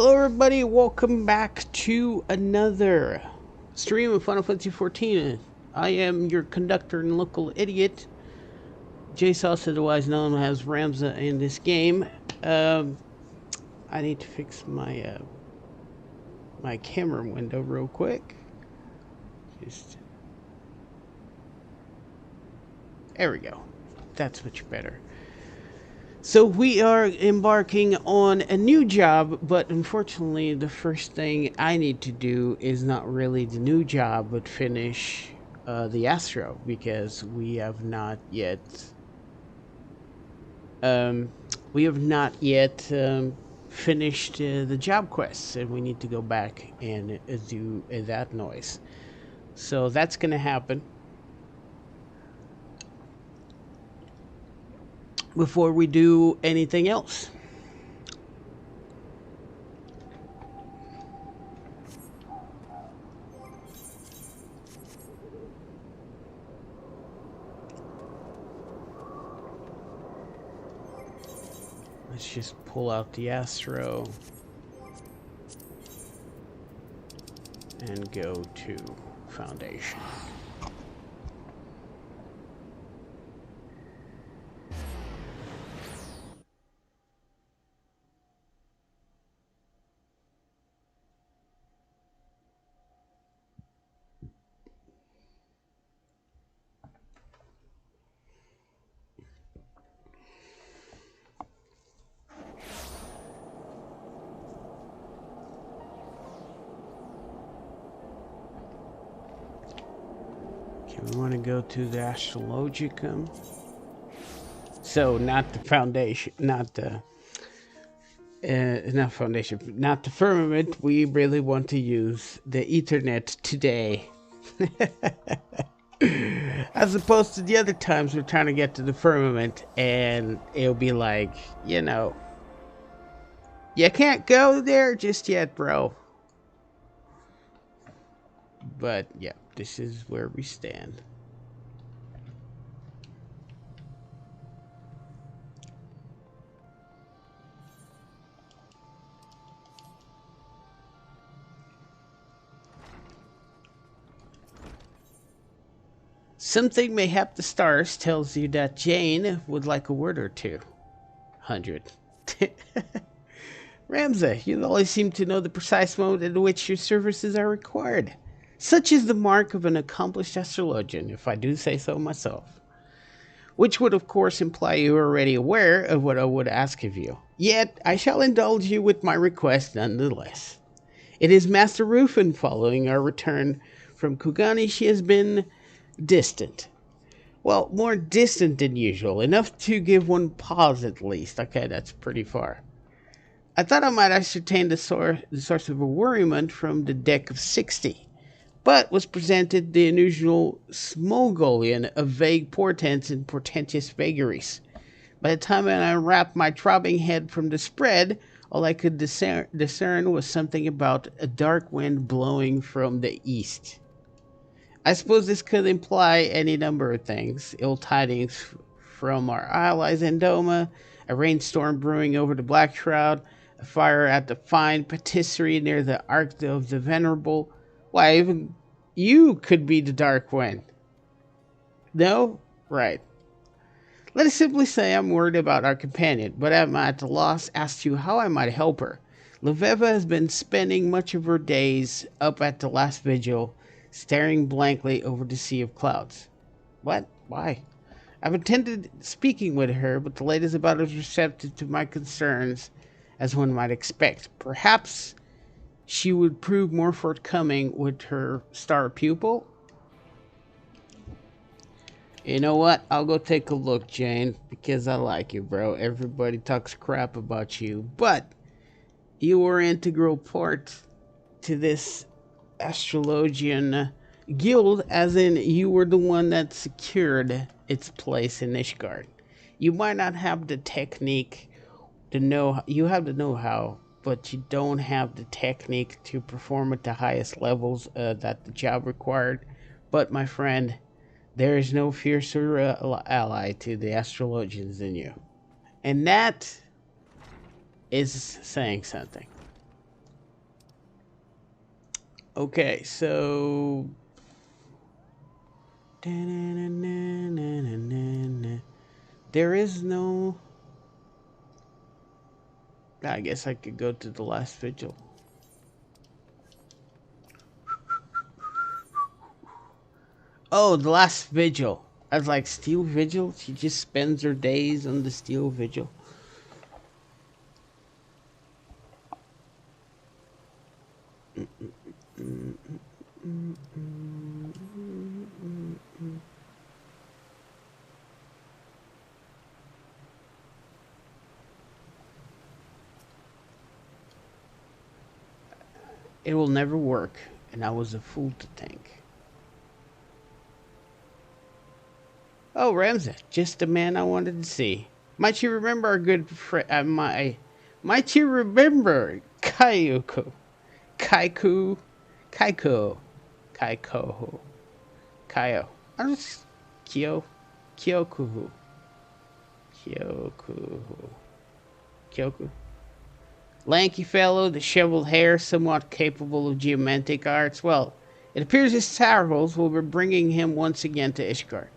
Hello everybody, welcome back to another stream of Final Fantasy XIV. I am your conductor and local idiot, Jaysos, otherwise known as Ramza in this game. I need to fix my my camera window real quick. There we go. That's much better. So we are embarking on a new job, but unfortunately the first thing I need to do is not really the new job, but finish the Astro, because we have not yet finished the job quests, and we need to go back and do that noise. So that's gonna happen before we do anything else. Let's just pull out the Astro and go to Foundation. We want to go to the Astrologicum. So not the Foundation, not the not the Firmament. We really want to use the Ethernet today, as opposed to the other times we're trying to get to the Firmament, and it'll be like, you know, you can't go there just yet, bro. But yeah, this is where we stand. Something mayhap the stars tells you that Jane would like a word or two. 100. Ramza, you always seem to know the precise moment at which your services are required. Such is the mark of an accomplished astrologian, if I do say so myself. Which would of course imply you are already aware of what I would ask of you. Yet, I shall indulge you with my request nonetheless. It is Master Rufin. Following our return from Kugani, she has been distant. Well, more distant than usual. Enough to give one pause at least. Okay, that's pretty far. I thought I might ascertain the source of her worriment from the deck of 60. But was presented the unusual Smogolian of vague portents and portentous vagaries. By the time I unwrapped my throbbing head from the spread, all I could discern was something about a dark wind blowing from the east. I suppose this could imply any number of things. Ill tidings from our allies in Doma, a rainstorm brewing over the Black Shroud, a fire at the fine patisserie near the Ark of the Venerable. Why, even you could be the Dark Wind. No? Right. Let us simply say I'm worried about our companion, but I'm at a loss as to how I might help her. Leveva has been spending much of her days up at the last vigil, staring blankly over the sea of clouds. What? Why? I've intended speaking with her, but the lady is about as receptive to my concerns as one might expect. Perhaps she would prove more forthcoming with her star pupil? You know what? I'll go take a look, Jane, because I like you, bro. Everybody talks crap about you, but you were an integral part to this astrologian guild, as in you were the one that secured its place in Ishgard. You might not have the technique to know, you have the know-how, but you don't have the technique to perform at the highest levels that the job required. But my friend, there is no fiercer ally to the astrologians than you. And that is saying something. Okay, so there is no. I guess I could go to the last vigil. Oh, the last vigil. I was like, steel vigil? She just spends her days on the steel vigil. It will never work, and I was a fool to think. Oh, Ramza, just the man I wanted to see. Might you remember our good friend? Might you remember Kayuko, Kaiku, Kaiko, Kaiko, Kaio? I don't. Kyo, Kyoku, Kyoku, Kyoku. Lanky fellow, disheveled hair, somewhat capable of geomantic arts. Well, it appears his travels will be bringing him once again to Ishgard.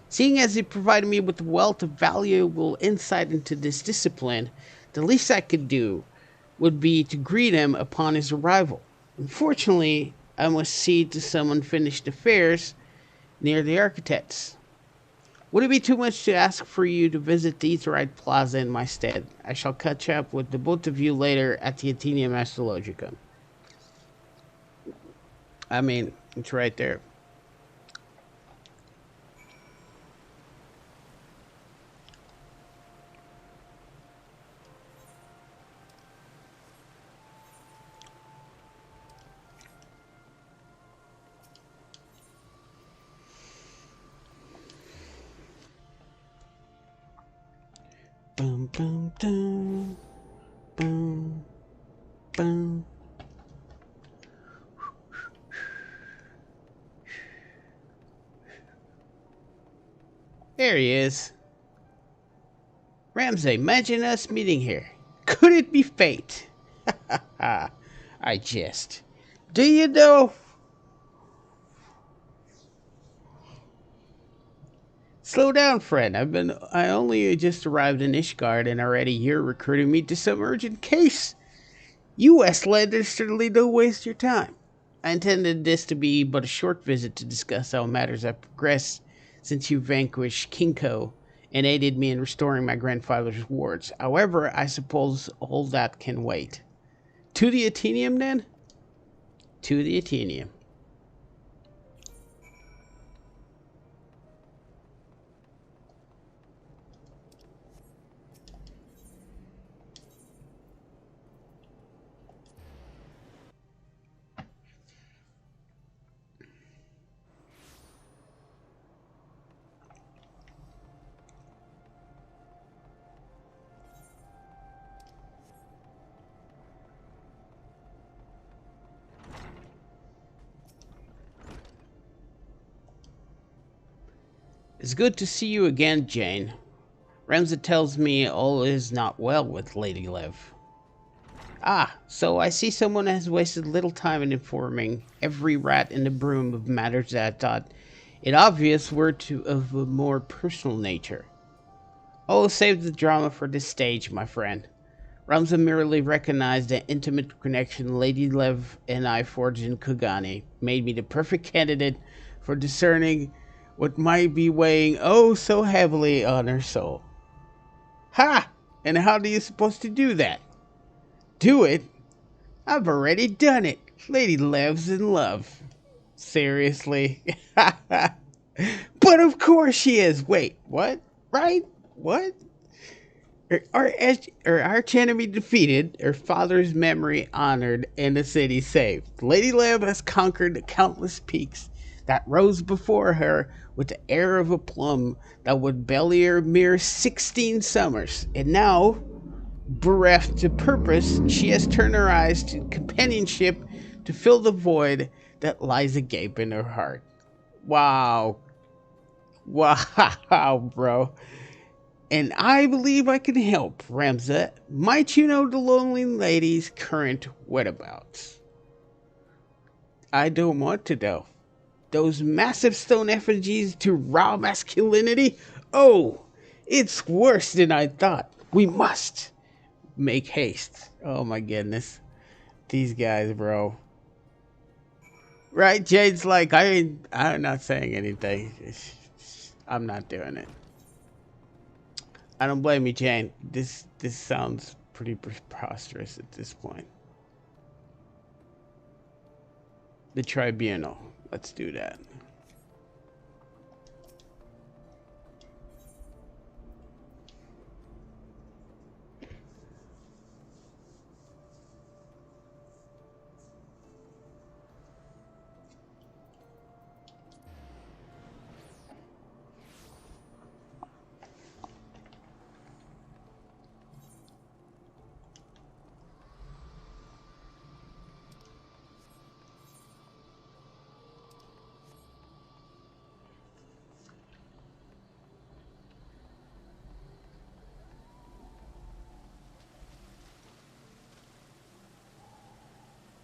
Seeing as he provided me with a wealth of valuable insight into this discipline, the least I could do would be to greet him upon his arrival. Unfortunately, I must see to some unfinished affairs near the architects. Would it be too much to ask for you to visit the Aetheryte Plaza in my stead? I shall catch up with the both of you later at the Athenaeum Astrologicum. I mean, it's right there. Boom, boom, boom, boom, boom. There he is. Ramsay, imagine us meeting here. Could it be fate? I jest. Do you know? Slow down, friend. I only just arrived in Ishgard and already you're recruiting me to some urgent case. You Westlanders certainly don't waste your time. I intended this to be but a short visit to discuss how matters have progressed since you vanquished Kinko and aided me in restoring my grandfather's wards. However, I suppose all that can wait. To the Athenaeum, then? To the Athenaeum. It's good to see you again, Jane. Ramsay tells me all is not well with Lady Lev. Ah, so I see someone has wasted little time in informing every rat in the broom of matters that I thought it obvious were of a more personal nature. Oh, save the drama for this stage, my friend. Ramsay merely recognized the intimate connection Lady Lev and I forged in Kugani, made me the perfect candidate for discerning what might be weighing oh so heavily on her soul. Ha! And how do you suppose to do that? Do it? I've already done it. Lady Lev's in love. Seriously? But of course she is. Wait, what? Right? What? Our arch enemy defeated, her father's memory honored, and the city saved. Lady Lev has conquered the countless peaks that rose before her with the air of a plum that would belly her mere 16 summers. And now, bereft of purpose, she has turned her eyes to companionship to fill the void that lies agape in her heart. Wow. Wow, bro. And I believe I can help, Ramza. Might you know the lonely lady's current whereabouts? I don't want to know. Those massive stone effigies to raw masculinity? Oh, it's worse than I thought. We must make haste. Oh my goodness. These guys, bro. Right? Jade's like, I'm not saying anything. I'm not doing it. I don't blame you, Jane. This sounds pretty preposterous at this point. The tribunal. Let's do that.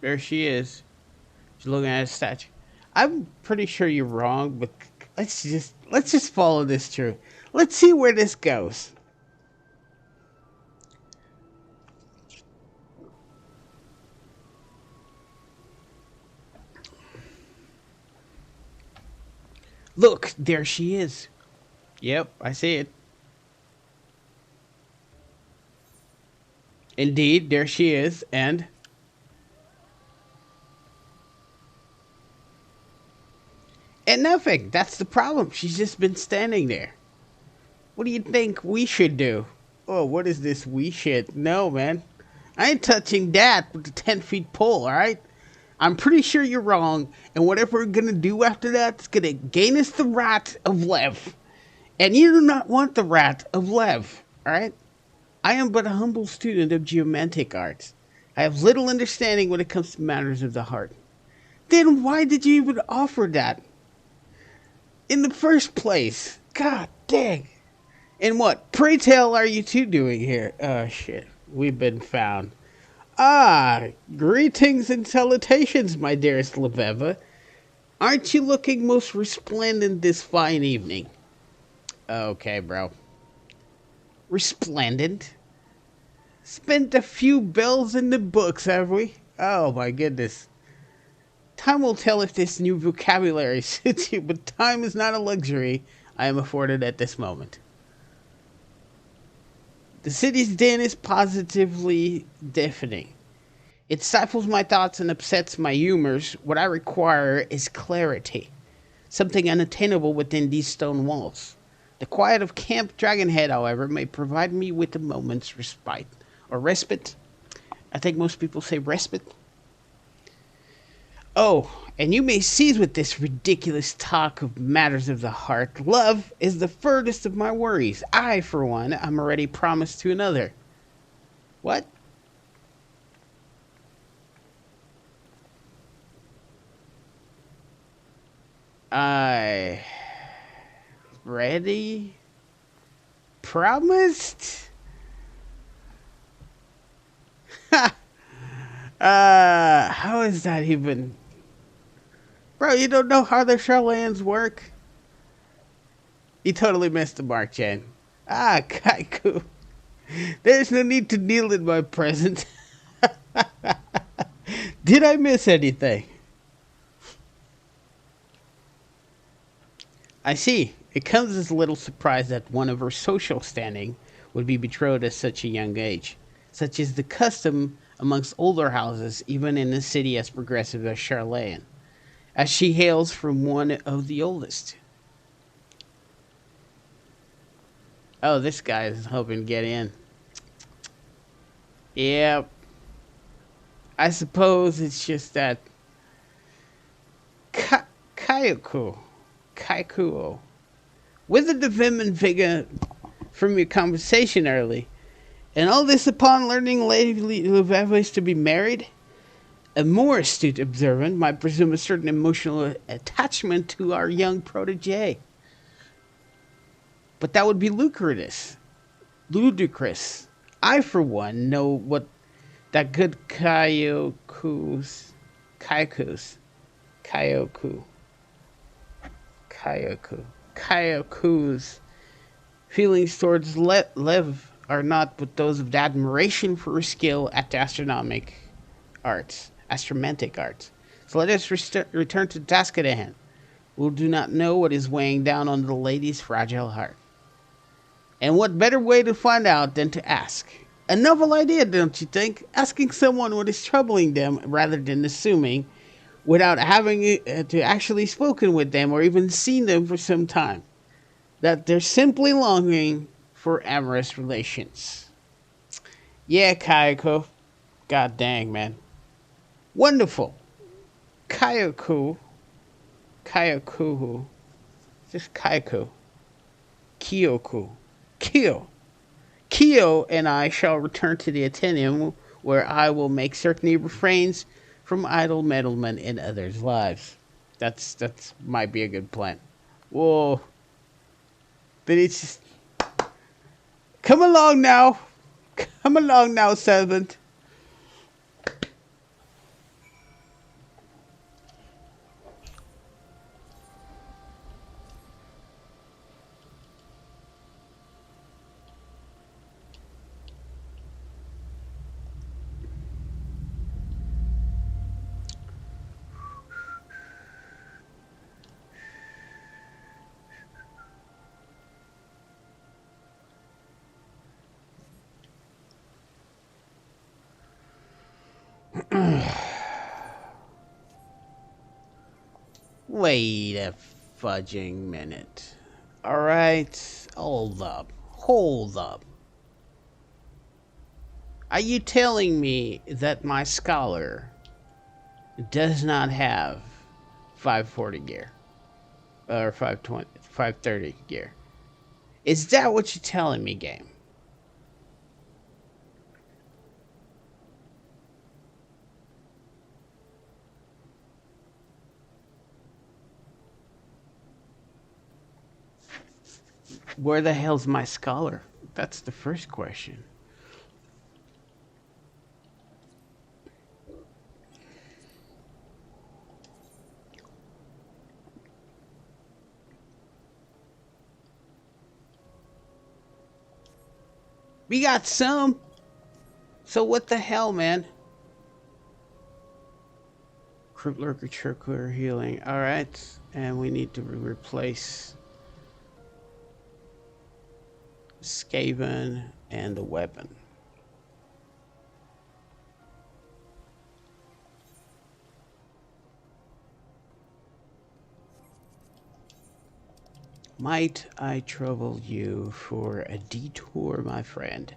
There she is. She's looking at a statue. I'm pretty sure you're wrong, but let's just follow this through. Let's see where this goes. Look, there she is. Yep, I see it. Indeed, there she is, and nothing. That's the problem. She's just been standing there. What do you think we should do? Oh, what is this we shit? No, man. I ain't touching that with the 10-foot pole, alright? I'm pretty sure you're wrong, and whatever we're gonna do after that is gonna gain us the rat of Lev. And you do not want the rat of Lev, alright? I am but a humble student of geomantic arts. I have little understanding when it comes to matters of the heart. Then why did you even offer that? In the first place? God dang. And what, pray tell, are you two doing here? Oh, shit. We've been found. Ah, greetings and salutations, my dearest Leveva. Aren't you looking most resplendent this fine evening? Okay, bro. Resplendent? Spent a few bells in the books, have we? Oh, my goodness. Time will tell if this new vocabulary suits you, but time is not a luxury I am afforded at this moment. The city's din is positively deafening. It stifles my thoughts and upsets my humors. What I require is clarity, something unattainable within these stone walls. The quiet of Camp Dragonhead, however, may provide me with a moment's respite. Or respite. I think most people say respite. Oh, and you may cease with this ridiculous talk of matters of the heart. Love is the furthest of my worries. I, for one, am already promised to another. What? I... ready? Promised? How is that even... Bro, you don't know how the Charlans work? You totally missed the mark, Jen. Ah, Kaiku. There's no need to kneel in my presence. Did I miss anything? I see. It comes as a little surprise that one of her social standing would be betrothed at such a young age. Such is the custom amongst older houses, even in a city as progressive as Charlayan, as she hails from one of the oldest. Oh, this guy is hoping to get in. Yep. I suppose it's just that Kaikuo. With the vim and vigor from your conversation early, and all this upon learning Lady Leveva is to be married? A more astute observant might presume a certain emotional attachment to our young protege. But that would be ludicrous. I, for one, know what that good Kaikus Kyoku. Kyoku. Kyoku's feelings towards Lev are not but those of admiration for her skill at the astromantic arts. So let us return to the task at hand. We do not know what is weighing down on the lady's fragile heart. And what better way to find out than to ask? A novel idea, don't you think? Asking someone what is troubling them rather than assuming, without having to actually spoken with them or even seen them for some time, that they're simply longing for amorous relations. Yeah, Kayako. God dang, man. Wonderful. Kayako. Kyoku. Just Kayako. Kyoku. Kyo and I shall return to the Athenaeum, where I will make certain he refrains from idle meddlement in others' lives. That's might be a good plan. Whoa. But it's just... Come along now. Come along now, servant. Wait a fudging minute. Alright, hold up. Hold up. Are you telling me that my scholar does not have 540 gear? Or 520, 530 gear? Is that what you're telling me, game? Where the hell's my scholar? That's the first question. We got some. So what the hell, man? Crypt lurker, circular healing. All right, and we need to replace Skaven and the weapon. Might I trouble you for a detour, my friend?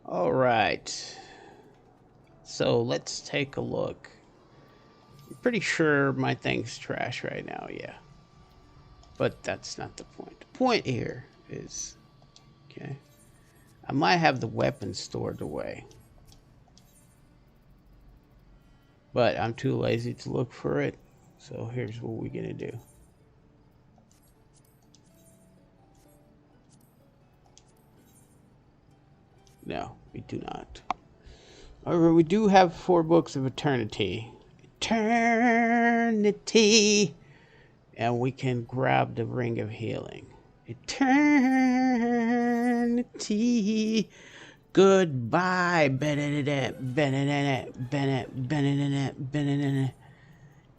All right. So let's take a look. I'm pretty sure my thing's trash right now, yeah. But that's not the point. The point here is, okay, I might have the weapon stored away, but I'm too lazy to look for it. So here's what we're gonna do. No, we do not. However, we do have 4 books of eternity. Eternity! And we can grab the ring of healing. Eternity. Goodbye, Benedict, Benedict.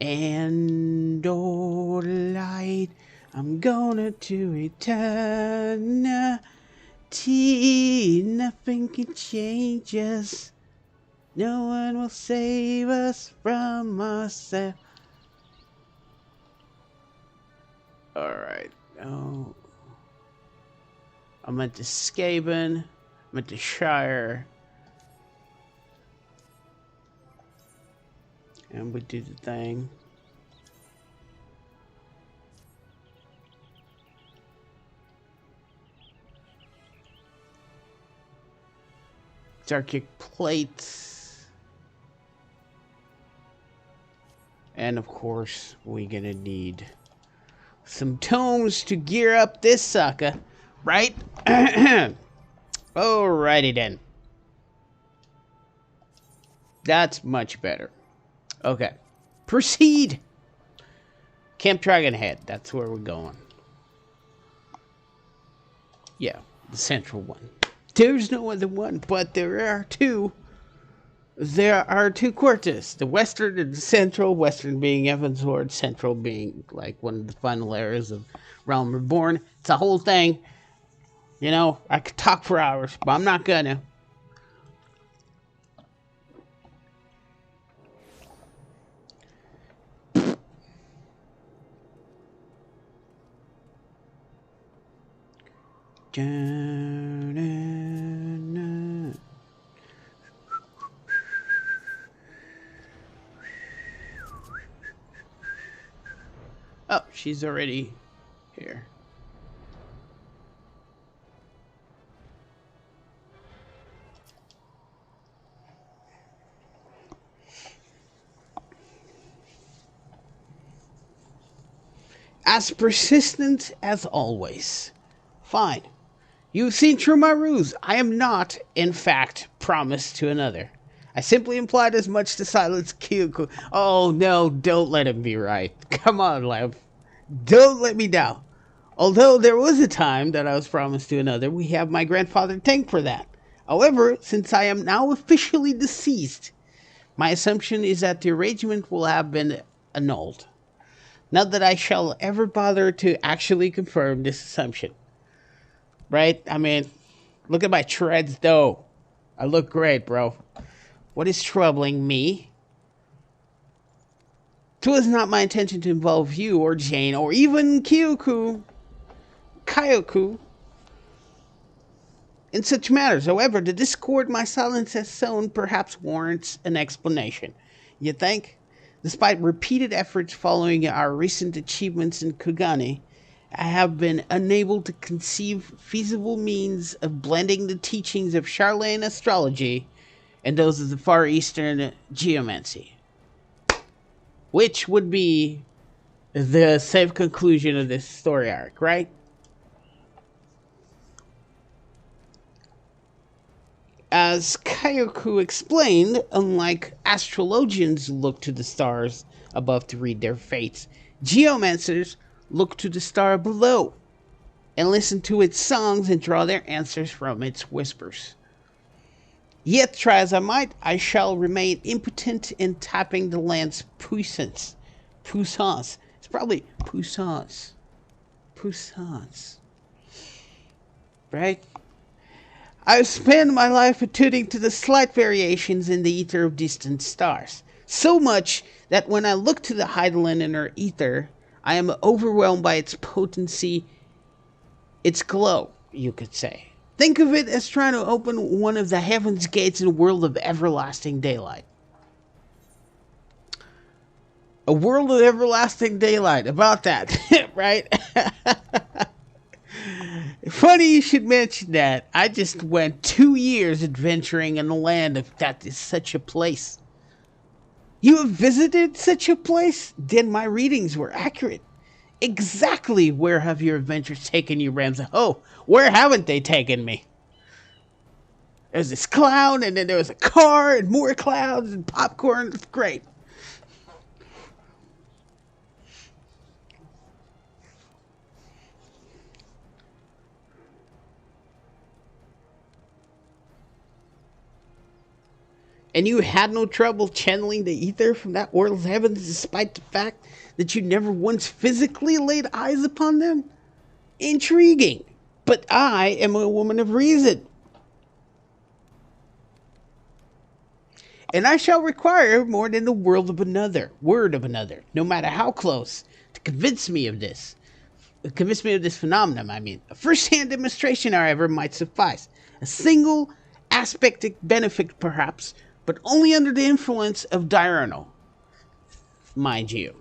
And oh, light, I'm gonna to eternity. Nothing can change us. No one will save us from ourselves. Alright. Oh. I'm at the Skaven. I'm at the Shire. And we do the thing. Darkic plates. And of course, we're gonna need some tomes to gear up this sucker, right? Alrighty then. That's much better. Okay. Proceed! Camp Dragonhead. That's where we're going. Yeah, the central one. There's no other one, but there are two. There are two quarters. The western and the central. Western being Evansward, central being like one of the final areas of Realm Reborn. It's a whole thing. You know, I could talk for hours, but I'm not gonna. Oh, she's already here. As persistent as always. Fine. You've seen through my ruse. I am not, in fact, promised to another. I simply implied as much to silence Kyoko. Oh, no, don't let him be right. Come on, Lev. Don't let me down. Although there was a time that I was promised to another, we have my grandfather thank for that. However, since I am now officially deceased, my assumption is that the arrangement will have been annulled. Not that I shall ever bother to actually confirm this assumption. Right? I mean, look at my treads, though. I look great, bro. What is troubling me? It was not my intention to involve you or Jane or even Kyoku in such matters. However, the discord my silence has sown perhaps warrants an explanation. You think? Despite repeated efforts following our recent achievements in Kugane, I have been unable to conceive feasible means of blending the teachings of Charlene astrology and those of the Far Eastern geomancy. Which would be the safe conclusion of this story arc, right? As Kyoku explained, unlike astrologians look to the stars above to read their fates, geomancers look to the star below and listen to its songs and draw their answers from its whispers. Yet, try as I might, I shall remain impotent in tapping the land's puissance. Puissance. It's probably puissance. Puissance. Right? I've spent my life attuning to the slight variations in the ether of distant stars. So much that when I look to the Heidelin in her ether, I am overwhelmed by its potency, its glow, you could say. Think of it as trying to open one of the heaven's gates in a world of everlasting daylight. A world of everlasting daylight. About that, right? Funny you should mention that. I just went 2 years adventuring in the land of that is such a place. You have visited such a place? Then my readings were accurate. Exactly where have your adventures taken you, Ramsey? Oh, where haven't they taken me? There's this clown, and then there was a car, and more clouds, and popcorn. It's great. And you had no trouble channeling the ether from that world's heavens despite the fact that you never once physically laid eyes upon them? Intriguing. But I am a woman of reason. And I shall require more than the word of another, no matter how close, to convince me of this. Convince me of this phenomenon, I mean. A first-hand demonstration, however, might suffice. A single aspectic benefit, perhaps, but only under the influence of diurnal. mind you.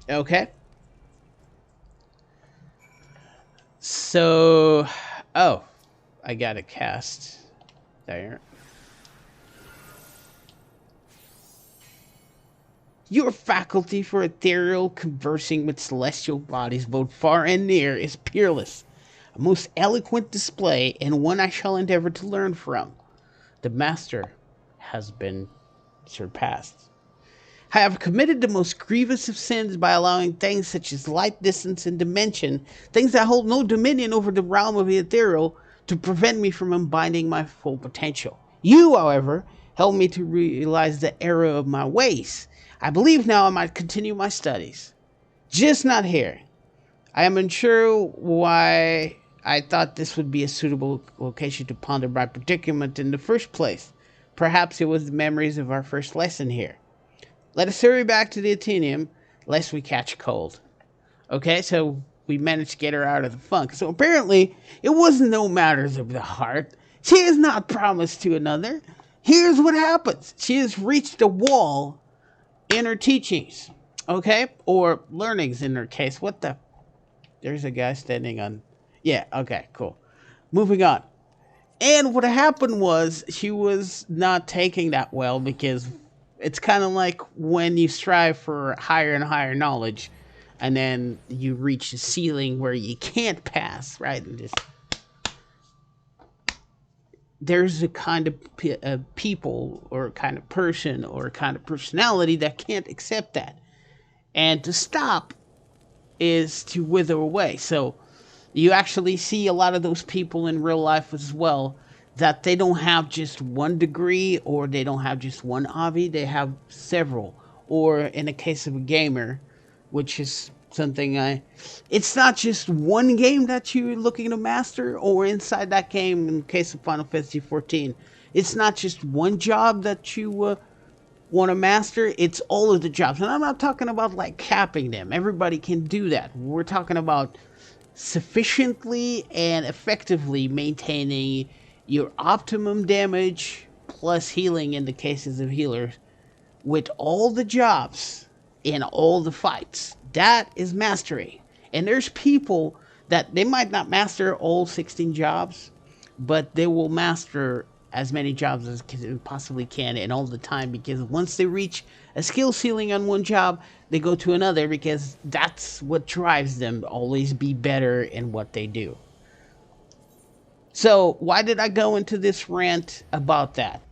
Okay? So, oh, I gotta cast there. Your faculty for ethereal conversing with celestial bodies both far and near is peerless, a most eloquent display, and one I shall endeavor to learn from. The master has been surpassed. I have committed the most grievous of sins by allowing things such as light, distance, and dimension, things that hold no dominion over the realm of the ethereal, to prevent me from unbinding my full potential. You, however, helped me to realize the error of my ways. I believe now I might continue my studies. Just not here. I am unsure why I thought this would be a suitable location to ponder my predicament in the first place. Perhaps it was the memories of our first lesson here. Let us hurry back to the Athenaeum, lest we catch cold. Okay, so we managed to get her out of the funk. So apparently, it was no matters of the heart. She is not promised to another. Here's what happens. She has reached a wall in her teachings. Okay? Or learnings in her case. What the? There's a guy standing on... Yeah, okay, cool. Moving on. And what happened was, she was not taking that well because... It's kind of like when you strive for higher and higher knowledge, and then you reach a ceiling where you can't pass, right? And just, there's a kind of people, or a kind of person, or a kind of personality that can't accept that. And to stop is to wither away. So you actually see a lot of those people in real life as well, that they don't have just one degree, or they don't have just one hobby, they have several. Or in the case of a gamer, which is something it's not just one game that you're looking to master, or inside that game, in the case of Final Fantasy XIV, it's not just one job that you want to master, it's all of the jobs. And I'm not talking about like capping them. Everybody can do that. We're talking about sufficiently and effectively maintaining your optimum damage plus healing in the cases of healers with all the jobs in all the fights. That is mastery. And there's people that they might not master all 16 jobs, but they will master as many jobs as they possibly can and all the time, because once they reach a skill ceiling on one job, they go to another, because that's what drives them to always be better in what they do. So, why did I go into this rant about that?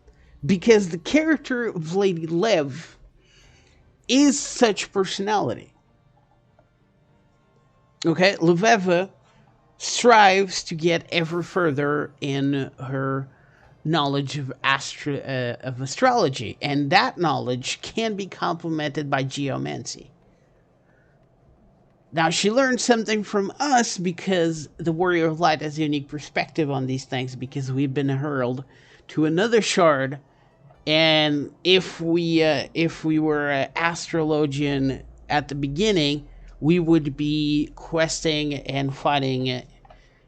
Because the character of Lady Lev is such personality. Okay, Leveva strives to get ever further in her knowledge of astrology, and that knowledge can be complemented by geomancy. Now, she learned something from us because the Warrior of Light has a unique perspective on these things, because we've been hurled to another shard, and if we were an astrologian at the beginning, we would be questing and fighting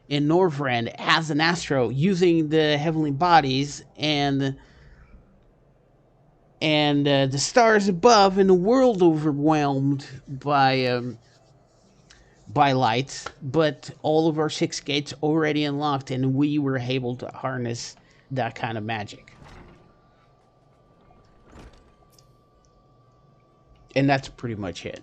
in Norvrend as an astro, using the heavenly bodies and the stars above, and the world overwhelmed by light, but all of our 6 gates already unlocked, and we were able to harness that kind of magic. And that's pretty much it.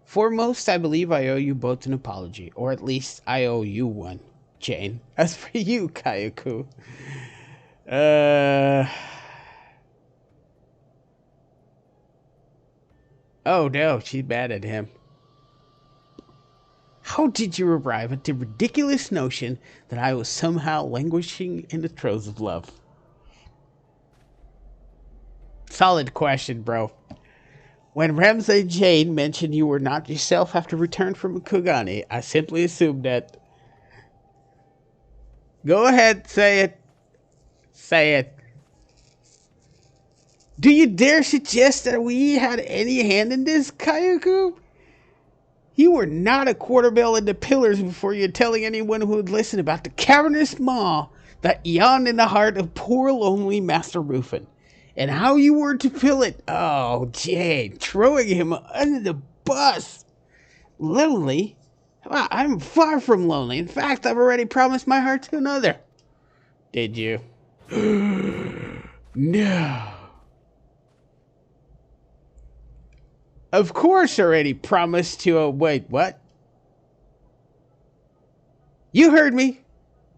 Foremost, I believe I owe you both an apology, or at least I owe you one, Jane. As for you, Kayuku, oh no, she's mad at him. How did you arrive at the ridiculous notion that I was somehow languishing in the throes of love? Solid question, bro. When Ramsay Jane mentioned you were not yourself after return from Kugani, I simply assumed that... Go ahead, say it. Say it. Do you dare suggest that we had any hand in this, Kayuku? You were not a quarter bell in the pillars before you're telling anyone who would listen about the cavernous maw that yawned in the heart of poor lonely Master Rufin, and how you were to fill it. Oh, Jade, throwing him under the bus. Lonely? Well, I'm far from lonely. In fact, I've already promised my heart to another. Did you? No. Of course already promised to wait, what? You heard me.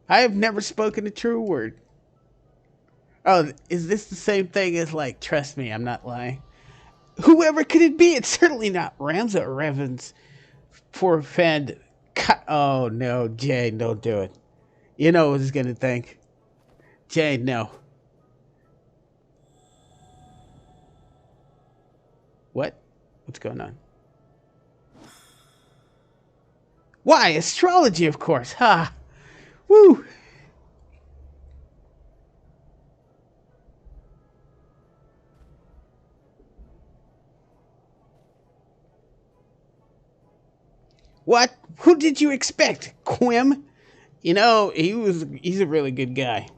I have never spoken a true word. Oh, is this the same thing as like, trust me, I'm not lying? Whoever could it be? It's certainly not Ramza or Evans for offend. Oh no, Jay, don't do it. You know what he's gonna think. Jay, no. What? What's going on? Why, astrology, of course. Ha! Woo! What? Who did you expect? Quim? You know, he's a really good guy.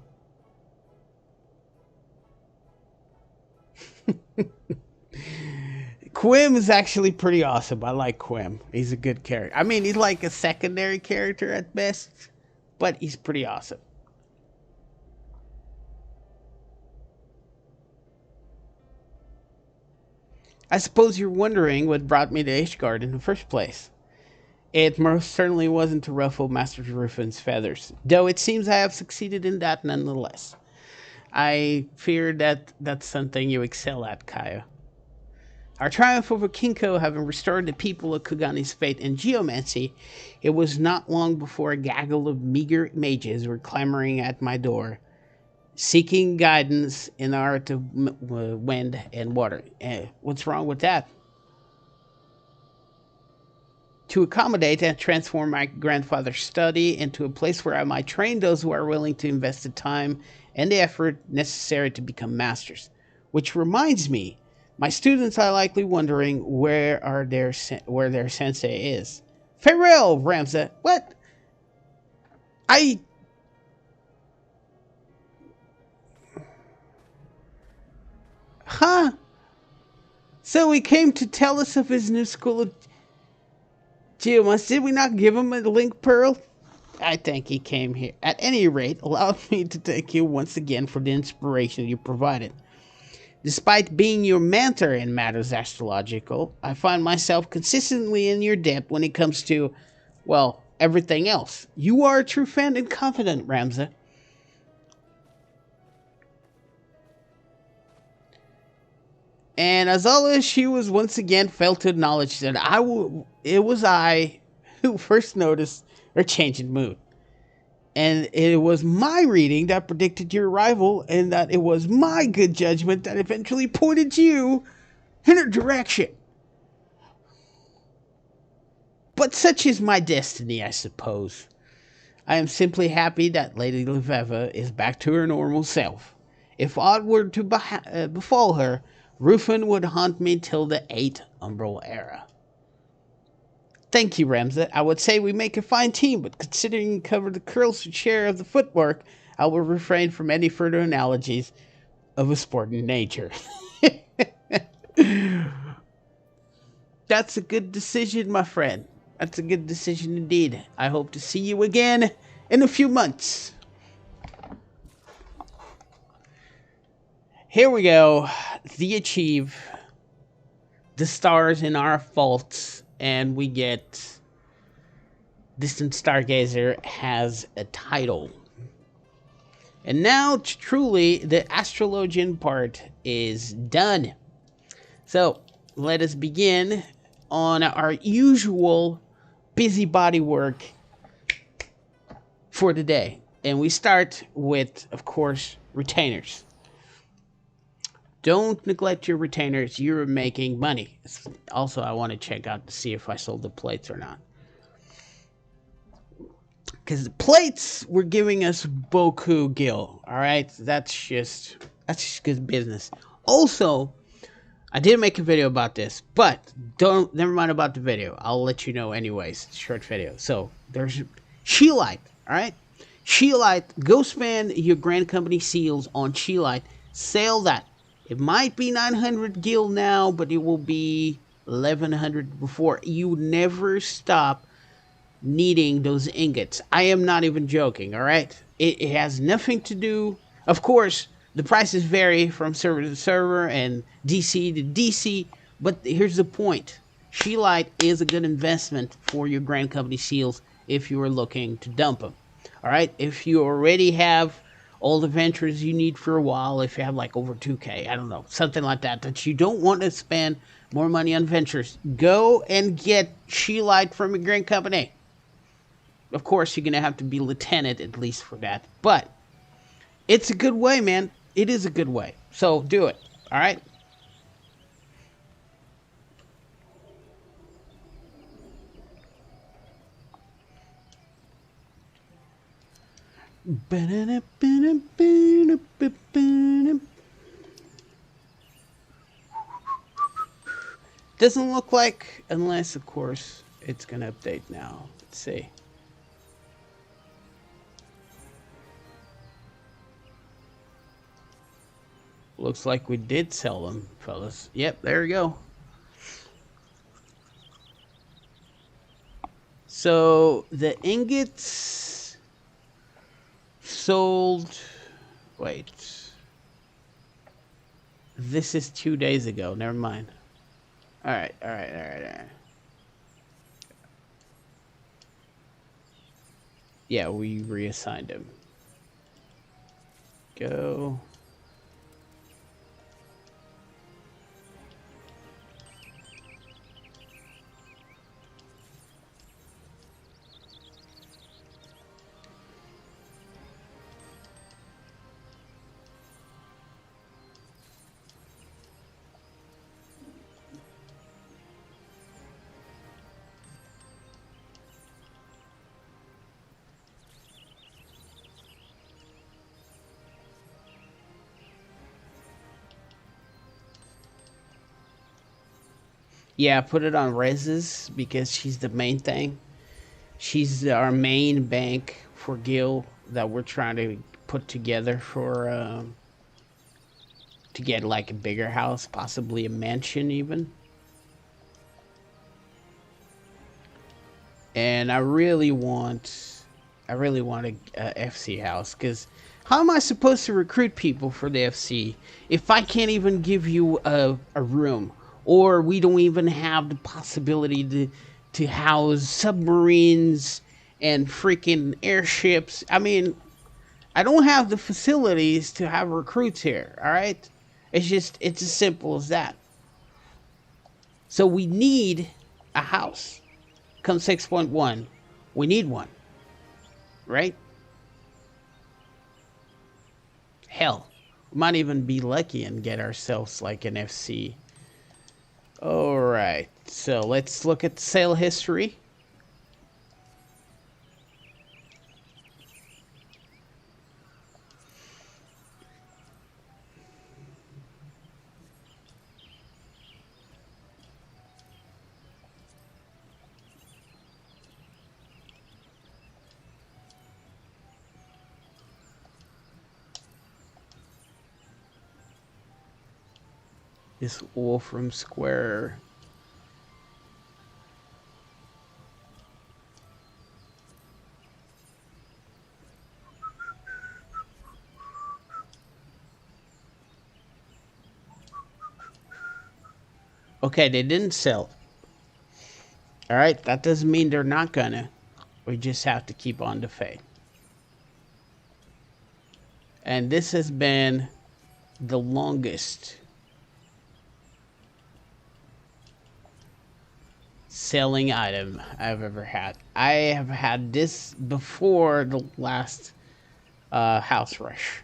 Quim is actually pretty awesome. I like Quim. He's a good character. I mean, he's like a secondary character at best, but he's pretty awesome. I suppose you're wondering what brought me to Ishgard in the first place. It most certainly wasn't to ruffle Master Rufin's feathers, though it seems I have succeeded in that nonetheless. I fear that that's something you excel at, Kaya. Our triumph over Kinko having restored the people of Kugani's faith in geomancy, it was not long before a gaggle of meager mages were clamoring at my door, seeking guidance in the art of wind and water. What's wrong with that? To accommodate and transform my grandfather's study into a place where I might train those who are willing to invest the time and the effort necessary to become masters. Which reminds me, my students are likely wondering where their sensei is. Farewell, Ramza. What? Huh? So he came to tell us of his new school of Geomas. Did we not give him a link pearl? I think he came here. At any rate, allow me to thank you once again for the inspiration you provided. Despite being your mentor in matters astrological, I find myself consistently in your debt when it comes to, well, everything else. You are a true friend and confidant, Ramza. And as always, she was once again failed to acknowledge that it was I who first noticed her change in mood. And it was my reading that predicted your arrival, and that it was my good judgment that eventually pointed you in her direction. But such is my destiny, I suppose. I am simply happy that Lady Leveva is back to her normal self. If aught were to befall her, Rufin would haunt me till the 8th Umbral era. Thank you, Ramza. I would say we make a fine team, but considering you cover the curls share of the footwork, I will refrain from any further analogies of a sporting nature. That's a good decision, my friend. That's a good decision indeed. I hope to see you again in a few months. Here we go. The achieve. The stars in our faults. And we get Distant Stargazer has a title. And now, truly, the astrologian part is done. So, let us begin on our usual busybody work for the day. And we start with, of course, retainers. Don't neglect your retainers. You're making money. Also, I want to check out to see if I sold the plates or not. Because the plates were giving us Boku Gil. Alright? That's just good business. Also, I did make a video about this, but don't never mind about the video. I'll let you know anyways. Short video. So there's Sheelite, all right? Sheelite, go spend your Grand Company seals on Sheelite. Sell that. It might be 900 gil now, but it will be 1100 before. You never stop needing those ingots. I am not even joking, all right? It has nothing to do, of course, the prices vary from server to server and DC to DC, but here's the point. Sheelite is a good investment for your Grand Company seals if you are looking to dump them. All right, if you already have all the ventures you need for a while, if you have like over 2K, I don't know, something like that, that you don't want to spend more money on ventures, go and get Sheelite from your Grand Company. Of course, you're going to have to be lieutenant at least for that. But it's a good way, man. It is a good way. So do it. All right? Doesn't look like, unless, of course, it's going to update now. Let's see. Looks like we did sell them, fellas. Yep, there we go. So the ingots sold. Wait. This is 2 days ago. Never mind. All right. Yeah, we reassigned him. Go. Yeah, put it on Rez's because she's the main thing. She's our main bank for Gil that we're trying to put together for to get like a bigger house, possibly a mansion even. And I really want a FC house because how am I supposed to recruit people for the FC if I can't even give you a room? Or we don't even have the possibility to house submarines and freaking airships. I mean, I don't have the facilities to have recruits here, all right? It's as simple as that. So we need a house. Come 6.1, we need one, right? Hell, we might even be lucky and get ourselves like an FC. All right, so let's look at the sale history. This Wolfram Square. Okay, they didn't sell. All right, that doesn't mean they're not gonna. We just have to keep on the faith. And this has been the longest selling item I've ever had. I have had this before the last house rush.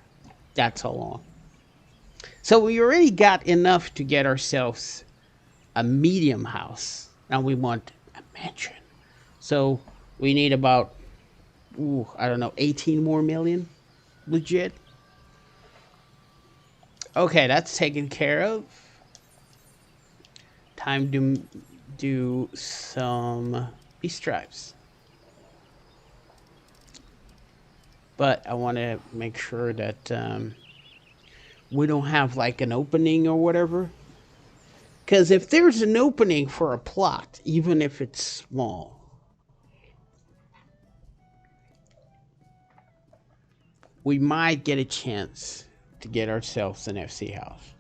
That's how long. So we already got enough to get ourselves a medium house. Now we want a mansion. So we need about, I don't know, 18 more million. Legit. Okay, that's taken care of. time to do some these stripes. But I want to make sure that we don't have like an opening or whatever. Because if there's an opening for a plot, even if it's small, we might get a chance to get ourselves an FC house.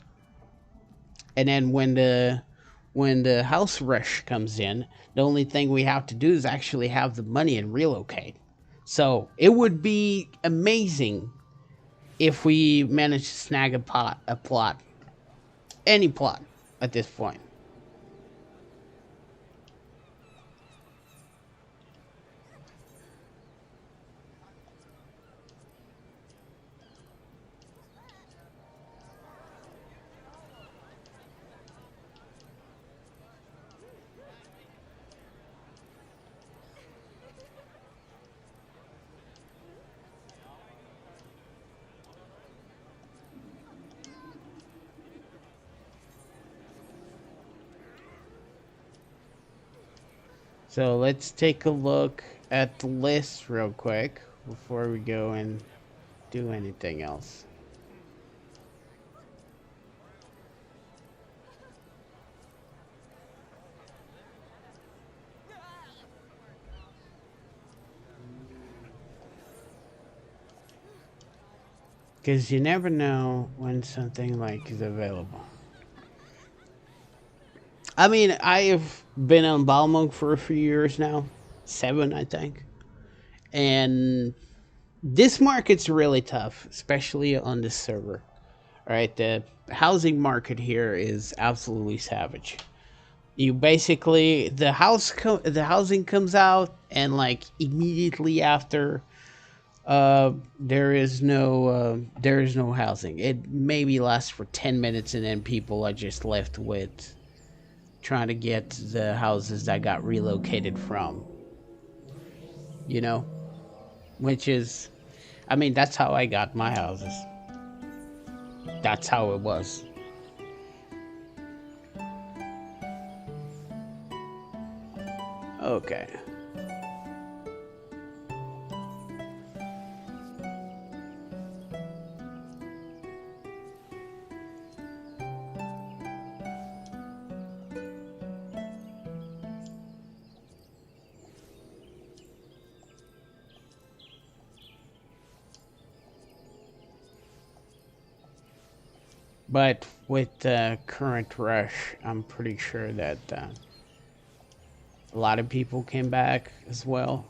And then when the house rush comes in, the only thing we have to do is actually have the money and relocate. So it would be amazing if we managed to snag a plot, any plot at this point. So let's take a look at the list real quick before we go and do anything else. Because you never know when something like is available. I mean, I have been on Balmung for a few years now. 7, I think. And this market's really tough, especially on this server. All right, the housing market here is absolutely savage. You basically, the housing comes out, and like immediately after, there is no housing. It maybe lasts for 10 minutes, and then people are just left with trying to get the houses that got relocated from, you know, which is, I mean, that's how I got my houses. That's how it was. Okay. But with the current rush, I'm pretty sure that a lot of people came back as well,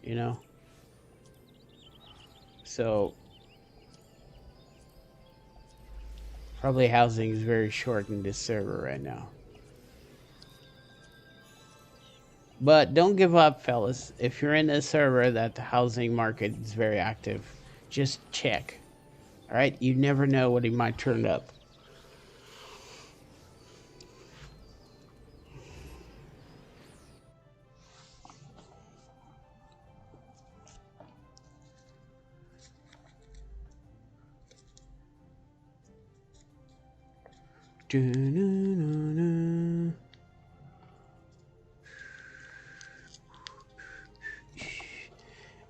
you know? So, probably housing is very short in this server right now. But don't give up, fellas. If you're in a server that the housing market is very active, just check. All right, you never know what he might turn up.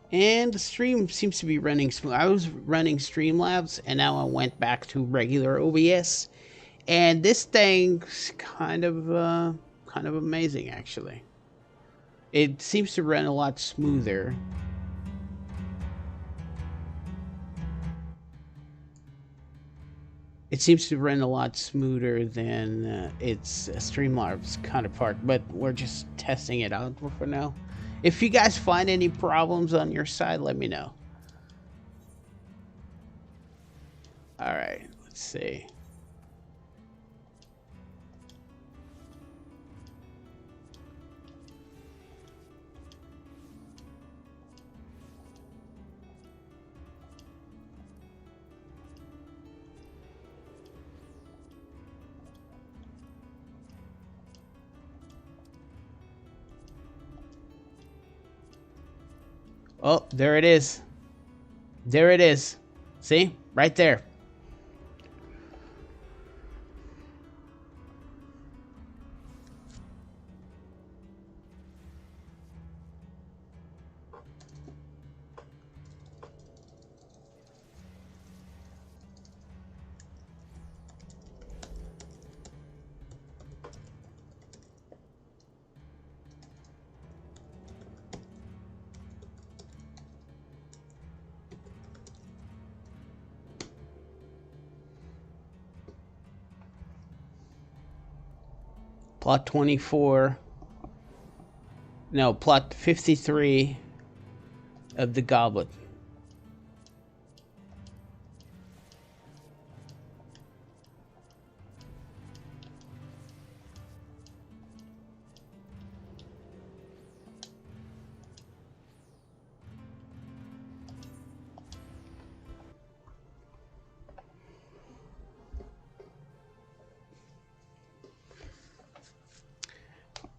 And the stream seems to be running smooth. I was running Streamlabs, and now I went back to regular OBS, and this thing's kind of amazing actually. It seems to run a lot smoother. It seems to run a lot smoother than its Streamlabs counterpart, but we're just testing it out for now. If you guys find any problems on your side, let me know. All right, let's see. Oh, there it is. There it is. See? Right there. Plot 24. No, plot 53 of the Goblet.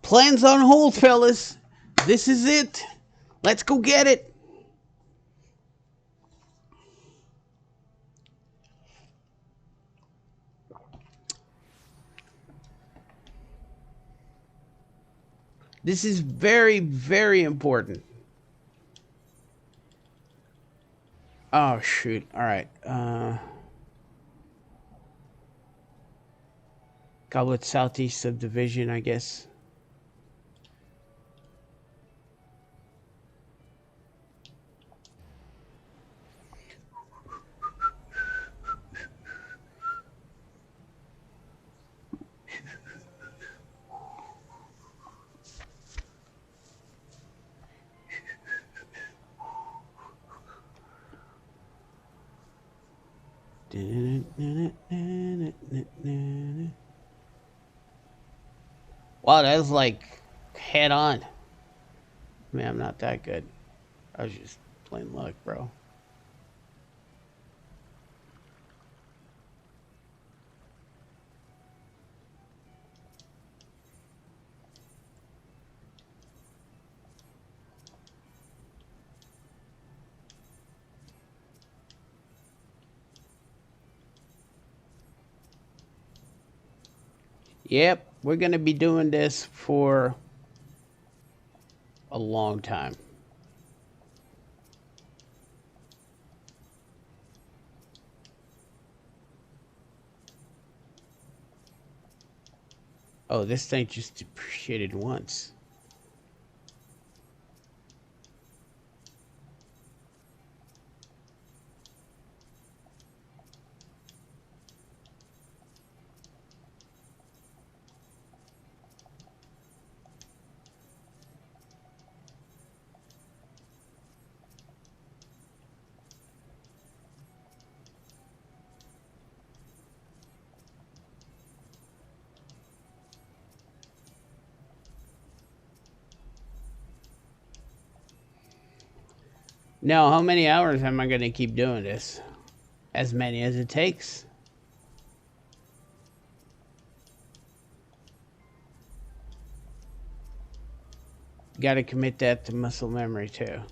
Plans on hold, fellas. This is it. Let's go get it. This is very, very important. Oh, shoot. All right. Goblet southeast subdivision, I guess. Wow, that was like head on. Man, I'm not that good. I was just plain luck, bro. Yep, we're going to be doing this for a long time. Oh, this thing just depreciated once. Now, how many hours am I going to keep doing this? As many as it takes. Got to commit that to muscle memory too.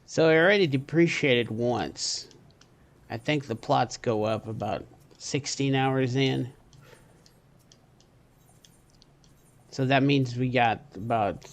So it already depreciated once. I think the plots go up about 16 hours in. So that means we got about...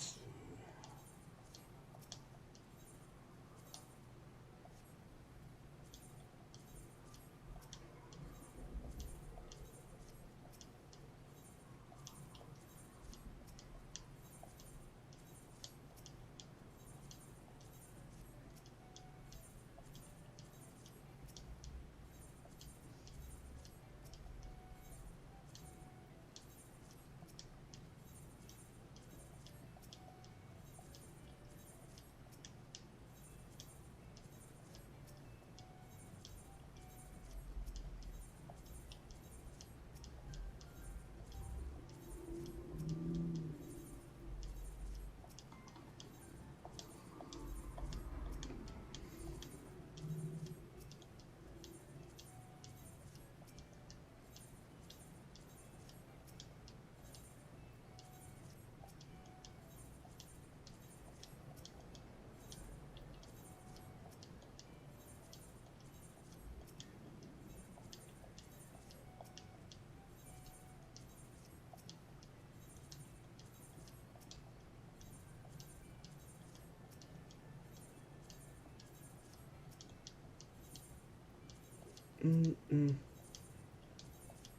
Mm-mm.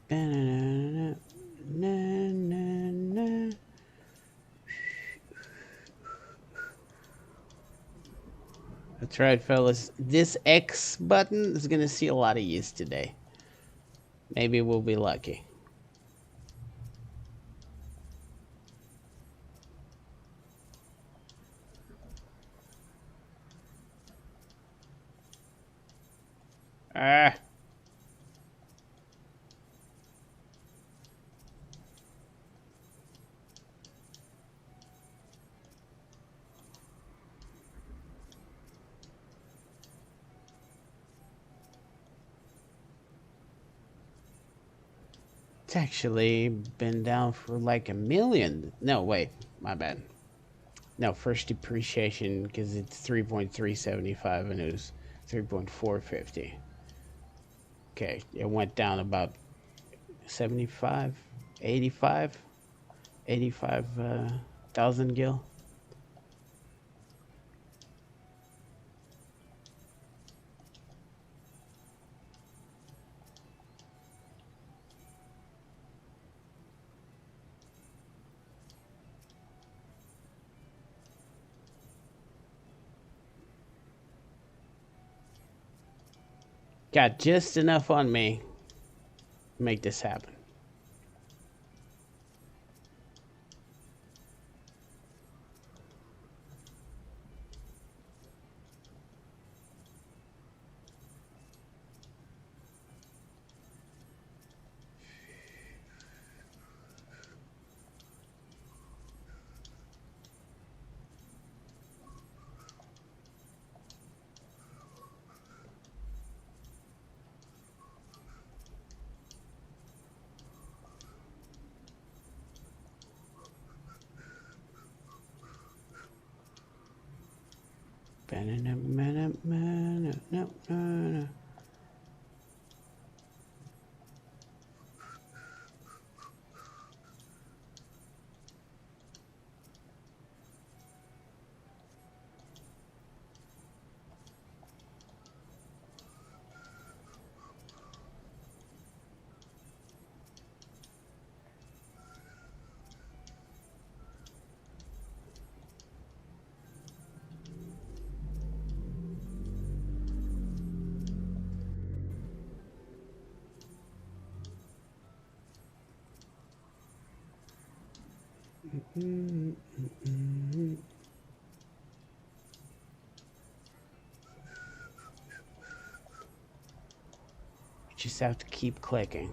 Na, na, na, na. That's right, fellas. This X button is gonna see a lot of use today. Maybe we'll be lucky. Ah. It's actually been down for like a million. No, wait, my bad. No, first depreciation because it's 3.375 and it was 3.450. Okay, it went down about 75, 85, 85,000 gil. Got just enough on me to make this happen. Just have to keep clicking.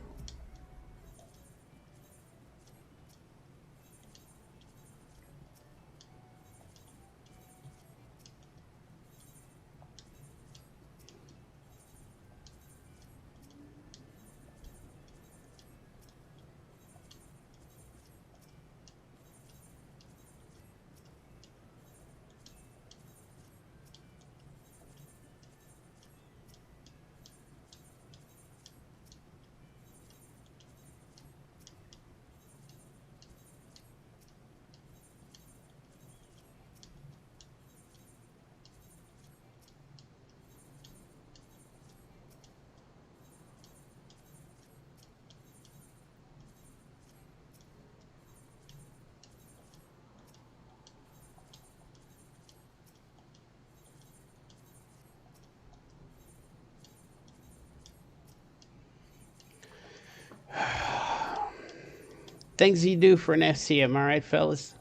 Things you do for an FCM, all right, fellas?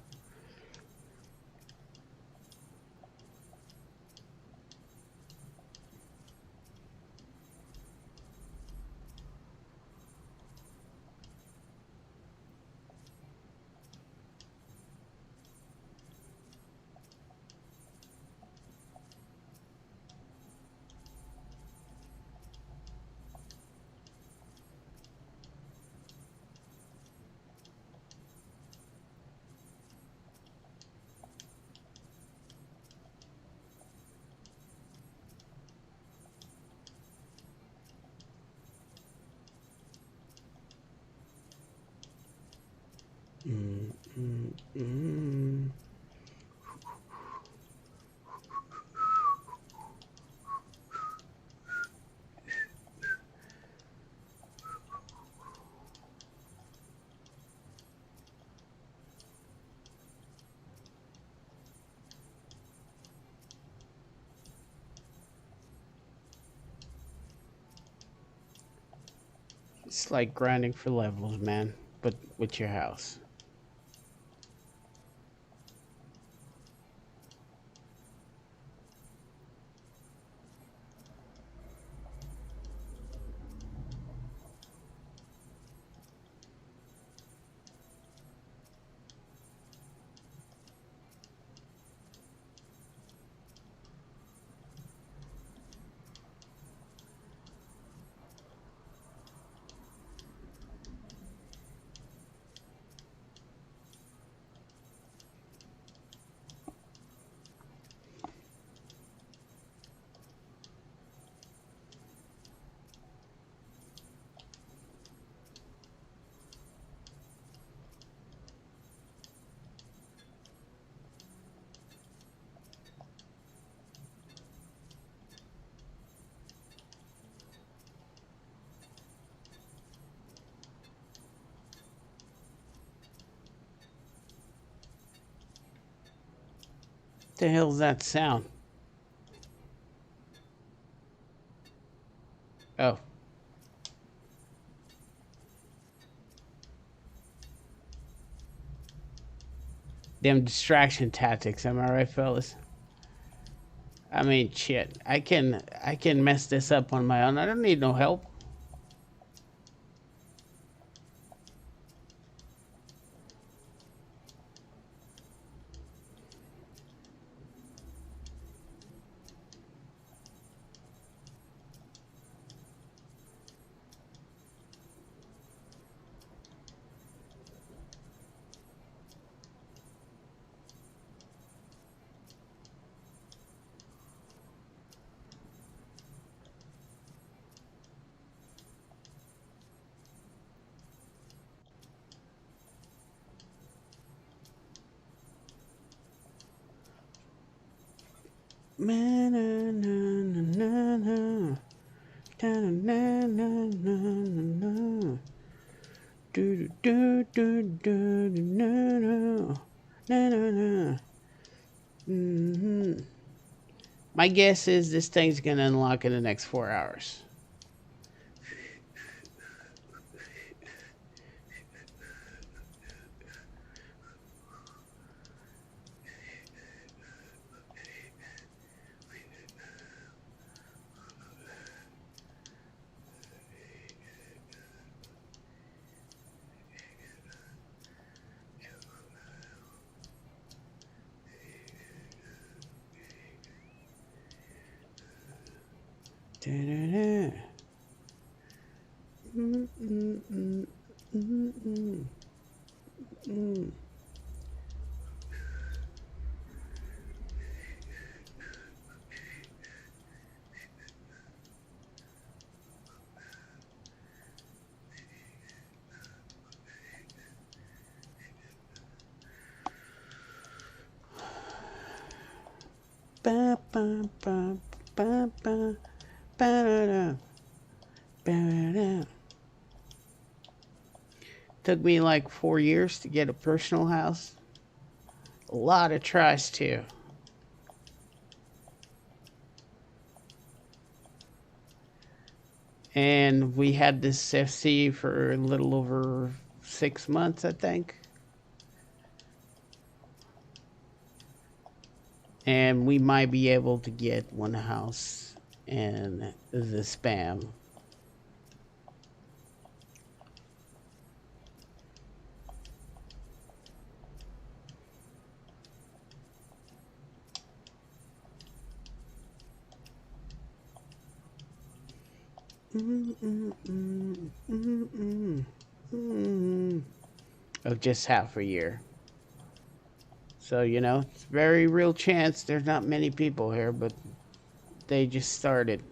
It's like grinding for levels, man, but with your house. The hell's that sound? Oh. Them distraction tactics, am I right, fellas? I mean, shit. I can mess this up on my own. I don't need no help. My guess is this thing's gonna unlock in the next 4 hours. Ba, ba, ba, ba, ba, ba-da-da, ba-da-da. Took me like 4 years to get a personal house. A lot of tries too. And we had this FC for a little over 6 months, I think. And we might be able to get one house in the spam. Of just half a year. So, it's a very real chance there's not many people here, but they just started.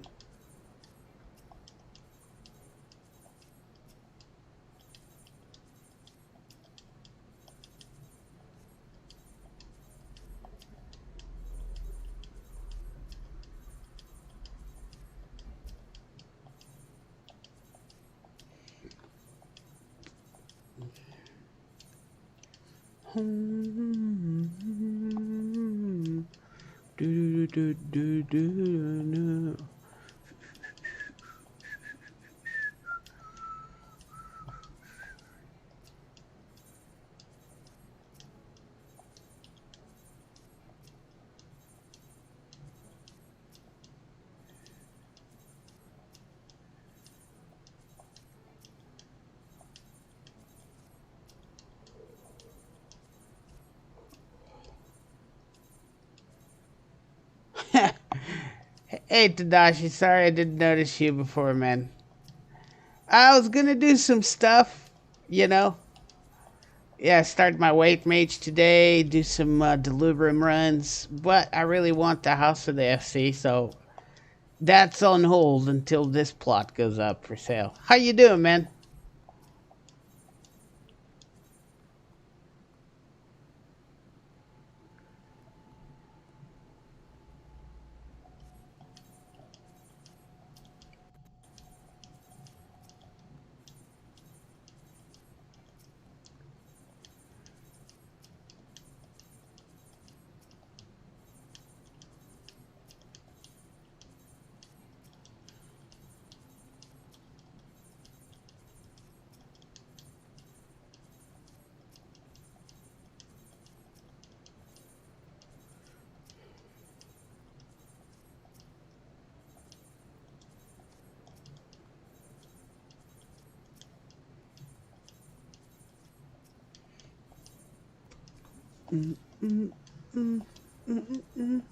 Hey, Tadashi, sorry I didn't notice you before, man. I was gonna do some stuff, you know. Yeah, start my weight mage today, do some delivering runs, but I really want the House of the FC, so that's on hold until this plot goes up for sale. How you doing, man? Mm, mm, mm, mm, mm, mm.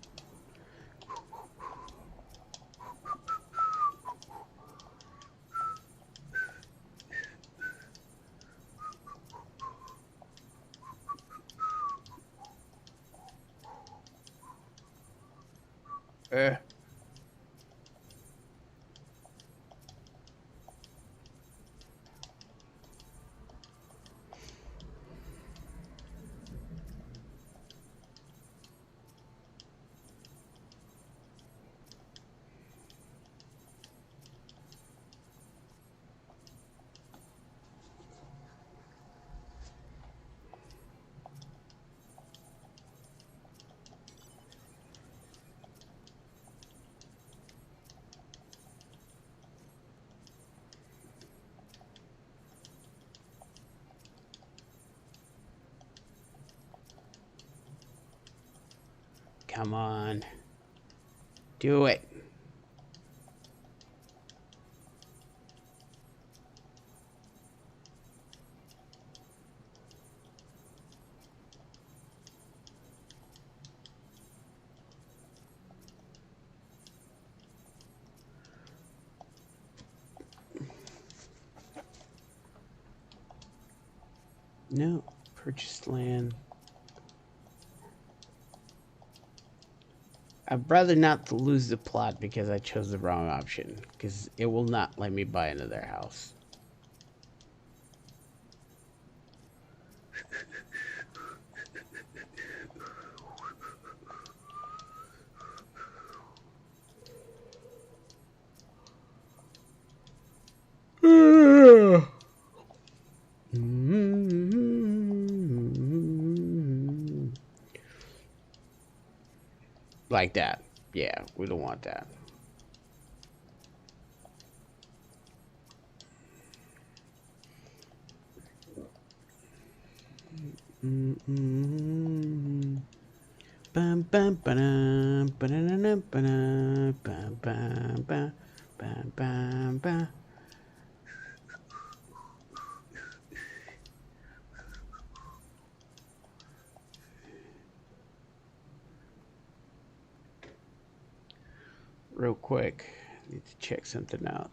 Uh, Come on, do it. No, purchased land. I'd rather not to lose the plot because I chose the wrong option, because it will not let me buy another house. Like that. Yeah, we don't want that. Bum, bum, ba-dum, ba-da-da-dum, ba-dum, bum, bum, bum, bum, bum, bum. Real quick, need to check something out.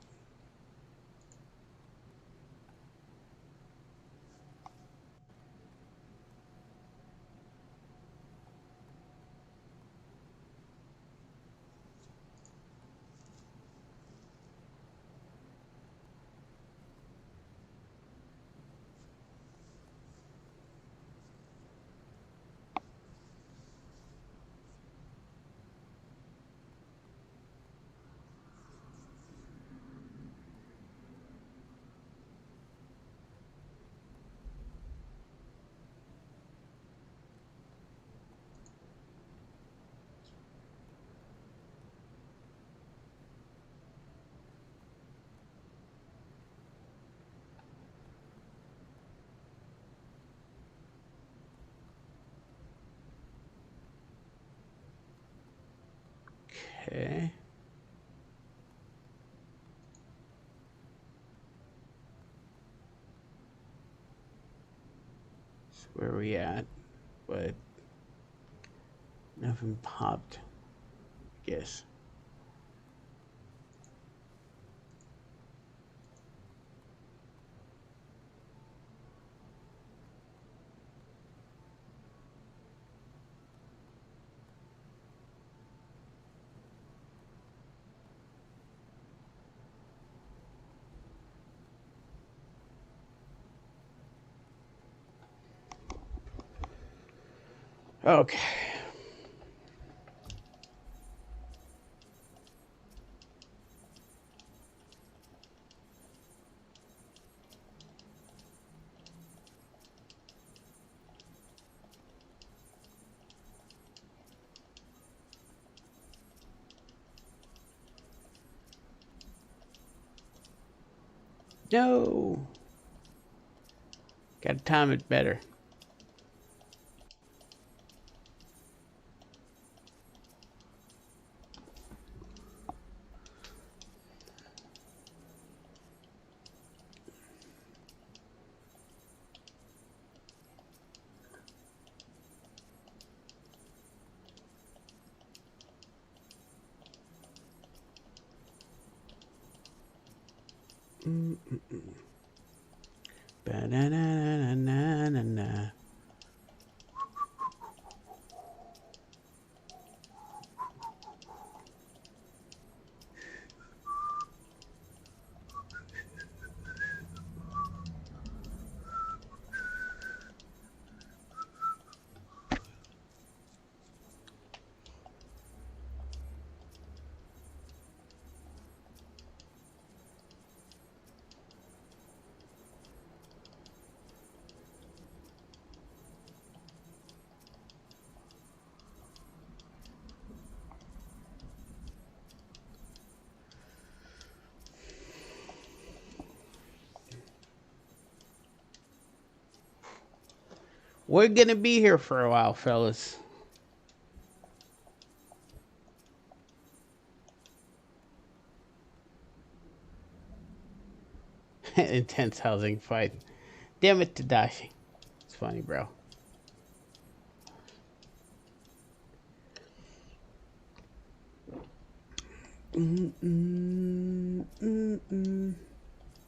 Okay. So where are we at? But nothing popped. I guess. Okay. No. Gotta time it better. Ba-na-na-na-na-na-na. We're gonna be here for a while, fellas. Intense housing fight. Damn it, Tadashi. It's funny, bro.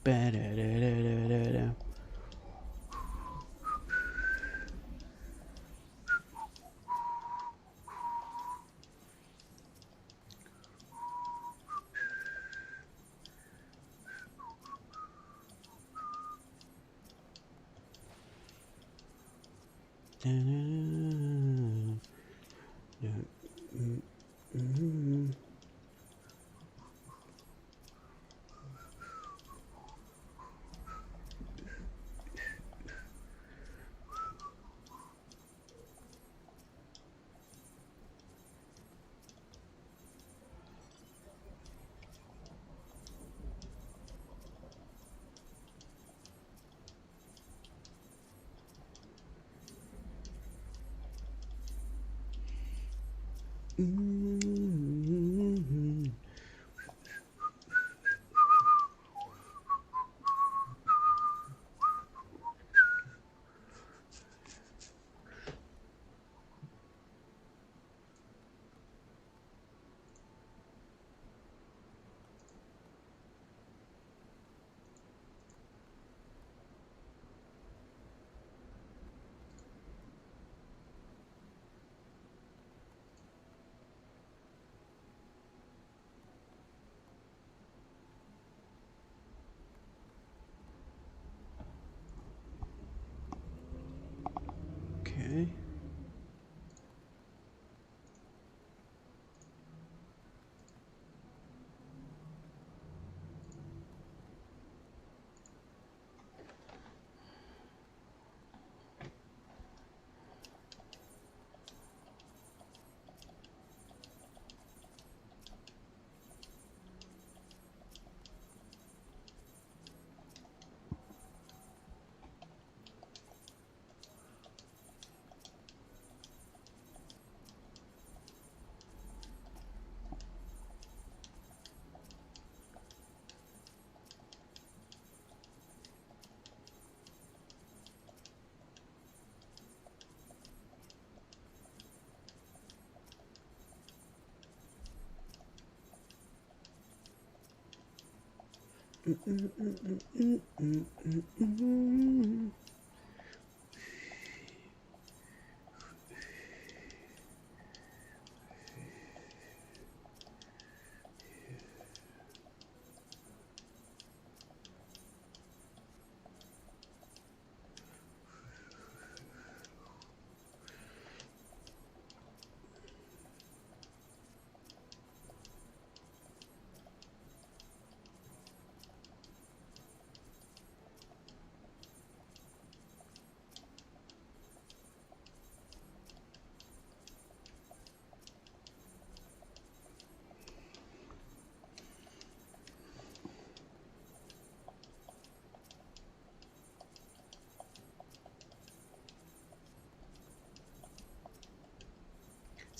Ba-da-da-da-da-da-da. Okay.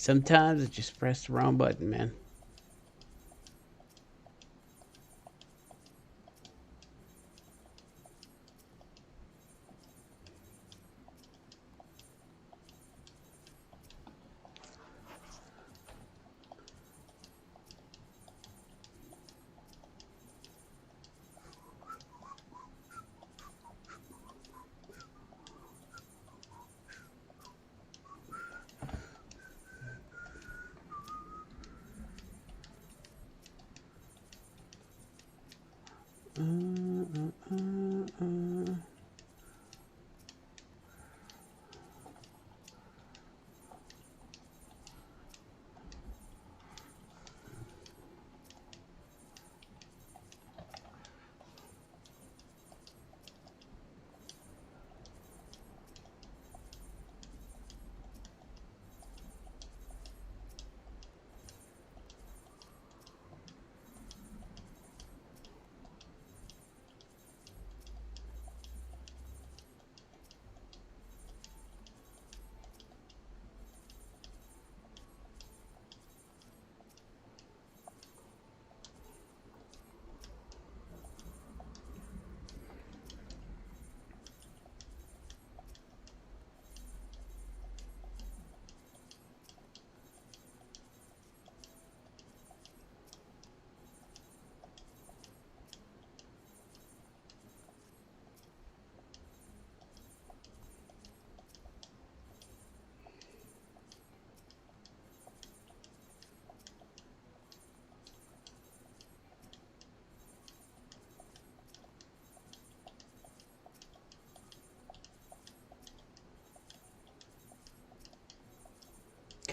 Sometimes I just press the wrong button, man.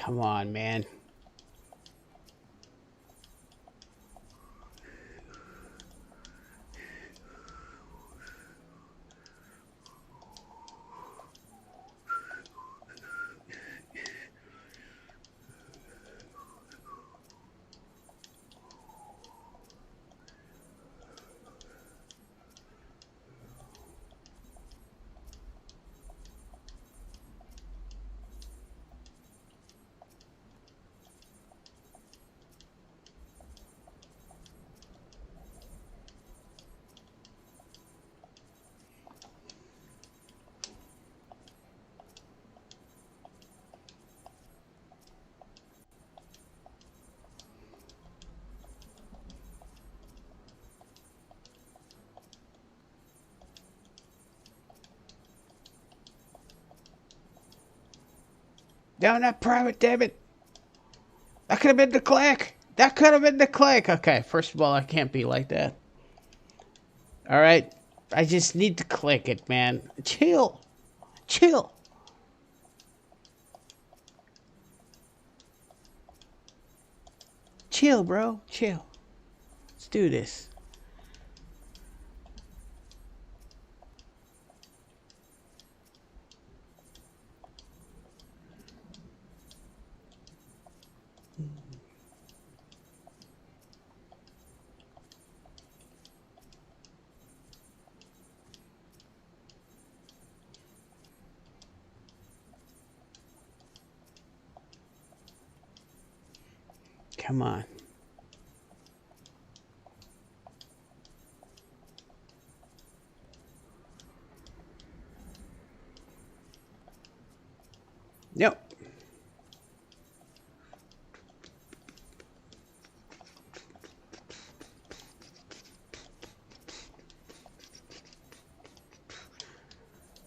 Come on, man. No, not private, damn it. That could have been the click. That could have been the click. Okay, first of all, I can't be like that. All right? I just need to click it, man. Chill. Chill. Chill, bro. Chill. Let's do this. Come on. Yep.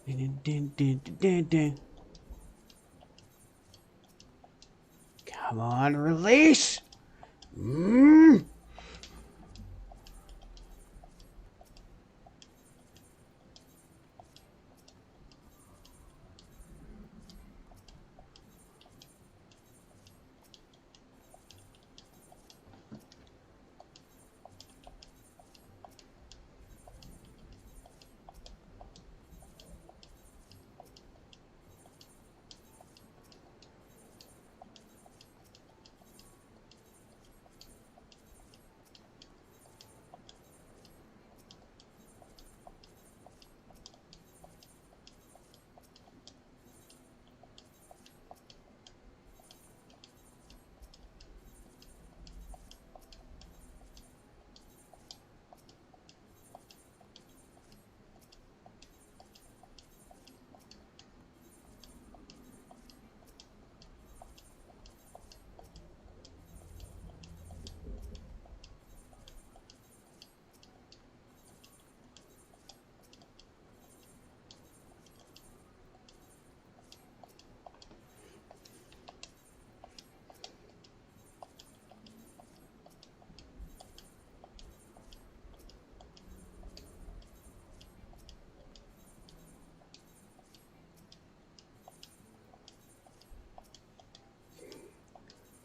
Dun, dun, dun, dun, dun. Come on, release.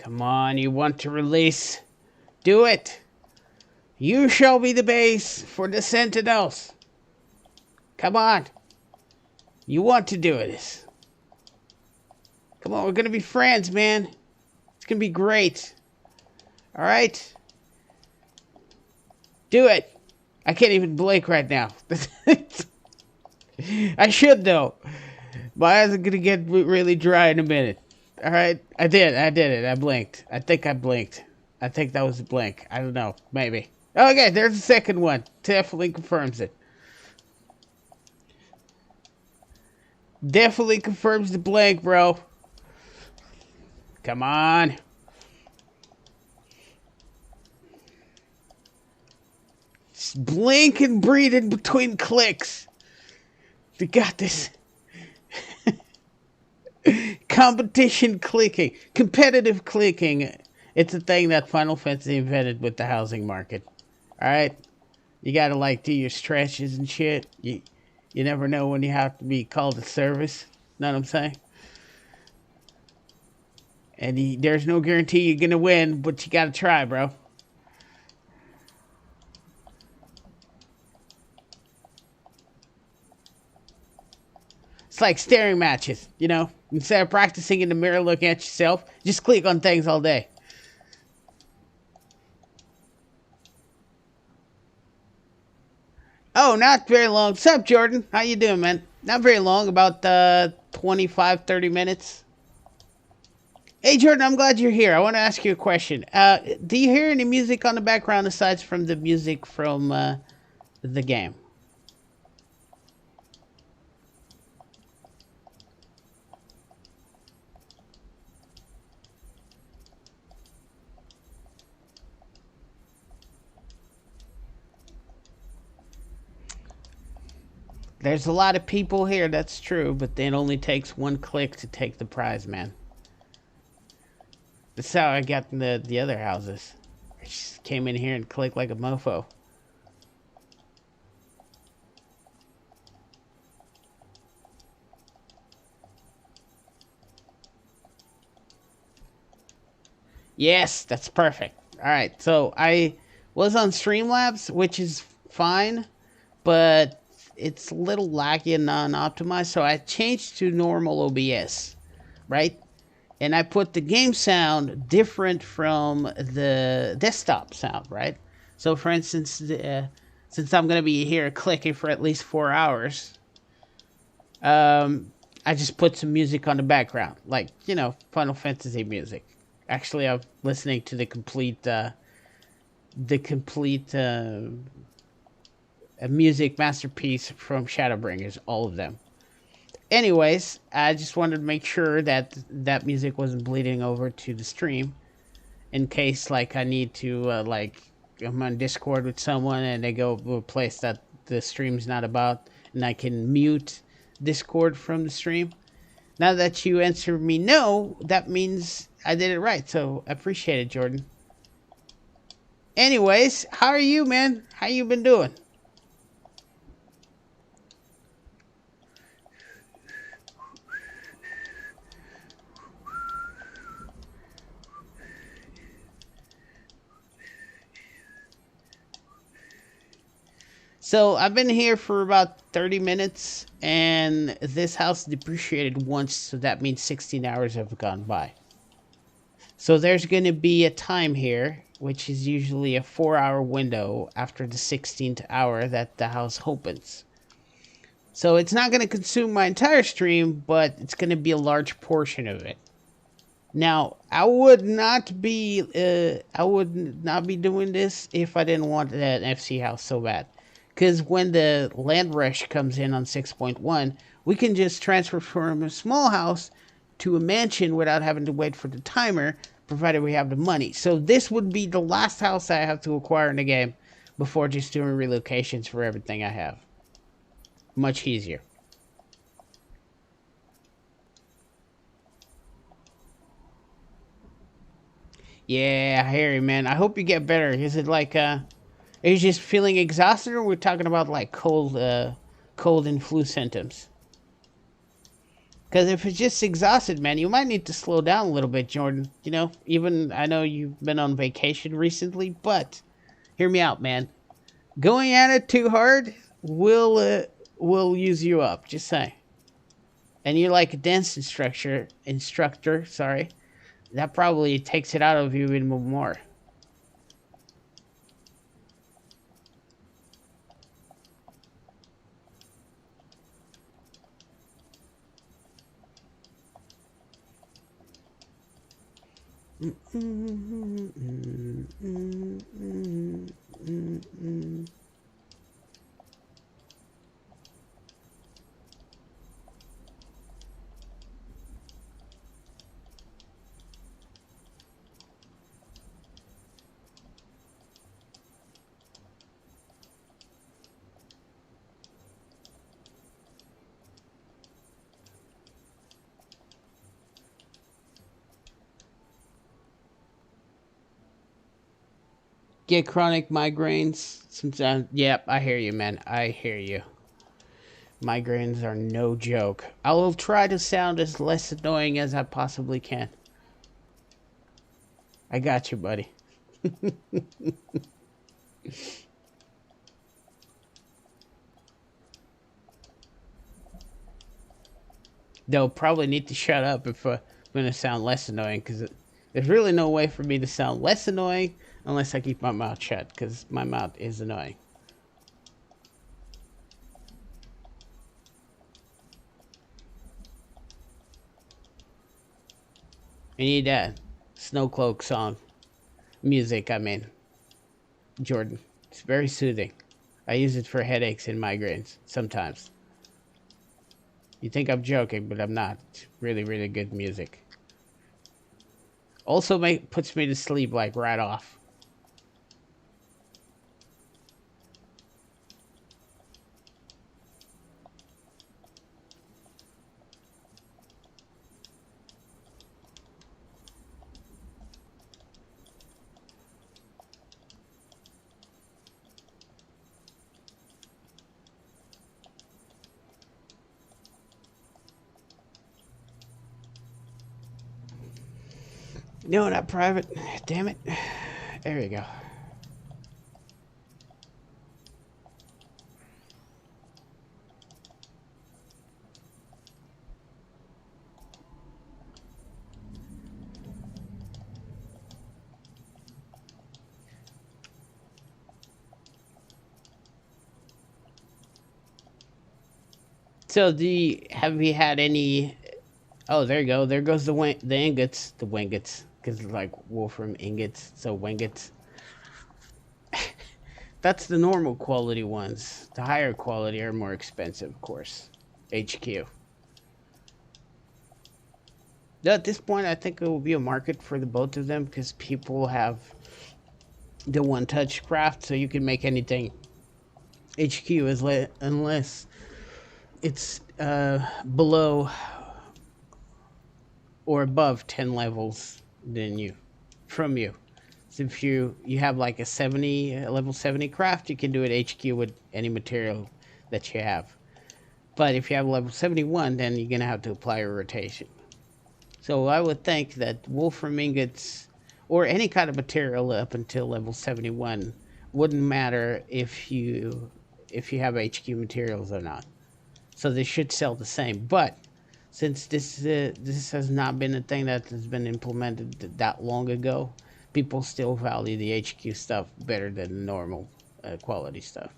Come on, you want to release? Do it. You shall be the base for the Sentinels. Come on. You want to do this. Come on, we're going to be friends, man. It's going to be great. All right? Do it. I can't even blink right now. I should, though. My eyes are going to get really dry in a minute. All right? I did it. I blinked. I think I blinked. I think that was a blink. I don't know. Maybe. Okay, there's the second one. Definitely confirms it. Definitely confirms the blink, bro. Come on. Just blink and breathe in between clicks. We got this. Competition clicking. Competitive clicking. It's a thing that Final Fantasy invented with the housing market. Alright? You gotta, like, do your stretches and shit. You never know when you have to be called to service. Know what I'm saying? And there's no guarantee you're gonna win, but you gotta try, bro. It's like staring matches, you know? Instead of practicing in the mirror looking at yourself, just click on things all day. Oh, not very long. What's up, Jordan? How you doing, man? Not very long, about 25, 30 minutes. Hey, Jordan, I'm glad you're here. I want to ask you a question. Do you hear any music on the background aside from the music from the game? There's a lot of people here, that's true, but it only takes one click to take the prize, man. That's how I got in the other houses. I just came in here and clicked like a mofo. Yes, that's perfect. Alright, so I was on Streamlabs, which is fine, but it's a little laggy and non-optimized, so I changed to normal OBS, right? And I put the game sound different from the desktop sound, right? So for instance, since I'm going to be here clicking for at least 4 hours, I just put some music on the background, like, you know, Final Fantasy music. Actually, I'm listening to the complete a music masterpiece from Shadowbringers, all of them. Anyways, I just wanted to make sure that that music wasn't bleeding over to the stream, in case, like, I need to, like, I'm on Discord with someone and they go to a place that the stream's not about, and I can mute Discord from the stream. Now that you answered me no, that means I did it right, so I appreciate it, Jordan. Anyways, how are you, man? How you been doing? So I've been here for about 30 minutes, and this house depreciated once, so that means 16 hours have gone by. So there's going to be a time here, which is usually a 4-hour window after the 16th hour that the house opens. So it's not going to consume my entire stream, but it's going to be a large portion of it. Now, I would not be doing this if I didn't want that FC house so bad. Because when the land rush comes in on 6.1, we can just transfer from a small house to a mansion without having to wait for the timer, provided we have the money. So this would be the last house I have to acquire in the game before just doing relocations for everything I have. Much easier. Yeah, Harry, man. I hope you get better. Is it like, are you just feeling exhausted, or we're talking about like cold and flu symptoms? Because if it's just exhausted, man, you might need to slow down a little bit, Jordan. You know, even I know you've been on vacation recently, but hear me out, man. Going at it too hard will use you up. Just saying. And you're like a dance instructor. Sorry, that probably takes it out of you even more. Get chronic migraines sometimes. Yep, I hear you, man. I hear you. Migraines are no joke. I will try to sound as less annoying as I possibly can. I got you, buddy. They'll probably need to shut up if I'm going to sound less annoying, because there's really no way for me to sound less annoying unless I keep my mouth shut, because my mouth is annoying. I need that Snowcloak song. Music, I mean. Jordan. It's very soothing. I use it for headaches and migraines sometimes. You think I'm joking, but I'm not. It's really, really good music. Also puts me to sleep like right off. No, not private. Damn it. There you go. So, have you had any? Oh, there you go. There goes the ingots, the wingots, because it's like wolfram ingots, so wingots. That's the normal quality ones. The higher quality are more expensive, of course. HQ. At this point, I think it will be a market for the both of them because people have the one-touch craft, so you can make anything. HQ is unless it's below or above 10 levels than you, from you. So if you have like a level 70 craft, you can do it HQ with any material that you have. But if you have level 71, then you're gonna have to apply a rotation. So I would think that wolfram ingots or any kind of material up until level 71 wouldn't matter if you have HQ materials or not. So they should sell the same. But since this has not been a thing that has been implemented that long ago, people still value the HQ stuff better than the normal quality stuff.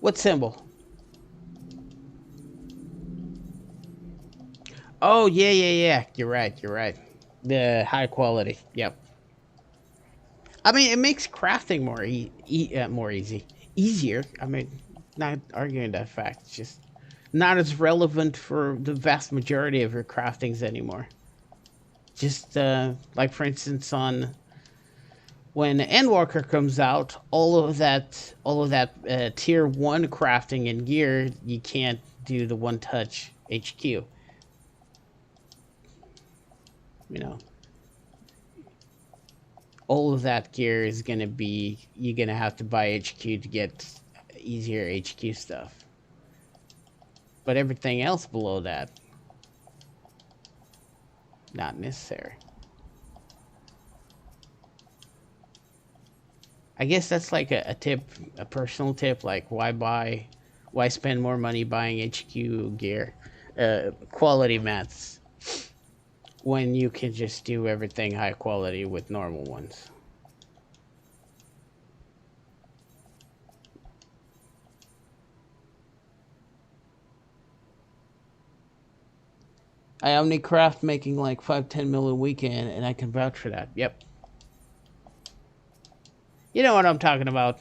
What symbol? Oh, yeah, yeah, yeah. You're right. You're right. The high quality. Yep. I mean, it makes crafting more easy, easier. I mean, not arguing that fact. It's just not as relevant for the vast majority of your craftings anymore. Just like for instance, on when Endwalker comes out, all of that tier 1 crafting and gear, you can't do the one touch HQ. You know, all of that gear is gonna be, you're gonna have to buy HQ to get easier HQ stuff. But everything else below that, not necessary. I guess that's like a tip, a personal tip. Like, why spend more money buying HQ gear, quality mats, when you can just do everything high quality with normal ones. I Omnicraft making like 5-10 mil a weekend, and I can vouch for that. Yep. You know what I'm talking about.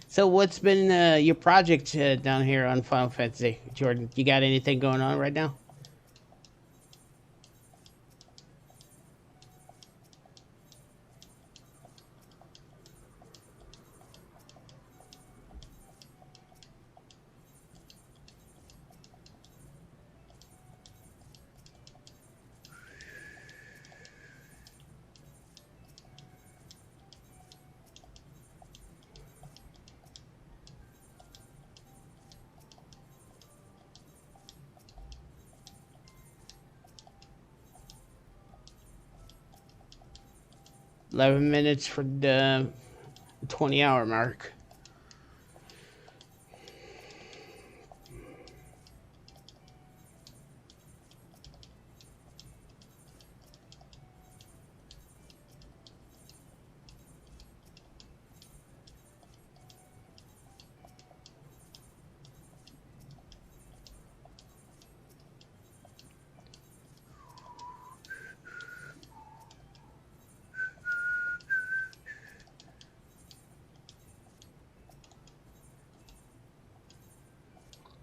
So what's been your project down here on Final Fantasy, Jordan? You got anything going on right now? 11 minutes for the 20-hour mark.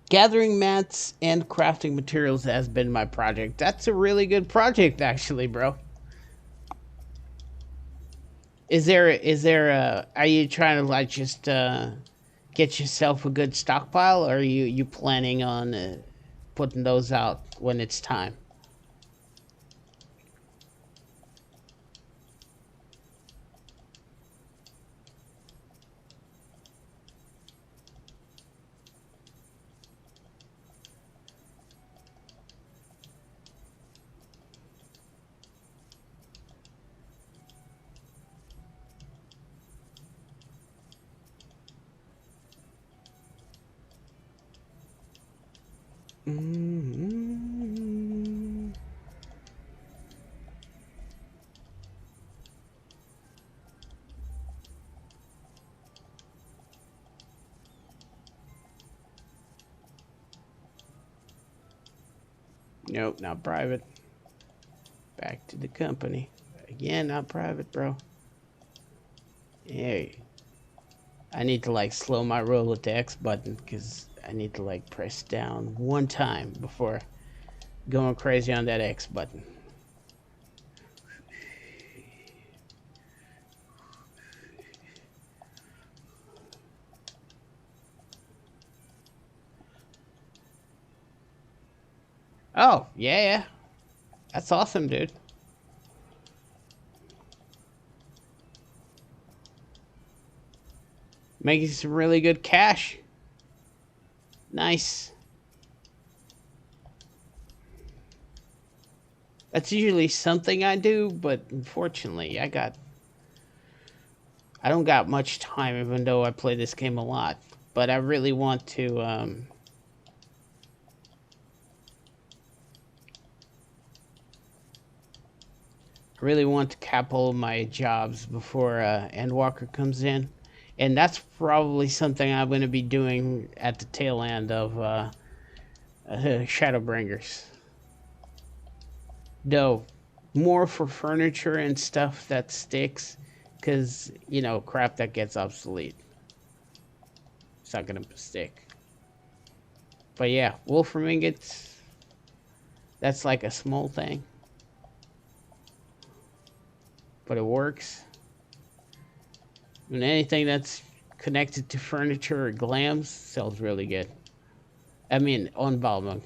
Gathering mats and crafting materials has been my project. That's a really good project, actually, bro. Are you trying to like just get yourself a good stockpile, or are you planning on putting those out when it's time? Mm-hmm. Nope, not private. Back to the company. Again, not private, bro. Hey, I need to like slow my roll with the X button because I need to like press down one time before going crazy on that X button. Oh, yeah. That's awesome, dude. Making some really good cash. Nice. That's usually something I do, but unfortunately, I don't got much time, even though I play this game a lot. But I really want to, I really want to cap all of my jobs before Endwalker comes in. And that's probably something I'm going to be doing at the tail end of Shadowbringers. Though, more for furniture and stuff that sticks, because crap that gets obsolete. It's not gonna stick. But yeah, wolfram ingots. That's like a small thing, but it works. And anything that's connected to furniture or glams sells really good. I mean, on Balmung.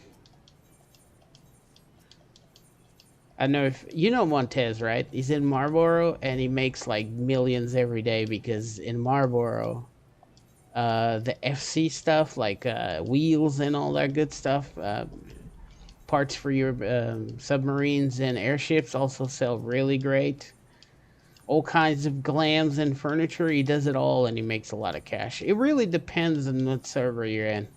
I know if you know Montez, right? He's in Marlboro and he makes like millions every day because in Marlboro, the FC stuff like wheels and all that good stuff, parts for your submarines and airships also sell really great. All kinds of glams and furniture. He does it all and he makes a lot of cash. It really depends on what server you're in.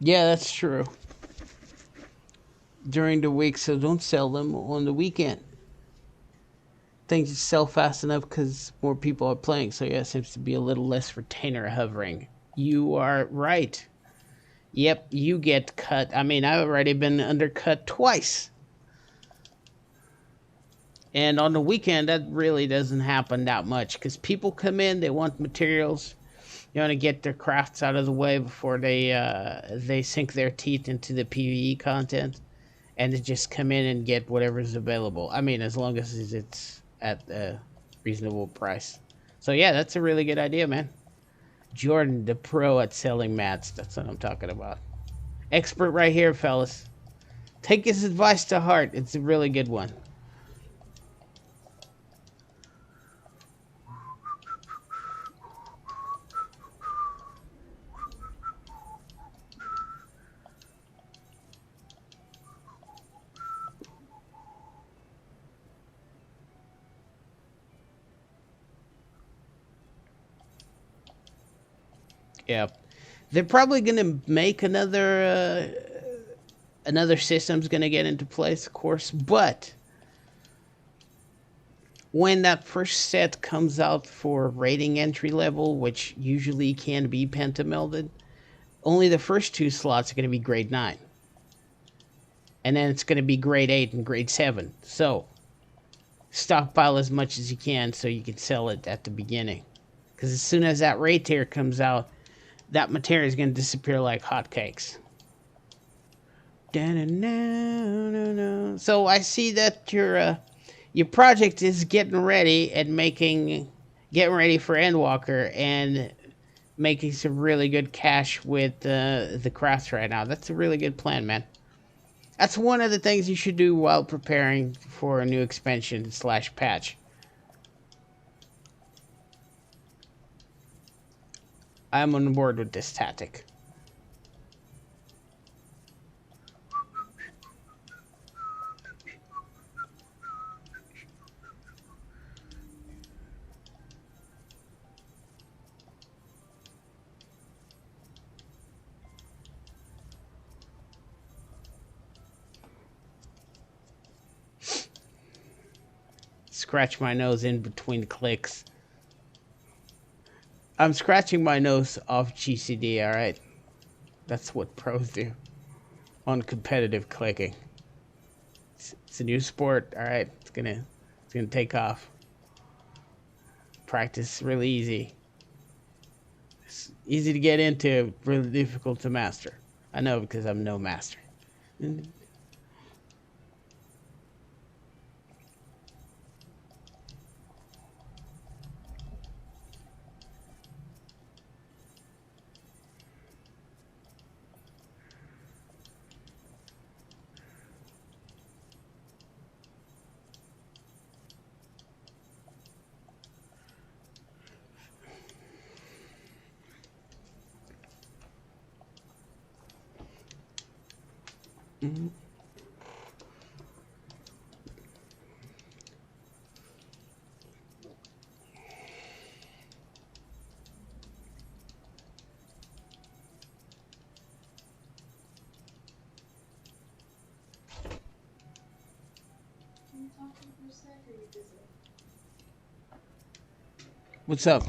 Yeah, that's true. During the week, so don't sell them on the weekend. Things sell fast enough because more people are playing. So yeah, it seems to be a little less retainer hovering. You are right. Yep, you get cut. I mean, I've already been undercut twice. And on the weekend, that really doesn't happen that much because people come in, they want materials. You want to get their crafts out of the way before they sink their teeth into the PvE content, and to just come in and get whatever's available. I mean, as long as it's at a reasonable price. So yeah, that's a really good idea, man. Jordan, the pro at selling mats. That's what I'm talking about. Expert right here, fellas. Take his advice to heart. It's a really good one. Yeah, they're probably gonna make another system's gonna get into place, of course. But when that first set comes out for rating entry level, which usually can be pentamelded, only the first two slots are gonna be grade 9, and then it's gonna be grade 8 and grade 7. So stockpile as much as you can so you can sell it at the beginning, because as soon as that rate tier comes out, that material is going to disappear like hotcakes. So I see that your project is getting ready and getting ready for Endwalker and making some really good cash with the crafts right now. That's a really good plan, man. That's one of the things you should do while preparing for a new expansion / patch. I'm on board with this tactic. Scratch my nose in between clicks. I'm scratching my nose off GCD, alright? That's what pros do on competitive clicking. It's a new sport, alright? It's gonna take off. Practice really easy. It's easy to get into, really difficult to master. I know because I'm no master. Mm-hmm. What's up?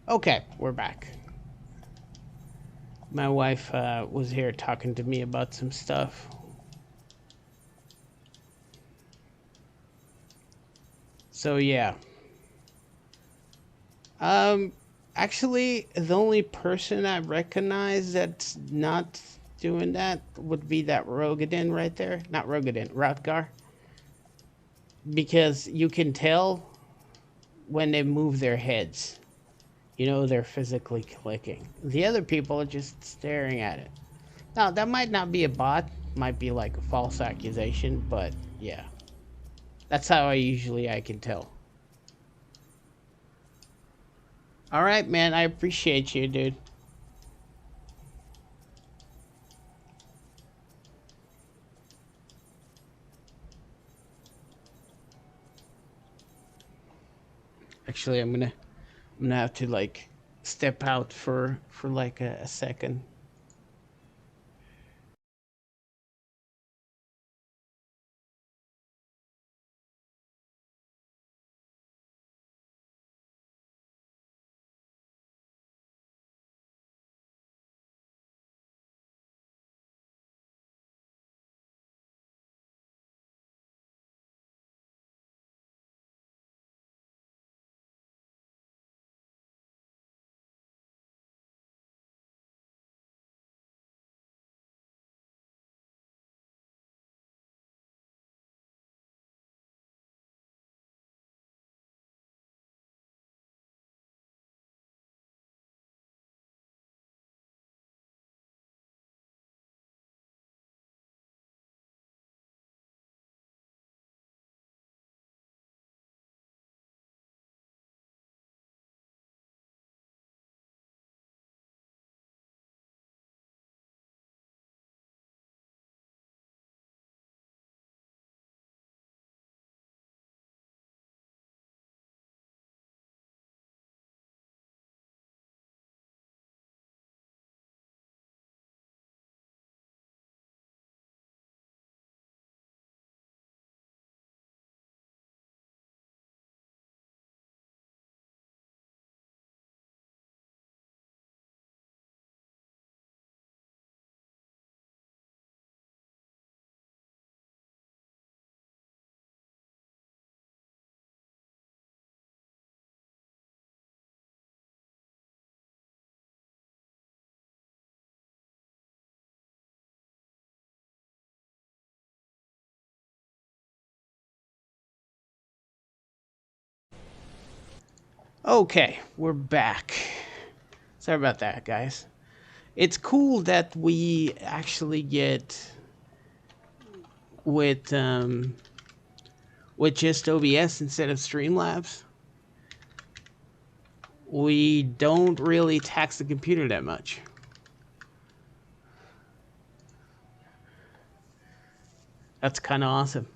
Okay, we're back. My wife was here talking to me about some stuff. So yeah. Um, Actually, the only person I recognize that's not doing that would be that Rogadin right there. Not Rogadin, Rothgar. Because you can tell when they move their heads. You know they're physically clicking. The other people are just staring at it. Now, that might not be a bot. Might be like a false accusation, but yeah. That's how I can tell. All right, man. I appreciate you, dude. Actually, I'm gonna have to like step out for like a second. Okay, we're back. Sorry about that, guys. It's cool that we actually get with with just OBS instead of Streamlabs. We don't really tax the computer that much. That's kind of awesome.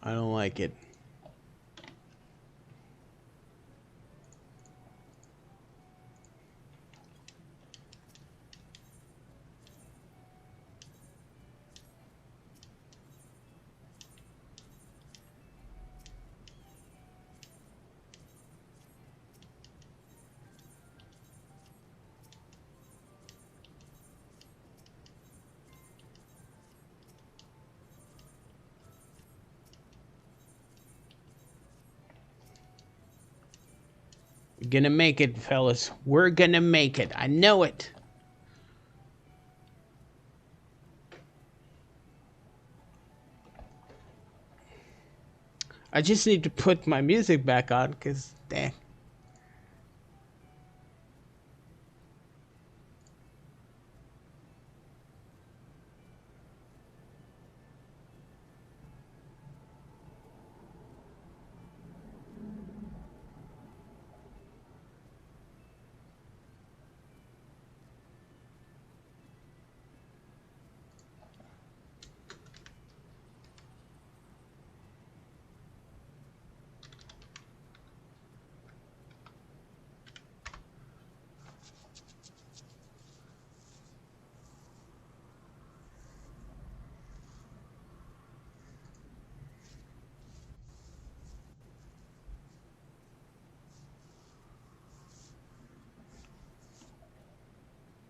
I don't like it. We're gonna make it, fellas. We're gonna make it. I know it. I just need to put my music back on, because, dang.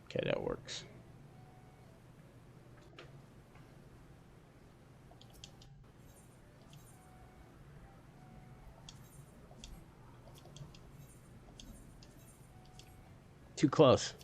Okay, that works. Too close.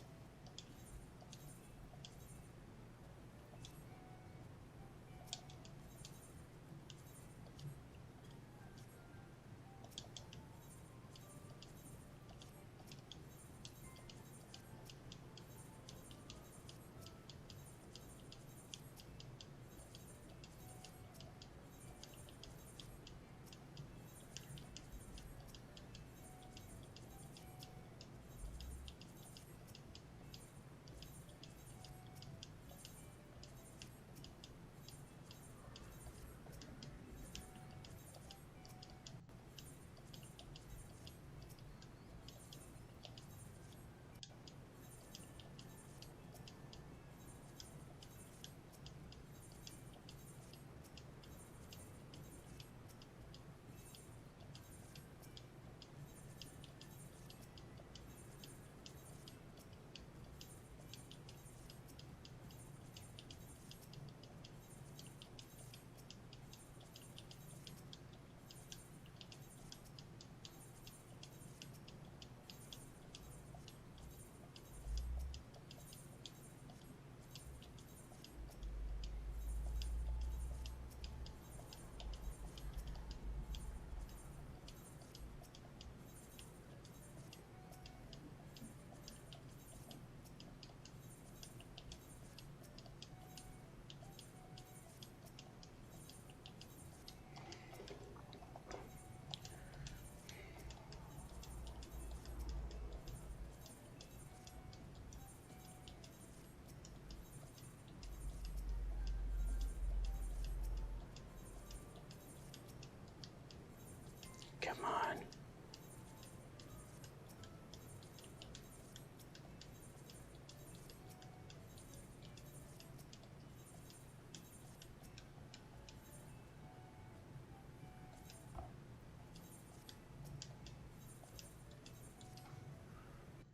Come on.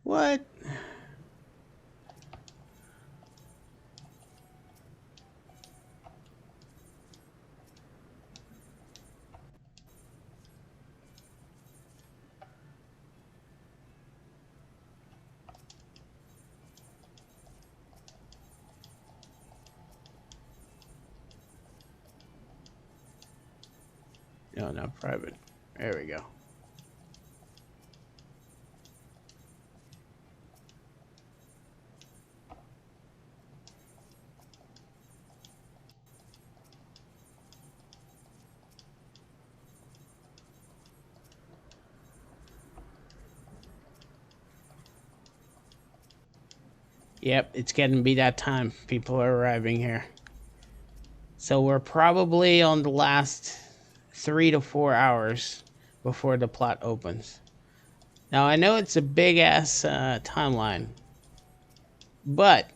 What? No, not private. There we go. Yep, it's getting to be that time. People are arriving here. So we're probably on the last 3 to 4 hours before the plot opens. Now, I know it's a big ass timeline, but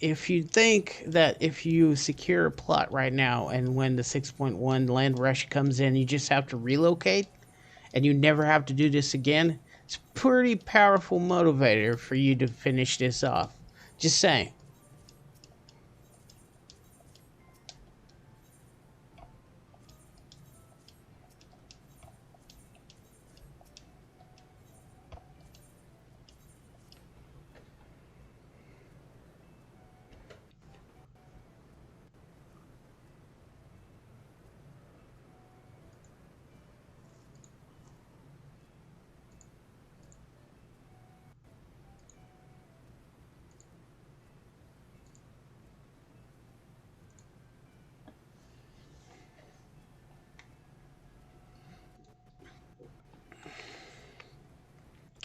if you think that if you secure a plot right now and when the 6.1 land rush comes in, you just have to relocate and you never have to do this again, it's a pretty powerful motivator for you to finish this off. Just saying.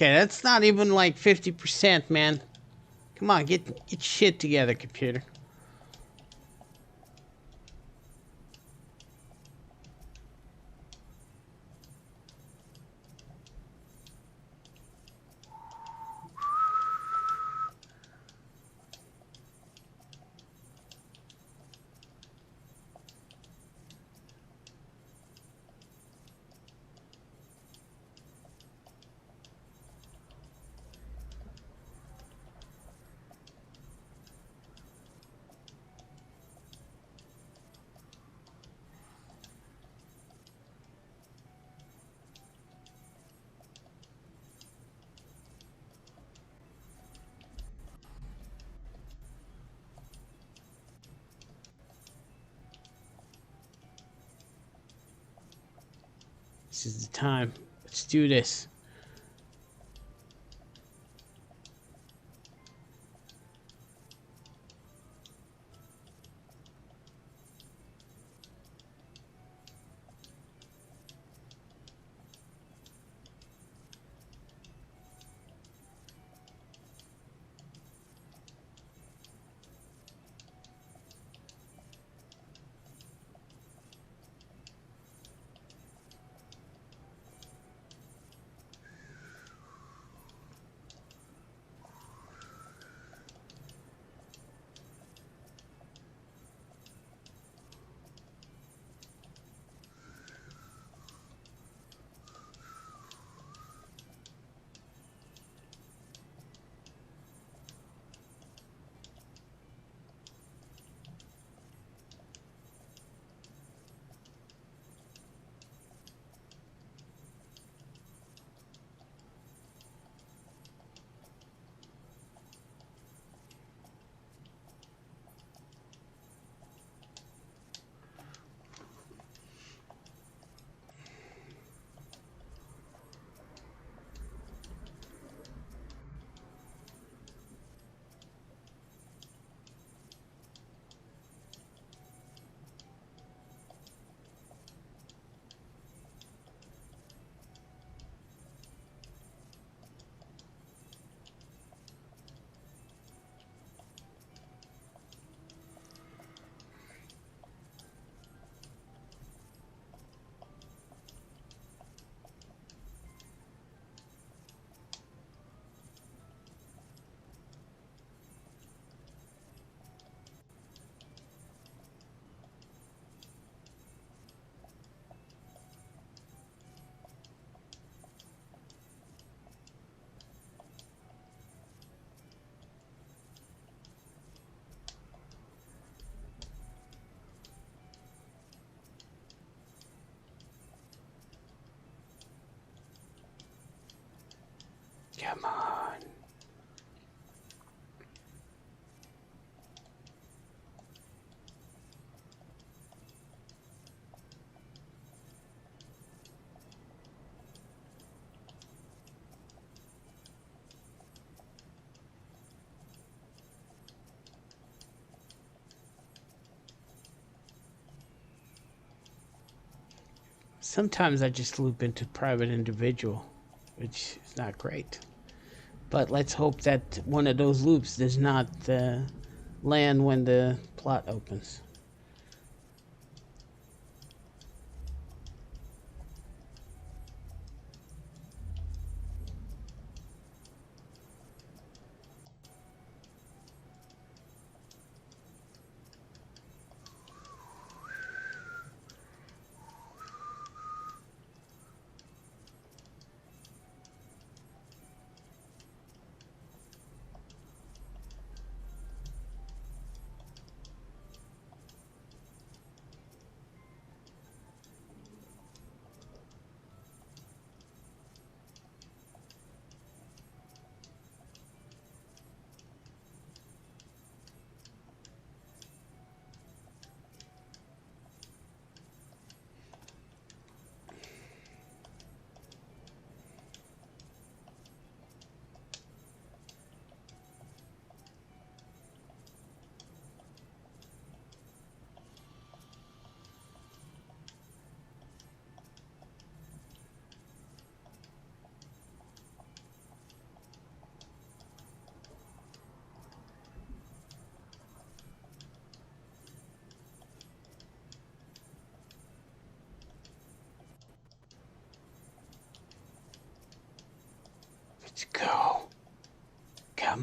Okay, that's not even like 50%, man. Come on, get shit together, computer. This is the time. Let's do this. Come on. Sometimes I just loop into private individual, which is not great. But let's hope that one of those loops does not land when the plot opens.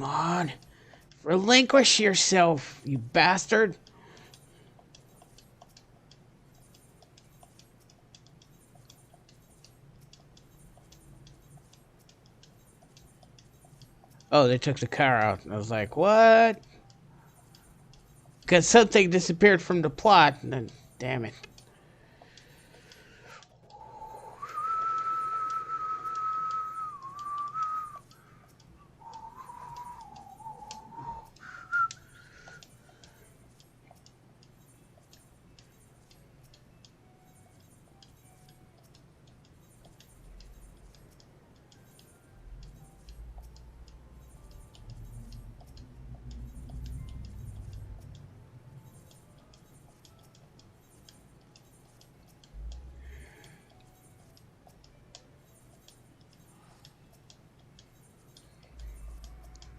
Come on. Relinquish yourself, you bastard. Oh, they took the car out. I was like, what? Because something disappeared from the plot. And then, damn it.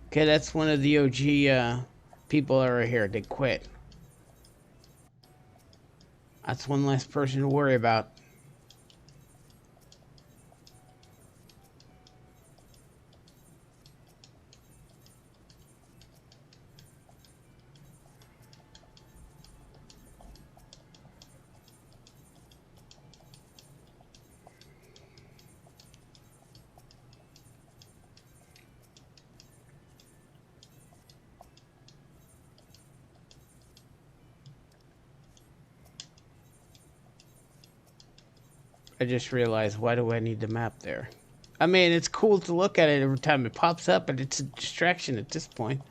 Okay, that's one of the OG people that are here. They quit. That's one less person to worry about. I just realized, why do I need the map there? I mean, it's cool to look at it every time it pops up, but it's a distraction at this point.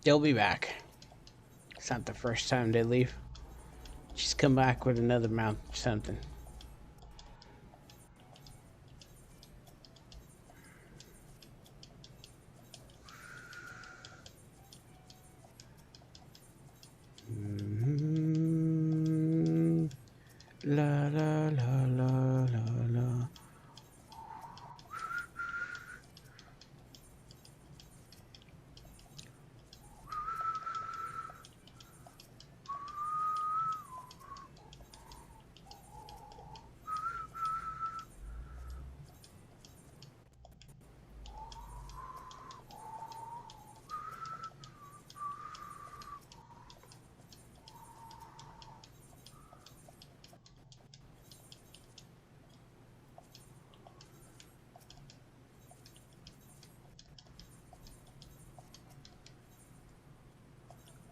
They'll be back. It's not the first time they leave. Just come back with another mount or something. La la la la la la.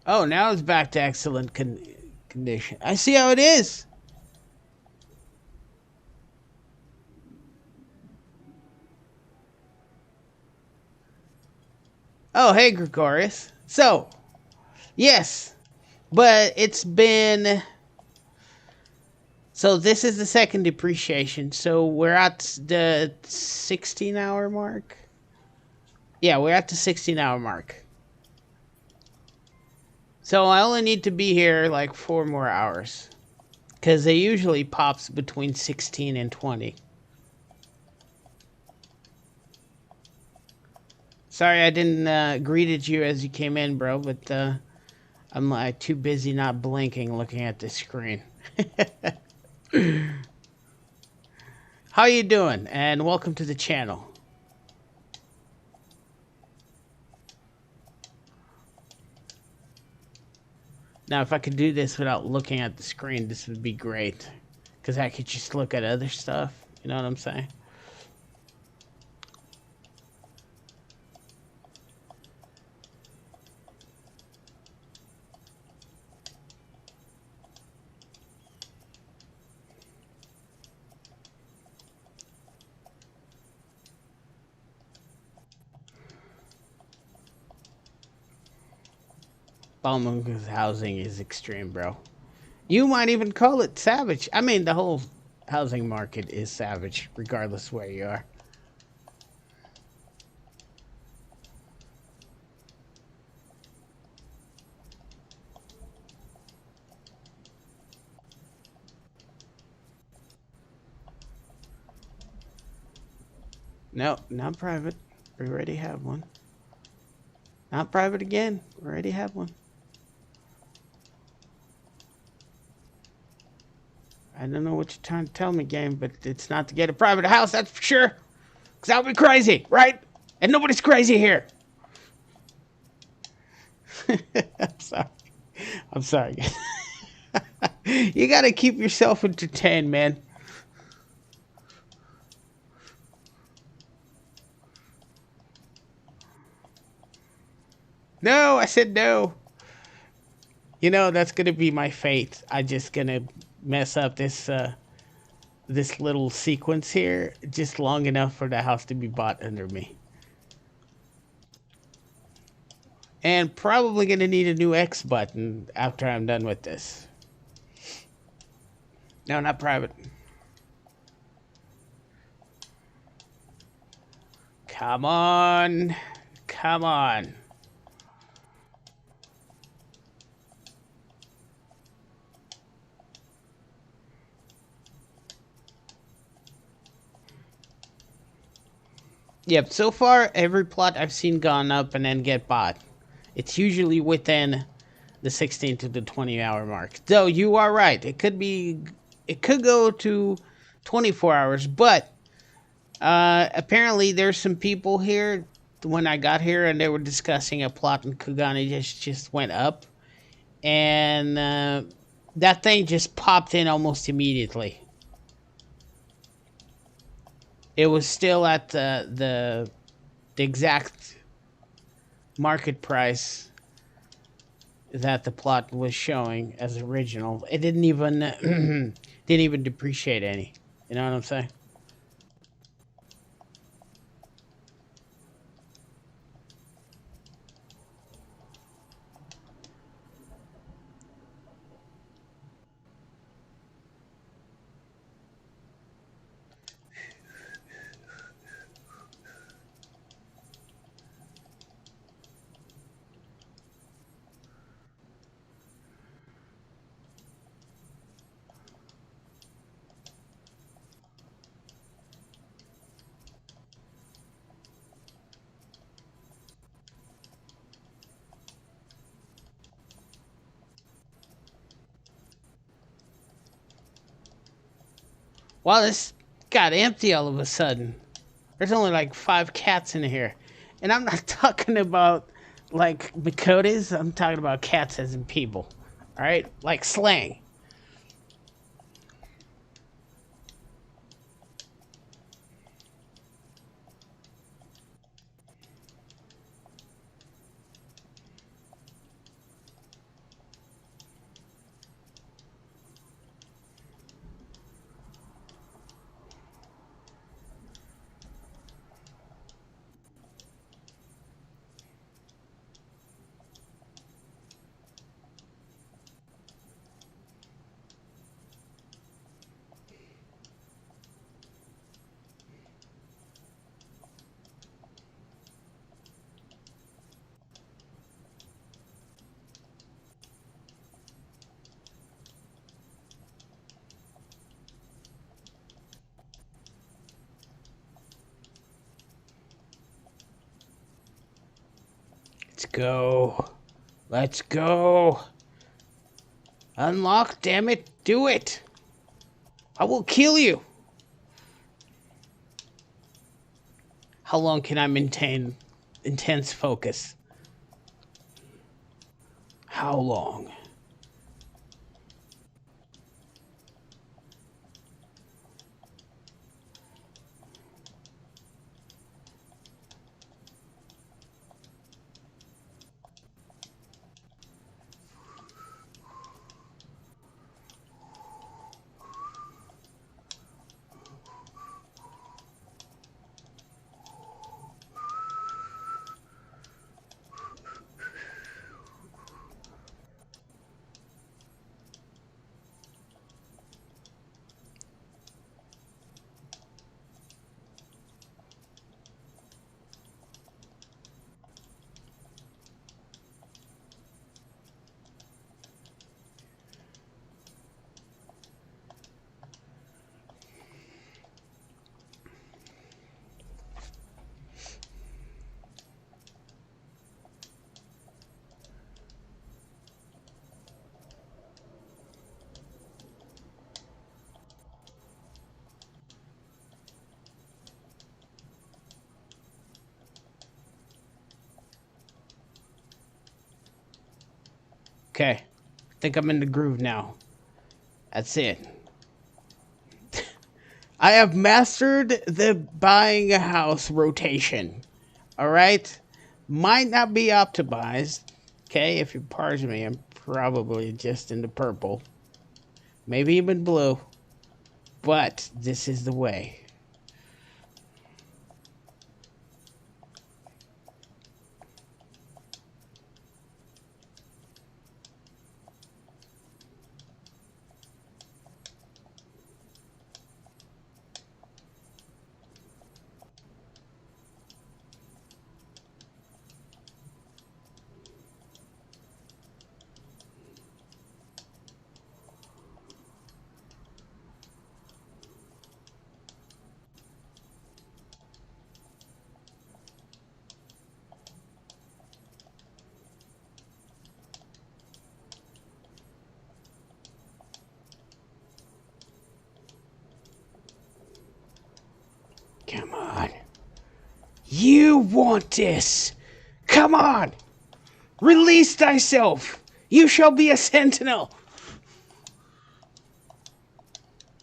Oh, now it's back to excellent condition. I see how it is. Oh, hey, Gregorius. So, yes, but it's been... So this is the second depreciation. So we're at the 16-hour mark. Yeah, we're at the 16-hour mark. So I only need to be here like 4 more hours. Because it usually pops between 16 and 20. Sorry I didn't greeted you as you came in, bro. But I'm like too busy not blinking looking at the screen. How you doing? And welcome to the channel. Now, if I could do this without looking at the screen, this would be great. Because I could just look at other stuff. You know what I'm saying? Balmung's housing is extreme, bro. You might even call it savage. I mean, the whole housing market is savage, regardless where you are. No, not private. We already have one. Not private again. We already have one. I don't know what you're trying to tell me, game, but it's not to get a private house, that's for sure. Because that would be crazy, right? And nobody's crazy here. I'm sorry. I'm sorry. You got to keep yourself entertained, man. No, I said no. You know, that's going to be my fate. I'm just going to mess up this little sequence here just long enough for the house to be bought under me. And probably going to need a new X button after I'm done with this. No, not private. Come on. Come on. Yep, so far every plot I've seen gone up and then get bought. It's usually within the 16 to the 20-hour mark. Though you are right, it could go to 24 hours, but apparently there's some people here when I got here and they were discussing a plot in Kugani just went up, and that thing just popped in almost immediately. It was still at the exact market price that the plot was showing as original. It didn't even didn't even depreciate any. You know what I'm saying? Wow, this got empty all of a sudden. There's only like 5 cats in here. And I'm not talking about like Makotas, I'm talking about cats as in people. Alright? Like slang. Let's go. Let's go. Unlock, damn it. Do it. I will kill you. How long can I maintain intense focus? How long? Okay. I think I'm in the groove now. That's it. I have mastered the buying a house rotation. All right? Might not be optimized. Okay, if you pardon me, I'm probably just in the purple. Maybe even blue. But this is the way. Come on. You want this. Come on. Release thyself. You shall be a sentinel.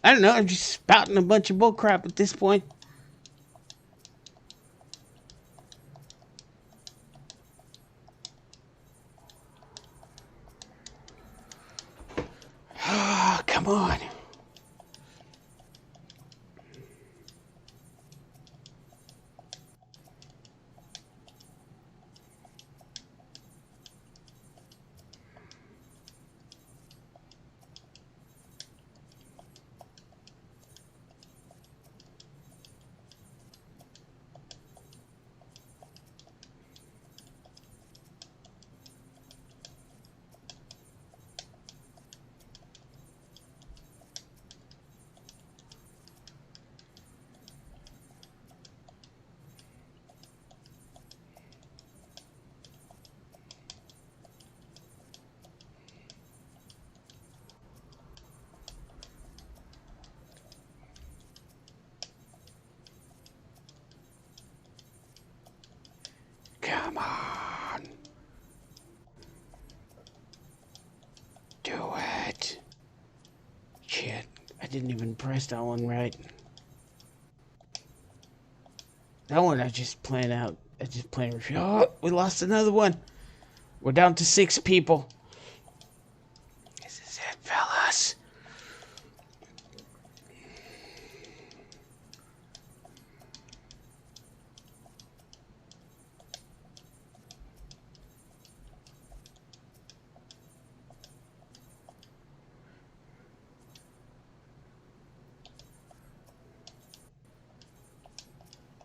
I don't know. I'm just spouting a bunch of bullcrap at this point. Ah, come on. Come on. Do it. Shit. I didn't even press that one right. That one I just planned out. I just planned. Oh, we lost another one. We're down to 6 people. This is it, fellas.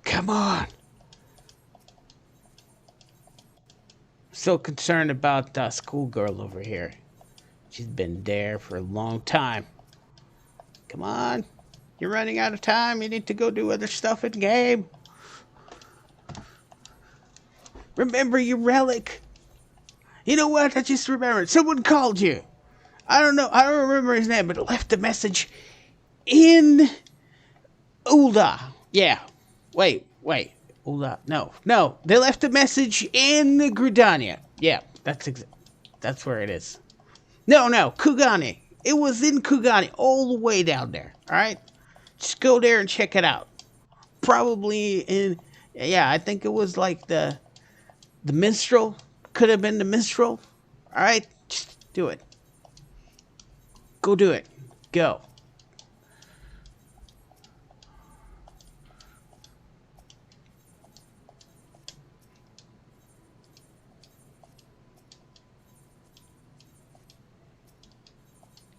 Come on. So concerned about the schoolgirl over here. She's been there for a long time. Come on. You're running out of time. You need to go do other stuff in game. Remember your relic. You know what? I just remembered. Someone called you. I don't know. I don't remember his name, but it left a message in Ulda. Yeah. Wait. Ulda. No. They left a message in Gridania. Yeah, that's where it is. No. Kugani. It was in Kugani, all the way down there. All right? Just go there and check it out. Probably in... Yeah, I think it was like the minstrel. Could have been the minstrel. All right? Just do it. Go do it. Go.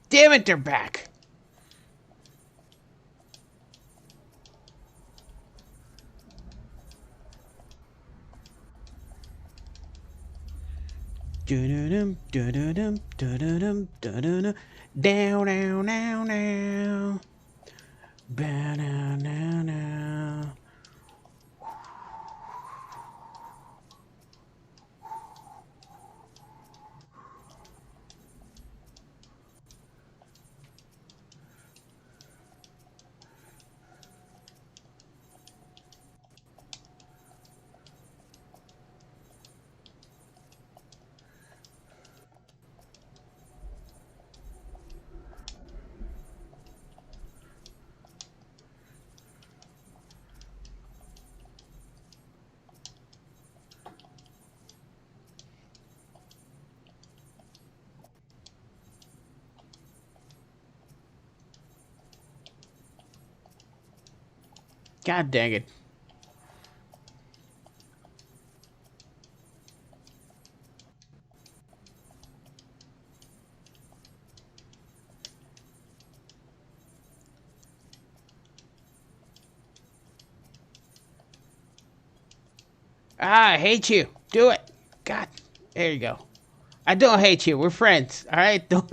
Damn it, they're back. Down. Now. God dang it. Ah, I hate you. Do it. God, there you go. I don't hate you. We're friends. All right. Don't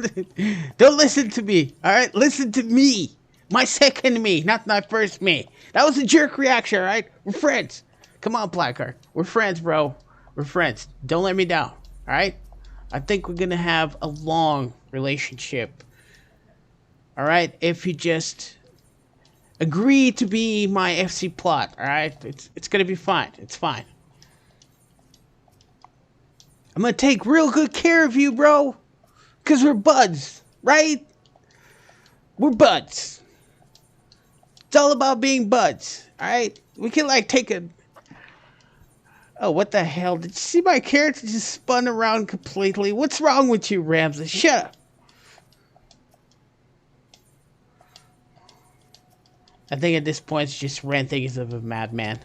listen to me. All right. Listen to me. My second me, not my first me. That was a jerk reaction. All right. We're friends. Come on, Blackheart. We're friends, bro. We're friends. Don't let me down. All right. I think we're gonna have a long relationship. All right. If you just agree to be my FC plot. All right. It's gonna be fine. It's fine. I'm gonna take real good care of you, bro. Cause we're buds, right? We're buds. It's all about being buds, alright? We can like take a... Oh, what the hell? Did you see my character just spun around completely? What's wrong with you, Ramsey? Shut up. I think at this point it's just ranting as of a madman.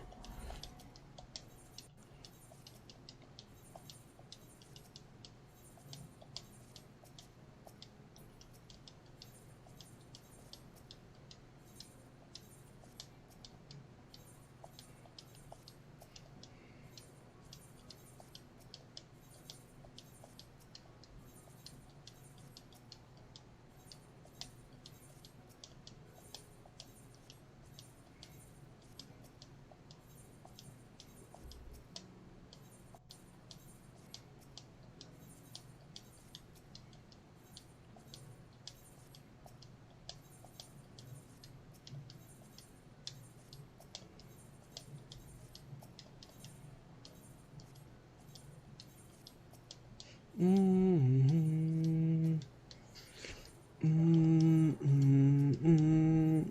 Mm-hmm.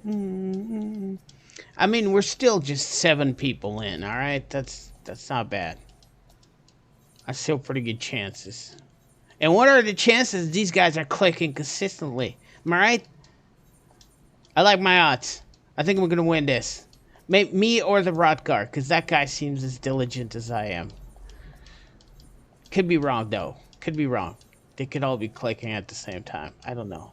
Mm-hmm. I mean, we're still just 7 people in, alright? That's not bad. I still pretty good chances. And what are the chances these guys are clicking consistently? Am I right? I like my odds. I think we're going to win this. Me or the Rotgar, because that guy seems as diligent as I am. Could be wrong, though. Could be wrong. They could all be clicking at the same time. I don't know.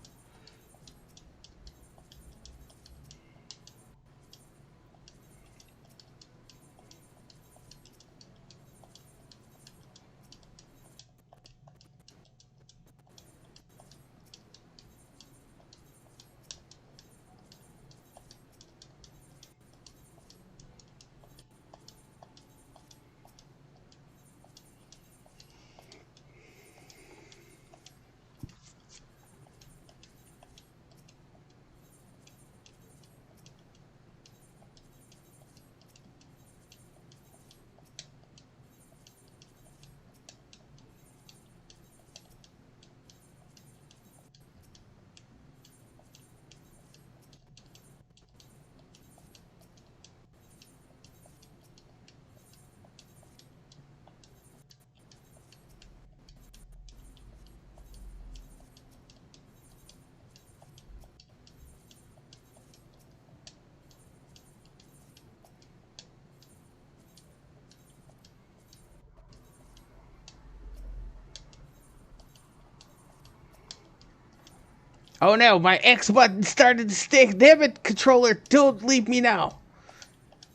Oh no, my X button started to stick. Damn it, controller, don't leave me now.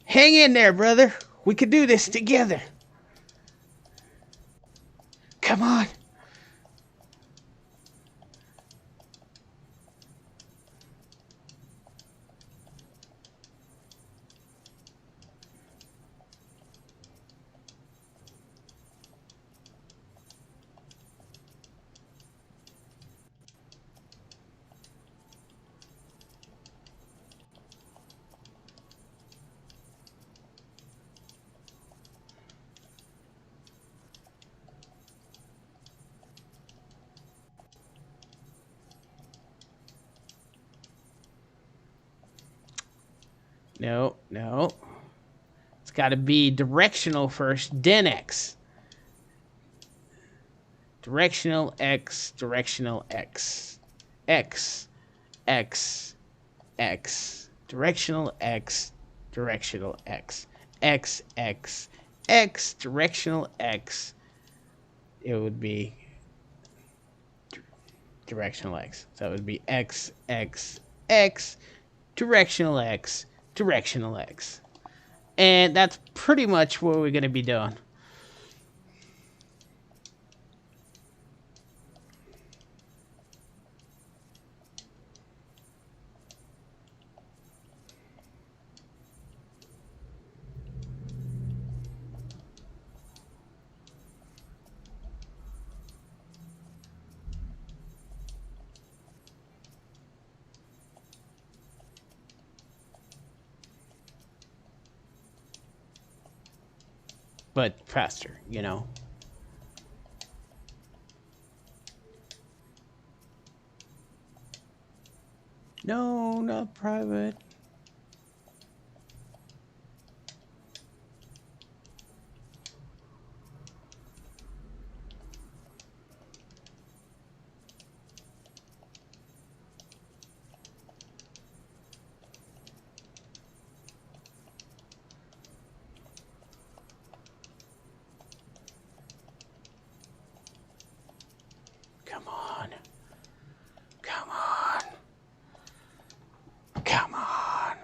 Hang in there, brother. We can do this together. Come on. No, no. It's got to be directional first, then X. Directional X, directional X. X, X, X. Directional X, directional X. X, X, X, directional X. It would be directional X. So it would be X, X, X, directional X, directional X. And that's pretty much what we're going to be doing. But faster, you know. No, not private. Come on. Come on. Come on.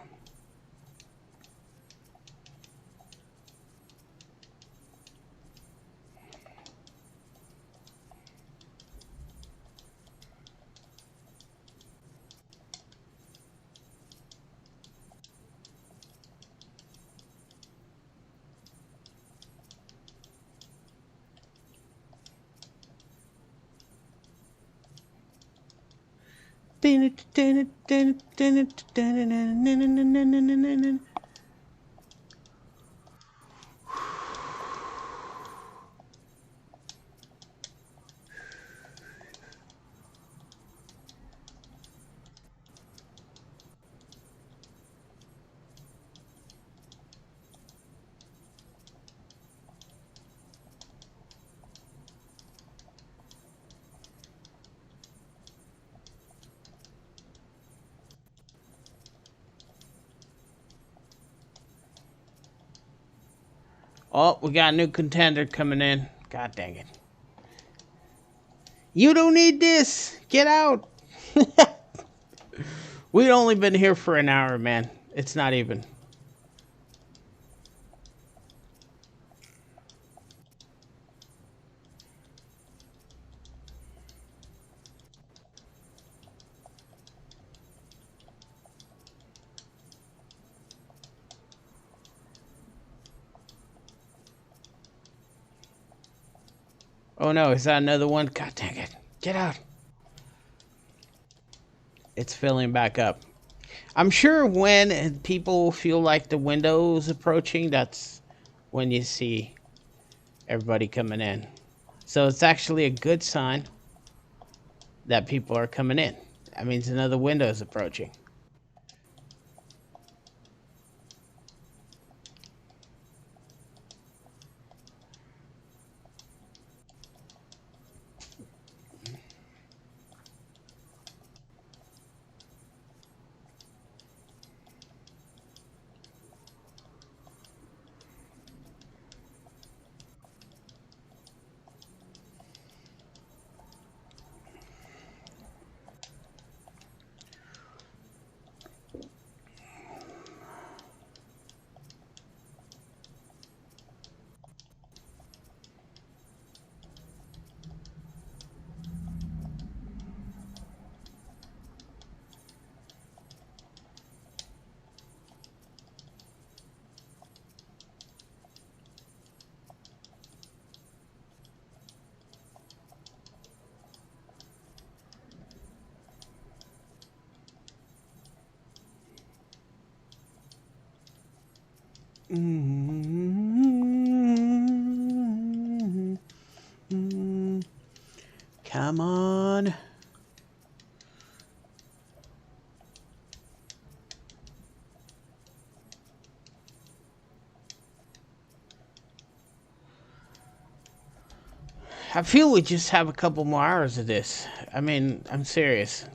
Oh, we got a new contender coming in. God dang it. You don't need this. Get out. We've only been here for an hour, man. It's not even. Oh no, is that another one? God dang it. Get out. It's filling back up. I'm sure when people feel like the window is approaching, that's when you see everybody coming in. So it's actually a good sign that people are coming in. That means another window is approaching. Come on. I feel we just have a couple more hours of this. I mean, I'm serious.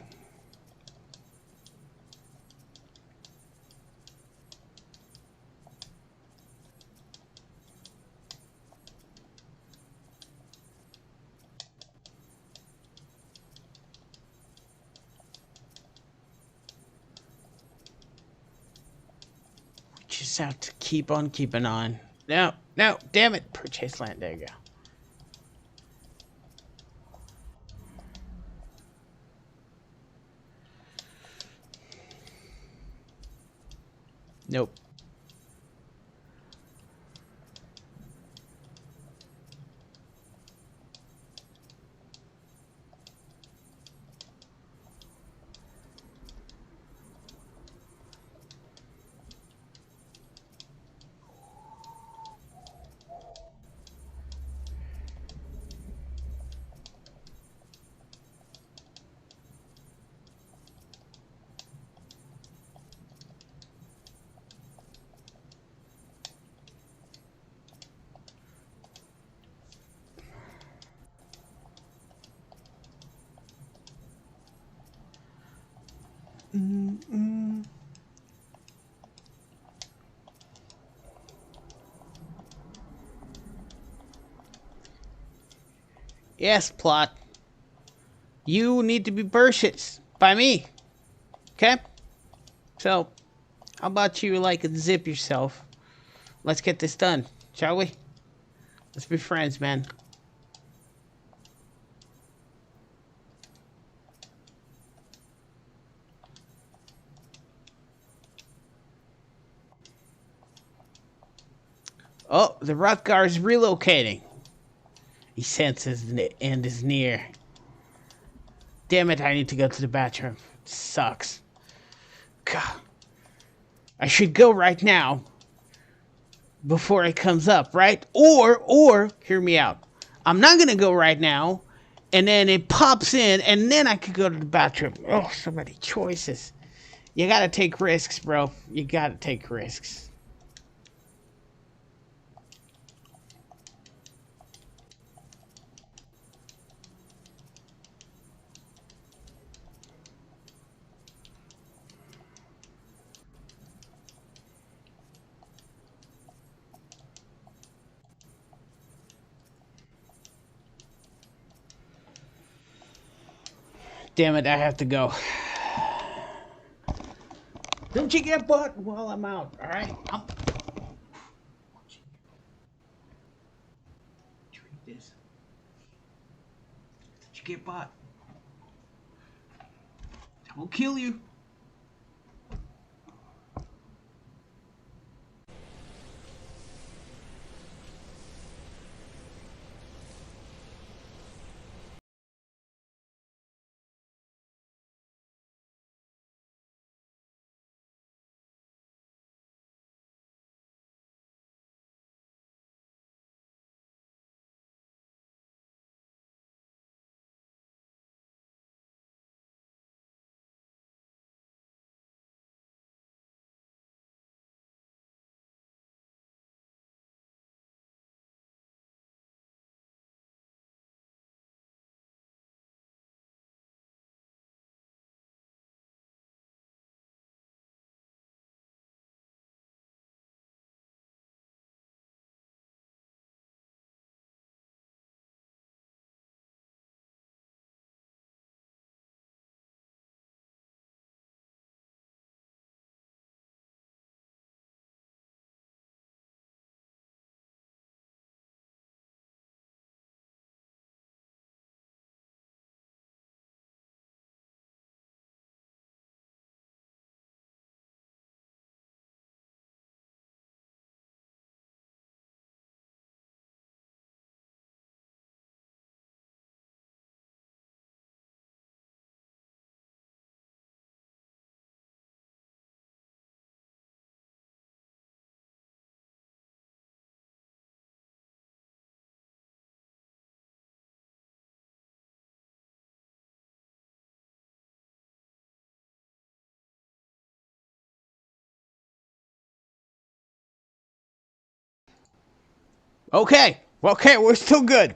just have to keep on keeping on. No, no, damn it. Purchase land. There you go. Nope. Yes, plot. You need to be purchased by me. Okay? So, how about you like zip yourself? Let's get this done, shall we? Let's be friends, man. Oh, the Rothgar is relocating. He senses the end is near. Damn it, I need to go to the bathroom. It sucks. God. I should go right now before it comes up, right? Or, hear me out. I'm not going to go right now, and then it pops in, and then I could go to the bathroom. Oh, so many choices. You got to take risks, bro. You got to take risks. Damn it, I have to go. Don't you get butt while I'm out, all right? Drink this. Don't you get butt. I will kill you. Okay, we're still good.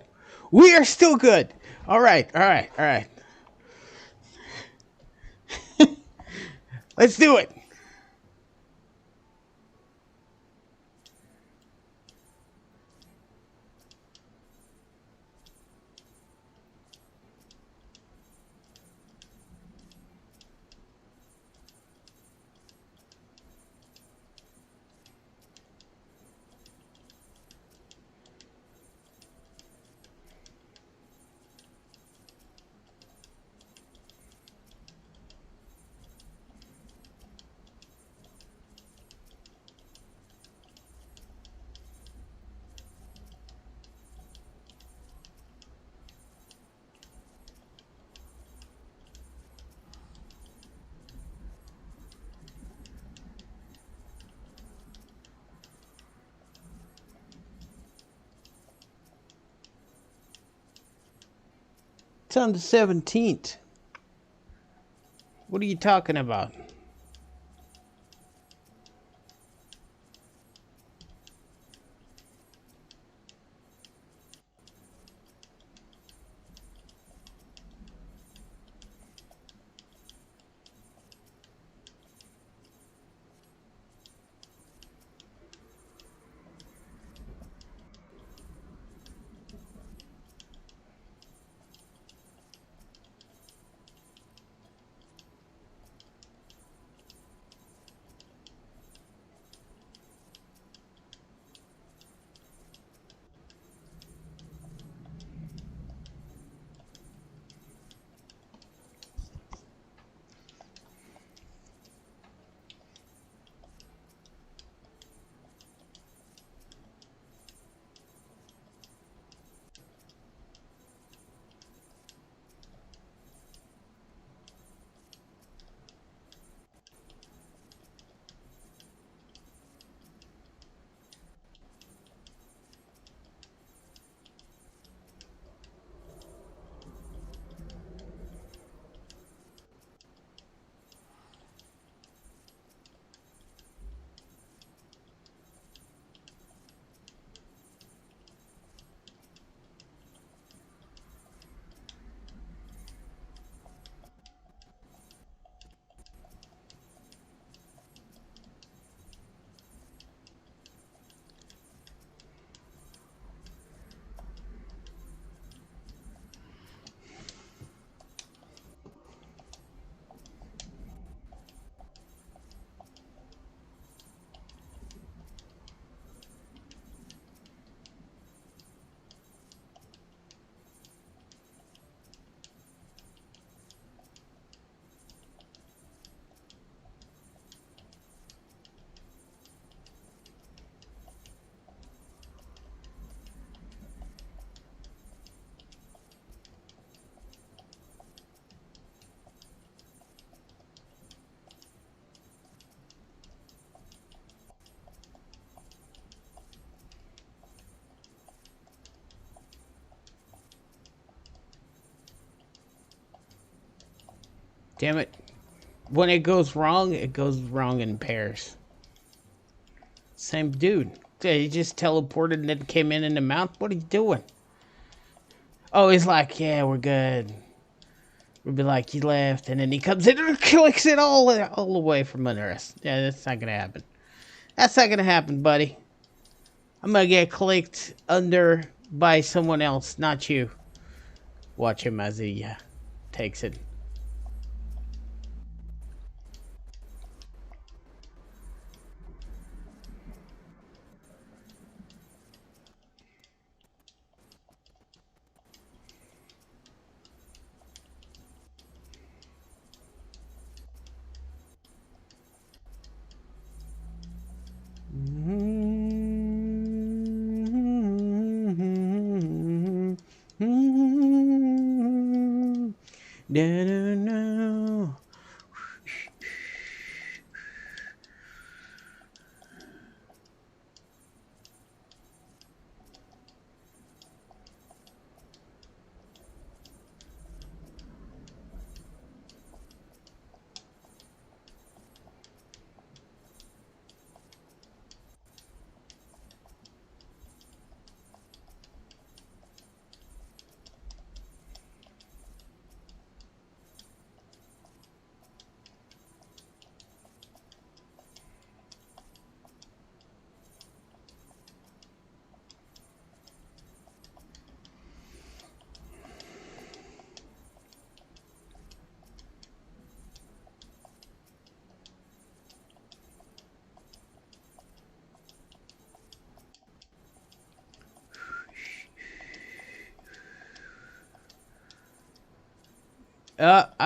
We are still good. All right. Let's do it. It's on the 17th. What are you talking about? Damn it. When it goes wrong in pairs. Same dude. He just teleported and then came in the mount. What are you doing? Oh, he's like, yeah, we're good. We'll be like, he left, and then he comes in and clicks it all away from under us. Yeah, that's not gonna happen. That's not gonna happen, buddy. I'm gonna get clicked under by someone else, not you. Watch him as he takes it. No.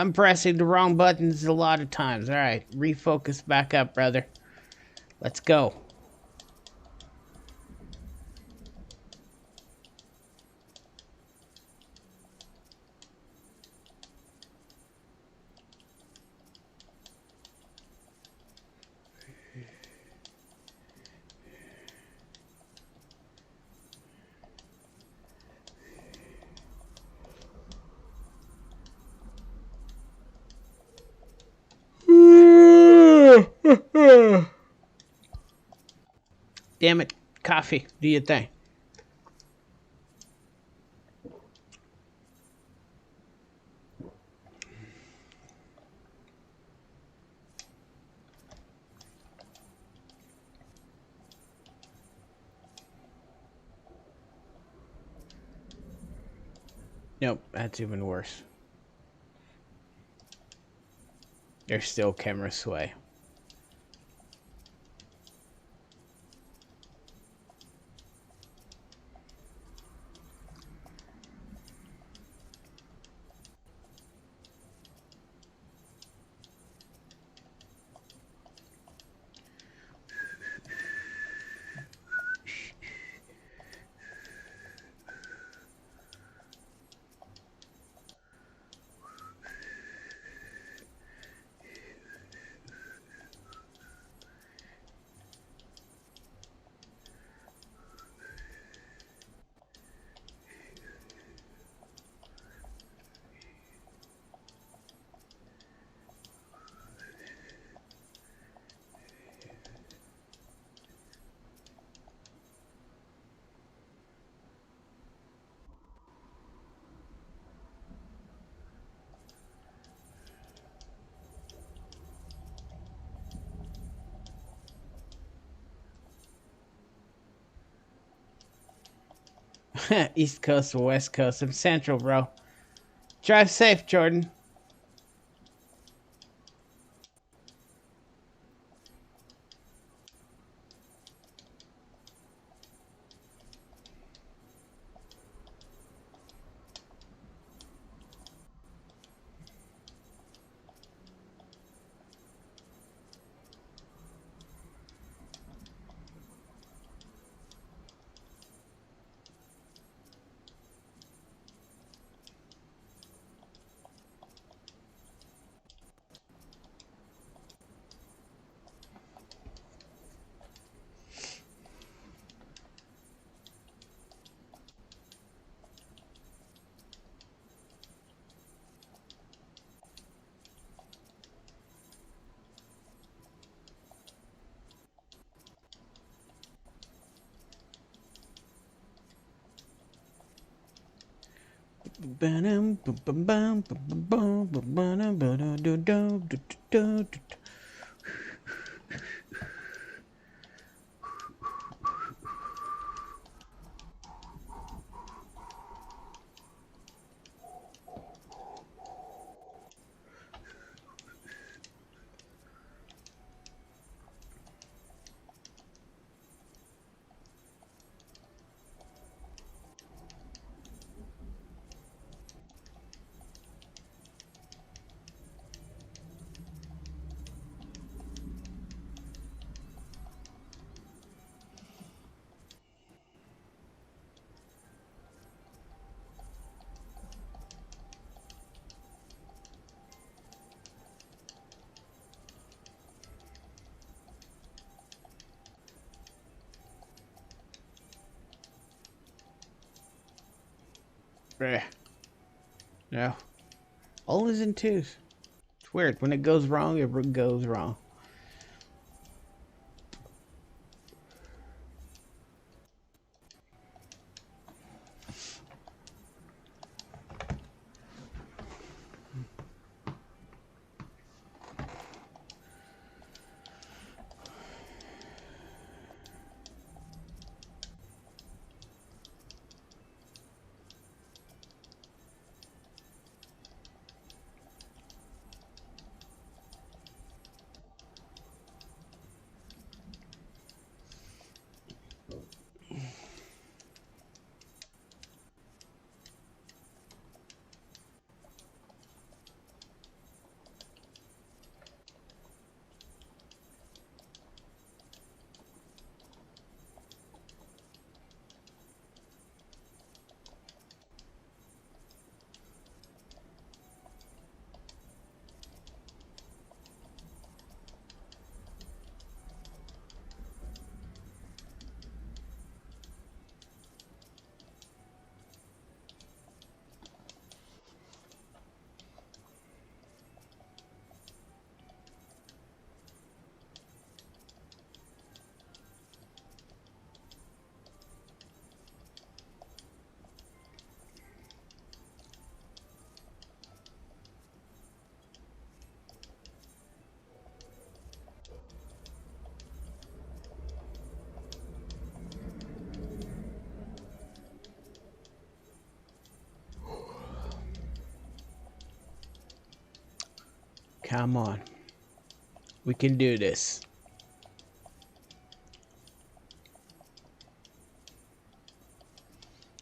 I'm pressing the wrong buttons a lot of times. All right, refocus back up, brother. Let's go. Damn it. Coffee. Do your thing. Nope, that's even worse. There's still camera sway. East Coast or West Coast. I'm Central, bro. Drive safe, Jordan. No. All is in twos. It's weird. When it goes wrong, it goes wrong. Come on. We can do this.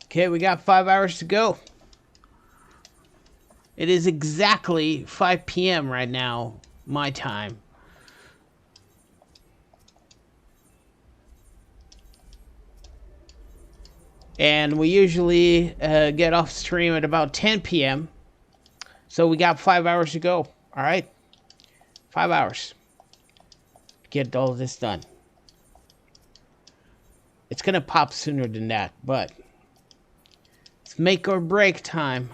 Okay, we got 5 hours to go. It is exactly 5 p.m. right now, my time. And we usually get off stream at about 10 p.m. So we got 5 hours to go. All right? 5 hours. Get all this done. It's going to pop sooner than that, but it's make or break time.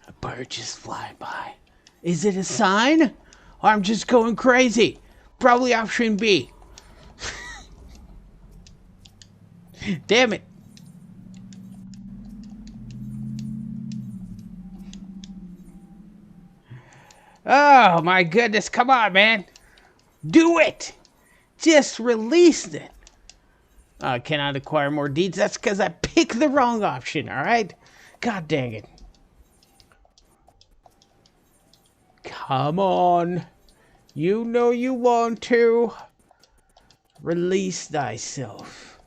A bird just fly by. Is it a sign? Or I'm just going crazy? Probably option B. Damn it. Oh my goodness, come on, man. Do it. Just release it. Cannot acquire more deeds. That's because I picked the wrong option, all right? God dang it. Come on. You know you want to. Release thyself.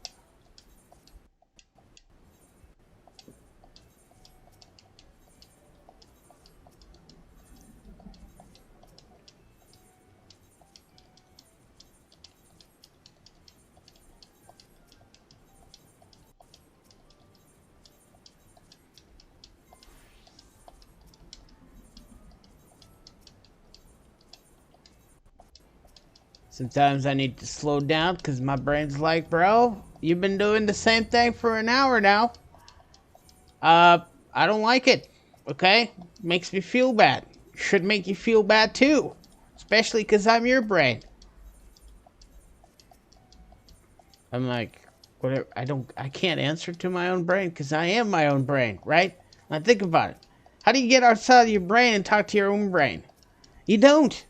Sometimes I need to slow down because my brain's like, bro, you've been doing the same thing for an hour now. I don't like it, okay? Makes me feel bad. Should make you feel bad too, especially because I'm your brain. I'm like, whatever. I can't answer to my own brain because I am my own brain, right? Now think about it. How do you get outside of your brain and talk to your own brain? You don't.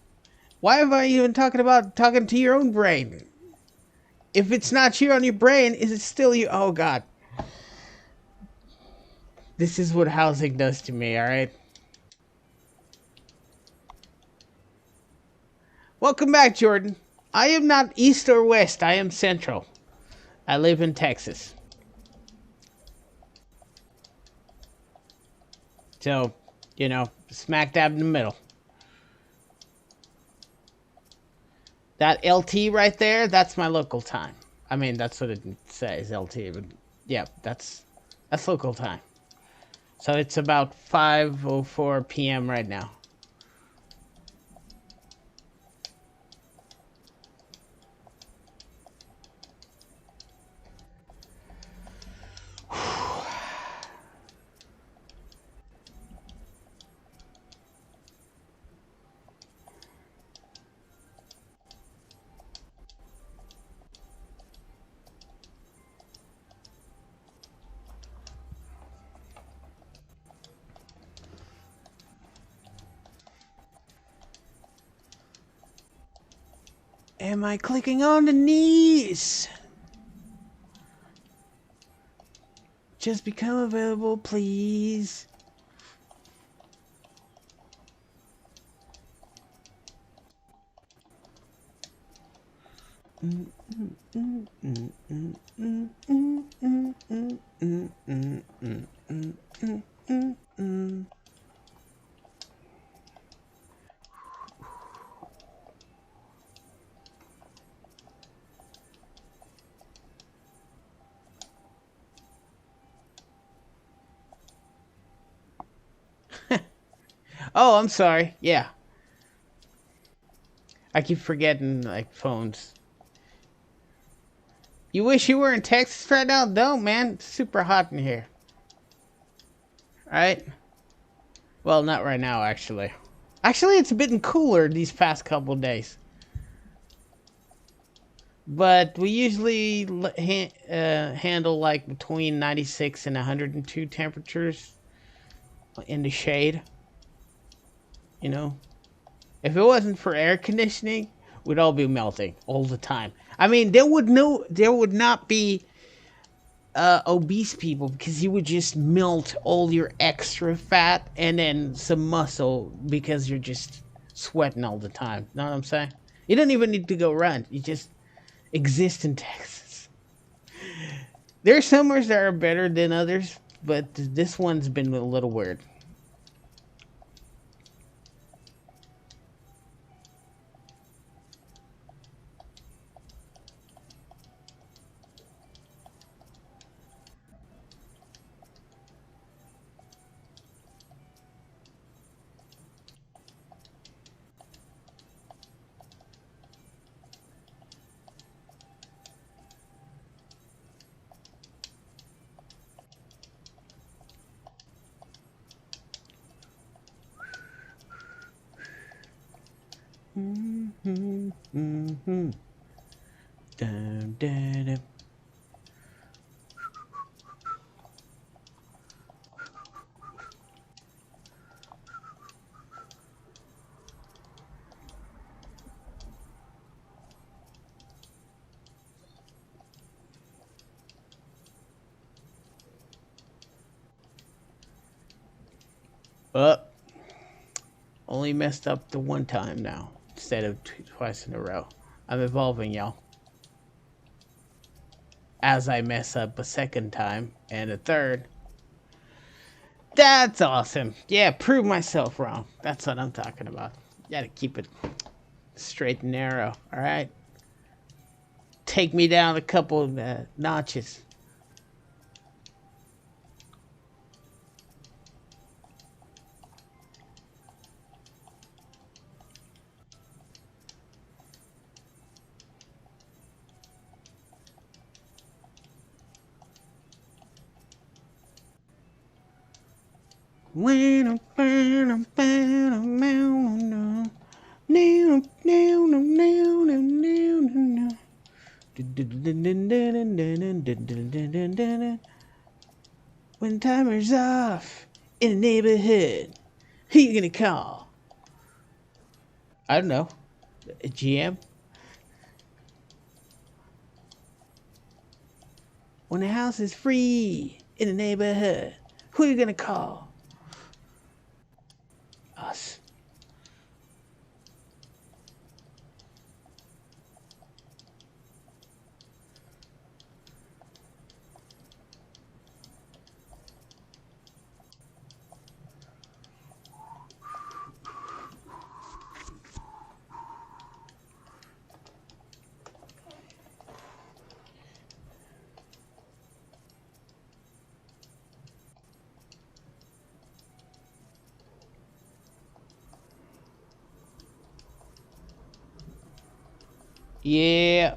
Why am I even talking about talking to your own brain? If it's not you on your brain, is it still you? Oh, God. This is what housing does to me, alright? Welcome back, Jordan. I am not east or west. I am central. I live in Texas. So, you know, smack dab in the middle. That LT right there, that's my local time. I mean, that's what it says, LT, but yeah, that's local time. So it's about 5:04 p.m. right now. Am I clicking on the knees? Just become available, please. Oh, I'm sorry. Yeah. I keep forgetting, like, phones. You wish you were in Texas right now? Don't, man. It's super hot in here. Right? Well, not right now, actually. Actually, it's been cooler these past couple days. But we usually handle, like, between 96 and 102 temperatures in the shade. You know? If it wasn't for air conditioning, we'd all be melting all the time. I mean, there would not be obese people, because you would just melt all your extra fat and then some muscle because you're just sweating all the time. Know what I'm saying? You don't even need to go run. You just exist in Texas. There are summers that are better than others, but this one's been a little weird. Dun, dun, dun. Only messed up the one time now instead of twice in a row. I'm evolving, y'all. As I mess up a second time and a third. That's awesome. Yeah, prove myself wrong. That's what I'm talking about. You gotta keep it straight and narrow, alright? Take me down a couple notches. When I'm when timer's off in the neighborhood, who you gonna call? I don't know. A GM? When the house is free in the neighborhood, who you gonna call? Us. Yeah.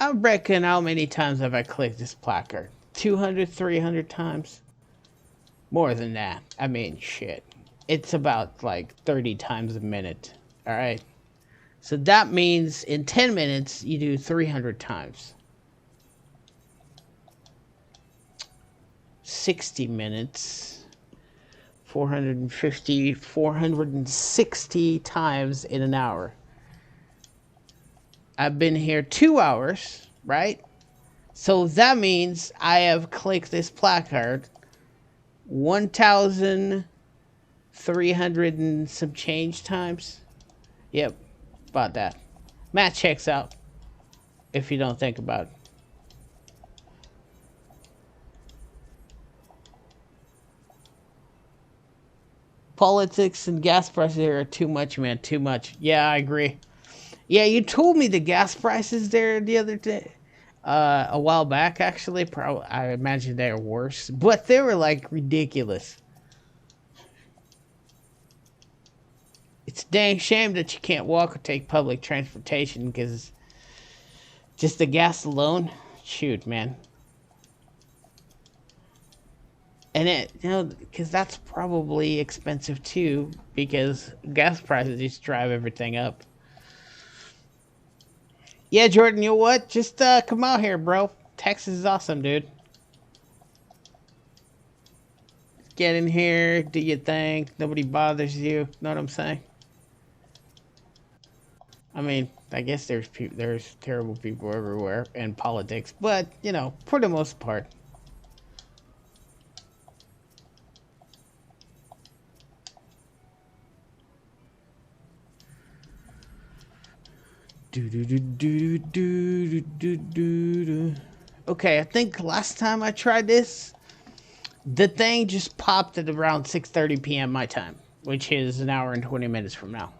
I reckon how many times have I clicked this placard? 200, 300 times? More than that. I mean, shit. It's about like 30 times a minute. Alright? So that means in 10 minutes, you do 300 times. 60 minutes. 450, 460 times in an hour. I've been here 2 hours, right? So that means I have clicked this placard 1,300 and some change times. Yep, about that. Math checks out if you don't think about it. Politics and gas prices are too much, man. Too much. Yeah, I agree. Yeah, you told me the gas prices there the other day. A while back, actually. Probably, I imagine they were worse, but they were like ridiculous. It's a dang shame that you can't walk or take public transportation because just the gas alone, shoot, man. And because that's probably expensive too, because gas prices just drive everything up. Yeah, Jordan, you know what? Just come out here, bro. Texas is awesome, dude. Get in here, do your thing. Nobody bothers you. Know what I'm saying? I mean, I guess there's terrible people everywhere in politics, but for the most part. Okay, I think last time I tried this, the thing just popped at around 6:30 p.m. my time, which is an hour and 20 minutes from now.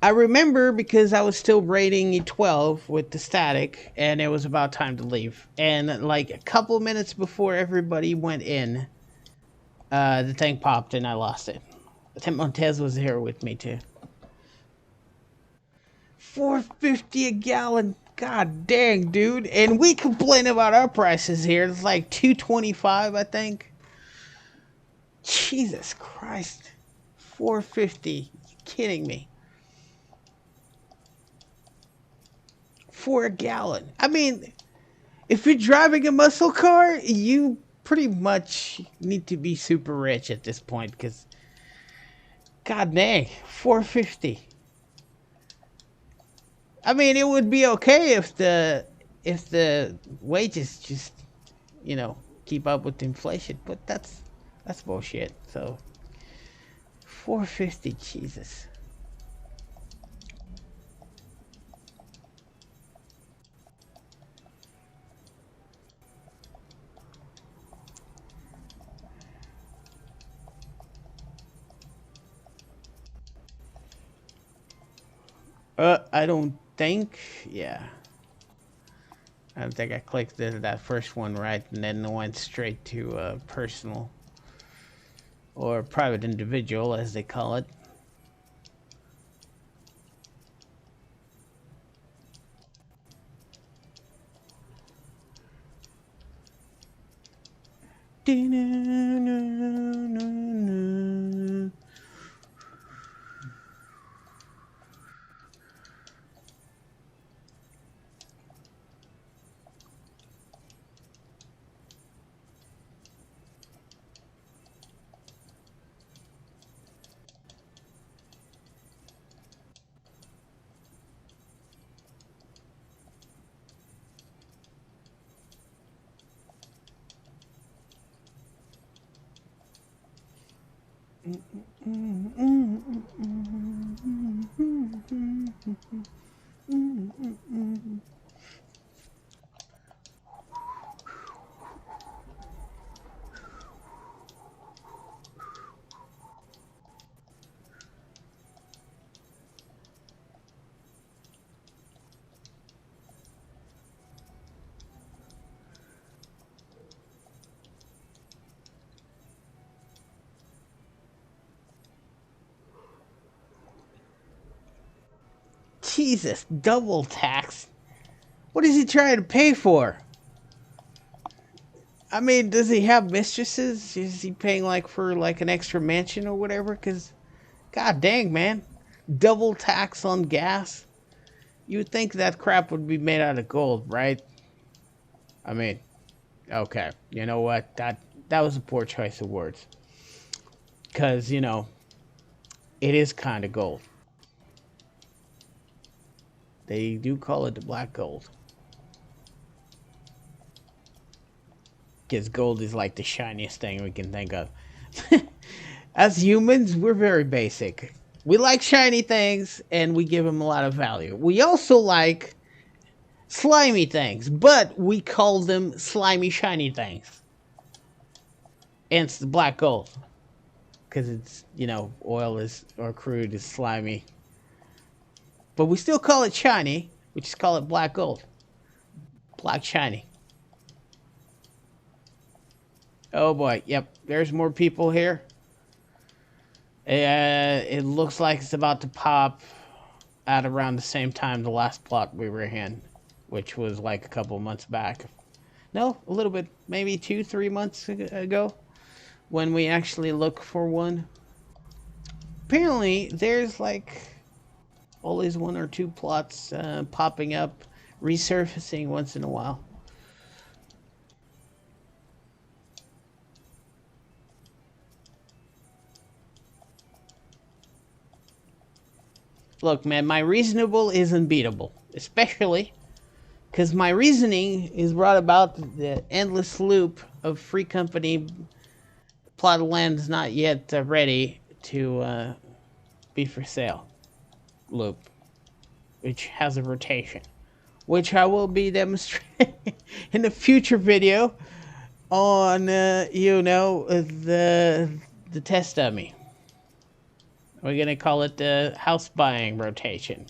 I remember because I was still rating E12 with the static, and it was about time to leave. And like a couple minutes before everybody went in, the thing popped and I lost it. I think Montez was here with me too. $4.50 a gallon. God dang, dude. And we complain about our prices here. It's like $2.25, I think. Jesus Christ. $4.50. You kidding me? For a gallon. I mean, if you're driving a muscle car, you pretty much need to be super rich at this point because God dang, $4.50. I mean, it would be okay if the wages just, keep up with inflation, but that's bullshit. So, $4.50, Jesus. I don't think, yeah. I don't think I clicked that first one right, and then it went straight to personal or private individual, as they call it. Jesus, double tax. What is he trying to pay for? I mean, does he have mistresses? Is he paying for an extra mansion or whatever? Because, god dang, man. Double tax on gas? You would think that crap would be made out of gold, right? I mean, okay. You know what? that was a poor choice of words. Because, you know, it is kind of gold. They do call it the black gold. Because gold is like the shiniest thing we can think of. As humans, we're very basic. We like shiny things, and we give them a lot of value. We also like slimy things, but we call them slimy, shiny things. And it's the black gold. Because it's, you know, oil is, or crude is slimy. But we still call it shiny. We just call it black gold. Black shiny. Oh boy, yep, there's more people here. It looks like it's about to pop at around the same time the last plot we were in, which was like a couple months back. No, a little bit, maybe 2-3 months ago, when we actually look for one. Apparently, there's like always 1 or 2 plots popping up, resurfacing once in a while. Look, man, my reasonable is unbeatable, especially because my reasoning is brought about the endless loop of free company plot of land is not yet ready to be for sale loop, which has a rotation, which I will be demonstrating in a future video on, you know, the test dummy. We're going to call it the house buying rotation.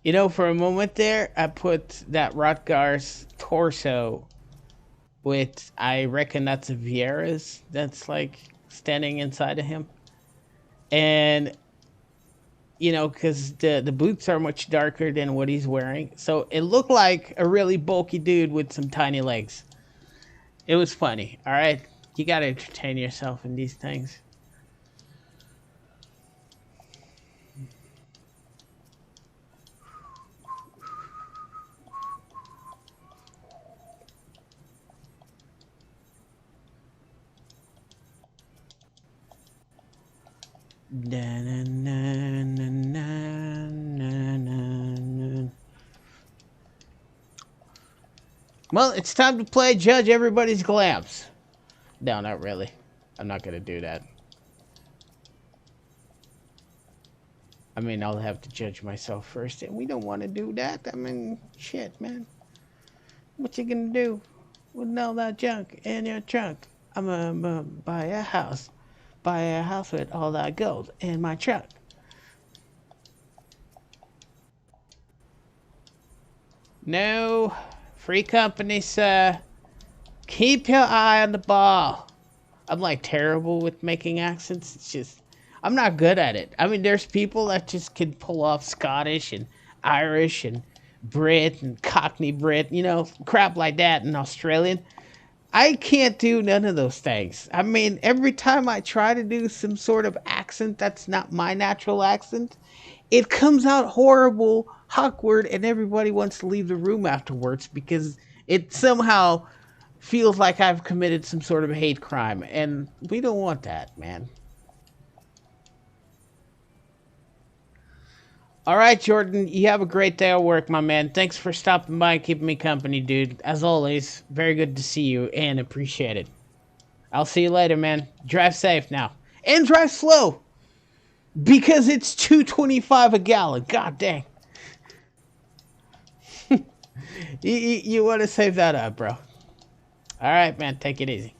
You know, for a moment there, I put that Rotgar's torso with, I reckon that's a Vieira's that's like standing inside of him. And, you know, because the boots are much darker than what he's wearing. So it looked like a really bulky dude with some tiny legs. It was funny, all right? You got to entertain yourself in these things. Well, it's time to play Judge Everybody's Glams. No, not really. I'm not going to do that. I mean, I'll have to judge myself first, and we don't want to do that. I mean, shit, man. What you gonna do with all that junk in your trunk? I'm gonna buy a house. Buy a house with all that gold in my trunk. No, free company, sir. Keep your eye on the ball. I'm like terrible with making accents. It's just, I'm not good at it. I mean, there's people that just can pull off Scottish and Irish and Brit and Cockney Brit, you know, crap like that, and Australian. I can't do none of those things. I mean, every time I try to do some sort of accent that's not my natural accent, it comes out horrible, awkward, and everybody wants to leave the room afterwards because it somehow feels like I've committed some sort of hate crime, and we don't want that, man. All right, Jordan, you have a great day at work, my man. Thanks for stopping by and keeping me company, dude. As always, very good to see you and appreciate it. I'll see you later, man. Drive safe now. And drive slow because it's 225 a gallon. God dang. You want to save that up, bro. All right, man. Take it easy.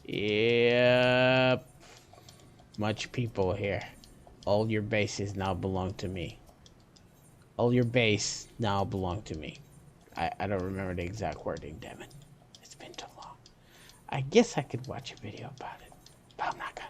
Yep. Much people here. All your bases now belong to me. All your base now belong to me. I don't remember the exact wording, damn it. It's been too long. I guess I could watch a video about it, but I'm not gonna.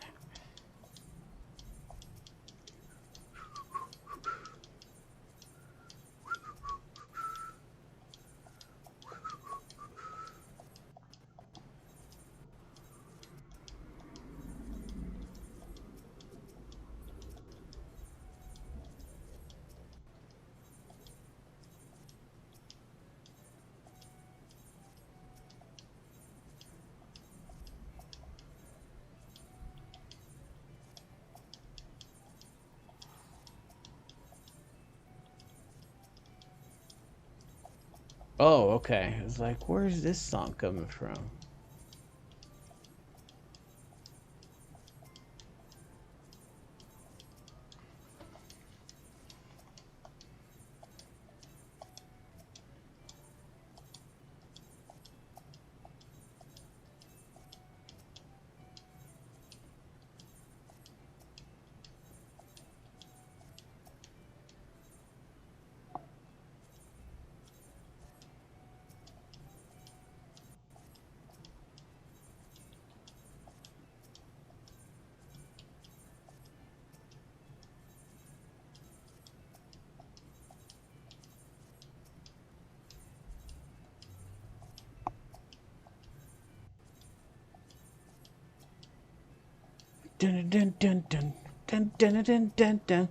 Oh, okay. It's like, where's this song coming from? Dun dun dun dun dun dun dun dun dun.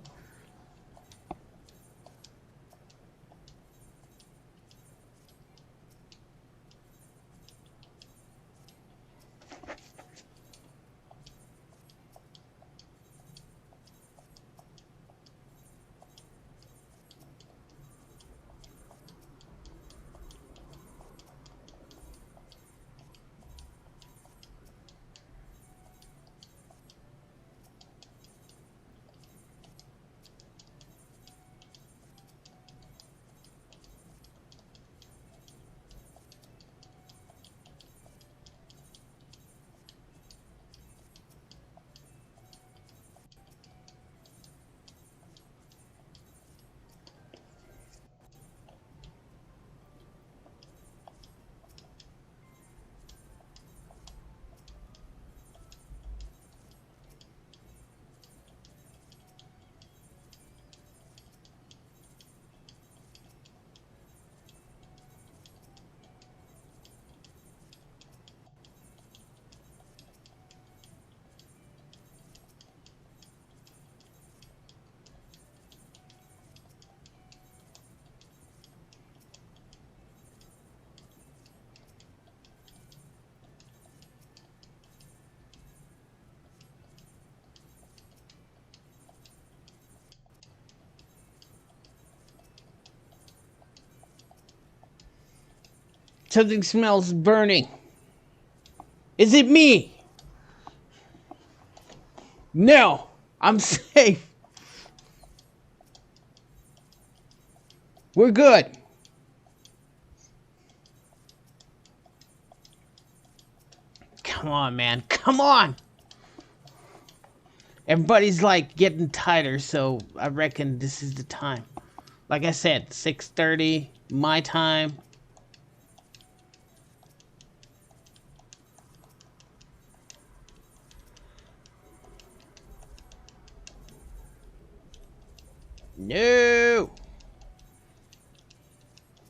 Something smells burning. Is it me? No, I'm safe. We're good. Come on, man. Come on. Everybody's like getting tighter, so I reckon this is the time. Like I said, 6:30 my time. No.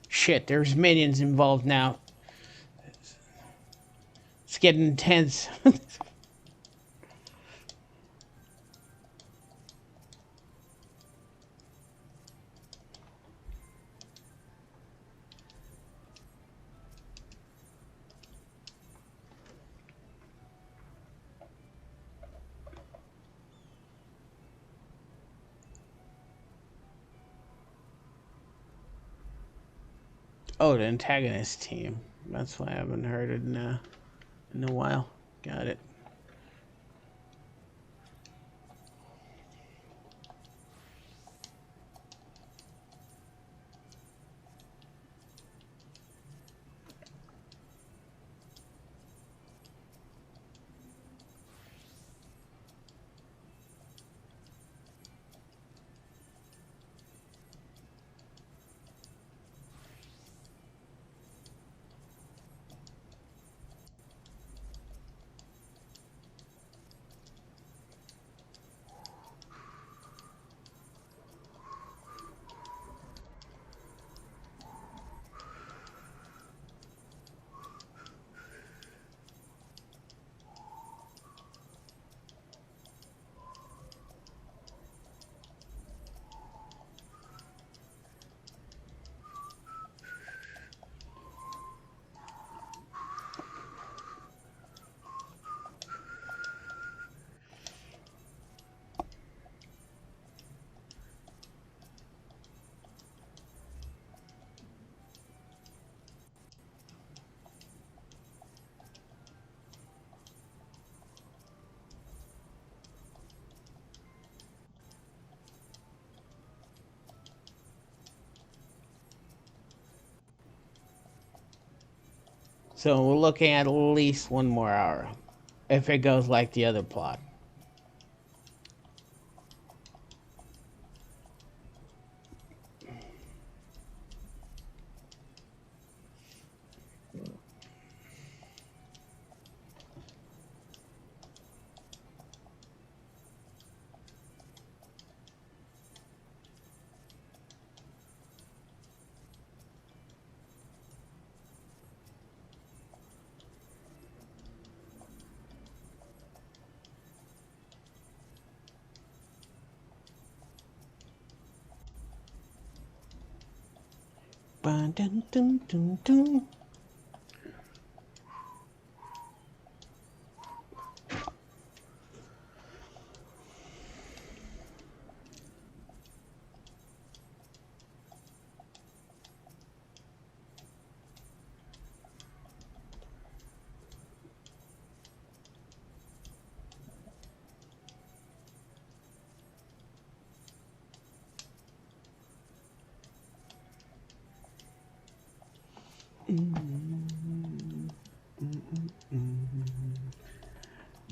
Shit, there's minions involved now. It's getting intense. Oh, the antagonist team. That's why I haven't heard it in a while. Got it. So we're looking at least 1 more hour if it goes like the other plot. Dun, dun, dun, dun, dun.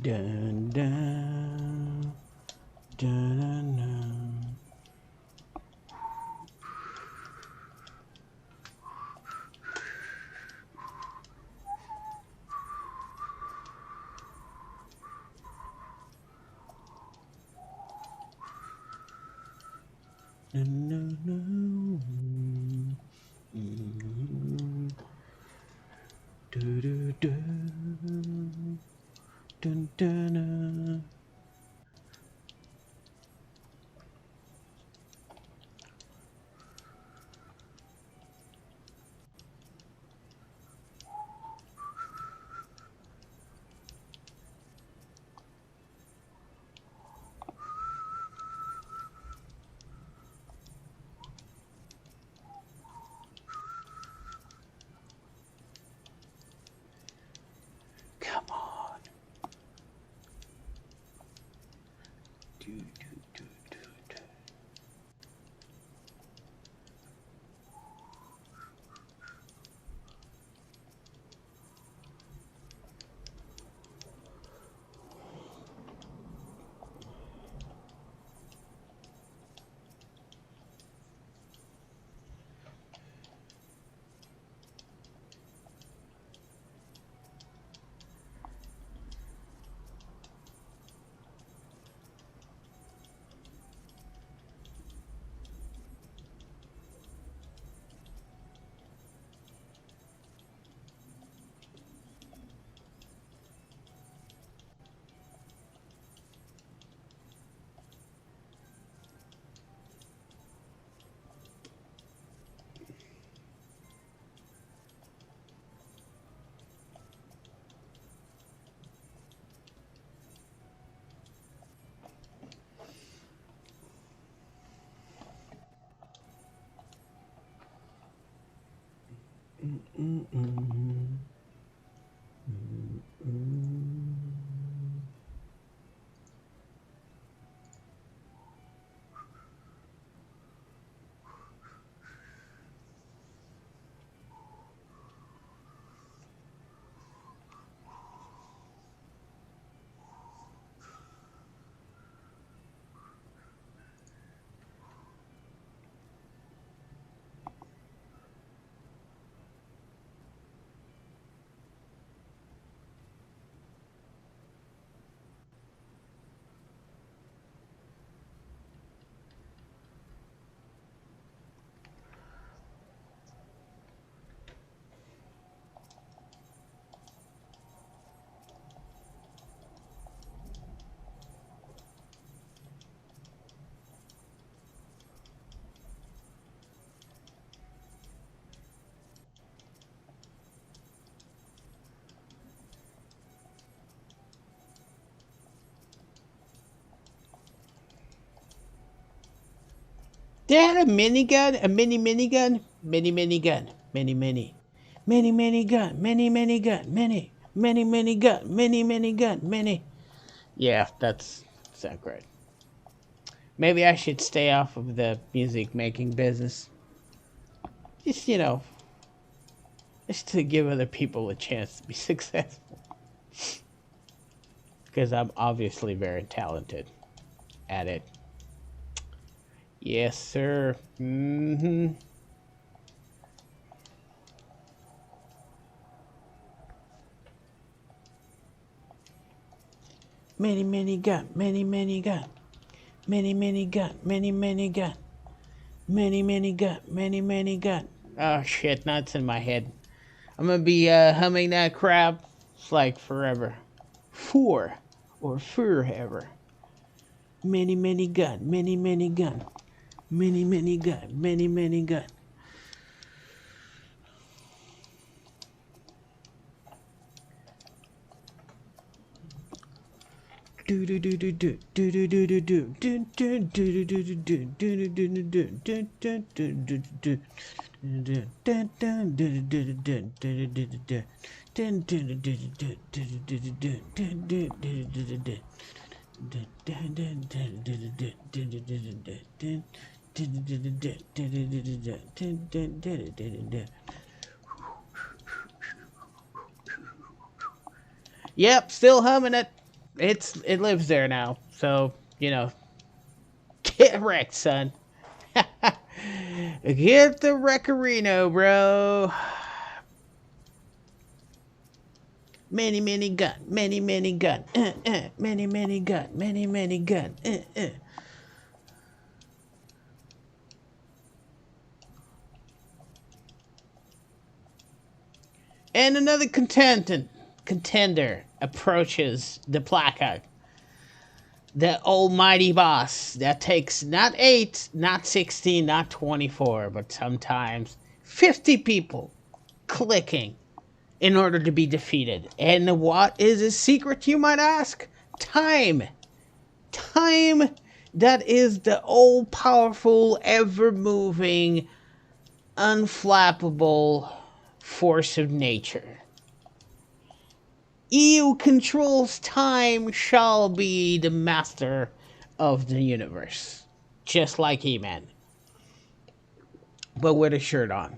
Dun, dun, dun, dun. Dun, dun, dun. Do, do, do. Dun, dun, dun. Come on. Do, do, do, do, do. They had a minigun, a minigun, minigun, mini gun, mini gun, mini gun, mini gun, mini. Yeah, that's not great. Maybe I should stay off of the music making business. Just, just to give other people a chance to be successful. Because I'm obviously very talented at it. Yes, sir. Mm-hmm. Many gun, many gun, many gun, many gun, many gun, many gun. Oh shit, now it's in my head. I'm gonna be humming that crap like forever. For or forever. Many gun, many gun, many gun, many gun. Do do do do do do do do do do do do do do do Yep, still humming it. It lives there now. So, get wrecked, son. Get the wreckerino, bro. Many gun, many gun, many gun, many gun. And another contender approaches the placard. The almighty boss that takes not 8, not 16, not 24, but sometimes 50 people clicking in order to be defeated. And what is his secret, you might ask? Time. Time that is the all-powerful, ever-moving, unflappable force of nature. He who controls time shall be the master of the universe. Just like He-Man. But with a shirt on.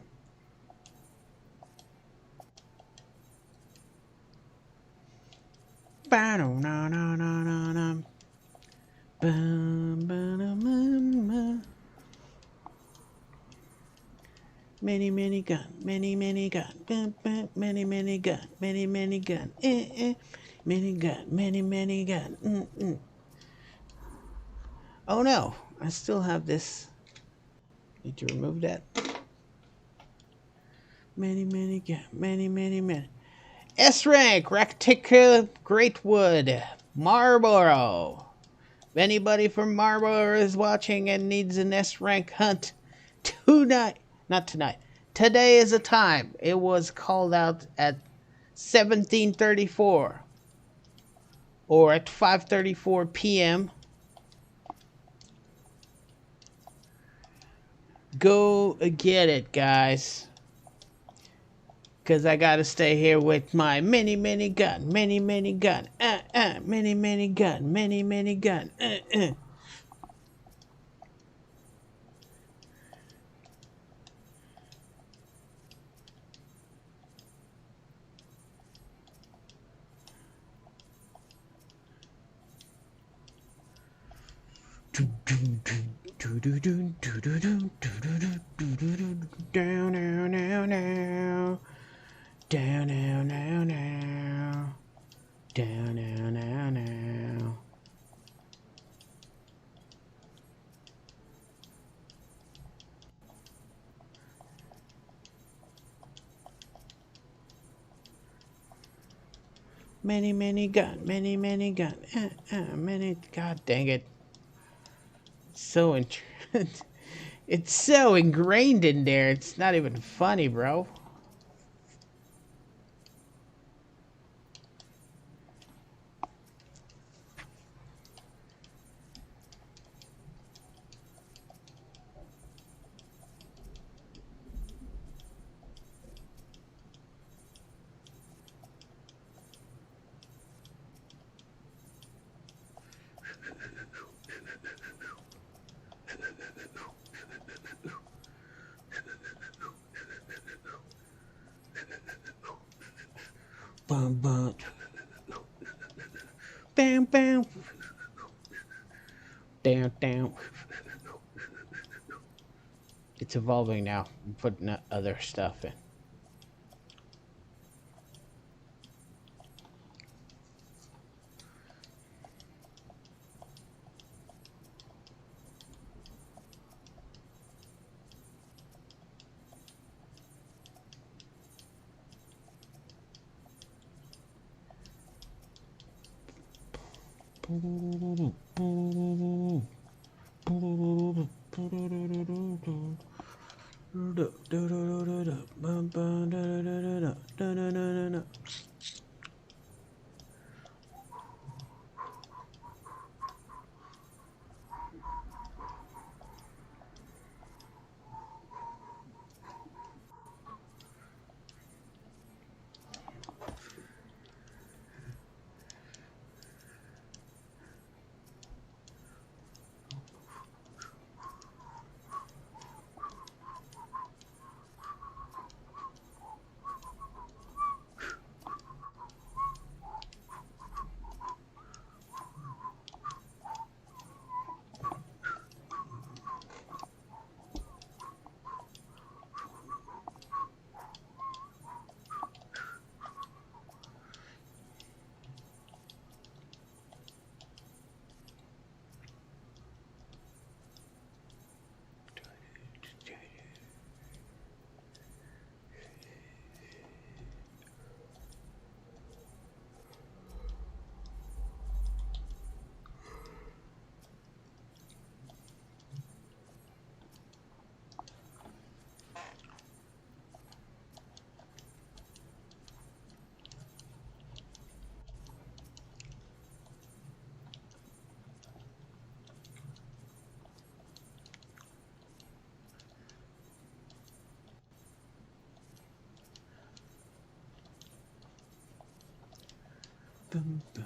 Many gun, many gun, many gun, many gun, many gun, many gun. Oh no, I still have this. Need to remove that. Many gun, many. S rank, Ractica Greatwood, Marlboro. If anybody from Marlboro is watching and needs an S rank hunt, not tonight. Today is the time. It was called out at 17:34 or at 5:34 p.m. Go get it, guys. Cause I gotta stay here with my mini gun, mini gun, mini gun, mini gun, Down, now, now, now. Down, now, now, now. Down, now, now, now. Many gun, many gun, many. God dang it! So it's so ingrained in there. It's not even funny, bro. Bum bum. Bam bam. Down down. It's evolving now. I'm putting other stuff in. Dun, dun.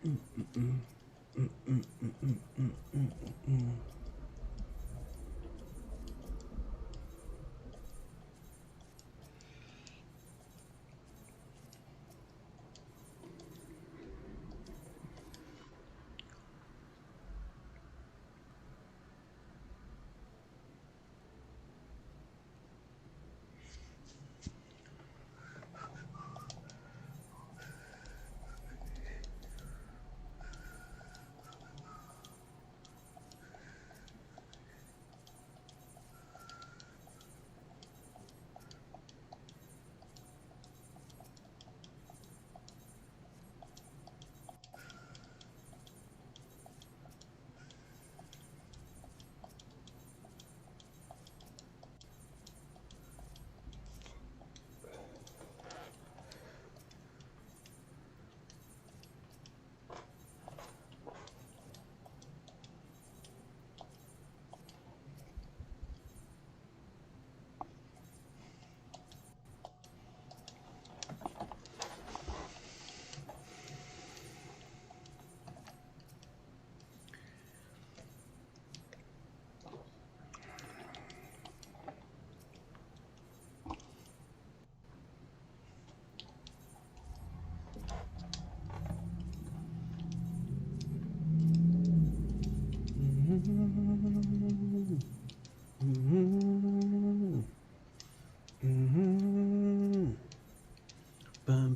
Bum,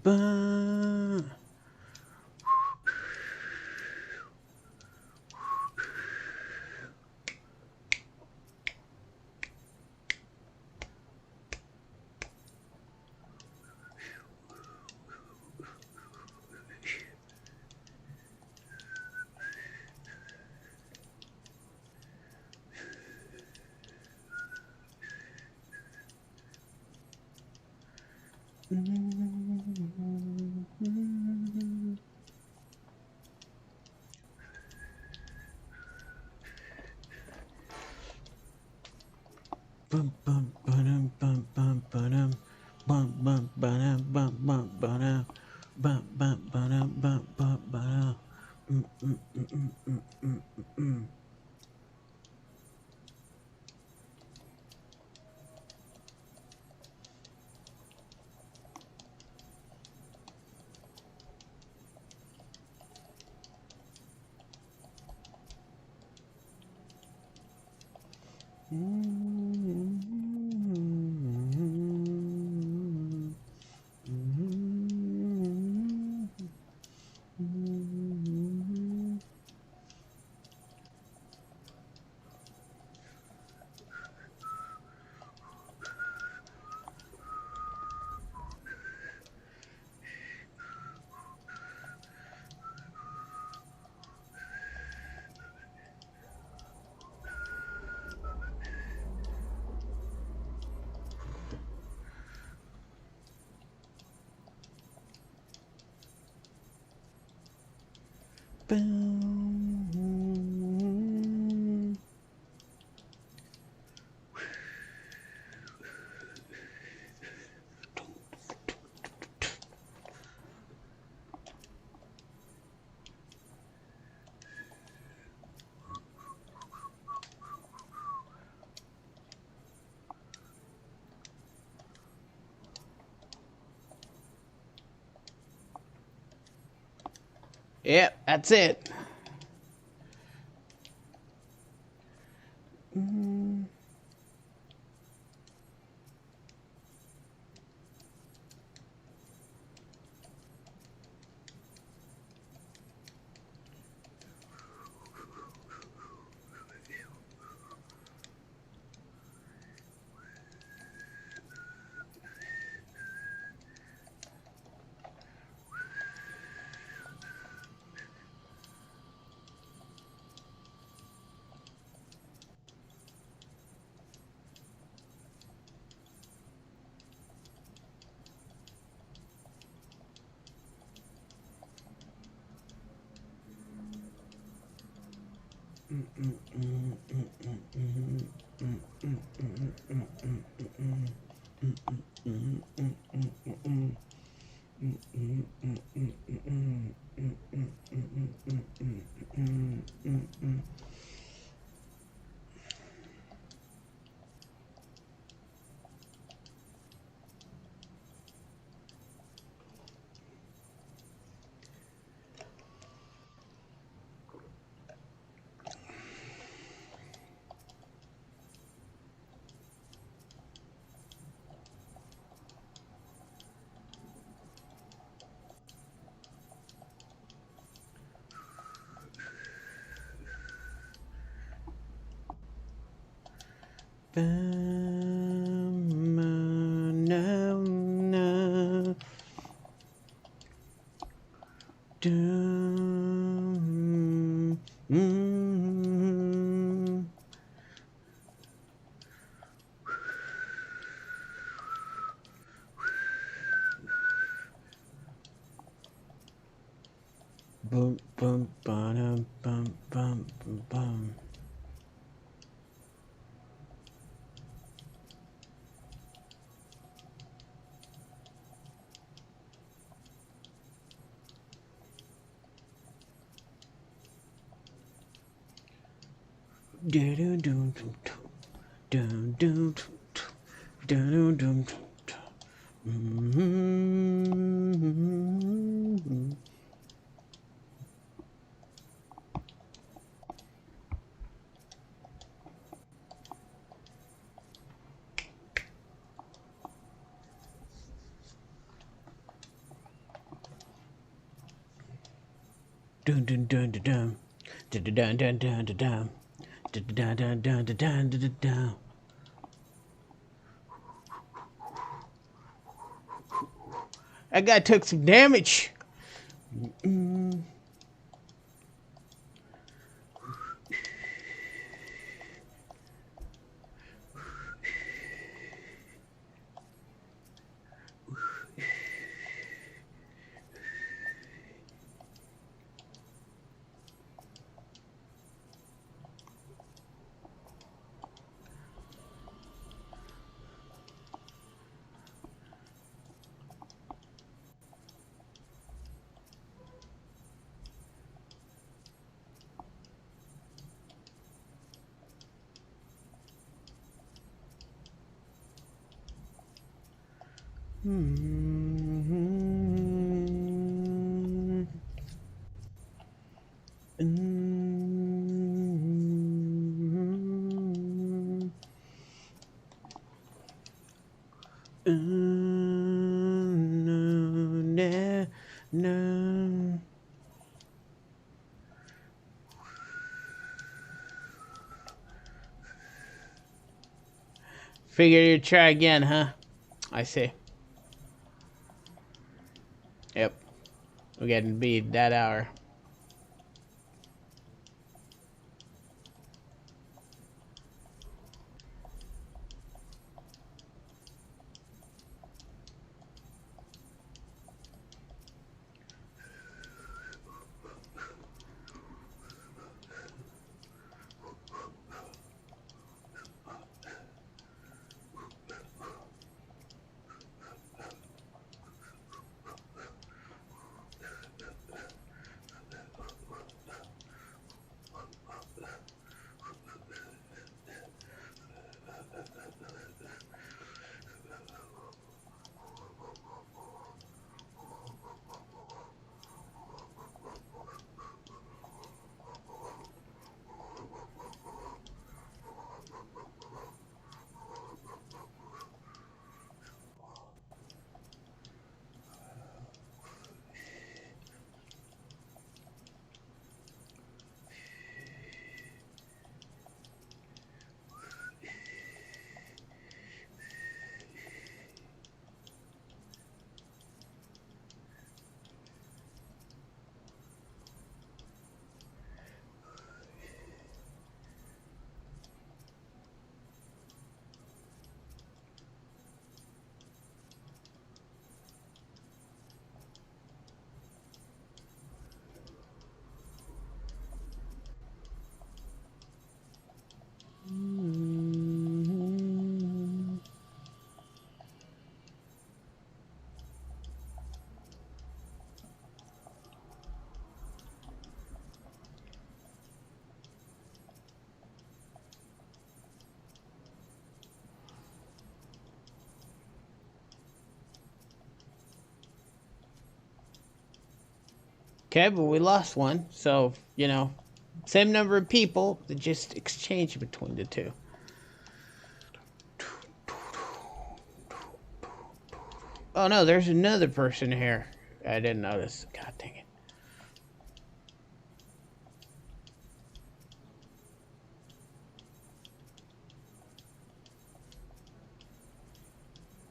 bum. Bum bum ba-dum bum bum ba-dum bum bum ba-dum bum bum ba-dum bum bum ba-dum bum bum ba-dum mm mm mm mm mm mm mm. Boom. Yep, that's it. Boom, boom, bum, bum, bum, bum. Dun dun dun dun dun dun dun. Dun dun dun dun dun dun dun dun dun dun dun dun dun dun dun dun dun. That guy took some damage. No. Figure you'd try again, huh? I see. Yep. We're getting beat that hour. Okay, but we lost one, so, you know, same number of people, that just exchange between the two. Oh no, there's another person here. I didn't notice. God dang it.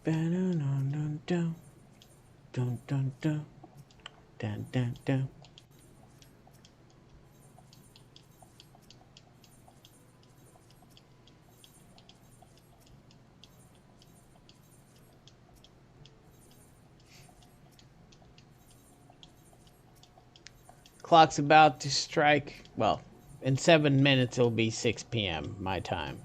Ba-dun-dun-dun-dun. Dun, dun, dun. Dun, dun, dun. Clock's about to strike. Well, in 7 minutes it'll be 6 p.m. my time.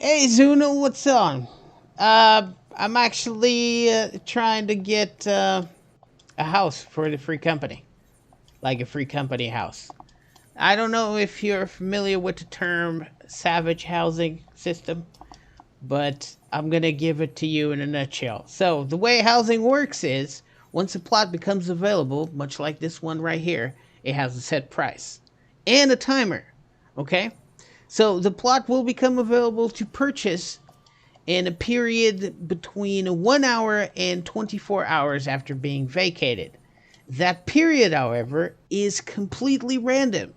Hey Zuno, what's on? I'm actually trying to get a house for the free company, like a free company house. I don't know if you're familiar with the term savage housing system, but I'm gonna give it to you in a nutshell. So the way housing works is once a plot becomes available, much like this one right here, it has a set price and a timer. Okay? So the plot will become available to purchase in a period between 1 hour and 24 hours after being vacated. That period, however, is completely random.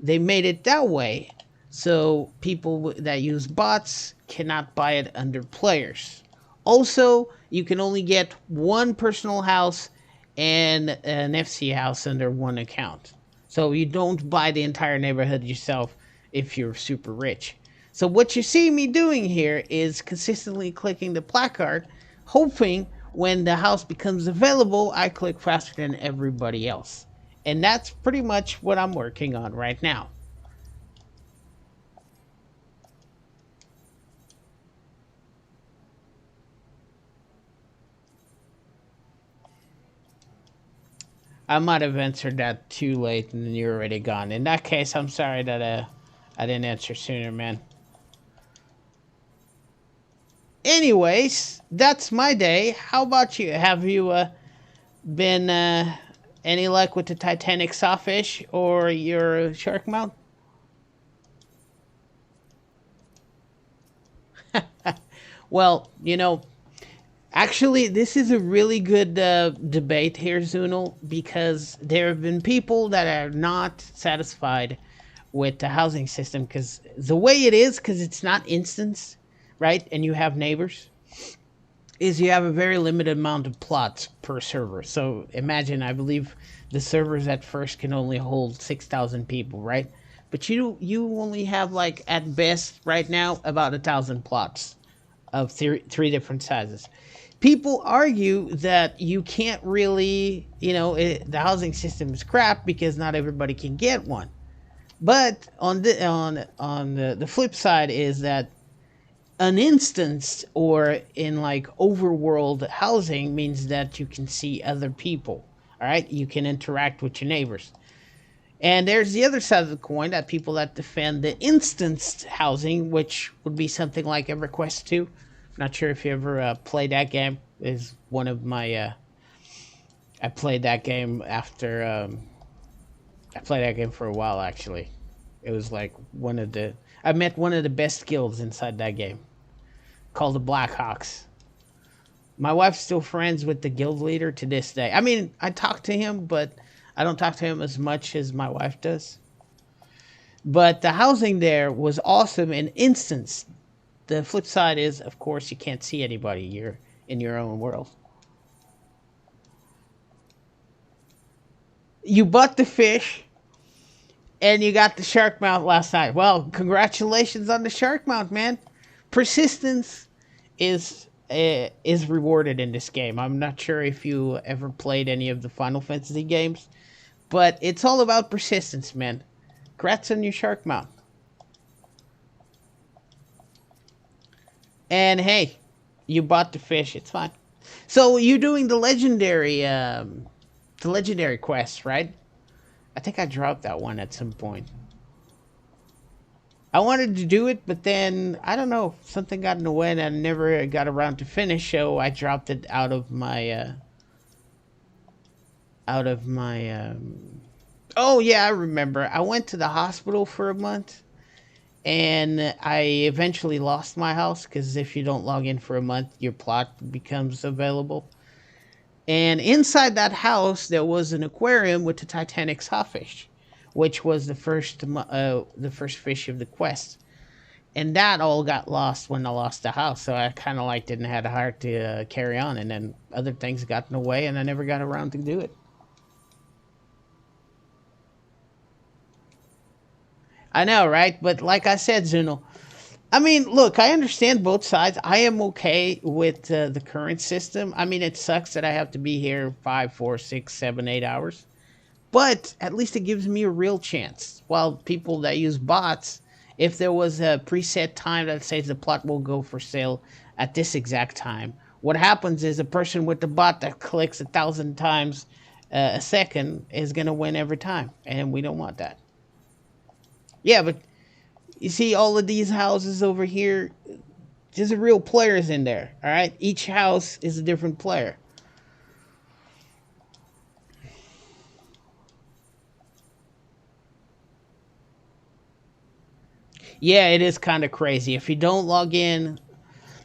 They made it that way so people that use bots cannot buy it under players. Also, you can only get one personal house and an FC house under one account. So you don't buy the entire neighborhood yourself if you're super rich. So what you see me doing here is consistently clicking the placard, hoping when the house becomes available, I click faster than everybody else. And that's pretty much what I'm working on right now. I might have answered that too late and you're already gone. In that case, I'm sorry that I didn't answer sooner, man. Anyways, that's my day. How about you? Have you been any luck with the Titanic sawfish or your shark mouth? Well, actually, this is a really good debate here, Zunal, because there have been people that are not satisfied with the housing system because the way it is, because it's not instance, right? And you have neighbors, is you have a very limited amount of plots per server. So imagine, I believe the servers at first can only hold 6,000 people, right? But you only have like at best right now about 1,000 plots of three different sizes. People argue that you can't really, the housing system is crap because not everybody can get one. But on the flip side is that an instance or in like overworld housing means that you can see other people. All right, you can interact with your neighbors. And there's the other side of the coin, that people that defend the instanced housing, which would be something like EverQuest 2. Not sure if you ever played that game. Is one of my I played that game after. I played that game for a while actually. It was like one of the. I met one of the best guilds inside that game, called the Blackhawks. My wife's still friends with the guild leader to this day. I mean, I talk to him, but I don't talk to him as much as my wife does. But the housing there was awesome in instance. The flip side is, of course, you can't see anybody. You're in your own world. You bought the fish and you got the shark mount last night. Well, congratulations on the shark mount, man. Persistence is rewarded in this game. I'm not sure if you ever played any of the Final Fantasy games, but it's all about persistence, man. Congrats on your shark mount. And hey, you bought the fish. It's fine. So you're doing the legendary quest, right? I think I dropped that one at some point. I wanted to do it, but then I don't know, something got in the way, and I never got around to finish. So I dropped it out of my. Oh yeah, I remember. I went to the hospital for a month, and I eventually lost my house because if you don't log in for a month, your plot becomes available. And inside that house, there was an aquarium with the Titanic sawfish, which was the first fish of the quest. And that all got lost when I lost the house, so I kind of like didn't have the heart to carry on. And then other things got in the way, and I never got around to do it. I know, right? But like I said, Zuno, I mean, look, I understand both sides. I am okay with the current system. I mean, it sucks that I have to be here 5, 4, 6, 7, 8 hours, but at least it gives me a real chance. While people that use bots, if there was a preset time that says the plot will go for sale at this exact time, what happens is a person with the bot that clicks 1,000 times a second is going to win every time, and we don't want that. Yeah, but you see all of these houses over here, there's real players in there, all right? Each house is a different player. Yeah, it is kind of crazy. If you don't log in,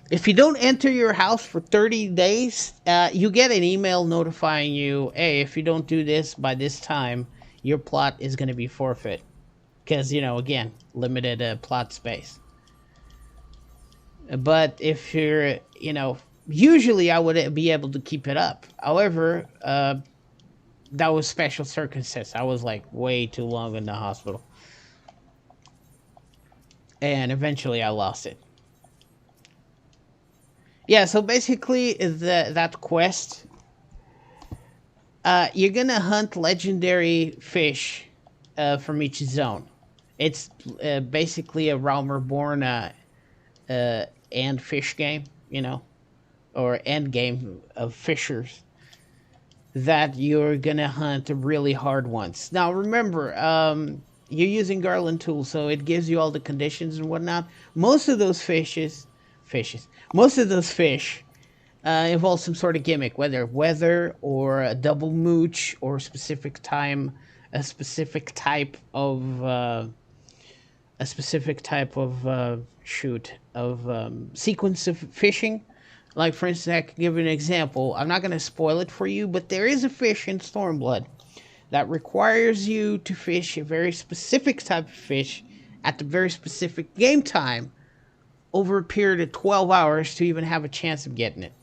if you don't enter your house for 30 days, you get an email notifying you, hey, if you don't do this by this time, your plot is going to be forfeit. Because, you know, again, limited plot space. But if you're, you know, usually I would be able to keep it up. However, that was special circumstances. I was like way too long in the hospital. And eventually I lost it. Yeah, so basically that quest, you're going to hunt legendary fish from each zone. It's basically a Realm Reborn and fish game, you know, or end game of fishers that you're gonna hunt really hard ones. Now remember, you're using Garland tools, so it gives you all the conditions and whatnot. Most of those most of those fish involve some sort of gimmick, whether weather or a double mooch or specific time, a specific type of shoot of sequence of fishing. Like for instance, I can give you an example. I'm not going to spoil it for you, but there is a fish in Stormblood that requires you to fish a very specific type of fish at the very specific game time over a period of 12 hours to even have a chance of getting it.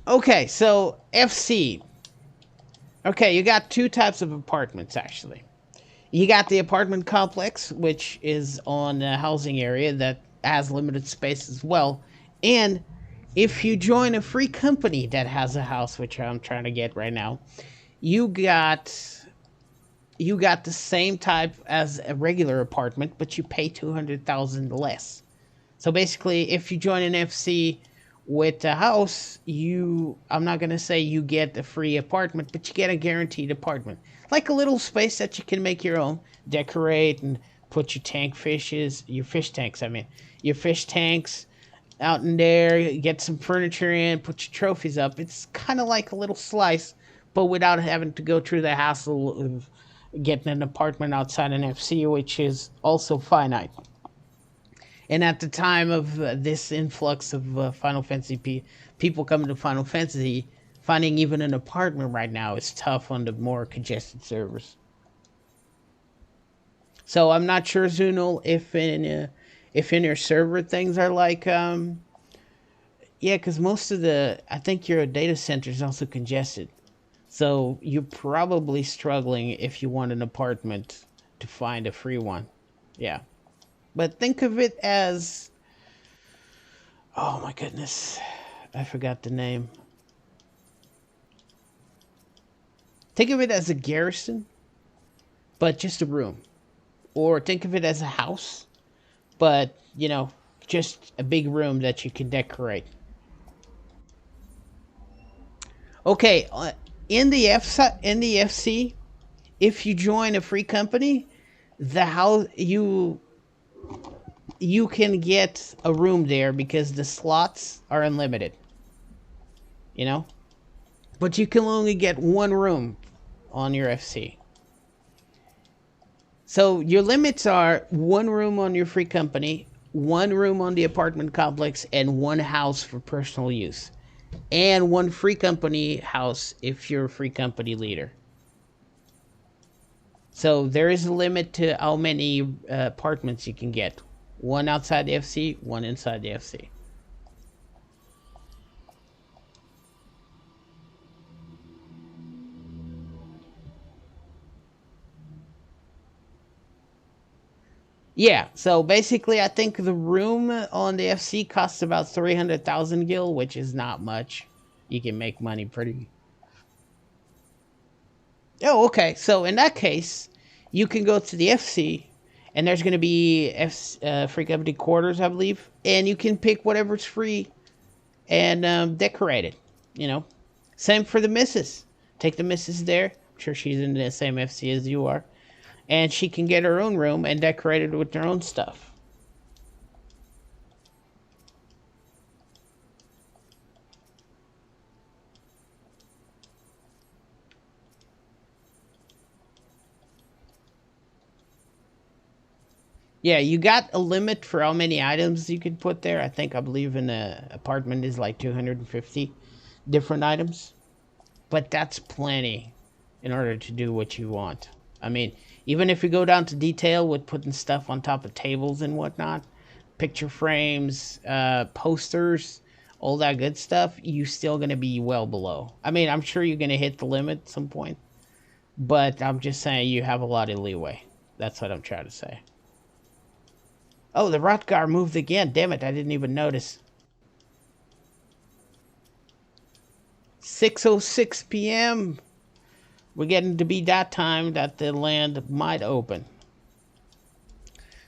Okay, so FC. Okay, you got two types of apartments actually. You got the apartment complex, which is on a housing area that has limited space as well. And if you join a free company that has a house, which I'm trying to get right now, you got the same type as a regular apartment, but you pay 200,000 less. So basically, if you join an FC with a house, I'm not going to say you get a free apartment, but you get a guaranteed apartment. Like a little space that you can make your own, decorate and put your fish tanks, your fish tanks, out in there, get some furniture in, put your trophies up. It's kind of like a little slice, but without having to go through the hassle of getting an apartment outside an FC, which is also finite. And at the time of this influx of Final Fantasy people coming to Final Fantasy, finding even an apartment right now is tough on the more congested servers. So I'm not sure, Zunul, if in your server things are like yeah, because most of I think your data center is also congested. So you're probably struggling if you want an apartment to find a free one. Yeah. But think of it as, oh my goodness, I forgot the name. Think of it as a garrison, but just a room. Or think of it as a house, but, you know, just a big room that you can decorate. Okay, in the FC, if you join a free company, the house you can get a room there because the slots are unlimited. You know? But you can only get one room on your FC. So your limits are one room on your free company, one room on the apartment complex, and one house for personal use. And one free company house if you're a free company leader. So there is a limit to how many apartments you can get. One outside the FC, one inside the FC. Yeah, so basically I think the room on the FC costs about 300,000 gil, which is not much. You can make money pretty. Oh, okay. So in that case, you can go to the FC, and there's going to be free company quarters, I believe, and you can pick whatever's free and decorate it. You know, same for the missus. Take the missus there. I'm sure she's in the same FC as you are, and she can get her own room and decorate it with her own stuff. Yeah, you got a limit for how many items you can put there. I believe in the apartment is like 250 different items. But that's plenty in order to do what you want. I mean, even if you go down to detail with putting stuff on top of tables and whatnot, picture frames, posters, all that good stuff, you're still going to be well below. I mean, I'm sure you're going to hit the limit at some point, but I'm just saying you have a lot of leeway. That's what I'm trying to say. Oh, the Rotgar moved again. Damn it, I didn't even notice. 6:06 p.m. We're getting to be that time that the land might open.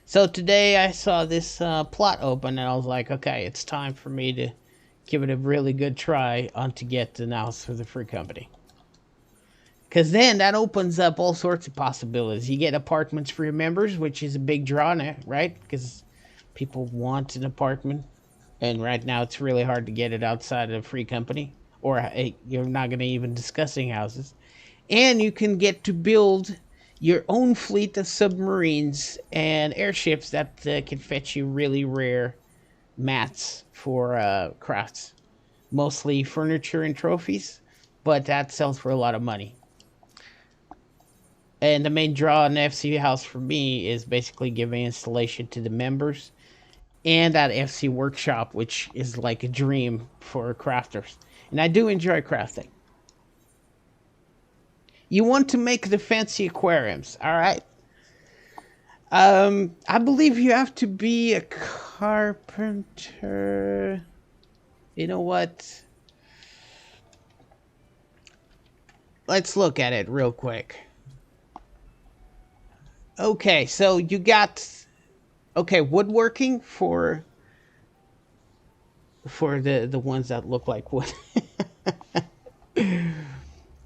So today I saw this plot open and I was like, okay, it's time for me to give it a really good try on to get the house for the free company. Because then that opens up all sorts of possibilities. You get apartments for your members, which is a big draw now, right? Because people want an apartment. And right now it's really hard to get it outside of a free company. Or hey, you're not going to even discussing houses. And you can get to build your own fleet of submarines and airships that can fetch you really rare mats for crafts. Mostly furniture and trophies, but that sells for a lot of money. And the main draw in the FC house for me is basically giving installation to the members and that FC workshop, which is like a dream for crafters. And I do enjoy crafting. You want to make the fancy aquariums, all right? I believe you have to be a carpenter. You know what? Let's look at it real quick. Okay, so you got woodworking for the ones that look like wood.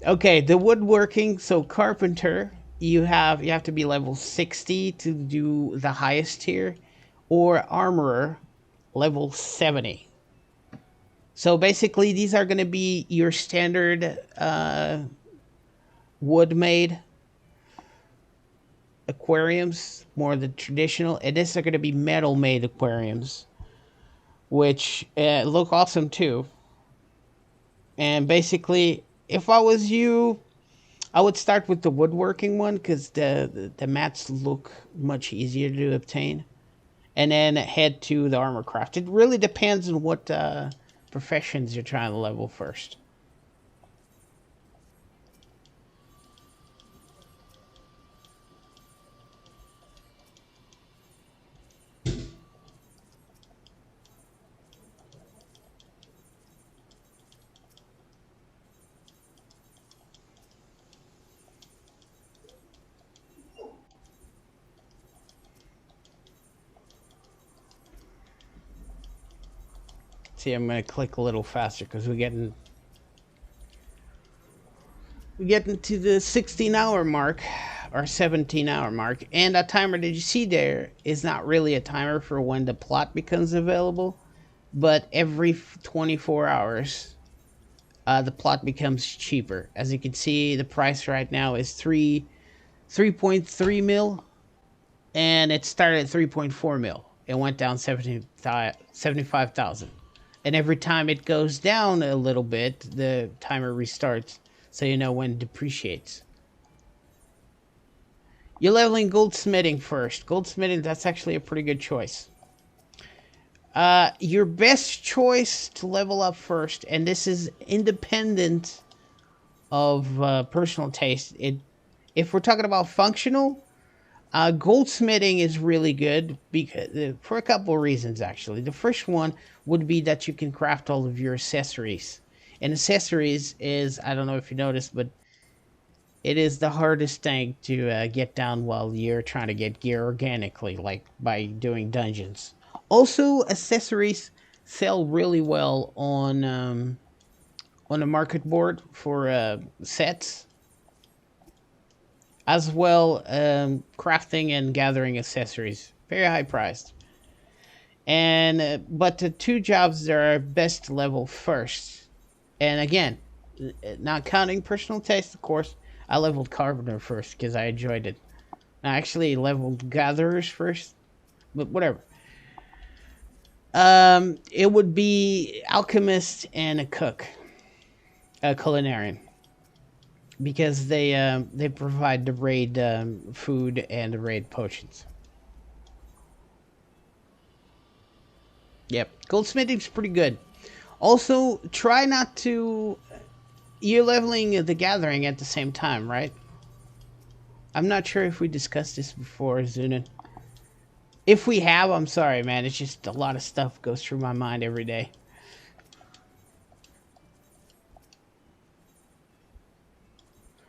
Okay, the woodworking, so carpenter, you have to be level 60 to do the highest tier, or armorer, level 70. So basically, these are going to be your standard wood-made aquariums, more the traditional, and these are going to be metal-made aquariums, which look awesome too. And basically, if I was you, I would start with the woodworking one because the mats look much easier to obtain, and then head to the armor craft. It really depends on what professions you're trying to level first. See, I'm gonna click a little faster because we're getting to the 16-hour mark or 17-hour mark, and that timer that you see there is not really a timer for when the plot becomes available, but every 24 hours the plot becomes cheaper. As you can see, the price right now is 3.3 mil, and it started at 3.4 mil. It went down 75,000. And every time it goes down a little bit, the timer restarts, so you know when it depreciates. You're leveling goldsmithing first. Goldsmithing, that's actually a pretty good choice. Your best choice to level up first, and this is independent of personal taste. If we're talking about functional, goldsmithing is really good because for a couple of reasons actually. The first one would be that you can craft all of your accessories, and accessories is, I don't know if you noticed, but it is the hardest thing to get down while you're trying to get gear organically, like by doing dungeons. Also, accessories sell really well on the market board for sets, as well crafting and gathering accessories, very high priced. And but the two jobs that are best level first, and again, not counting personal taste, of course, I leveled carpenter first because I enjoyed it. I actually leveled gatherers first, but whatever. It would be alchemist and a cook, a culinarian, because they provide the raid food and the raid potions. Yep, goldsmithing's pretty good. Also, try not to. You're leveling the gathering at the same time, right? I'm not sure if we discussed this before, Zunin. If we have, I'm sorry, man. It's just a lot of stuff goes through my mind every day.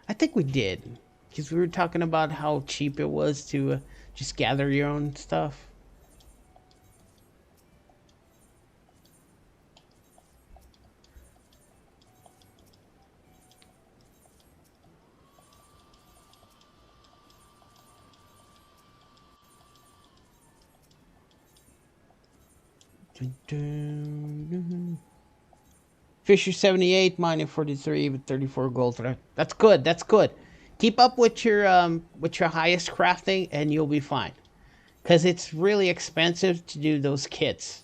I think we did, because we were talking about how cheap it was to just gather your own stuff. Fisher 78, mining 43 with 34 gold. That's good. That's good. Keep up with your highest crafting, and you'll be fine. Because it's really expensive to do those kits,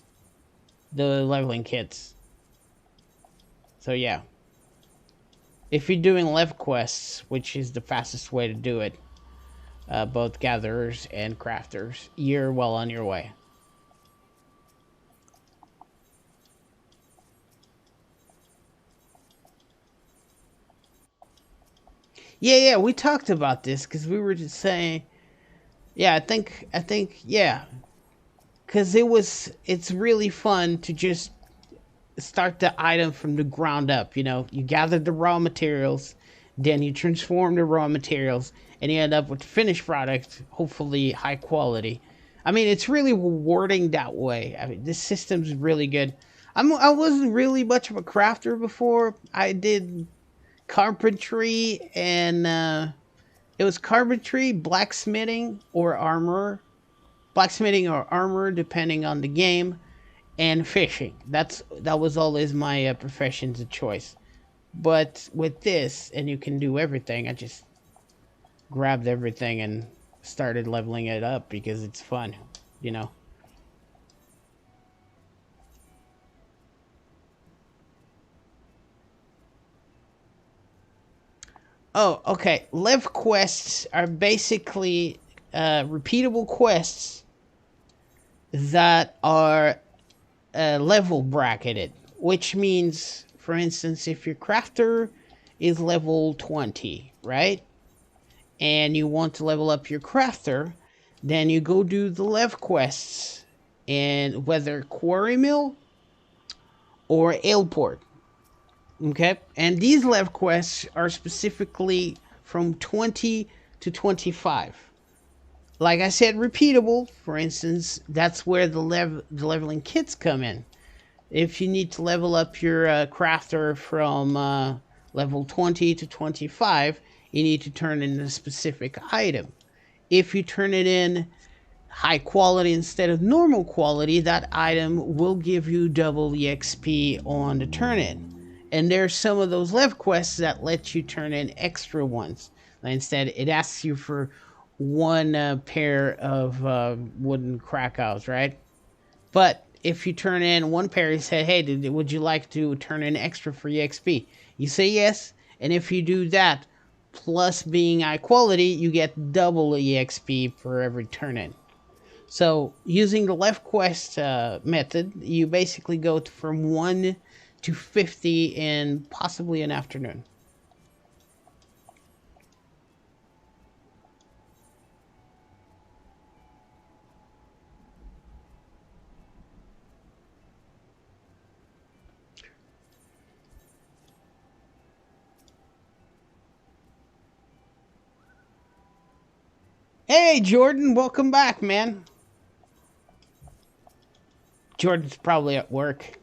the leveling kits. So yeah, if you're doing lev quests, which is the fastest way to do it, both gatherers and crafters, you're well on your way. Yeah, we talked about this because we were just saying, yeah, I think, yeah, because it's really fun to just start the item from the ground up. You know, you gather the raw materials, then you transform the raw materials, and you end up with finished product, hopefully high quality. I mean, it's really rewarding that way. I mean, this system's really good. I wasn't really much of a crafter before. I did carpentry and it was carpentry, blacksmithing or armor, depending on the game, and fishing. That was always my professions of choice. But with this, and you can do everything, I just grabbed everything and started leveling it up because it's fun, you know. Oh, okay. Lev quests are basically repeatable quests that are level bracketed, which means, for instance, if your crafter is level 20, right? And you want to level up your crafter, then you go do the Lev quests, and whether Quarry Mill or Aleport. Okay? And these Lev quests are specifically from 20 to 25. Like I said, repeatable. For instance, that's where the leveling kits come in. If you need to level up your crafter from level 20 to 25, you need to turn in a specific item. If you turn it in high quality instead of normal quality, that item will give you double EXP on the turn in. And there's some of those left quests that let you turn in extra ones. Instead, it asks you for one pair of wooden Krakows, right? But if you turn in one pair, you say, hey, would you like to turn in extra for EXP? You say yes, and if you do that, plus being high quality, you get double EXP for every turn in. So using the left quest method, you basically go from 1 to 50 in possibly an afternoon. Hey, Jordan, welcome back, man. Jordan's probably at work.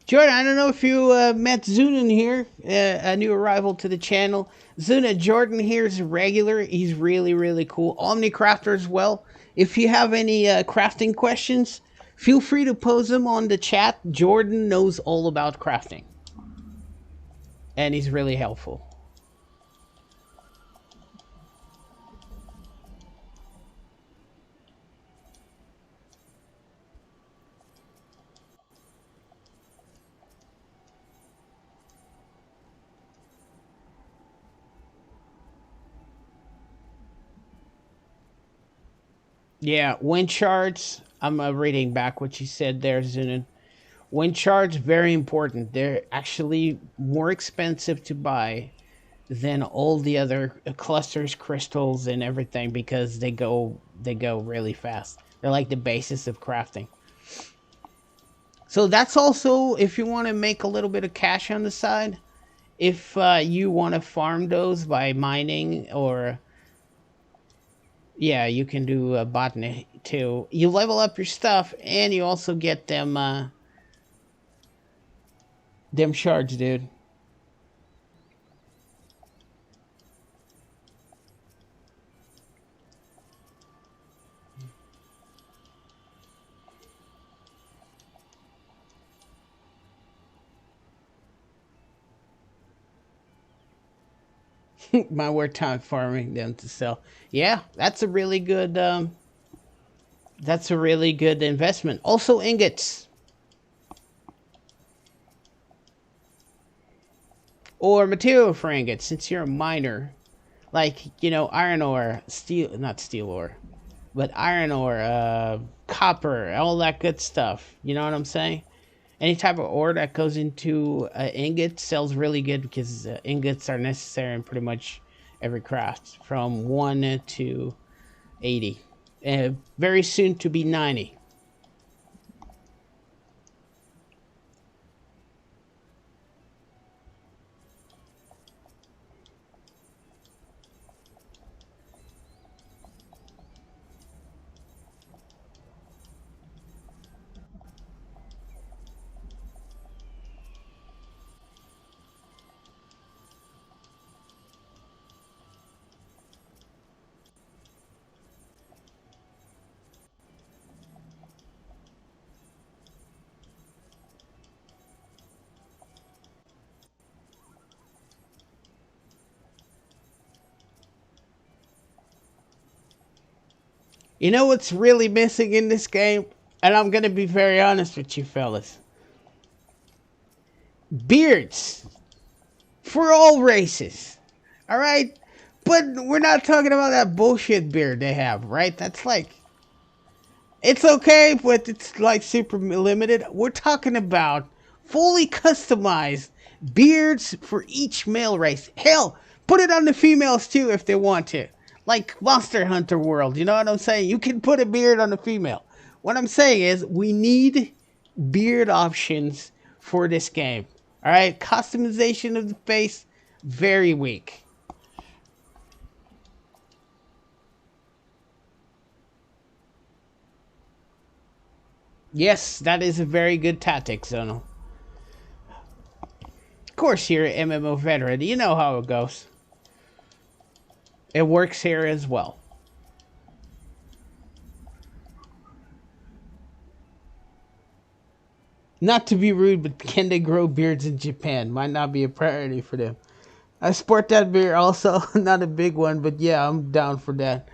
Jordan, I don't know if you met Zunan here, a new arrival to the channel. Zuna, Jordan here is a regular. He's really, really cool. Omnicrafter as well. If you have any crafting questions, feel free to pose them on the chat. Jordan knows all about crafting, and he's really helpful. Yeah, wind charts. I'm reading back what you said there, Zunan. Wind charts, very important. They're actually more expensive to buy than all the other clusters, crystals, and everything because they go really fast. They're like the basis of crafting. So that's also if you want to make a little bit of cash on the side. If you want to farm those by mining or yeah, you can do botany too. You level up your stuff and you also get them shards, dude. My work time farming them to sell. Yeah, that's a really good investment. Also ingots or material for ingots since you're a miner. Like, iron ore, steel, not steel ore, but iron ore, copper, all that good stuff. You know what I'm saying? Any type of ore that goes into ingot sells really good because ingots are necessary in pretty much every craft from 1 to 80. Very soon to be 90. You know what's really missing in this game? And I'm gonna be very honest with you fellas. Beards. For all races. Alright? But we're not talking about that bullshit beard they have, right? That's like... It's okay, but it's like super limited. We're talking about fully customized beards for each male race. Hell, put it on the females too if they want to. Like Monster Hunter World, you know what I'm saying? You can put a beard on a female. What I'm saying is we need beard options for this game. Alright, customization of the face, very weak. Yes, that is a very good tactic, Zonal. Of course, you're an MMO veteran. You know how it goes. It works here as well. Not to be rude, but can they grow beards in Japan? Might not be a priority for them. I sport that beard also. Not a big one, but yeah, I'm down for that.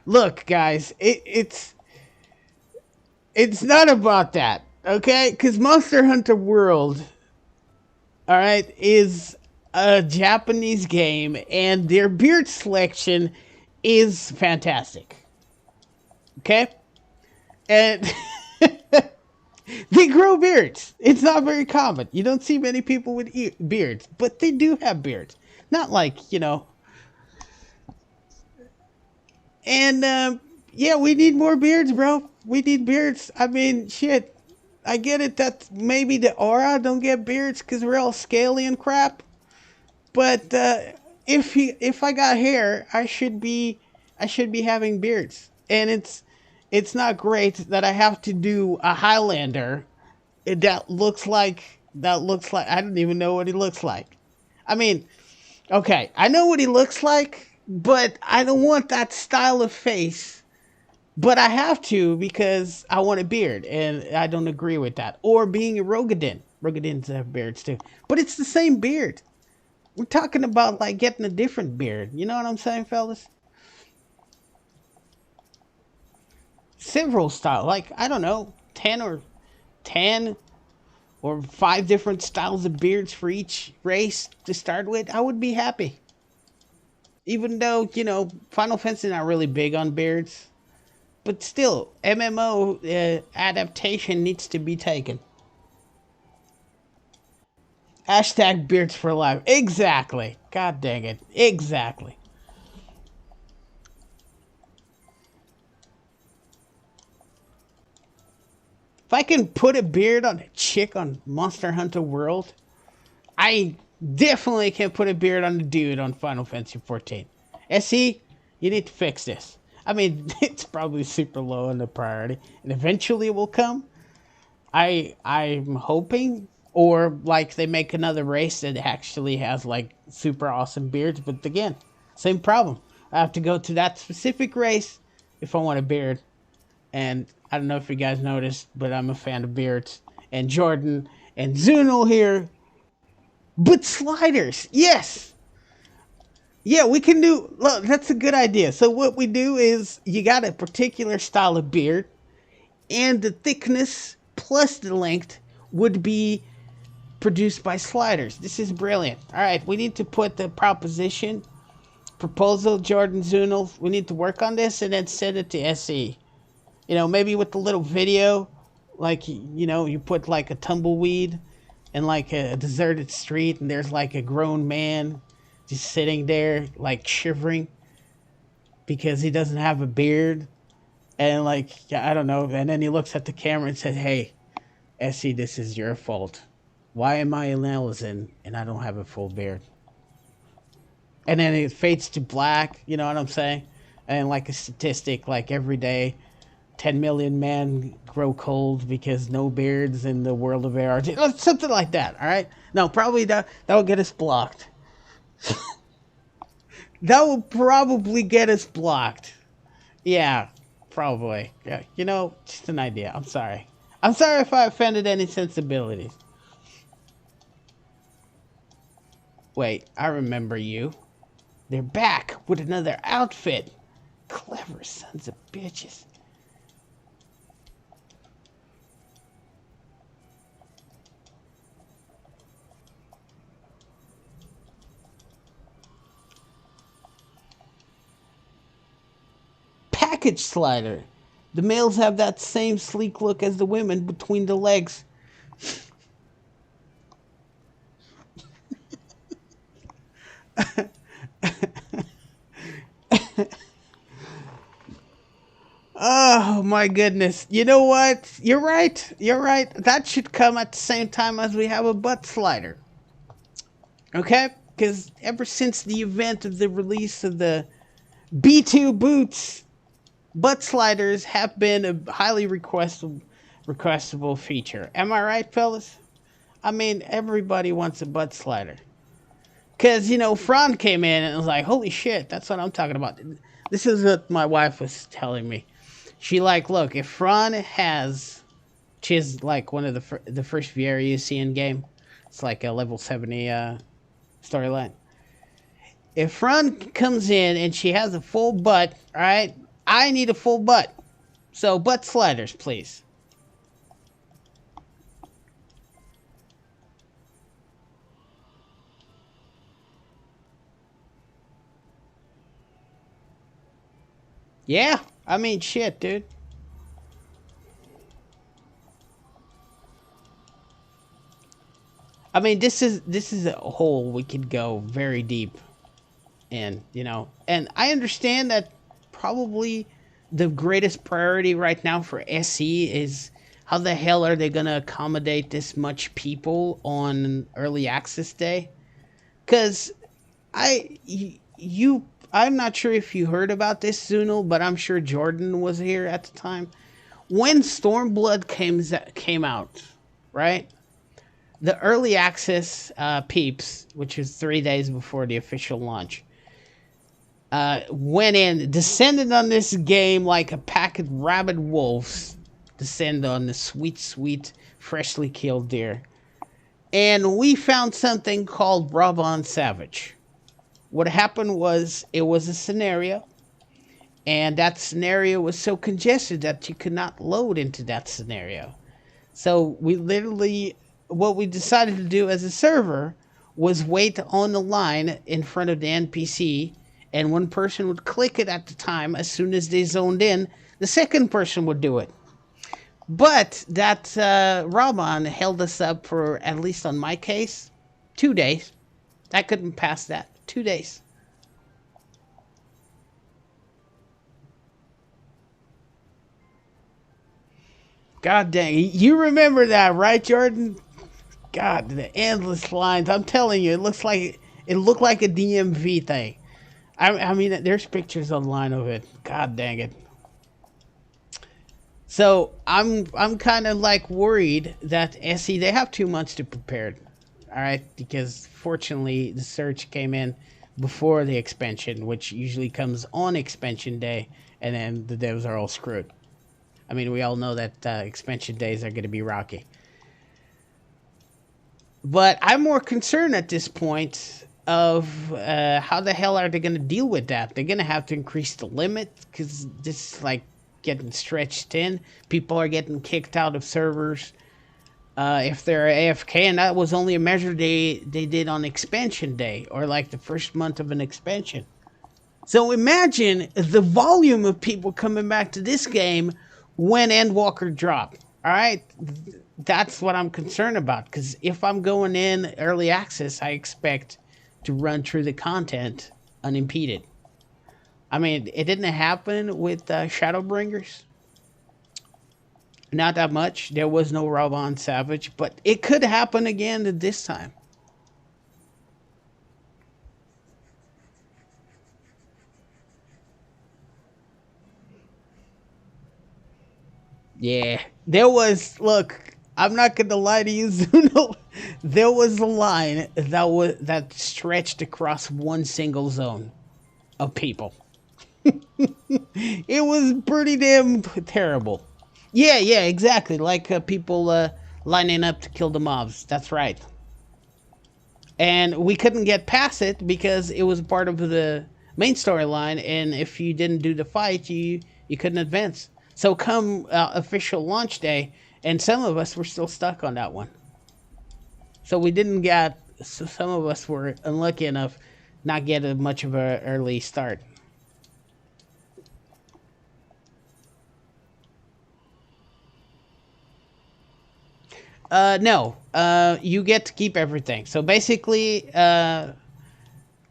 Look, guys, it's not about that, okay? Because Monster Hunter World, all right, is a Japanese game, and their beard selection is fantastic. Okay? And they grow beards. It's not very common. You don't see many people with beards, but they do have beards. Not like, you know. And, yeah, we need more beards, bro. We need beards. I mean, shit. I get it that maybe the aura don't get beards because we're all scaly and crap. But if I got hair, I should be having beards. And it's not great that I have to do a Highlander that looks like I don't even know what he looks like. I mean, okay, I know what he looks like, but I don't want that style of face. But I have to because I want a beard, and I don't agree with that. Or being a Rogadin. Rogadins have beards too. But it's the same beard. We're talking about like getting a different beard. You know what I'm saying, fellas? Several styles. Like, I don't know, 10 or 5 different styles of beards for each race to start with. I would be happy. Even though, you know, Final Fantasy is not really big on beards. But still, MMO adaptation needs to be taken. Hashtag beards for life. Exactly. God dang it. Exactly. If I can put a beard on a chick on Monster Hunter World, I definitely can put a beard on a dude on Final Fantasy XIV. SE, you need to fix this. I mean, it's probably super low on the priority, and eventually it will come. I'm hoping, or like they make another race that actually has like super awesome beards. But again, same problem. I have to go to that specific race if I want a beard. And I don't know if you guys noticed, but I'm a fan of beards. And Jordan and Zuno here. But sliders, yes. Yeah, we can do, look, that's a good idea. So what we do is you got a particular style of beard, and the thickness plus the length would be produced by sliders. This is brilliant. All right, we need to put the proposal, Jordan Zuno. We need to work on this and then send it to SE. You know, maybe with the little video, like, you know, you put like a tumbleweed in like a deserted street, and there's like a grown man just sitting there like shivering because he doesn't have a beard, and like, I don't know, and then he looks at the camera and says, "Hey, Essie, this is your fault. Why am I in Ellison and I don't have a full beard?" And then it fades to black, you know what I'm saying? And like a statistic, like every day 10 million men grow cold because no beards in the world of AR. Something like that, all right? No, probably that will get us blocked. That will probably get us blocked. Yeah, probably. Yeah, you know, just an idea. I'm sorry. I'm sorry if I offended any sensibilities. Wait, I remember you. They're back with another outfit. Clever sons of bitches. Package slider. The males have that same sleek look as the women between the legs. Oh my goodness. You know what? You're right. You're right. That should come at the same time as we have a butt slider. Okay? Because ever since the event of the release of the B2 boots, butt sliders have been a highly requestable feature. Am I right, fellas? I mean, everybody wants a butt slider. Because, you know, Fran came in and was like, holy shit, that's what I'm talking about. This is what my wife was telling me. She like, look, if Fran has, she's like one of the first Viera you see in game. It's like a level 70 storyline. If Fran comes in and she has a full butt, all right, I need a full butt. So butt sliders, please. Yeah, I mean, shit, dude. I mean, this is a hole we could go very deep in, you know. And I understand that probably the greatest priority right now for SE is how the hell are they going to accommodate this much people on early access day? Cuz I'm not sure if you heard about this, Zunil, but I'm sure Jordan was here at the time. When Stormblood came out, right? The early access peeps, which was 3 days before the official launch, went in, descended on this game like a pack of rabid wolves descend on the sweet, sweet, freshly killed deer. And we found something called Raban Savage. What happened was, it was a scenario, and that scenario was so congested that you could not load into that scenario. So we literally, what we decided to do as a server was wait on the line in front of the NPC, and one person would click it at the time. As soon as they zoned in, the second person would do it. But that Raban held us up for, at least on my case, 2 days. I couldn't pass that. 2 days. God dang. You remember that, right, Jordan? God, the endless lines. I'm telling you, it looked like a DMV thing. I mean, there's pictures online of it. God dang it. So I'm kind of like worried that SE, they have 2 months to prepare. All right, because fortunately the surge came in before the expansion, which usually comes on expansion day, and then the devs are all screwed. I mean, we all know that expansion days are going to be rocky. But I'm more concerned at this point of how the hell are they going to deal with that? They're going to have to increase the limit, because this is like getting stretched thin. People are getting kicked out of servers if they're AFK, and that was only a measure they did on expansion day, or like the first month of an expansion. So imagine the volume of people coming back to this game when Endwalker dropped. All right, that's what I'm concerned about, because if I'm going in early access, I expect to run through the content unimpeded. I mean, it didn't happen with Shadowbringers. Not that much. There was no Raban Savage, but it could happen again this time. Yeah, there was. Look, I'm not gonna lie to you, Zuno. There was a line that stretched across one single zone of people. It was pretty damn terrible. Yeah, exactly. Like people lining up to kill the mobs. That's right. And we couldn't get past it because it was part of main storyline, and if you didn't do the fight, you couldn't advance. So come official launch day, and some of us were still stuck on that one. So we didn't get. So some of us were unlucky enough not get a much of an early start. No, you get to keep everything. So basically,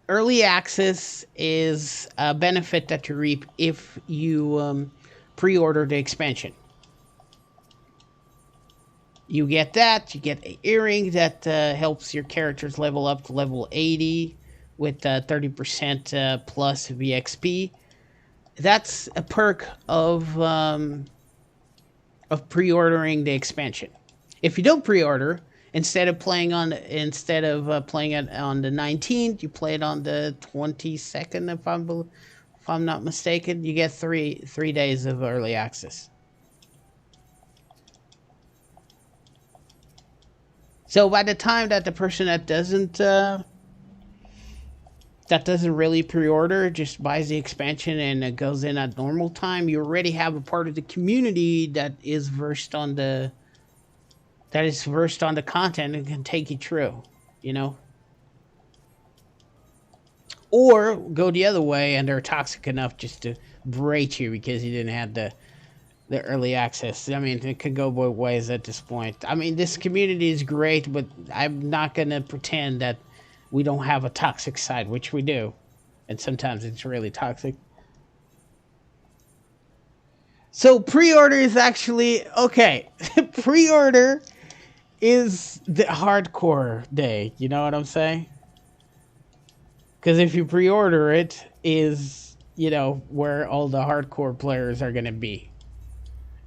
early access is a benefit that you reap if you pre-order the expansion. You get that. You get an earring that helps your characters level up to level 80 with 30% plus VXP. That's a perk of pre-ordering the expansion. If you don't pre-order, instead of playing playing it on the 19th, you play it on the 22nd. If I'm not mistaken, you get three days of early access. So by the time that the person that doesn't really pre-order, just buys the expansion and it goes in at normal time, you already have a part of the community that is versed on the content and can take you through, you know? Or go the other way and they're toxic enough just to berate you because you didn't have the early access. I mean, it could go both ways at this point. I mean, this community is great, but I'm not going to pretend that we don't have a toxic side, which we do. And sometimes it's really toxic. So pre-order is actually okay. Pre-order is the hardcore day. You know what I'm saying? Because if you pre-order it, is where all the hardcore players are gonna be,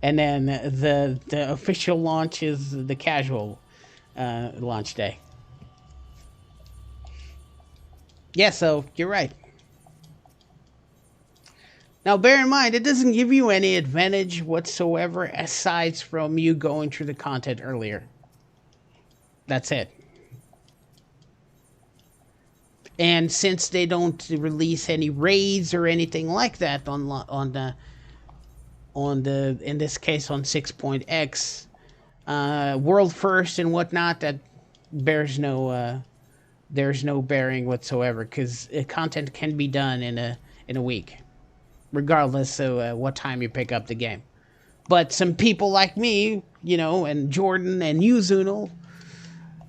and then the official launch is the casual launch day. Yeah, so you're right. Now, bear in mind, it doesn't give you any advantage whatsoever aside from you going through the content earlier. That's it. And since they don't release any raids or anything like that on the in this case on 6.x world first and whatnot, that bears no there's no bearing whatsoever because content can be done in a week, regardless of what time you pick up the game. But some people like me, and Jordan and you, Zuno,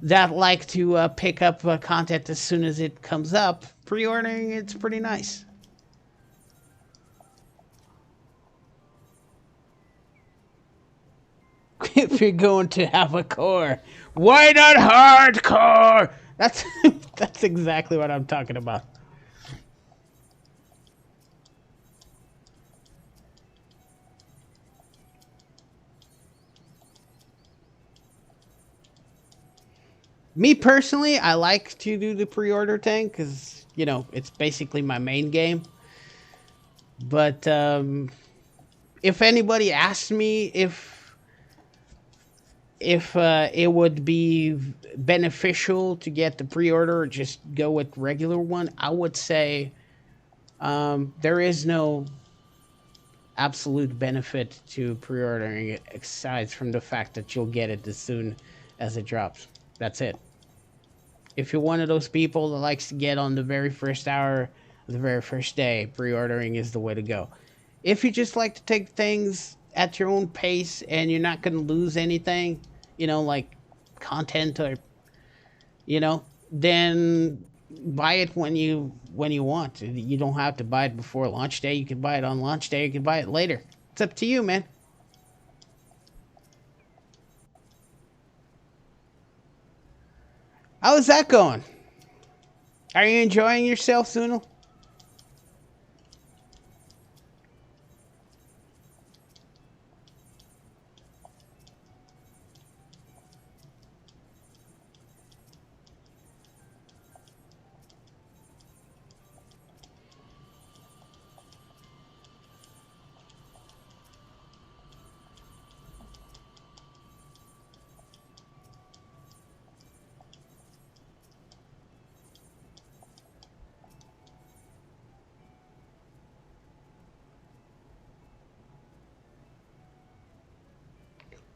that like to pick up content as soon as it comes up, pre-ordering it's pretty nice. If you're going to have a core, why not hardcore? That's that's exactly what I'm talking about. Me personally, I like to do the pre-order thing because it's basically my main game. But if anybody asks me if it would be beneficial to get the pre-order or just go with regular one, I would say there is no absolute benefit to pre-ordering it aside from the fact that you'll get it as soon as it drops. That's it. If you're one of those people that likes to get on the very first hour, the very first day, pre-ordering is the way to go. If you just like to take things at your own pace and you're not going to lose anything, like content or, then buy it when you want. You don't have to buy it before launch day. You can buy it on launch day. You can buy it later. It's up to you, man. How's that going? Are you enjoying yourself, Sunil?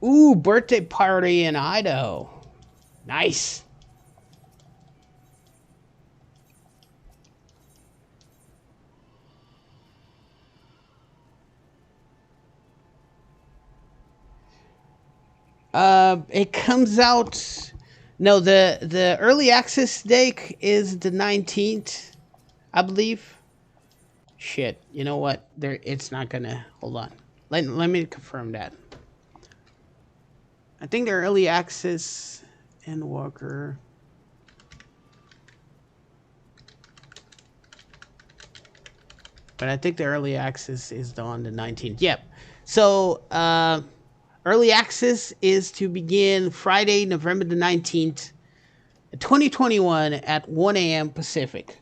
Ooh, birthday party in Idaho. Nice. It comes out. No, the early access date is the 19th, I believe. Shit, you know what? There, it's not gonna. Hold on. Let me confirm that. I think the early access and Walker. But I think the early access is on the 19th. Yep. So, early access is to begin Friday, November the 19th, 2021 at 1 a.m. Pacific.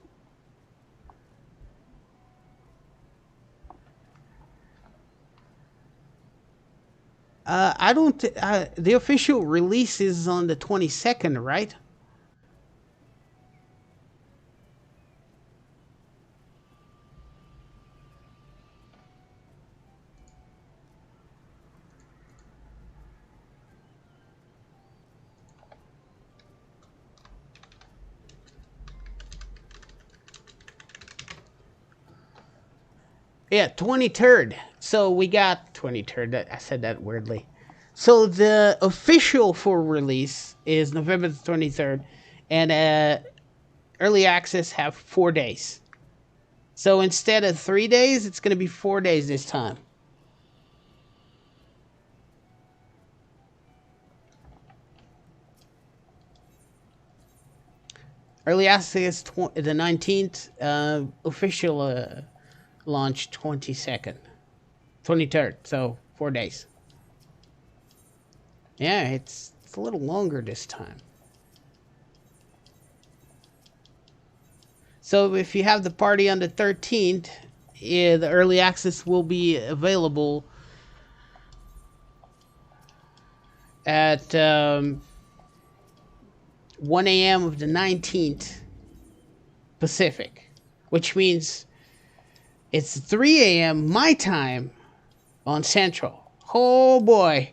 I don't. The official release is on the 22nd, right? Yeah, 23rd. So we got 23rd. I said that weirdly. So the official for release is November the 23rd, and early access have 4 days. So instead of 3 days, it's going to be 4 days this time. Early access the 19th, official launch 22nd, 23rd. So 4 days. Yeah, it's a little longer this time. So if you have the party on the 13th, yeah, the early access will be available at 1 a.m. of the 19th Pacific, which means it's 3 a.m. my time on Central. Oh boy.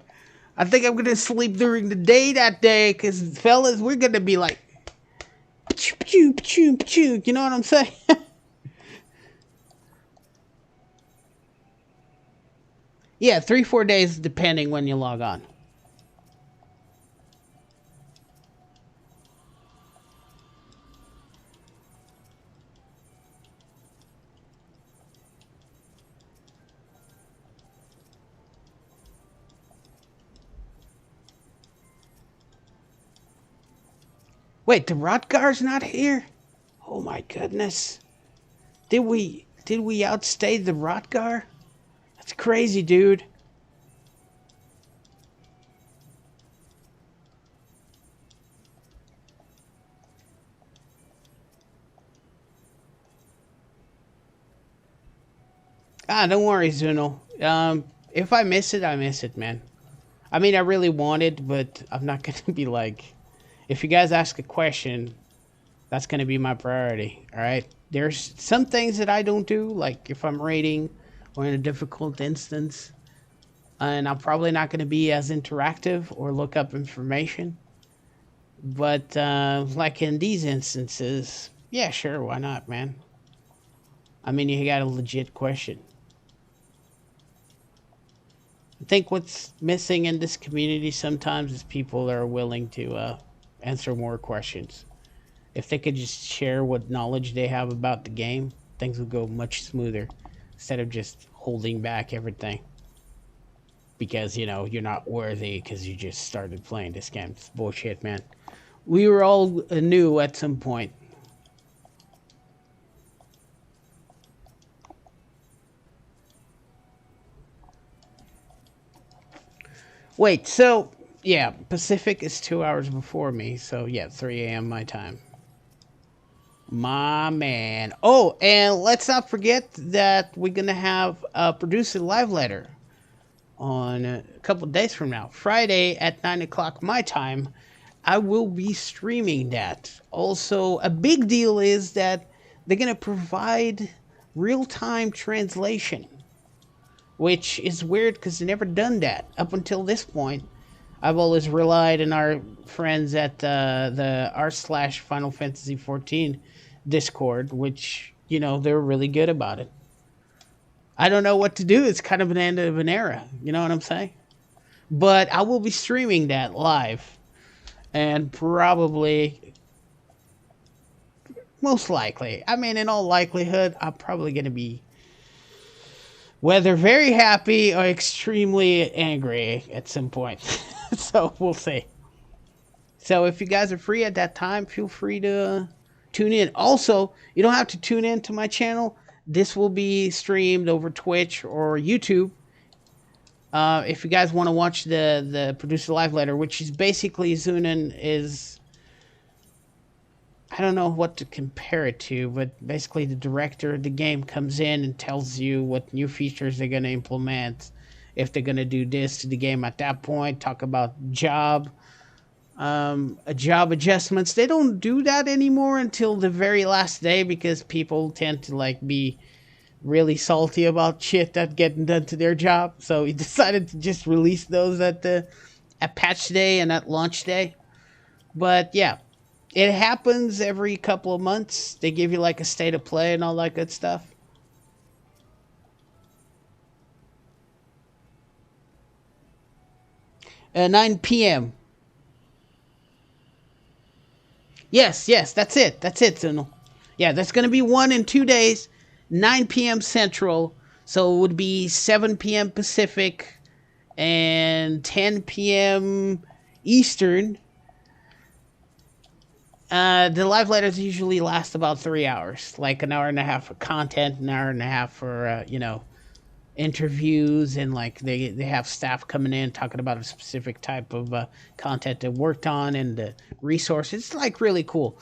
I think I'm going to sleep during the day that day because, fellas, we're going to be like, you know what I'm saying? Yeah, 3-4 days depending when you log on. Wait, the Rotgar's not here? Oh my goodness. Did we outstay the Rotgar? That's crazy, dude. Ah, don't worry, Zuno. If I miss it, I miss it, man. I mean, I really want it, but I'm not gonna be like, if you guys ask a question, that's gonna be my priority. All right. There's some things that I don't do, like if I'm raiding or in a difficult instance, and I'm probably not gonna be as interactive or look up information. But like in these instances, yeah, sure, why not, man? I mean, you got a legit question. I think what's missing in this community sometimes is people are willing to answer more questions. If they could just share what knowledge they have about the game, things would go much smoother instead of just holding back everything because you're not worthy because you just started playing this game. It's bullshit, man. We were all new at some point. Wait, so yeah, Pacific is 2 hours before me, so yeah, 3 a.m. my time. My man. Oh, and let's not forget that we're gonna have a producer live letter on a couple of days from now, Friday at 9 o'clock my time. I will be streaming that. Also, a big deal is that they're gonna provide real-time translation, which is weird because they never done that up until this point. I've always relied on our friends at the r/Final Fantasy 14 Discord, which, you know, they're really good about it. I don't know what to do. It's kind of an end of an era. You know what I'm saying? But I will be streaming that live, and probably, most likely, I mean, in all likelihood, I'm probably going to be whether very happy or extremely angry at some point. So we'll see. So if you guys are free at that time, feel free to tune in. Also, you don't have to tune in to my channel. This will be streamed over Twitch or YouTube. If you guys want to watch the producer live letter, which is basically Zunin is, I don't know what to compare it to, but basically the director of the game comes in and tells you what new features they're going to implement, if they're going to do this to the game at that point, talk about job adjustments. They don't do that anymore until the very last day, because people tend to like be really salty about shit that getting done to their job. So he decided to just release those at patch day and at launch day. But yeah, it happens every couple of months. They give you like a state of play and all that good stuff. At 9 p.m. Yes, that's it. That's it, Zunel. Yeah, that's going to be 1 in 2 days, 9 p.m. Central. So it would be 7 p.m. Pacific and 10 p.m. Eastern. The live letters usually last about 3 hours, like an hour and a half for content, an hour and a half for, interviews, and like they have staff coming in talking about a specific type of content they worked on and the resources. It's like really cool.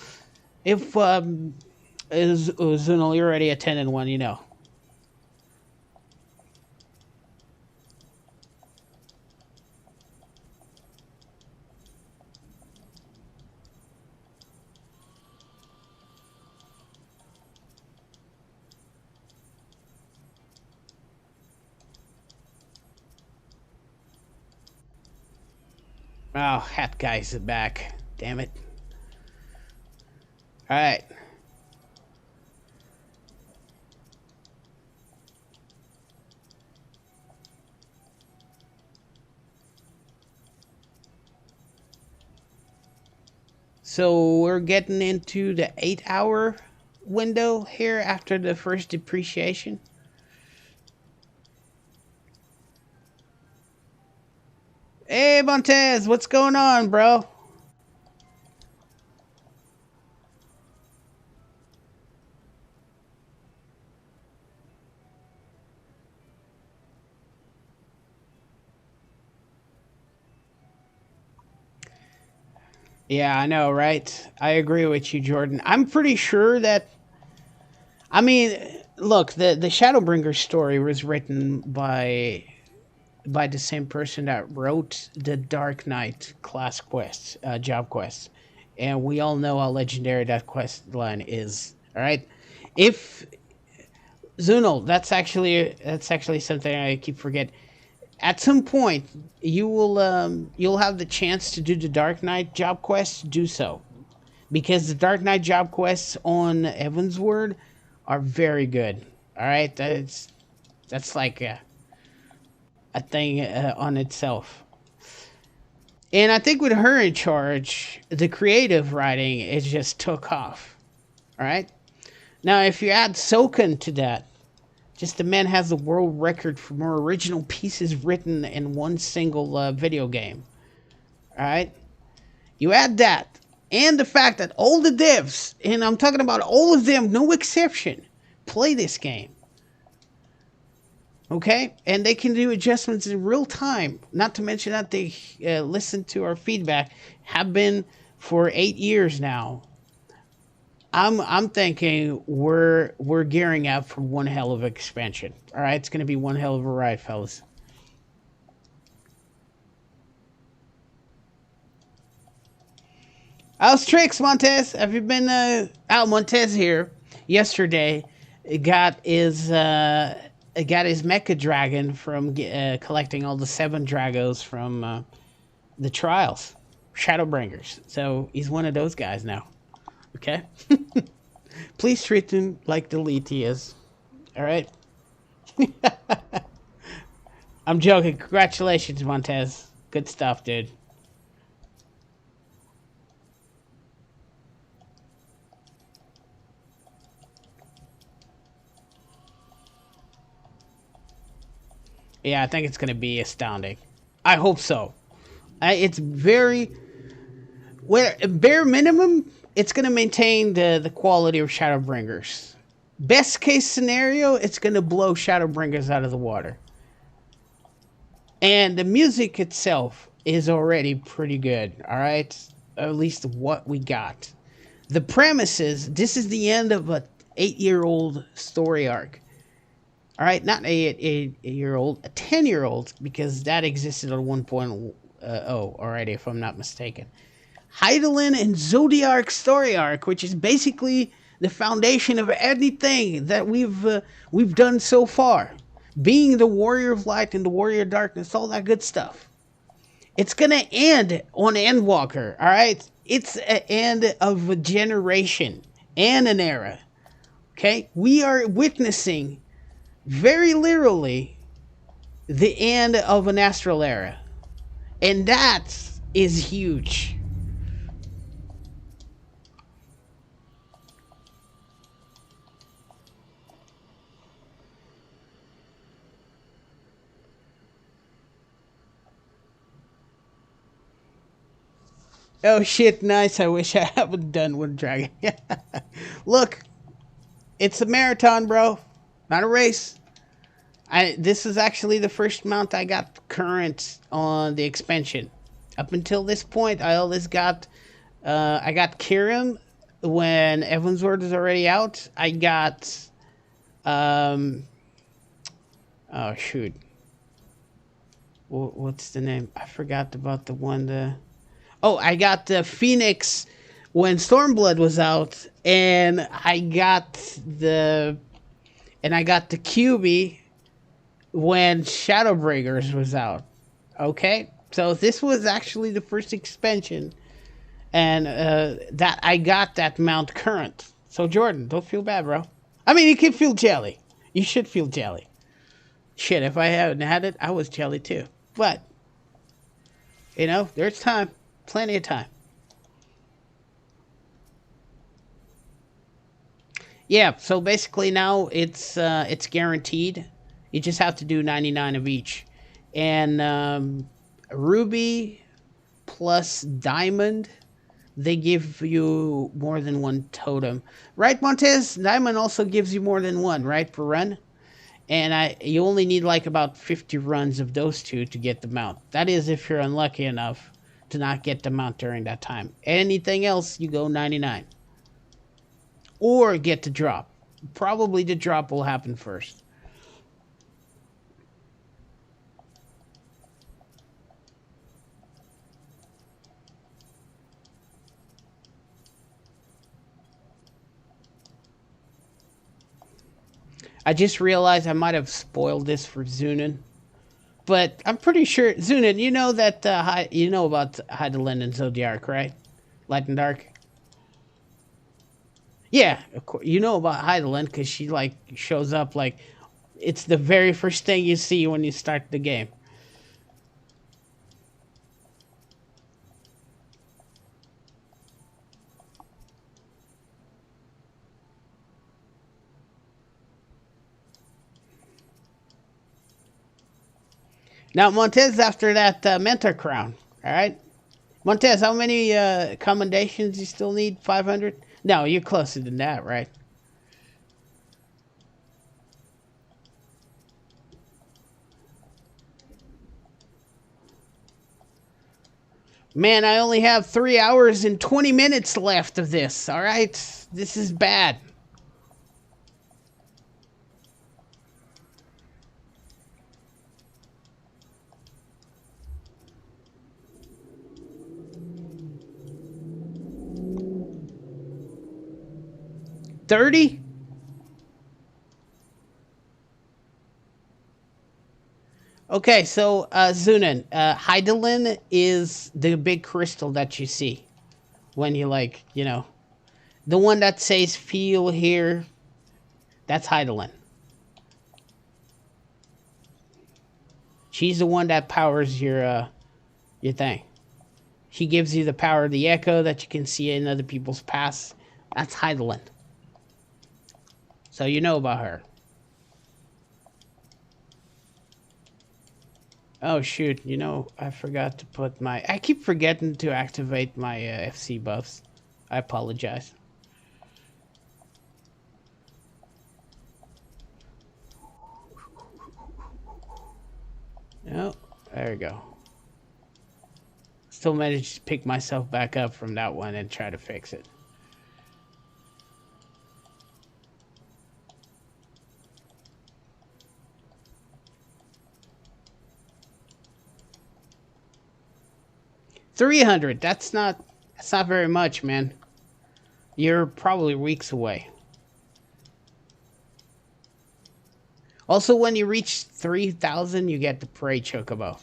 If Zunal, you're already attending one, you know. Oh, hat guys are back. Damn it. All right. So we're getting into the 8-hour window here after the first depreciation. Hey, Montez, what's going on, bro? Yeah, I know, right? I agree with you, Jordan. I'm pretty sure that, I mean, look, the Shadowbringer story was written by the same person that wrote the Dark Knight class quests, job quests, and we all know how legendary that quest line is. All right, if Zunal, that's actually something I keep forgetting. At some point, you'll have the chance to do the Dark Knight job quests. Do so, because the Dark Knight job quests on Evansward are very good. All right, that's like a thing on itself. And I think with her in charge, the creative writing, it just took off. All right. Now, if you add Soken to that, just the man has the world record for more original pieces written in one single video game. All right. You add that, and the fact that all the devs, and I'm talking about all of them, no exception, play this game. Okay, and they can do adjustments in real time. Not to mention that they listen to our feedback. Have been for 8 years now. I'm thinking we're gearing up for one hell of an expansion. All right, it's gonna be one hell of a ride, fellas. How's tricks, Montez? Have you been Montez here yesterday? Got his mecha dragon from collecting all the 7 Dragos from the trials, Shadowbringers. So he's one of those guys now. Okay? Please treat him like the elite he is. All right? I'm joking. Congratulations, Montez. Good stuff, dude. Yeah, I think it's going to be astounding. I hope so. It's very... Well, bare minimum, it's going to maintain the quality of Shadowbringers. Best case scenario, it's going to blow Shadowbringers out of the water. And the music itself is already pretty good, all right? At least what we got. The premises, this is the end of a 8-year-old story arc. All right, not a 8-year-old, a 10-year-old, because that existed on 1.0 already, if I'm not mistaken. Hydaelyn and Zodiac story arc, which is basically the foundation of anything that we've done so far. Being the warrior of light and the warrior of darkness, all that good stuff. It's gonna end on Endwalker, all right? It's an end of a generation and an era. Okay, we are witnessing very literally the end of an astral era, and that is huge. Oh shit, nice. I wish I haven't done one dragon. Look, it's a marathon, bro. Not a race. This is actually the first mount I got current on the expansion. Up until this point, I always got I got Kirim when Evansward is already out. I got oh shoot. What's the name? I forgot about the one Oh, I got the Phoenix when Stormblood was out, and I got the QB when Shadowbringers was out. Okay, so this was actually the first expansion, and that I got that mount current. So Jordan, don't feel bad, bro. I mean, you can feel jelly. You should feel jelly. Shit, if I hadn't had it, I was jelly too. But you know, there's time. Plenty of time. Yeah, so basically now it's guaranteed. You just have to do 99 of each. And Ruby plus Diamond, they give you more than one totem. Right, Montez? Diamond also gives you more than one, right, per run? And you only need like about 50 runs of those two to get the mount. That is if you're unlucky enough to not get the mount during that time. Anything else, you go 99. Or get the drop. Probably the drop will happen first. I just realized I might have spoiled this for Zunin. But I'm pretty sure, Zunin, you know that you know about Hydaelyn and Zodiac, right? Light and Dark. Yeah, of course. You know about Hydaelyn because she like shows up like it's the very first thing you see when you start the game. Now Montez after that mentor crown. All right, Montez, how many commendations you still need? 500? No, you're closer than that, right? Man, I only have 3 hours and 20 minutes left of this. All right, this is bad. Okay, so Zunin, Hydaelyn is the big crystal that you see when you like, the one that says feel here. That's Hydaelyn. She's the one that powers your thing. She gives you the power of the echo that you can see in other people's past. That's Hydaelyn. So you know about her. Oh shoot, I forgot to put my... I keep forgetting to activate my FC buffs. I apologize. Oh, there we go. Still managed to pick myself back up from that one and try to fix it. $300. That's not very much, man. You're probably weeks away. Also, when you reach 3,000, you get the parade chocobo.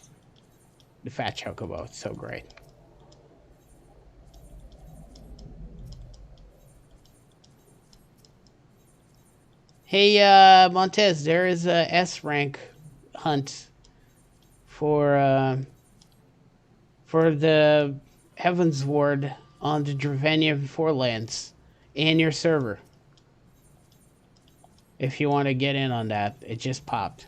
The fat chocobo. It's so great. Hey, Montez, there is a S rank hunt for the Heavens Ward on the Dravenian Forelands in your server. If you want to get in on that, it just popped.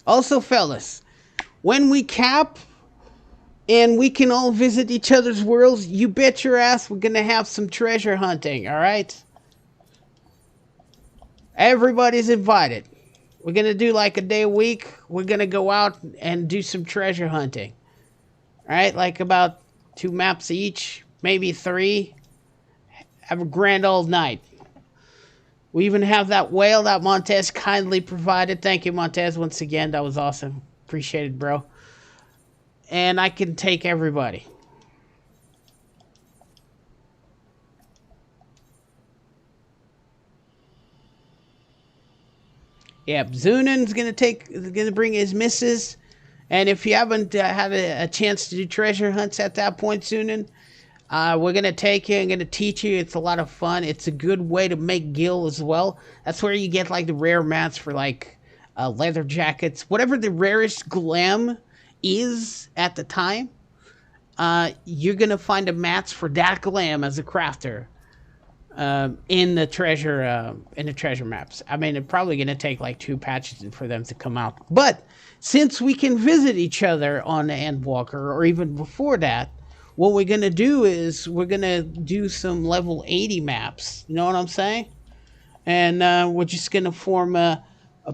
Also, fellas, when we cap and we can all visit each other's worlds, you bet your ass we're gonna have some treasure hunting, alright? Everybody's invited. We're gonna do like a day a week. We're gonna go out and do some treasure hunting. Alright, like about 2 maps each, maybe 3. Have a grand old night. We even have that whale that Montez kindly provided. Thank you, Montez, once again. That was awesome. Appreciate it, bro. And I can take everybody. Yep, Zunan's gonna bring his missus. And if you haven't had a chance to do treasure hunts at that point, Zunan, we're going to take you and going to teach you. It's a lot of fun. It's a good way to make gil as well. That's where you get like the rare mats for like leather jackets. Whatever the rarest glam is at the time, you're going to find a mats for that glam as a crafter in the treasure maps. I mean, it's probably going to take like 2 patches for them to come out. But since we can visit each other on the Endwalker or even before that, what we're going to do is we're going to do some level 80 maps. You know what I'm saying? And we're just going to form a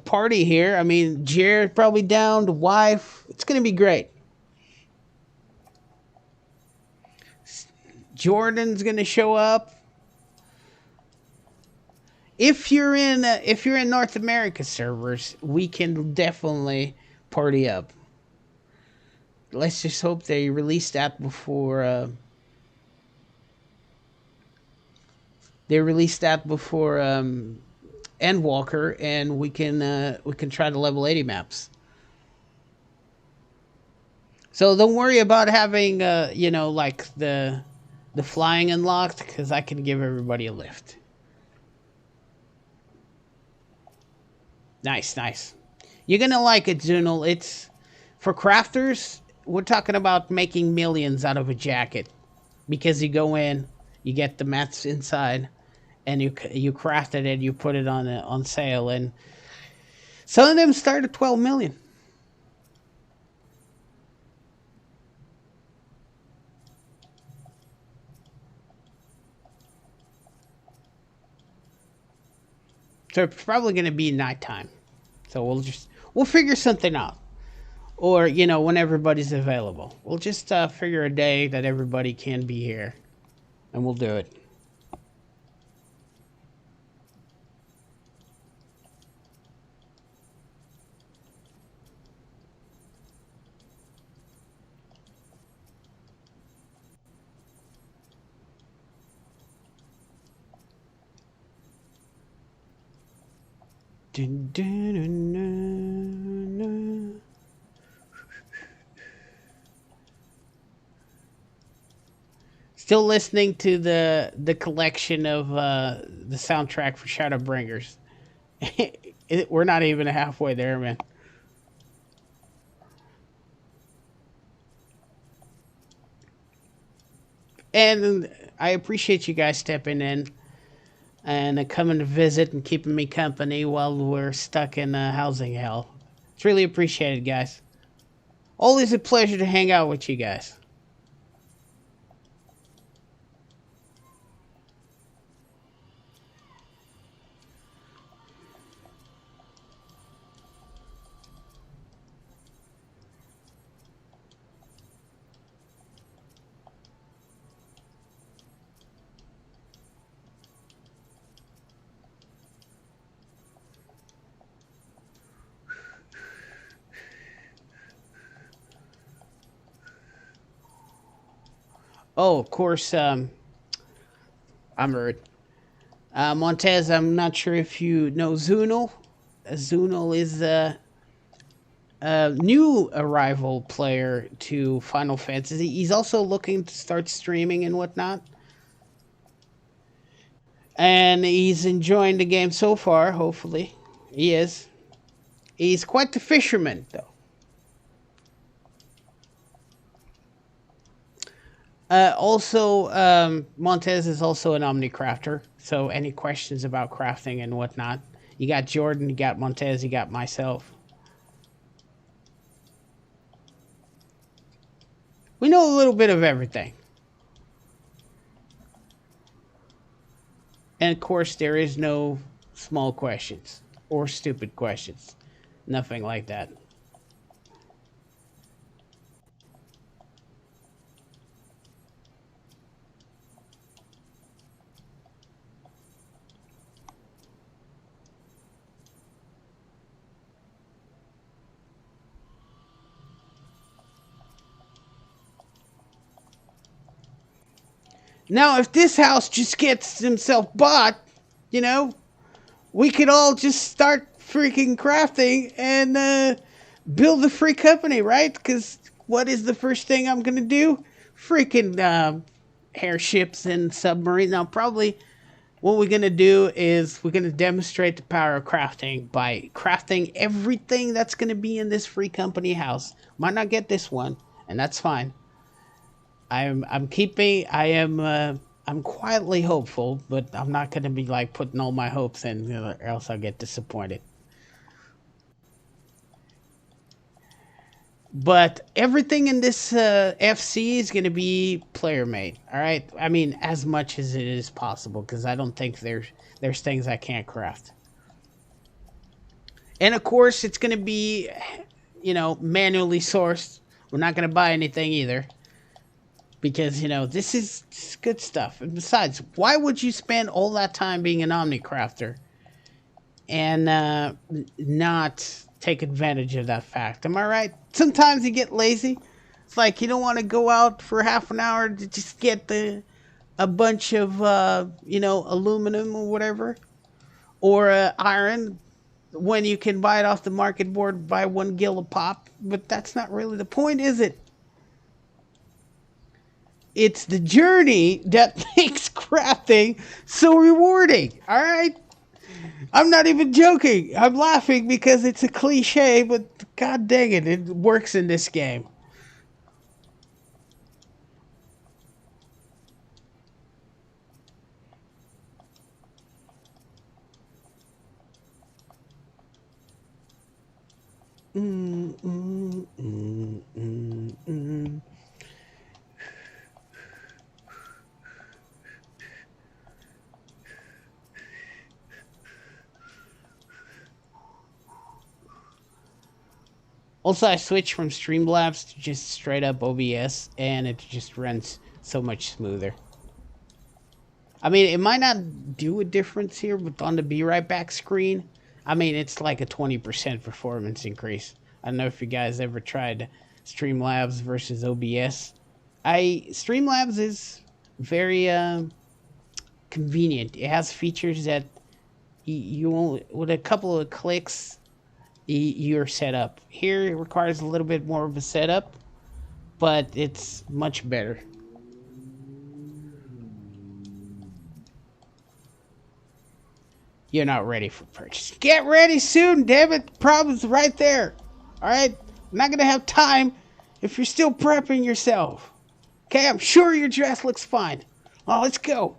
party here. I mean, Jared's probably down, the wife. It's going to be great. Jordan's going to show up. If you're in North America servers, we can definitely party up. Let's just hope they release that before Endwalker, and we can try the level 80 maps. So don't worry about having like the flying unlocked, because I can give everybody a lift. Nice. You're gonna like it, Zunal. It's for crafters. We're talking about making millions out of a jacket, because you go in, you get the mats inside, and you craft it and you put it on sale, and some of them start at 12 million. So it's probably going to be nighttime. So we'll figure something out. Or, when everybody's available. We'll just figure a day that everybody can be here. And we'll do it. Still listening to the collection of the soundtrack for Shadowbringers. We're not even halfway there, man. And I appreciate you guys stepping in and coming to visit and keeping me company while we're stuck in housing hell. It's really appreciated, guys. Always a pleasure to hang out with you guys. Oh, of course, I'm rude. Montez, I'm not sure if you know Zunel. Zunel is a new arrival player to Final Fantasy. He's also looking to start streaming and whatnot. And he's enjoying the game so far, hopefully. He is. He's quite the fisherman, though. Also, Montez is also an Omnicrafter. So any questions about crafting and whatnot, you got Jordan, you got Montez, you got myself. We know a little bit of everything. And of course, there is no small questions or stupid questions. Nothing like that. Now, if this house just gets himself bought, you know, we could all just start freaking crafting and build a free company, right? Because what is the first thing I'm going to do? Freaking airships and submarines. Now, probably what we're going to do is we're going to demonstrate the power of crafting by crafting everything that's going to be in this free company house. Might not get this one, and that's fine. I'm quietly hopeful, but I'm not going to be like putting all my hopes in, or else I'll get disappointed. But everything in this FC is going to be player made. All right. I mean, as much as it is possible, because I don't think there's things I can't craft. And of course, it's going to be, manually sourced. We're not going to buy anything either. Because, this is good stuff. And besides, why would you spend all that time being an Omnicrafter and not take advantage of that fact? Am I right? Sometimes you get lazy. It's like you don't want to go out for half an hour to just get a bunch of, aluminum or whatever. Or iron when you can buy it off the market board by 1 gil a pop. But that's not really the point, is it? It's the journey that makes crafting so rewarding. All right. I'm not even joking. I'm laughing because it's a cliche, but god dang it, it works in this game. Mm, mm, mm, mm, mm. Also, I switched from Streamlabs to just straight up OBS, and it just runs so much smoother. I mean, it might not do a difference here, but on the Be Right Back screen, I mean, it's like a 20% performance increase. I don't know if you guys ever tried Streamlabs versus OBS. Streamlabs is very convenient. It has features that You only with a couple of clicks, you're set up. Here it requires a little bit more of a setup, but it's much better. You're not ready for purchase. Get ready soon, damn it. The problem's right there. All right? I'm not going to have time if you're still prepping yourself. Okay, I'm sure your dress looks fine. Oh, let's go.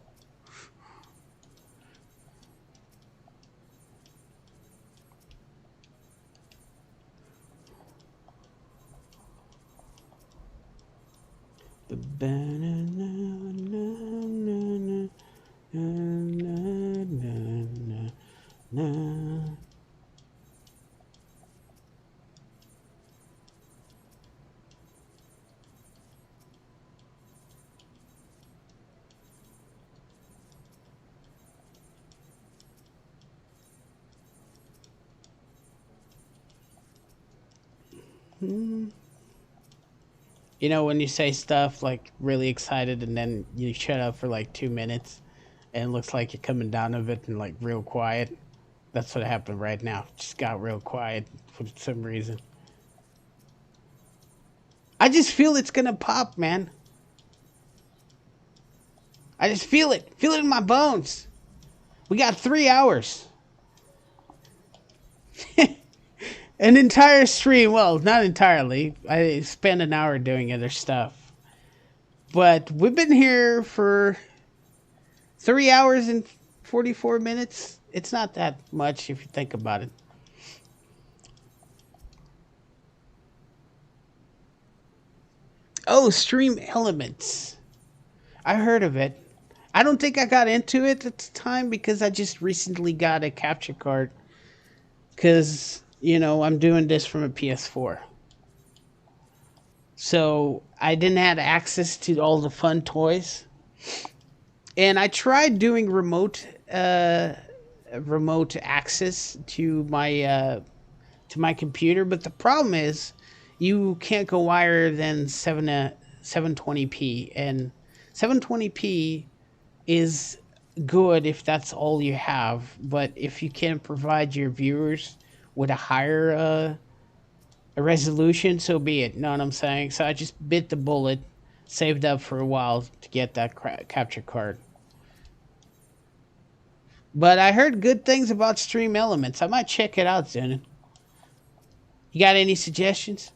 You know, when you say stuff like really excited and then you shut up for like 2 minutes and it looks like you're coming down of it and like real quiet. That's what happened right now. Just got real quiet for some reason. I just feel it's gonna pop, man. I just feel it. Feel it in my bones. We got 3 hours. An entire stream. Well, not entirely. I spent an hour doing other stuff. But we've been here for 3 hours and 44 minutes. It's not that much if you think about it. Oh, Stream Elements. I heard of it. I don't think I got into it at the time because I just recently got a capture card. Because, you know, I'm doing this from a PS4. So I didn't have access to all the fun toys. And I tried doing remote access to my computer, but the problem is you can't go higher than 720p, and 720p is good if that's all you have, but if you can't provide your viewers with a higher a resolution, so be it. Know what I'm saying? So I just bit the bullet, saved up for a while to get that capture card. But I heard good things about Stream Elements. I might check it out soon. You got any suggestions?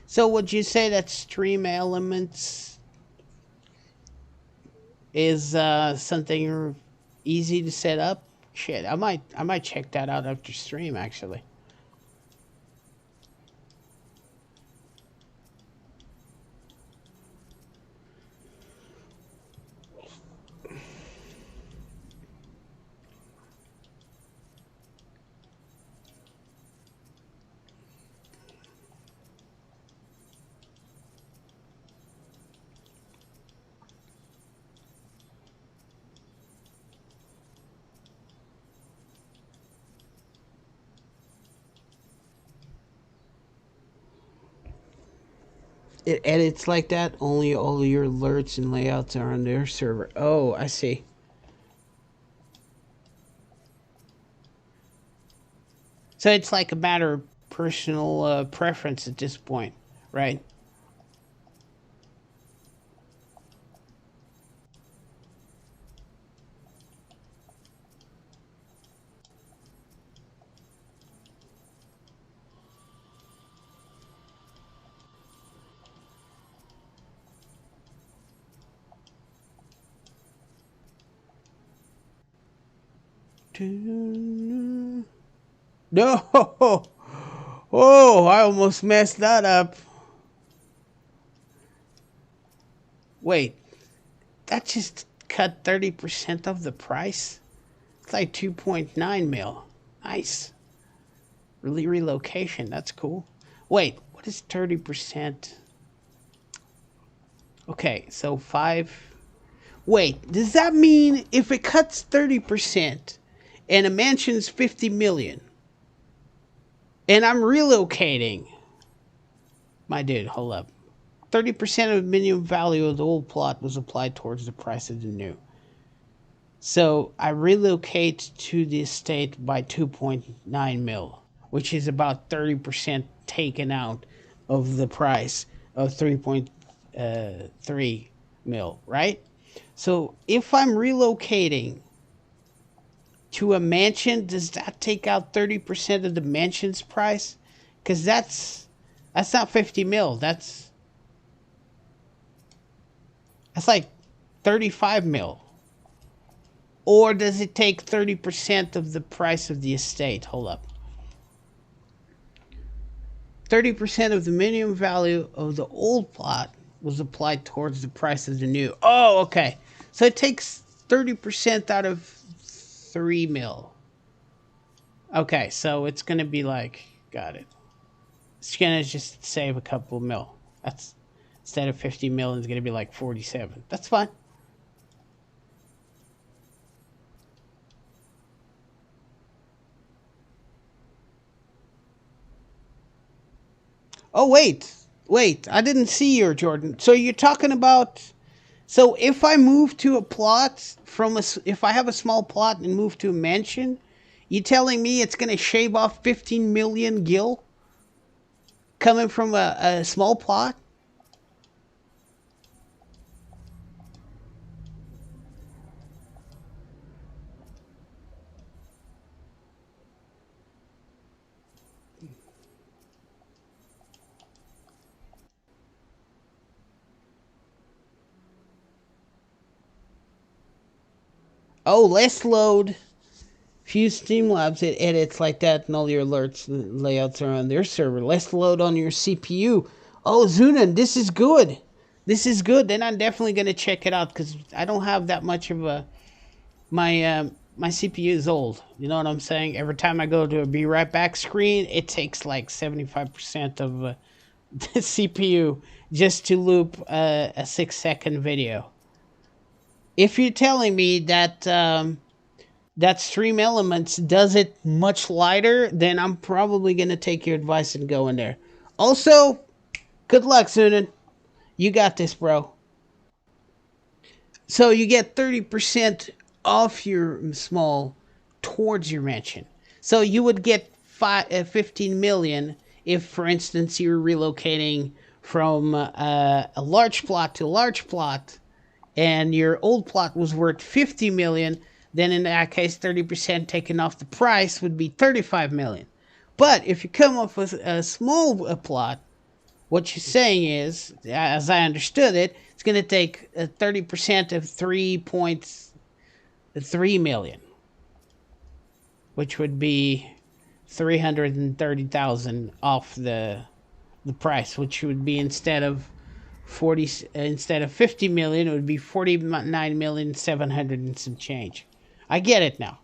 So would you say that Stream Elements is something easy to set up? Shit, I might check that out after stream actually. It edits like that. Only all of your alerts and layouts are on their server. Oh, I see. So it's like a matter of personal preference at this point, right? No! Oh, I almost messed that up. Wait, that just cut 30% of the price? It's like 2.9 mil. Nice. Really relocation, that's cool. Wait, what is 30%? Okay, so 5. Wait, does that mean if it cuts 30% and a mansion's 50 million and I'm relocating, my dude, hold up. 30% of the minimum value of the old plot was applied towards the price of the new. So I relocate to the estate by 2.9 mil, which is about 30% taken out of the price of 3.3 mil, right? So if I'm relocating to a mansion, does that take out 30% of the mansion's price? Because that's not 50 mil. That's like 35 mil. Or does it take 30% of the price of the estate? Hold up. 30% of the minimum value of the old plot was applied towards the price of the new. Oh, okay. So it takes 30% out of 3 mil. Okay, so it's going to be like, got it. It's going to just save a couple mil. That's, instead of 50 mil, it's going to be like 47. That's fine. Oh, wait, I didn't see your Jordan. So you're talking about, so if I move to a plot if I have a small plot and move to a mansion, you telling me it's going to shave off 15 million gil coming from a small plot? Oh, less load. Few Streamlabs it edits like that, and all your alerts and layouts are on their server. Less load on your CPU. Oh, Zunan, this is good. This is good. Then I'm definitely gonna check it out because I don't have that much of a my CPU is old. You know what I'm saying? Every time I go to a be right back screen, it takes like 75% of the CPU just to loop a 6-second video. If you're telling me that that Stream Elements does it much lighter, then I'm probably going to take your advice and go in there. Also, good luck, Sunan. You got this, bro. So you get 30% off your small towards your mansion. So you would get 15 million if, for instance, you're relocating from a large plot to a large plot and your old plot was worth 50 million, then in that case 30% taken off the price would be 35 million. But if you come up with a small plot, what you're saying is, as I understood it, it's going to take 30% of 3.3 million, which would be 330,000 off the price, which would be instead of 50 million, it would be 49,700,000 and some change. I get it now.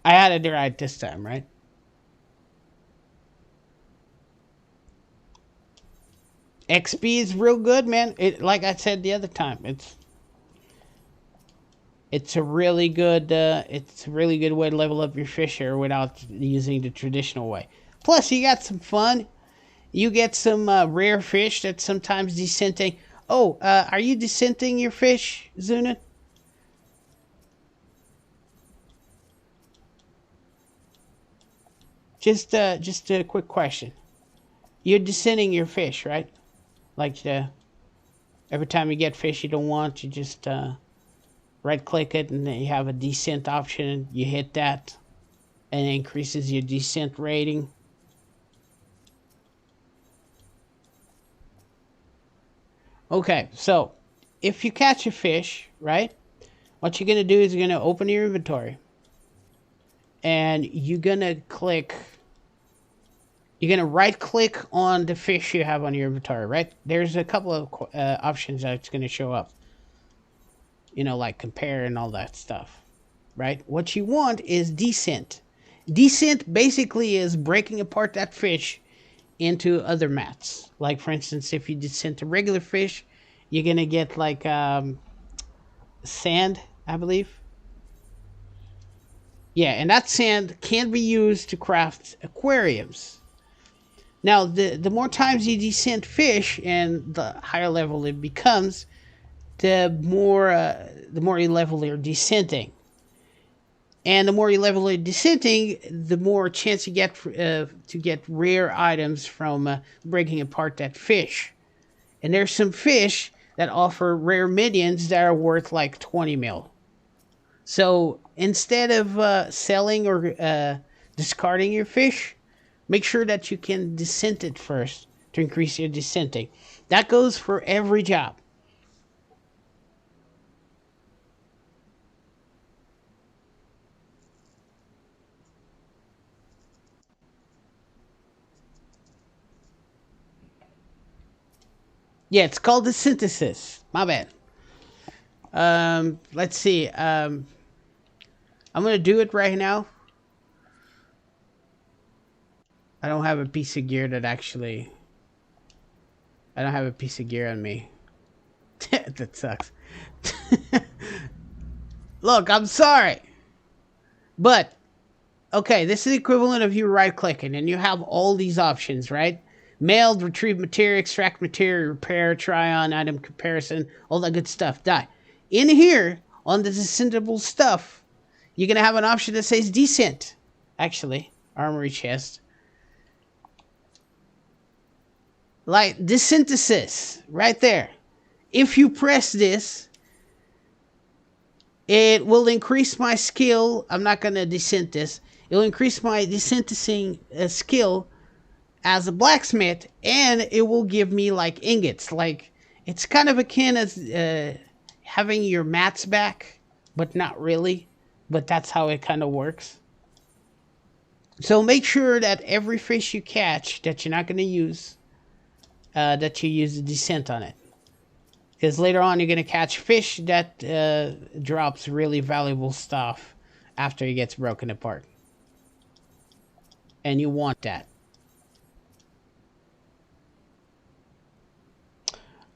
I had it right this time, right? XP is real good, man. It, like I said the other time, it's a really good way to level up your fisher without using the traditional way. Plus, you got some fun. You get some rare fish that's sometimes descenting. Oh, are you descenting your fish, Zuna? Just a quick question. You're descenting your fish, right? Like every time you get fish you don't want, you just right click it and then you have a descent option. You hit that and it increases your descent rating. Okay, so if you catch a fish, right? What you're going to do is you're going to open your inventory. and you're gonna right click on the fish you have on your inventory, right? There's a couple of options that's gonna show up, you know, like compare and all that stuff, right? What you want is descent. Descent basically is breaking apart that fish into other mats. Like, for instance, if you descent a regular fish, you're gonna get like sand, I believe. Yeah, and that sand can be used to craft aquariums. Now, the more times you descent fish and the higher level it becomes, the more you level you're descenting. And the more you level you're descenting, the more chance you get to get rare items from breaking apart that fish. And there's some fish that offer rare minions that are worth like 20 mil. So instead of selling or discarding your fish, make sure that you can descent it first to increase your descenting. That goes for every job. Yeah, it's called the synthesis. My bad. Let's see. I'm gonna do it right now. I don't have a piece of gear that actually. I don't have a piece of gear on me. That sucks. Look, I'm sorry. But, okay, this is the equivalent of you right-clicking, and you have all these options, right? Mailed, retrieve material, extract material, repair, try on, item comparison, all that good stuff. Die. In here, on the descendable stuff, you're going to have an option that says descent. Actually, armory chest. Like, desynthesis, right there. If you press this, it will increase my skill. I'm not going to descent this. It will increase my desynthesizing skill as a blacksmith, and it will give me like ingots. Like, it's kind of akin as having your mats back, but not really. But that's how it kind of works. So make sure that every fish you catch that you're not going to use, that you use the descent on it. Because later on you're going to catch fish that drops really valuable stuff after it gets broken apart. And you want that.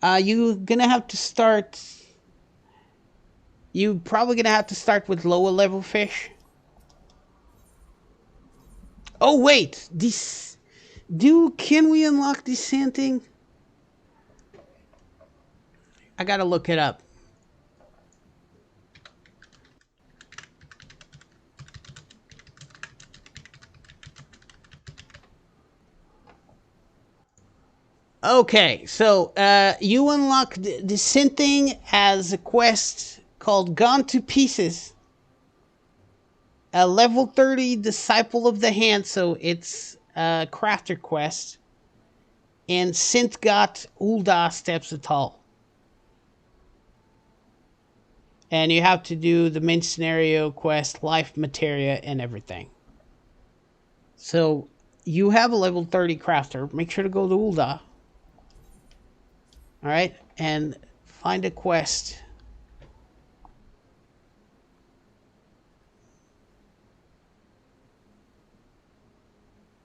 You're going to have to start... You're probably going to have to start with lower level fish. Oh, wait! Can we unlock descenting? I gotta look it up. Okay, so you unlock descenting as a quest called Gone to Pieces. A level 30 Disciple of the Hand, so it's a crafter quest. And Sintgat Ulda Steps at all. And you have to do the main scenario quest, life, materia, and everything. So you have a level 30 crafter. Make sure to go to Ulda. Alright? And find a quest.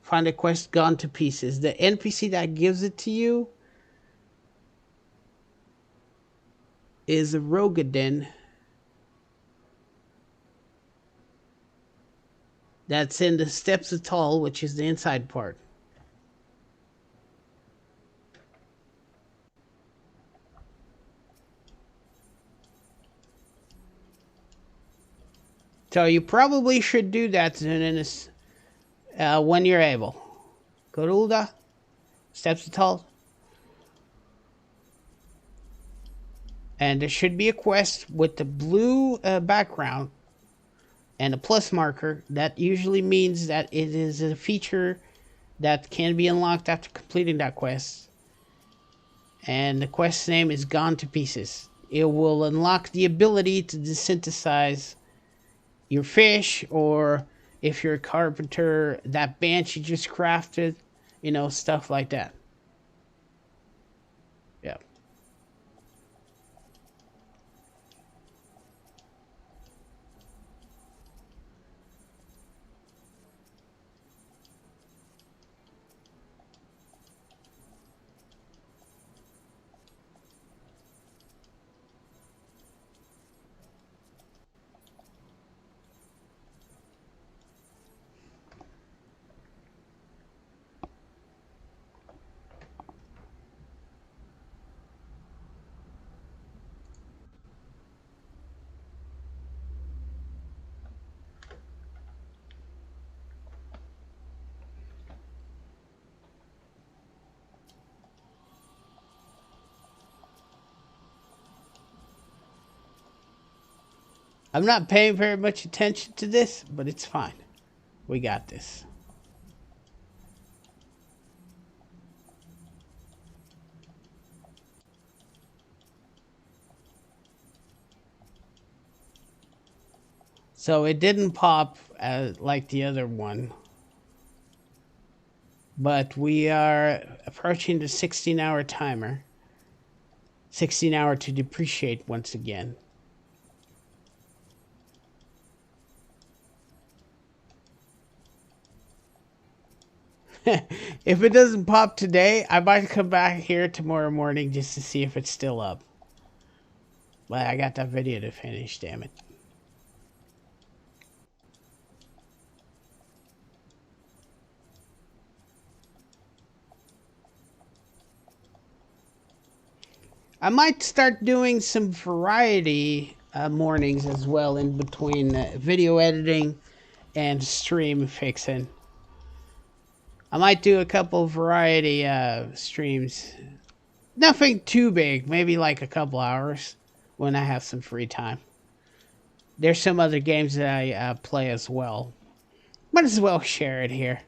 Find a quest Gone to Pieces. The NPC that gives it to you is a Rogadin. That's in the Steps of Tall, which is the inside part. So you probably should do that Zuninus, when you're able. Go to Ulda, Steps of Tall. And there should be a quest with the blue background and a plus marker. That usually means that it is a feature that can be unlocked after completing that quest. And the quest's name is Gone to Pieces. It will unlock the ability to desynthesize your fish or If you're a carpenter, that bench you just crafted, stuff like that. Yeah. I'm not paying very much attention to this, but it's fine. We got this. So it didn't pop like the other one, but we are approaching the 16-hour timer. 16-hour to depreciate once again. If it doesn't pop today, I might come back here tomorrow morning just to see if it's still up. But I got that video to finish, damn it. I might start doing some variety mornings as well in between video editing and stream fixing. I might do a couple variety streams. Nothing too big, maybe like a couple hours when I have some free time. There's some other games that I play as well. Might as well share it here.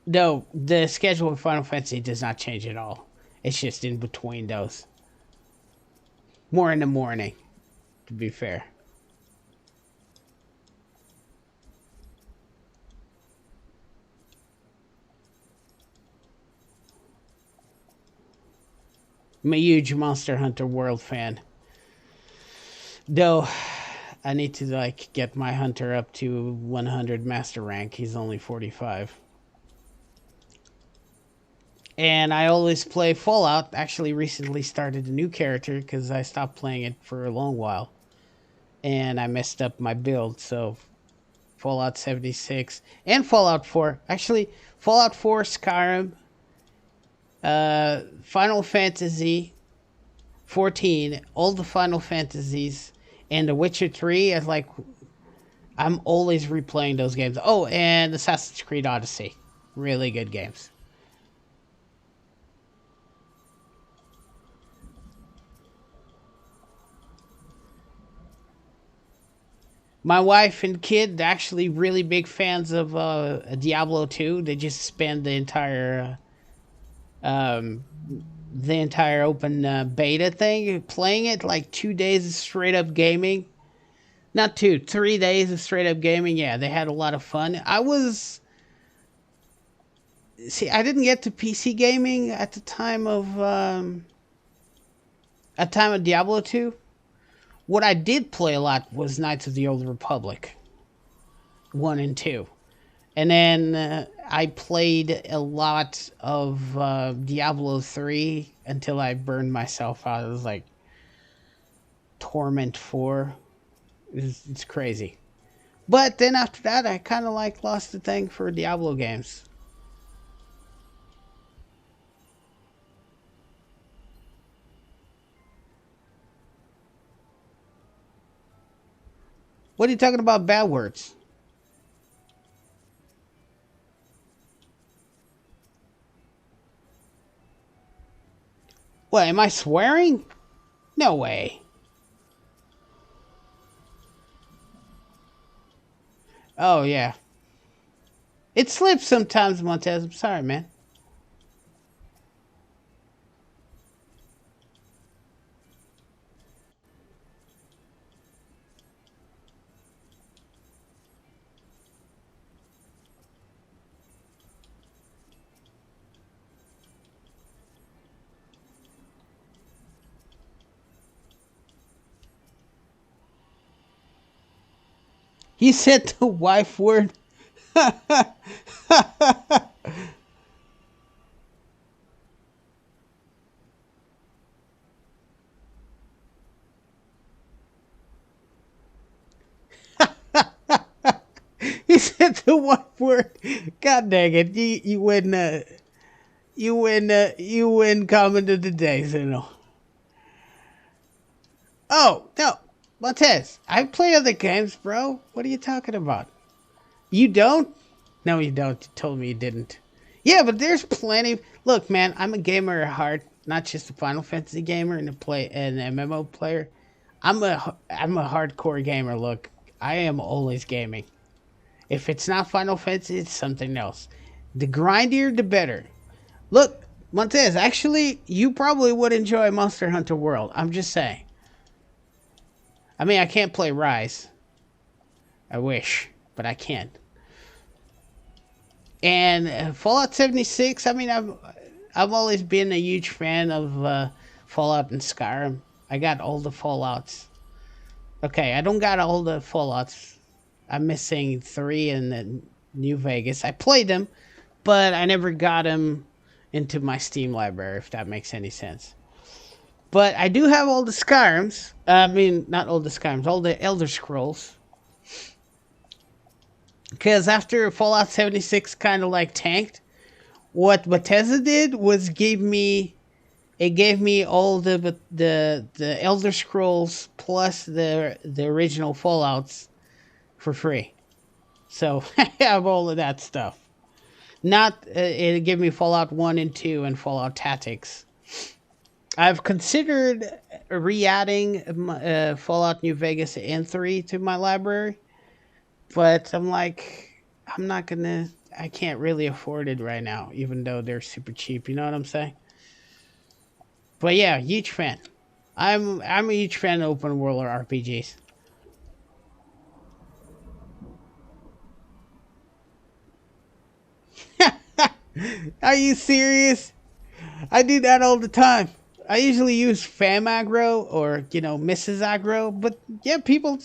No, the schedule of Final Fantasy does not change at all. It's just in between those. More in the morning, to be fair. I'm a huge Monster Hunter World fan. Though, I need to like get my hunter up to 100 master rank. He's only 45. And I always play Fallout. Actually, recently started a new character because I stopped playing it for a long while. And I messed up my build, so Fallout 76 and Fallout 4. Actually, Fallout 4, Skyrim, Final Fantasy 14, all the Final Fantasies, and The Witcher 3. I'm always replaying those games. Oh, and Assassin's Creed Odyssey. Really good games. My wife and kid actually really big fans of Diablo 2. They just spend um, the entire open beta thing playing it, like 2 days of straight up gaming. Not 2, 3 days of straight up gaming. Yeah, they had a lot of fun. I didn't get to PC gaming at the time of Diablo 2. What I did play a lot was Knights of the Old Republic 1 and 2. And then I played a lot of Diablo 3 until I burned myself out. It was like Torment 4. It's crazy. But then after that, I kind of like lost the thing for Diablo games. What are you talking about bad words? What, am I swearing? No way. Oh, yeah. It slips sometimes, Montez. I'm sorry, man. He said the wife word. He said the wife word. God dang it! You win. You win. You win. Comment of the day, Zeno. Oh no, Montez. I play other games, bro. What are you talking about? You don't? No, you don't. You told me you didn't. Yeah, but there's plenty. Look, man, I'm a gamer at heart, not just a Final Fantasy gamer and an MMO player. I'm a hardcore gamer. Look, I am always gaming. If it's not Final Fantasy, it's something else. The grindier, the better. Look, Montez, actually, you probably would enjoy Monster Hunter World. I'm just saying. I mean, I can't play Rise. I wish, but I can't. And Fallout 76, I mean, I've always been a huge fan of Fallout and Skyrim. I got all the Fallouts. Okay, I don't got all the Fallouts. I'm missing 3 and then New Vegas. I played them, but I never got them into my Steam library, if that makes any sense. But I do have all the Skyrims. I mean, not all the Skyrims, all the Elder Scrolls. Because after Fallout 76 kind of like tanked, what Bethesda did was gave me all the Elder Scrolls plus the original Fallouts for free. So I have all of that stuff. Not it gave me Fallout 1 and 2 and Fallout Tactics. I've considered re-adding Fallout New Vegas and 3 to my library, but I'm like, I'm not gonna. I can't really afford it right now, even though they're super cheap. You know what I'm saying? But yeah, huge fan. I'm a huge fan of open world RPGs. Are you serious? I do that all the time. I usually use fam aggro or Mrs. aggro, but yeah, people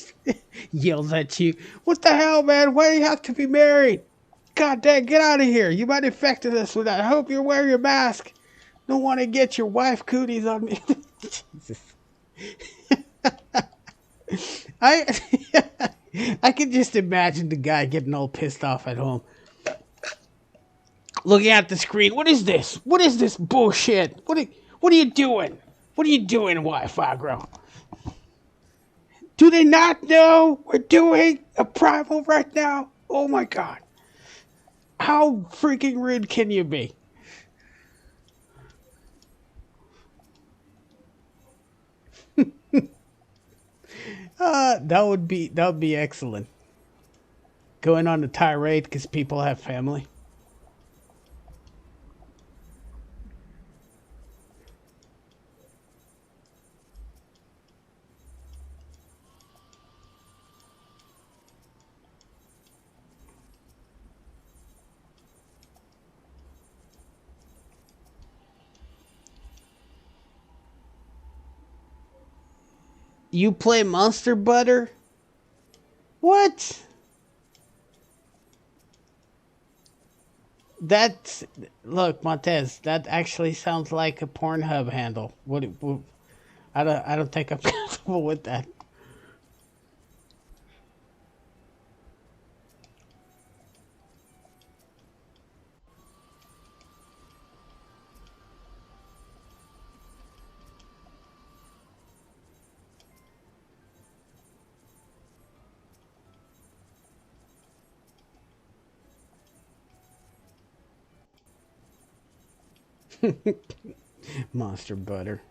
yells at you. What the hell, man? Why do you have to be married? God dang, get out of here! You might infect us with that. I hope you're wearing your mask. Don't want to get your wife cooties on me. Jesus. I I can just imagine the guy getting all pissed off at home, looking at the screen. What is this? What is this bullshit? What are you doing? What are you doing, Wi-Fi girl? Do they not know we're doing a primal right now? Oh my god. How freaking rude can you be? That would be excellent. Going on a tirade because people have family. You play Monster Butter? What? That's Look, Montez. That actually sounds like a Pornhub handle. What I don't think I'm comfortable with that. Monster Butter.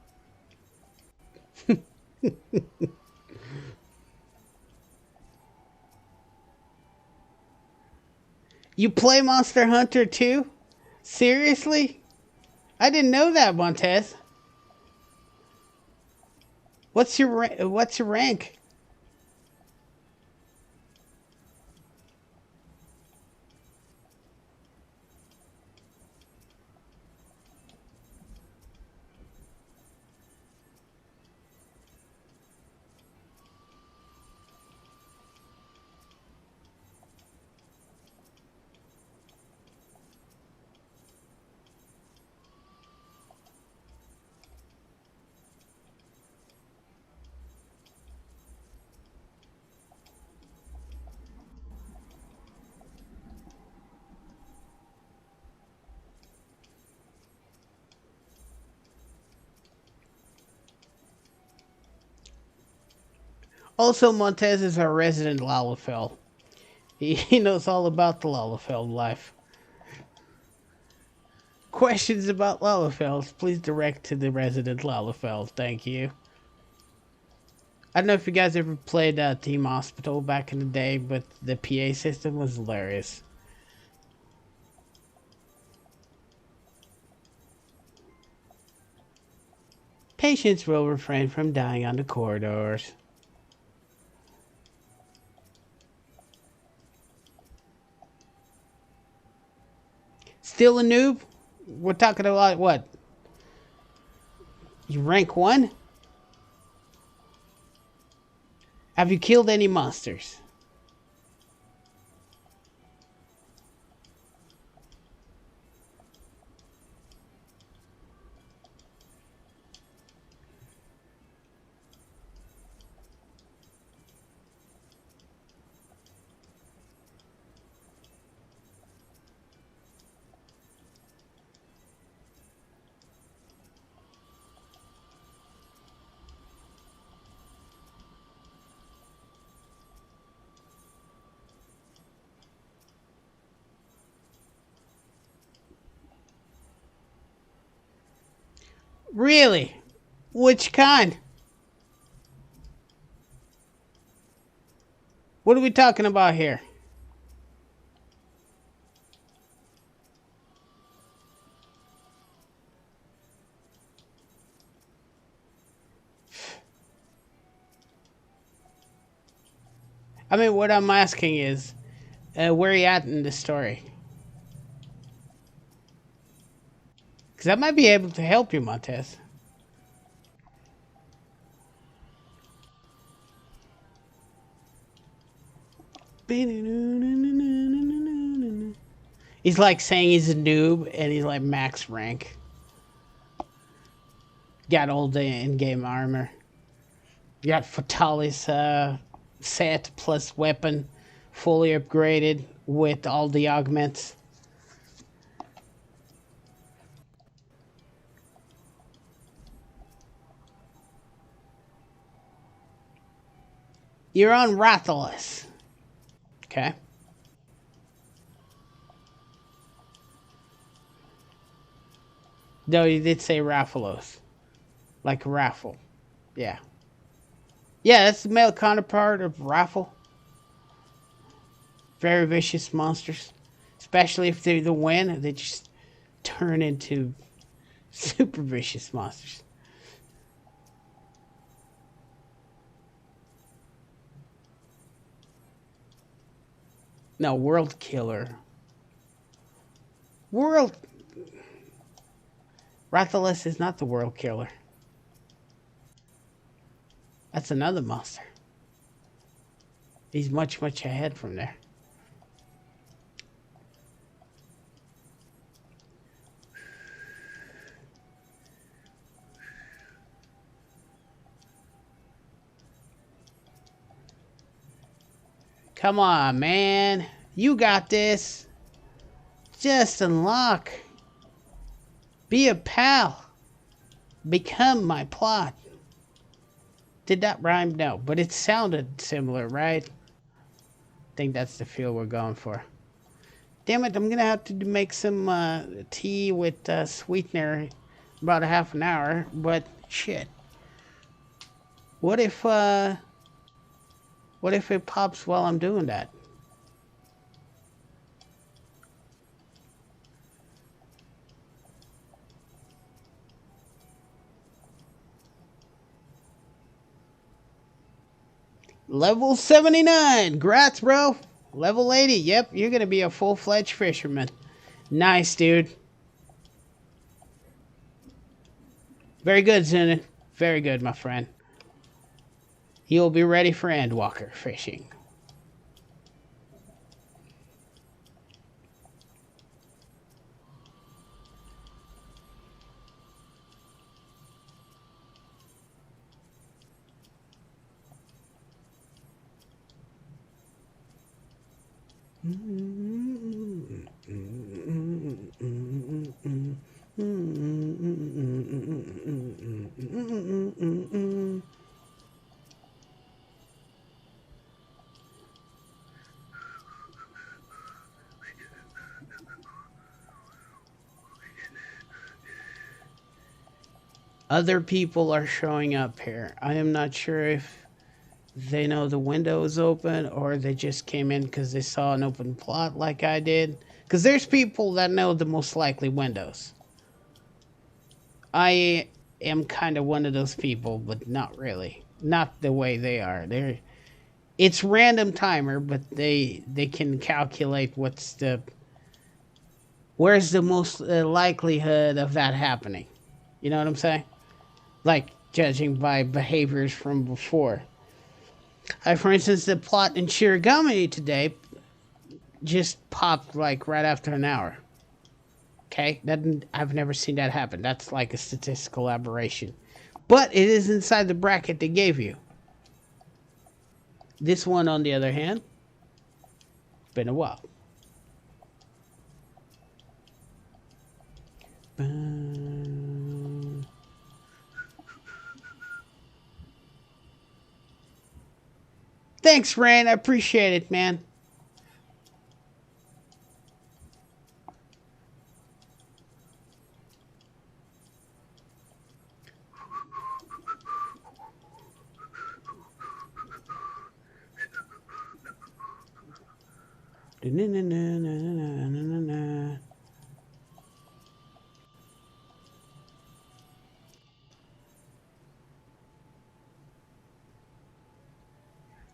You play Monster Hunter too? Seriously? I didn't know that, Montez. What's your rank? Also, Montez is our resident Lalafell. He knows all about the Lalafell life. Questions about Lalafells, please direct to the resident Lalafell. Thank you. I don't know if you guys ever played Team Hospital back in the day, but the PA system was hilarious. Patients will refrain from dying on the corridors. Still a noob? We're talking about what? You rank 1? Have you killed any monsters? Really? Which kind? What are we talking about here? I mean, what I'm asking is, where are you at in the story? Because I might be able to help you, Montez. He's like saying he's a noob and he's like max rank. Got all the in-game armor. Got Fatali's set plus weapon fully upgraded with all the augments. You're on Rathalos. Okay. No, you did say Rathalos. Like a raffle. Yeah. Yeah, that's the male counterpart of Raffle. Very vicious monsters. Especially if they're the win, they just turn into super vicious monsters. No, World Killer. World... Rathalos is not the World Killer. That's another monster. He's much, much ahead from there. Come on, man. You got this. Just unlock. Be a pal. Become my plot. Did that rhyme? No, but it sounded similar, right? I think that's the feel we're going for. Damn it, I'm gonna have to make some tea with sweetener about a half an hour, but shit. What if it pops while I'm doing that? Level 79. Grats, bro. Level 80. Yep, you're going to be a full-fledged fisherman. Nice, dude. Very good, Zunin. Very good, my friend. You'll be ready for Endwalker fishing. Other people are showing up here. I am not sure if they know the window is open or they just came in because they saw an open plot like I did. Because there's people that know the most likely windows. I am kind of one of those people, but not really. Not the way they are. It's random timer, but they can calculate where's the most likelihood of that happening. You know what I'm saying? Like judging by behaviors from before. For instance, the plot in Shirogami today just popped like right after an hour. Okay, I've never seen that happen. That's like a statistical aberration, but it is inside the bracket they gave you. This one, on the other hand, been a while. Thanks, Rain. I appreciate it, man.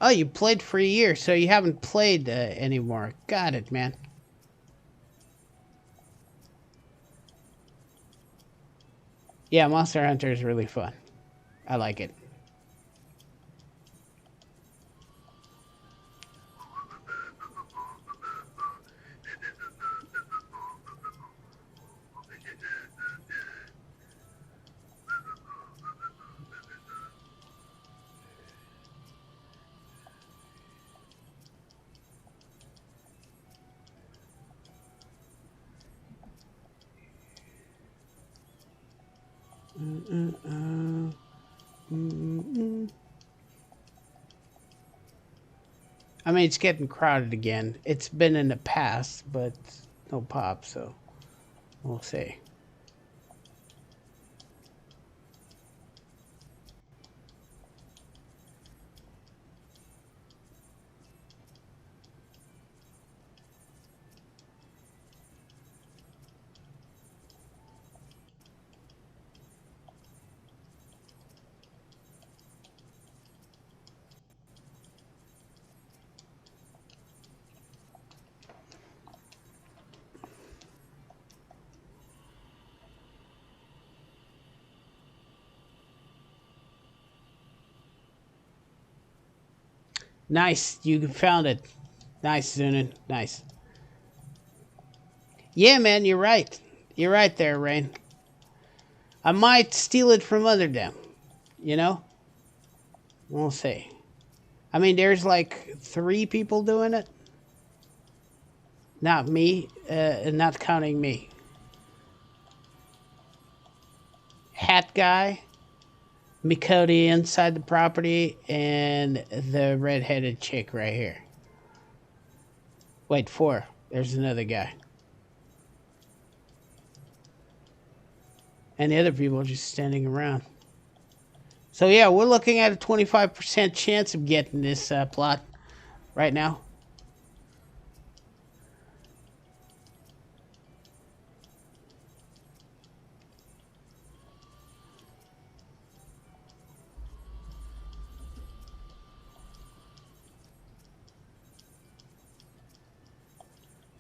Oh, you played for a year, so you haven't played anymore. Got it, man. Yeah, Monster Hunter is really fun. I like it. I mean, it's getting crowded again. It's been in the past, but no pop, so we'll see. Nice, you found it. Nice, Zunin. Nice. Yeah, man, you're right. You're right there, Rain. I might steal it from other them. You know? We'll see. I mean, there's like 3 people doing it. Not me, not counting me. Hat guy, Mikoti inside the property, and the redheaded chick right here. Wait, 4. There's another guy. And the other people are just standing around. So yeah, we're looking at a 25% chance of getting this plot right now.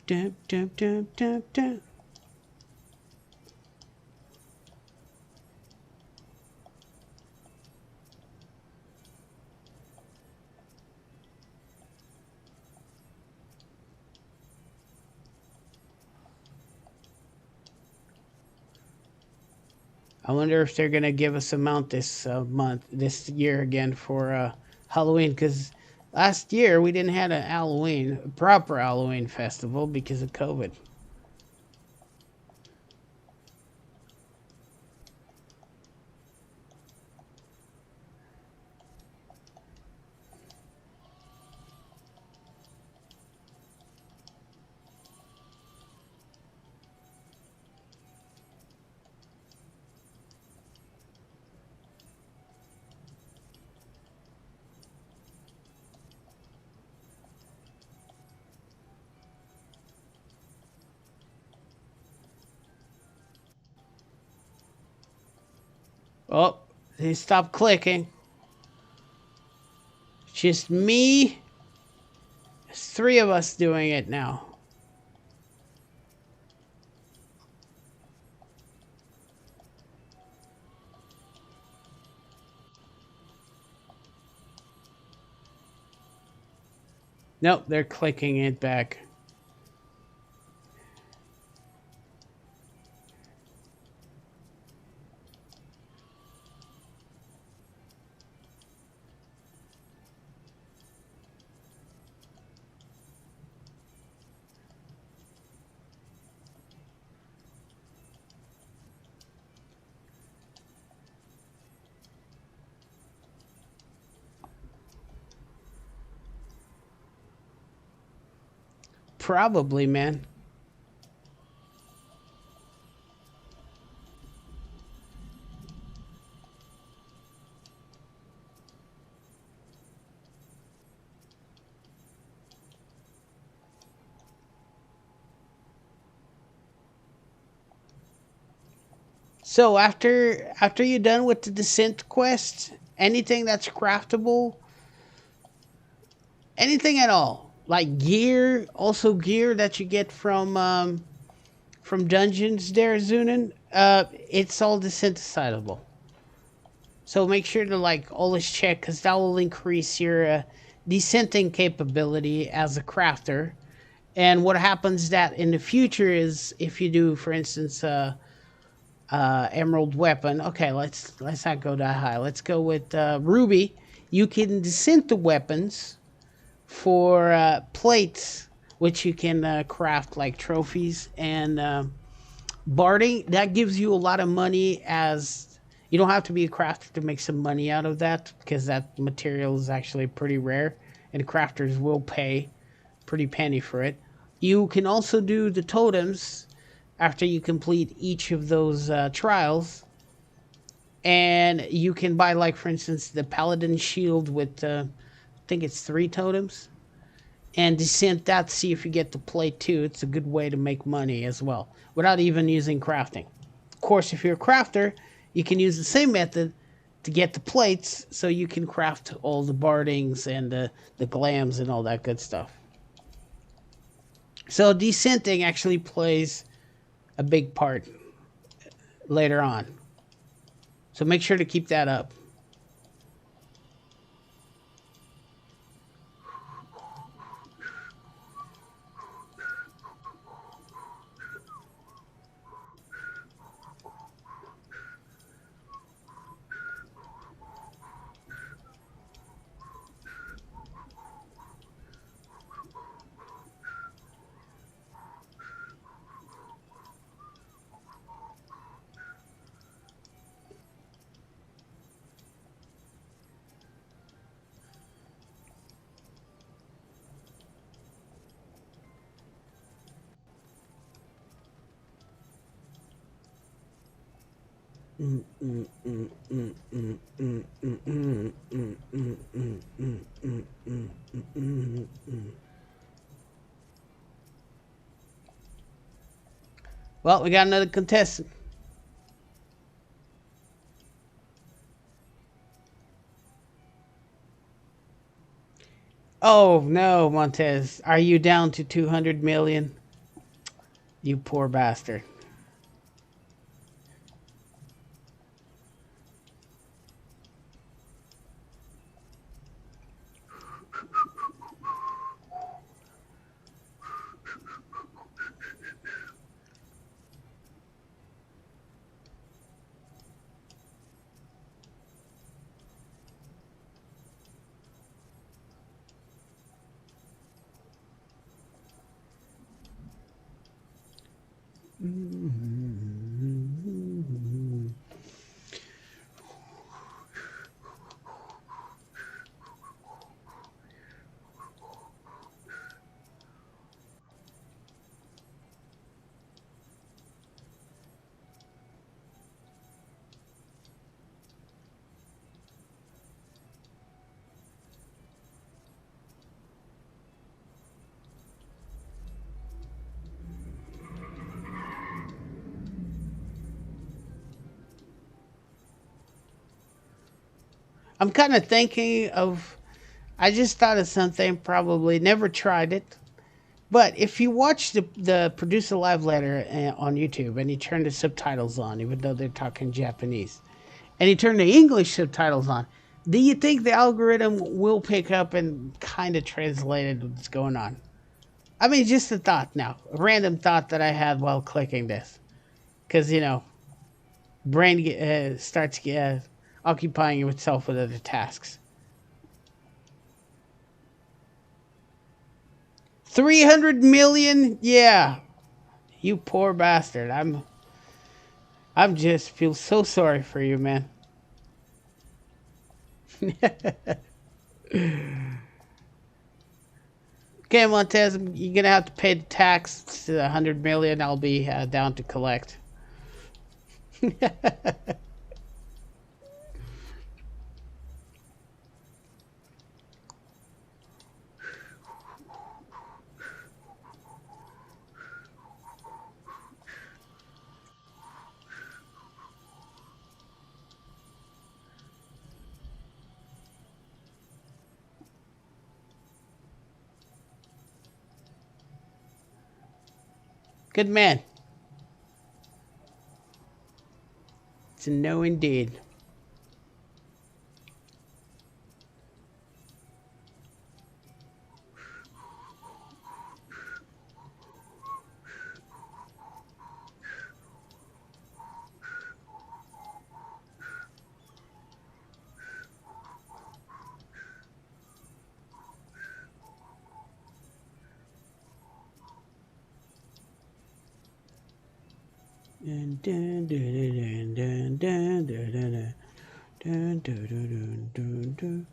Dum, dum, dum, dum, dum. I wonder if they're gonna give us a mount this year again for Halloween. Because last year we didn't have a proper Halloween festival because of COVID. Oh, they stopped clicking. Just me. There's three of us doing it now. Nope, they're clicking it back. Probably, man. So after you're done with the descent quest, anything that's craftable, anything at all, like gear, also gear that you get from dungeons there, Zunin, it's all desynthesizable. So make sure to like always check because that will increase your descenting capability as a crafter. And what happens that in the future is if you do, for instance, emerald weapon. Okay, let's not go that high. Let's go with ruby. You can descent the weapons for plates, which you can craft like trophies and barding. That gives you a lot of money as you don't have to be a crafter to make some money out of that because that material is actually pretty rare and crafters will pay pretty penny for it. You can also do the totems after you complete each of those trials, and you can buy, like for instance, the paladin shield with I think it's three totems, and descent that. See if you get the plate too. It's a good way to make money as well without even using crafting. Of course, if you're a crafter, you can use the same method to get the plates, so you can craft all the bardings and the glams and all that good stuff. So descenting actually plays a big part later on. So make sure to keep that up. Well, we got another contestant. Oh no, Montez, are you down to 200 million? You poor bastard. I'm kind of thinking of. I just thought of something. Probably never tried it. But if you watch the producer live letter on YouTube and you turn the subtitles on, even though they're talking Japanese, and you turn the English subtitles on, do you think the algorithm will pick up and kind of translate it what's going on? I mean, just a thought now, a random thought that I had while clicking this, because brain starts occupying itself with other tasks. 300 million, yeah, you poor bastard. I'm just feel so sorry for you, man. Okay, Montez, you're gonna have to pay the tax to 100 million. I'll be down to collect. Good man. It's a no indeed. Dun, dun, dun, dun, dun, dun, dun, dun, dun, dun, dun, dun.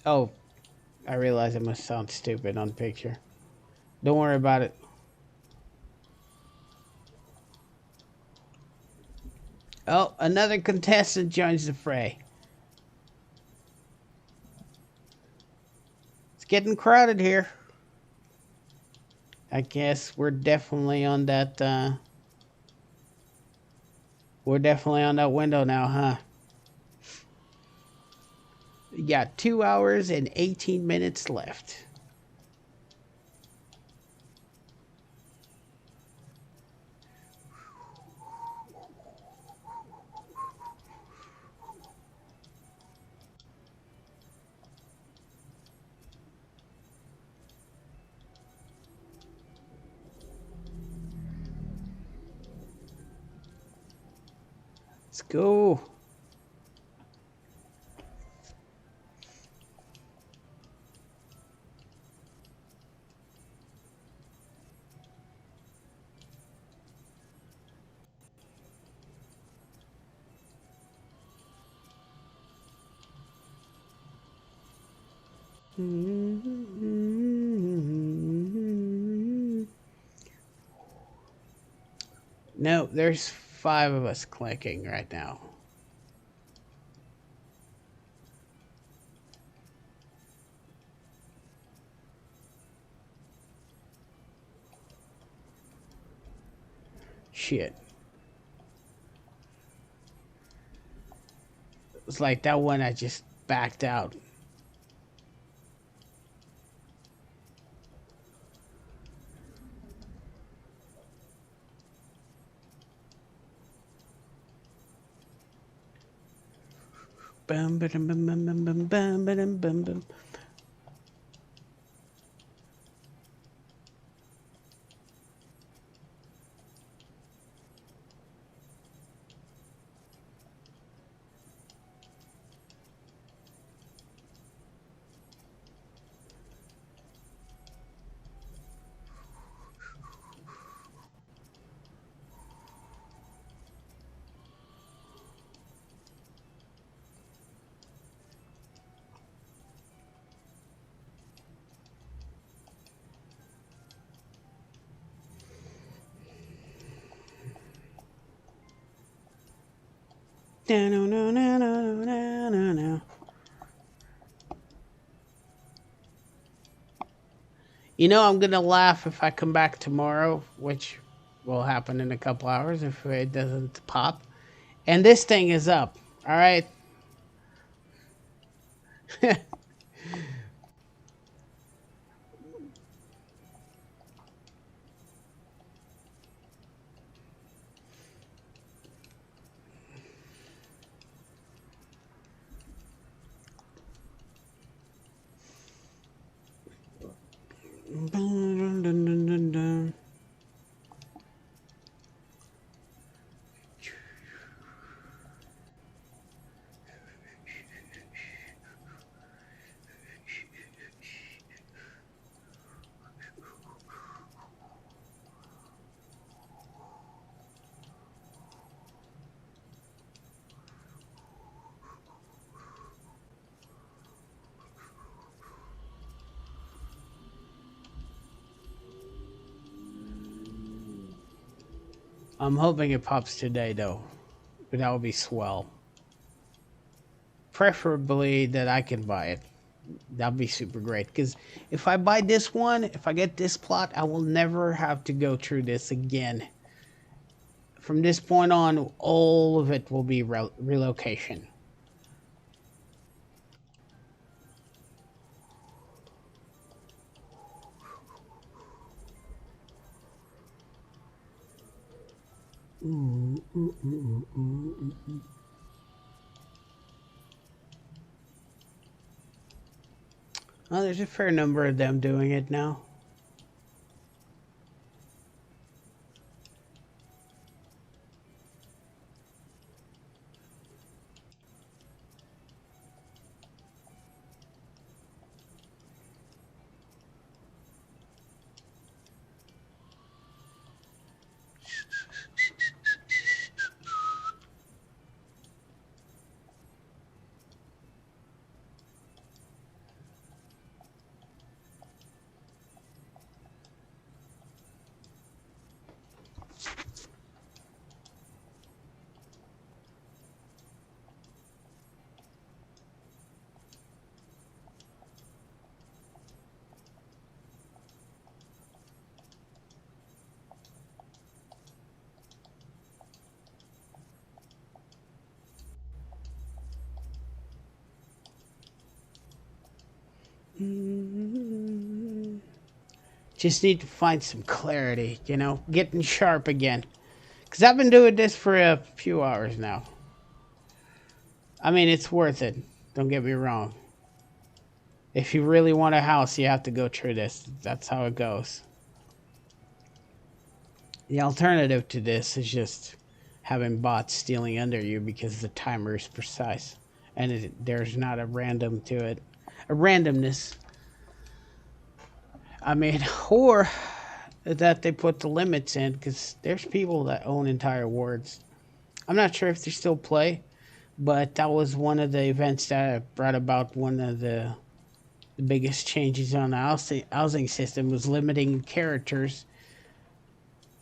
Oh, I realize I must sound stupid on picture. Don't worry about it. Oh, another contestant joins the fray. It's getting crowded here. I guess we're definitely on that. We're definitely on that window now, huh? We got 2 hours and 18 minutes left. Let's go. No, there's 5 of us clicking right now. Shit. It's like that one I just backed out. Bum bum bum bum bum bum bum bum bum bum. No, no, no, no, no, no, no, no. You know, I'm gonna laugh if I come back tomorrow, which will happen in a couple hours if it doesn't pop. And this thing is up. All right. I'm hoping it pops today, though. But that would be swell. Preferably that I can buy it. That'd be super great. Because if I buy this one, if I get this plot, I will never have to go through this again. From this point on, all of it will be relocation. Well, there's a fair number of them doing it now. Just need to find some clarity, you know, getting sharp again. Because I've been doing this for a few hours now. I mean, it's worth it. Don't get me wrong. If you really want a house, you have to go through this. That's how it goes. The alternative to this is just having bots stealing under you because the timer is precise and there's not a random to it, a randomness. I mean, or that they put the limits in because there's people that own entire wards. I'm not sure if they still play, but that was one of the events that brought about one of the biggest changes on the housing system was limiting characters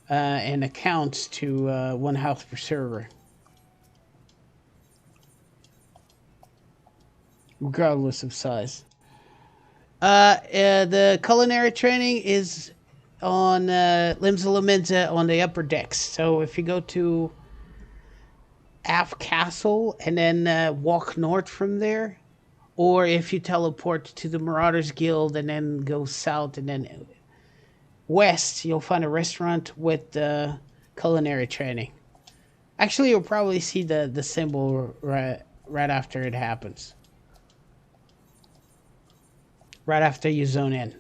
and accounts to one house per server, regardless of size. The culinary training is on Limsa Lamenza on the upper decks. So if you go to Af Castle and then walk north from there, or if you teleport to the Marauders Guild and then go south and then west, you'll find a restaurant with culinary training. Actually, you'll probably see the symbol right after it happens. Right after you zone in.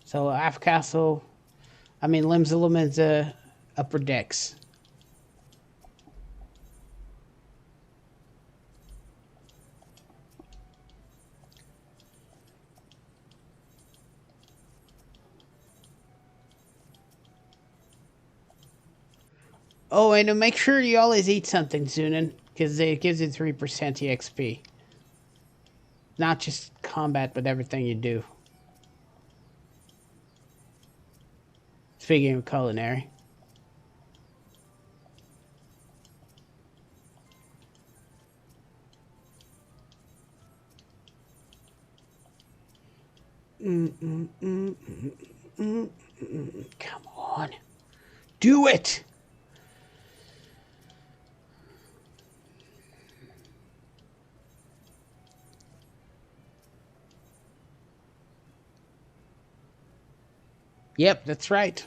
So Af Castle, I mean Limsa Lamenza, upper decks. Oh, and make sure you always eat something, Zunin, because it gives you 3% EXP. Not just combat, but everything you do. Speaking of culinary. Come on. Do it! Yep, that's right.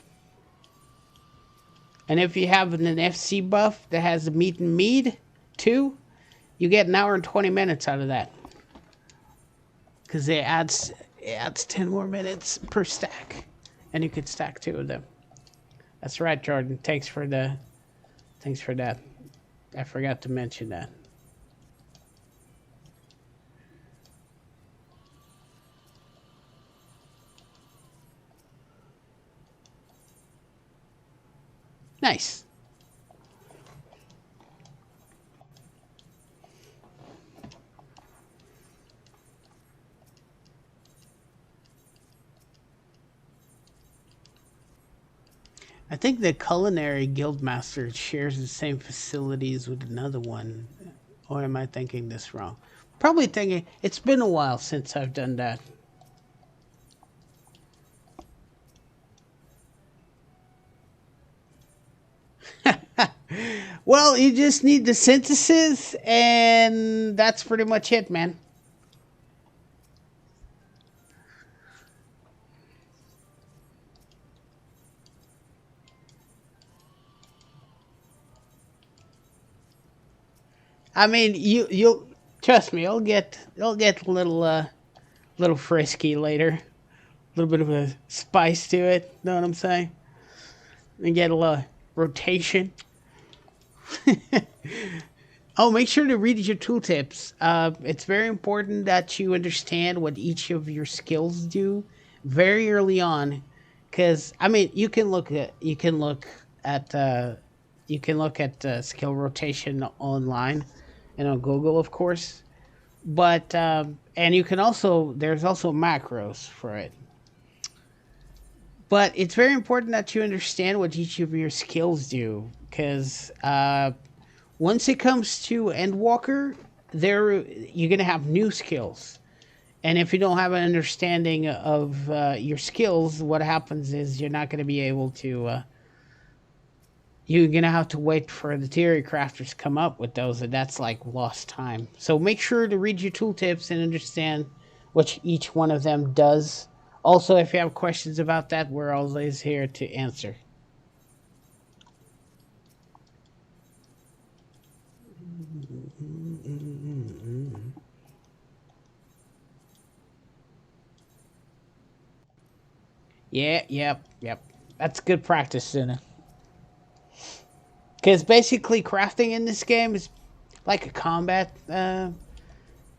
And if you have an FC buff that has a meat and mead too, you get an hour and 20 minutes out of that. Because it adds 10 more minutes per stack. And you could stack 2 of them. That's right, Jordan. Thanks for that. I forgot to mention that. Nice. I think the Culinary Guildmaster shares the same facilities with another one. Or am I thinking this wrong? Probably thinking it's been a while since I've done that. Well, you just need the synthesis, and that's pretty much it, man. I mean, you'll trust me. I'll get a little frisky later. A little bit of a spice to it. Know what I'm saying? And get a little rotation. Oh, make sure to read your tooltips. It's very important that you understand what each of your skills do very early on, because I mean, you can look at skill rotation online and on Google, of course. But and you can also there's also macros for it. But it's very important that you understand what each of your skills do, because once it comes to Endwalker, there you're gonna have new skills, and if you don't have an understanding of your skills, what happens is you're not gonna be able to. You're gonna have to wait for the theory crafters to come up with those, and that's like lost time. So make sure to read your tooltips and understand what each one of them does. Also, if you have questions about that, we're always here to answer. Yeah, yep. That's good practice, Suna. Because basically, crafting in this game is like a combat.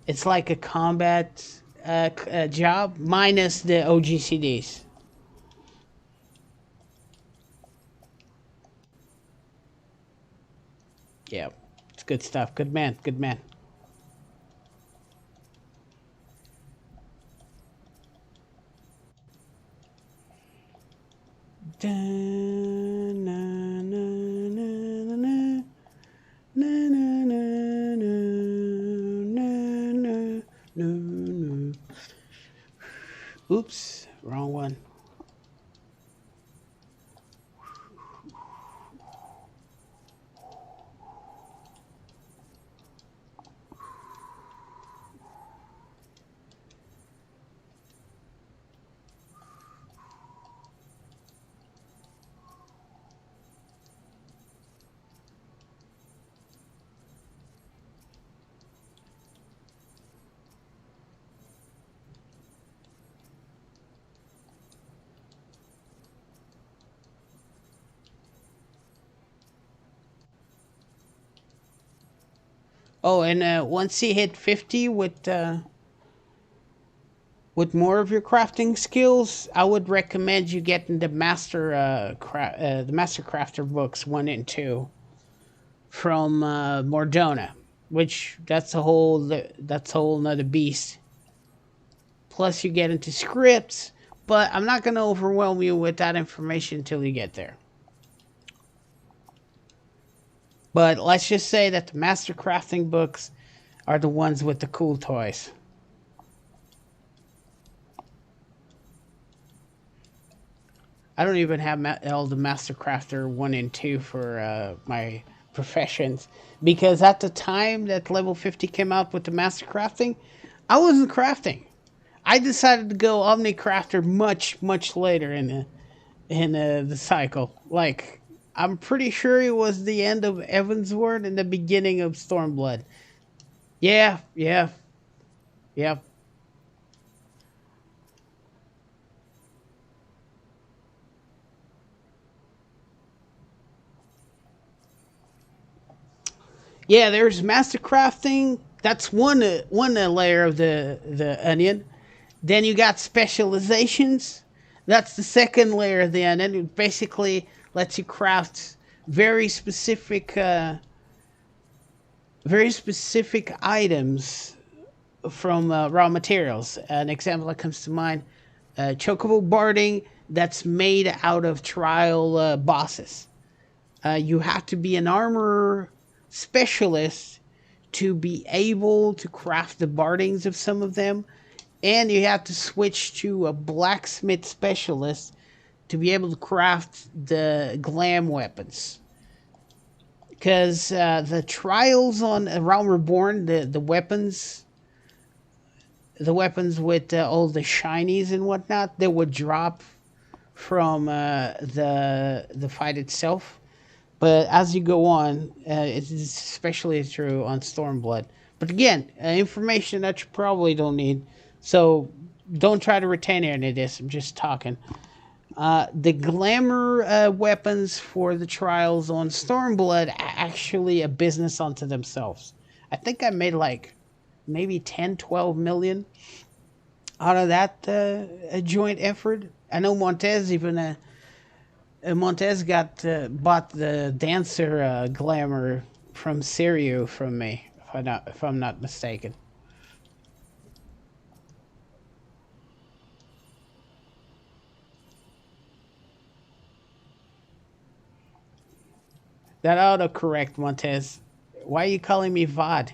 It's like a combat job minus the OGCDs. Yeah, it's good stuff. Good man. Good man. Dun, na, na, na, na, na, na, na, na, na, na, na, na. Oops, wrong one. Oh, and once you hit 50 with more of your crafting skills, I would recommend you getting the Master Crafter books 1 and 2 from Mordona, which that's a whole another beast. Plus, you get into scripts, but I'm not going to overwhelm you with that information until you get there. But let's just say that the Master Crafting books are the ones with the cool toys. I don't even have all the Master Crafter 1 and 2 for my professions, because at the time that level 50 came out with the Master Crafting, I wasn't crafting. I decided to go Omni Crafter much later in the cycle. Like, I'm pretty sure it was the end of Evansward and the beginning of Stormblood. Yeah, yeah, yeah. Yeah, there's master crafting. That's one layer of the onion. Then you got specializations. That's the second layer of the onion. It basically lets you craft very specific, very specific items from raw materials. An example that comes to mind: chocobo barding that's made out of trial bosses. You have to be an armor specialist to be able to craft the bardings of some of them, and you have to switch to a blacksmith specialist to be able to craft the glam weapons. Because the trials on Realm Reborn, the weapons with all the shinies and whatnot, they would drop from the fight itself. But as you go on, it's especially true on Stormblood. But again, information that you probably don't need. So don't try to retain any of this. I'm just talking. The glamour weapons for the trials on Stormblood are actually a business unto themselves. I think I made like maybe 10, 12 million out of that a joint effort. I know Montez even Montez got bought the dancer glamour from Sirio from me, if I'm not mistaken. That autocorrect, Montez. Why are you calling me VOD?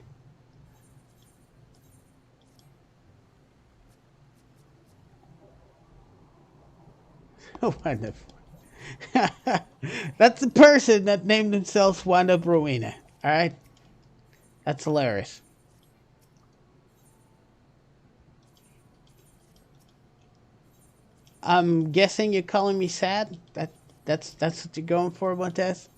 Oh, wonderful. That's the person that named themselves Wanda Rowena. All right, that's hilarious. I'm guessing you're calling me sad. That's what you're going for, Montez.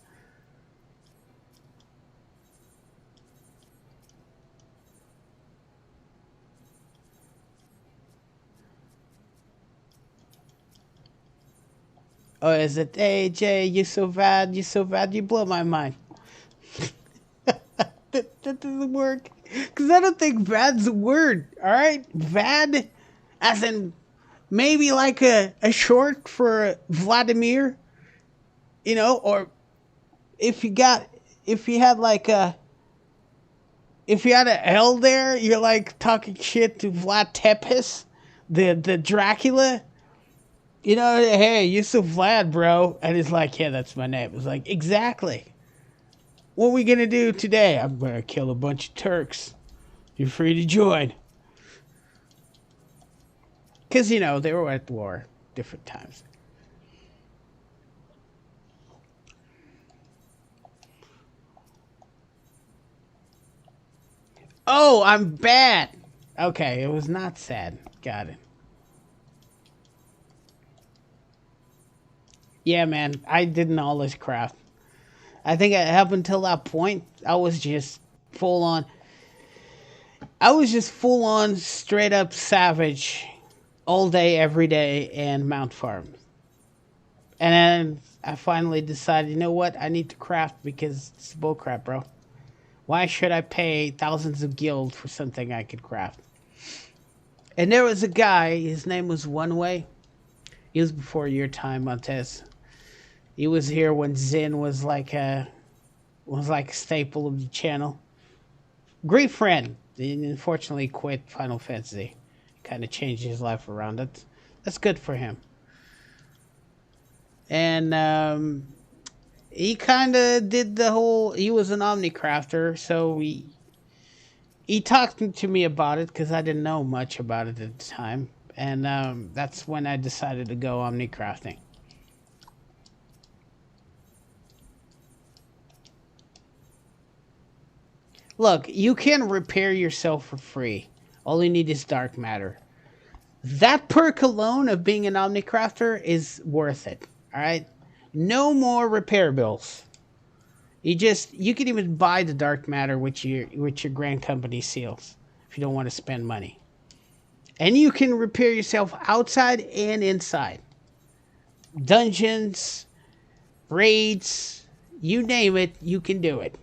Or is it, hey Jay, you so bad, you so bad, you blow my mind. That doesn't work. Because I don't think bad's a word, alright? Vad, as in maybe like a short for Vladimir, or if you got, if you had like if you had an L there, you're like talking shit to Vlad Tepes, the Dracula. Hey, you so Vlad, bro. And he's like, yeah, that's my name. It's like, exactly. What are we going to do today? I'm going to kill a bunch of Turks. You're free to join. Because, they were at war different times. Oh, I'm bad. Okay, it was not sad. Got it. Yeah, man, I didn't always craft. I think up until that point, I was just full on. I was just full on, straight up savage, all day, every day, and Mount Farm. And then I finally decided, you know what? I need to craft because it's bullcrap, bro. Why should I pay thousands of guild for something I could craft? And there was a guy. His name was One Way. He was before your time, Montez. He was here when Zen was like a staple of the channel. Great friend. He unfortunately quit Final Fantasy. Kind of changed his life around. That's good for him. And he kind of did the whole. He was an Omnicrafter, so he talked to me about it because I didn't know much about it at the time, and that's when I decided to go Omnicrafting. Look, you can repair yourself for free. All you need is dark matter. That perk alone of being an Omnicrafter is worth it. All right? No more repair bills. You can even buy the dark matter with your grand company seals if you don't want to spend money. And you can repair yourself outside and inside. Dungeons, raids, you name it, you can do it.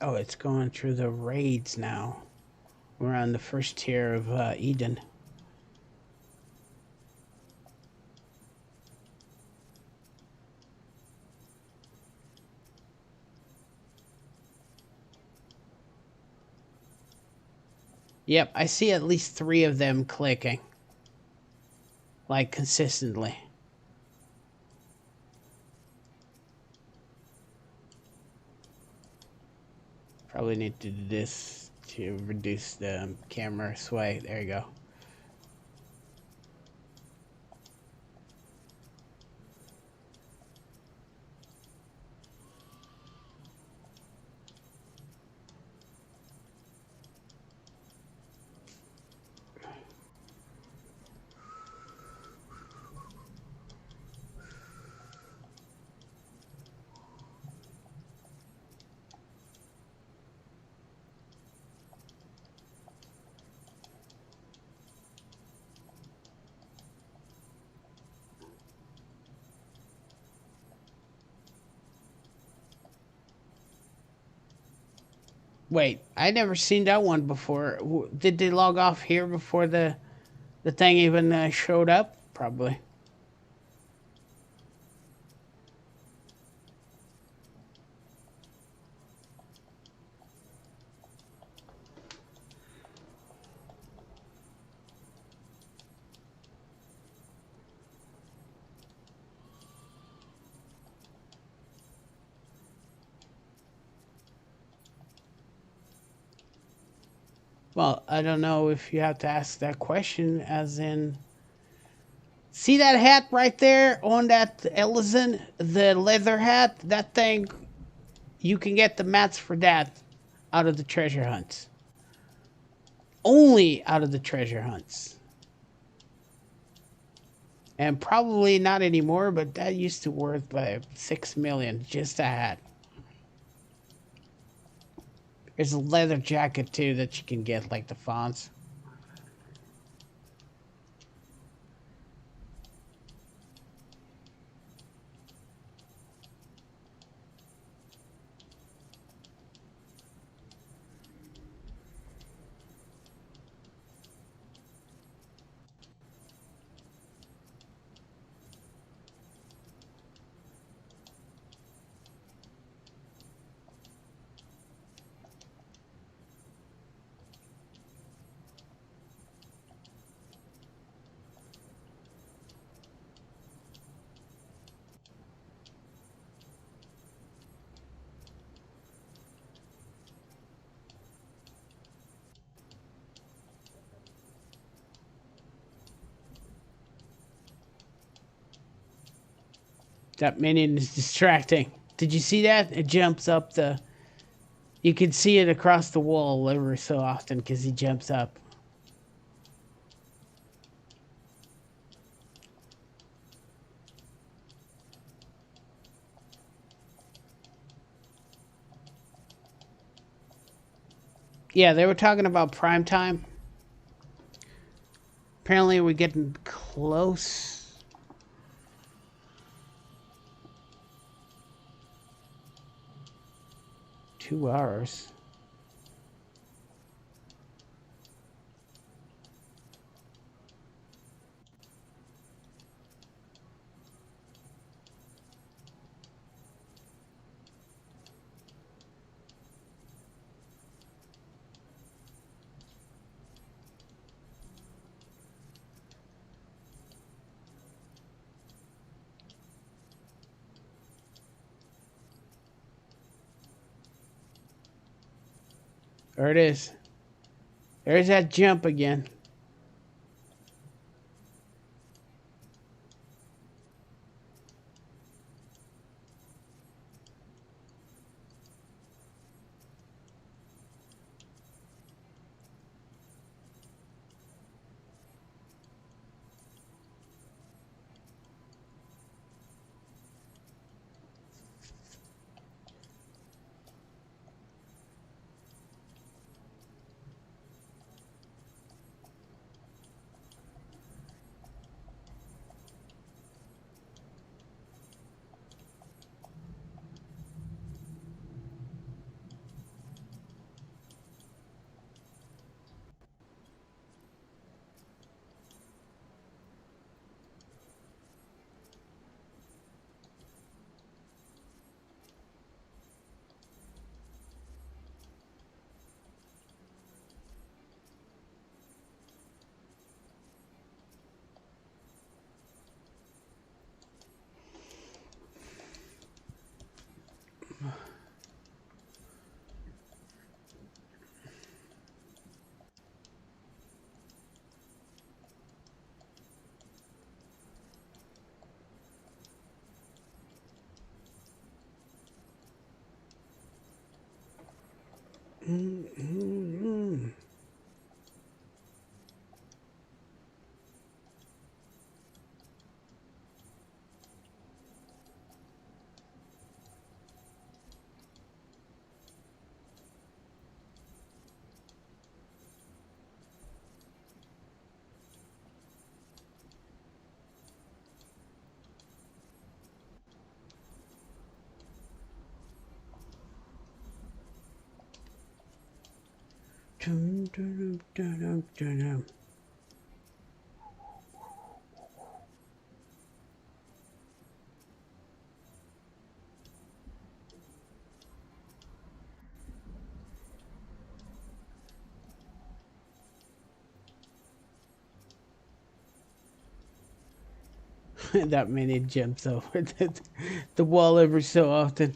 Oh, it's going through the raids now. We're on the first tier of Eden. Yep, I see at least 3 of them clicking. Like, consistently. Probably need to do this to reduce the camera sway. There you go. Wait, I never seen that one before. Did they log off here before the thing even showed up? Probably. Well, I don't know if you have to ask that question, as in, see that hat right there on that Ellison, the leather hat? That thing, you can get the mats for that out of the treasure hunts. Only out of the treasure hunts. And probably not anymore, but that used to worth like 6 million, just a hat. There's a leather jacket too that you can get, like the fonts. That minion is distracting. Did you see that? It jumps up the... You can see it across the wall every so often because he jumps up. Yeah, they were talking about prime time. Apparently we're getting close. 2 hours. There it is. There's that jump again. That many jumps over the wall every so often.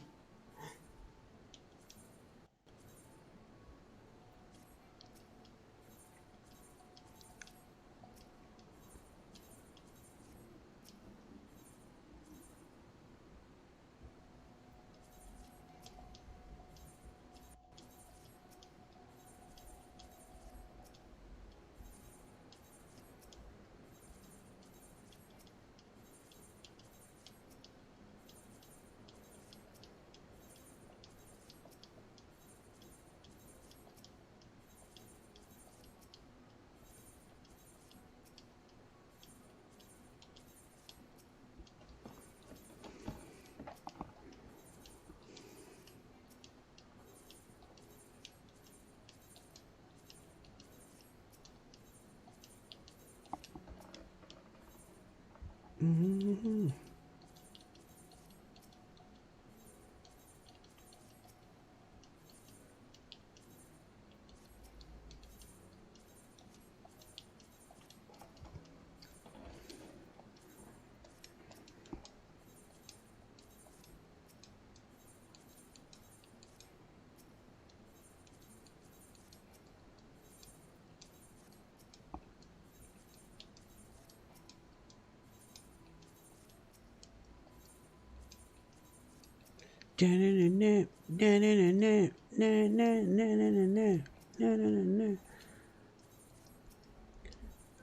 Mm-hmm.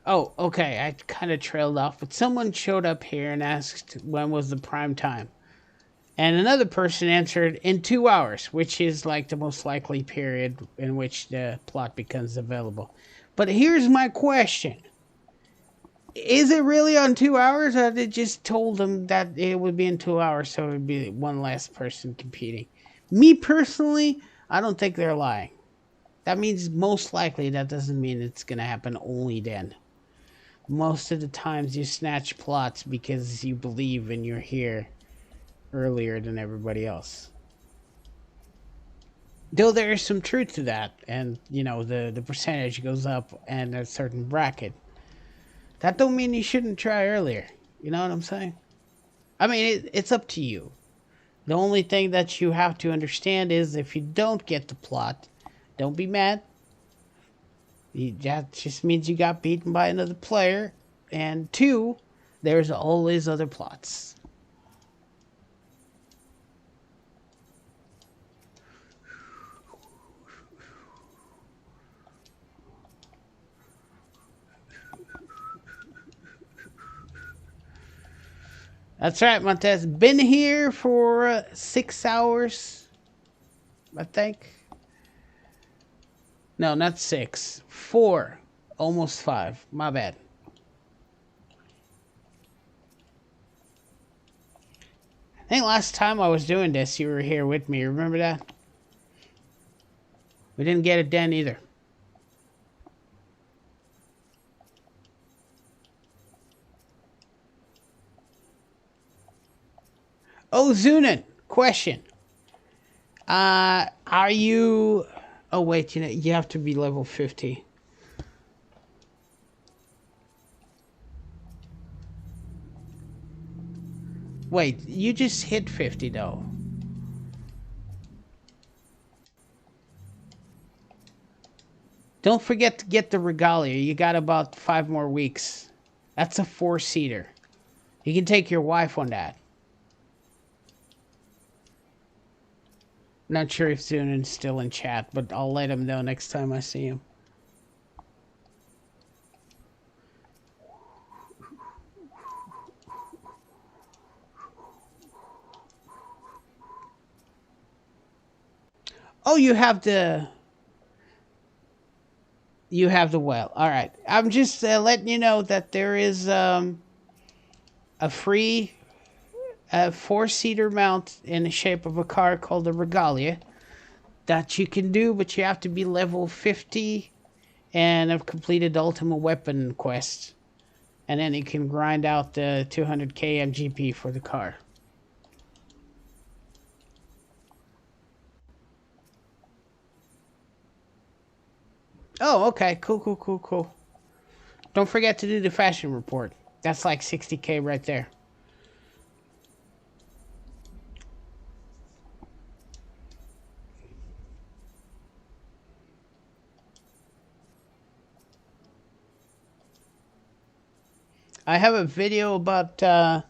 Oh, okay. I kind of trailed off, but someone showed up here and asked when was the prime time. And another person answered in 2 hours, which is like the most likely period in which the plot becomes available. But here's my question. Is it really on 2 hours, or they just told them that it would be in 2 hours, so it would be one less person competing? Me personally, I don't think they're lying. That means most likely that doesn't mean it's going to happen only then. Most of the times you snatch plots because you believe and you're here earlier than everybody else. Though there is some truth to that, and you know the percentage goes up and a certain bracket. That don't mean you shouldn't try earlier. You know what I'm saying? I mean, it's up to you. The only thing that you have to understand is if you don't get the plot, don't be mad. That just means you got beaten by another player. And two, there's always other plots. That's right, Montez. Been here for 6 hours, I think. No, not 6. 4. Almost 5. My bad. I think last time I was doing this, you were here with me. Remember that? We didn't get it done either. Oh, Zunin, question. Are you... Oh, wait, you know, you have to be level 50. Wait, you just hit 50, though. Don't forget to get the regalia. You got about 5 more weeks. That's a 4-seater. You can take your wife on that. Not sure if Zunin's still in chat, but I'll let him know next time I see him. Oh, you have the... You have the well. All right. I'm just letting you know that there is a free 4-seater mount in the shape of a car called the Regalia that you can do, but you have to be level 50 and have completed the Ultimate Weapon quest. And then you can grind out the 200k MGP for the car. Oh, okay. Cool. Don't forget to do the fashion report. That's like 60k right there. I have a video about the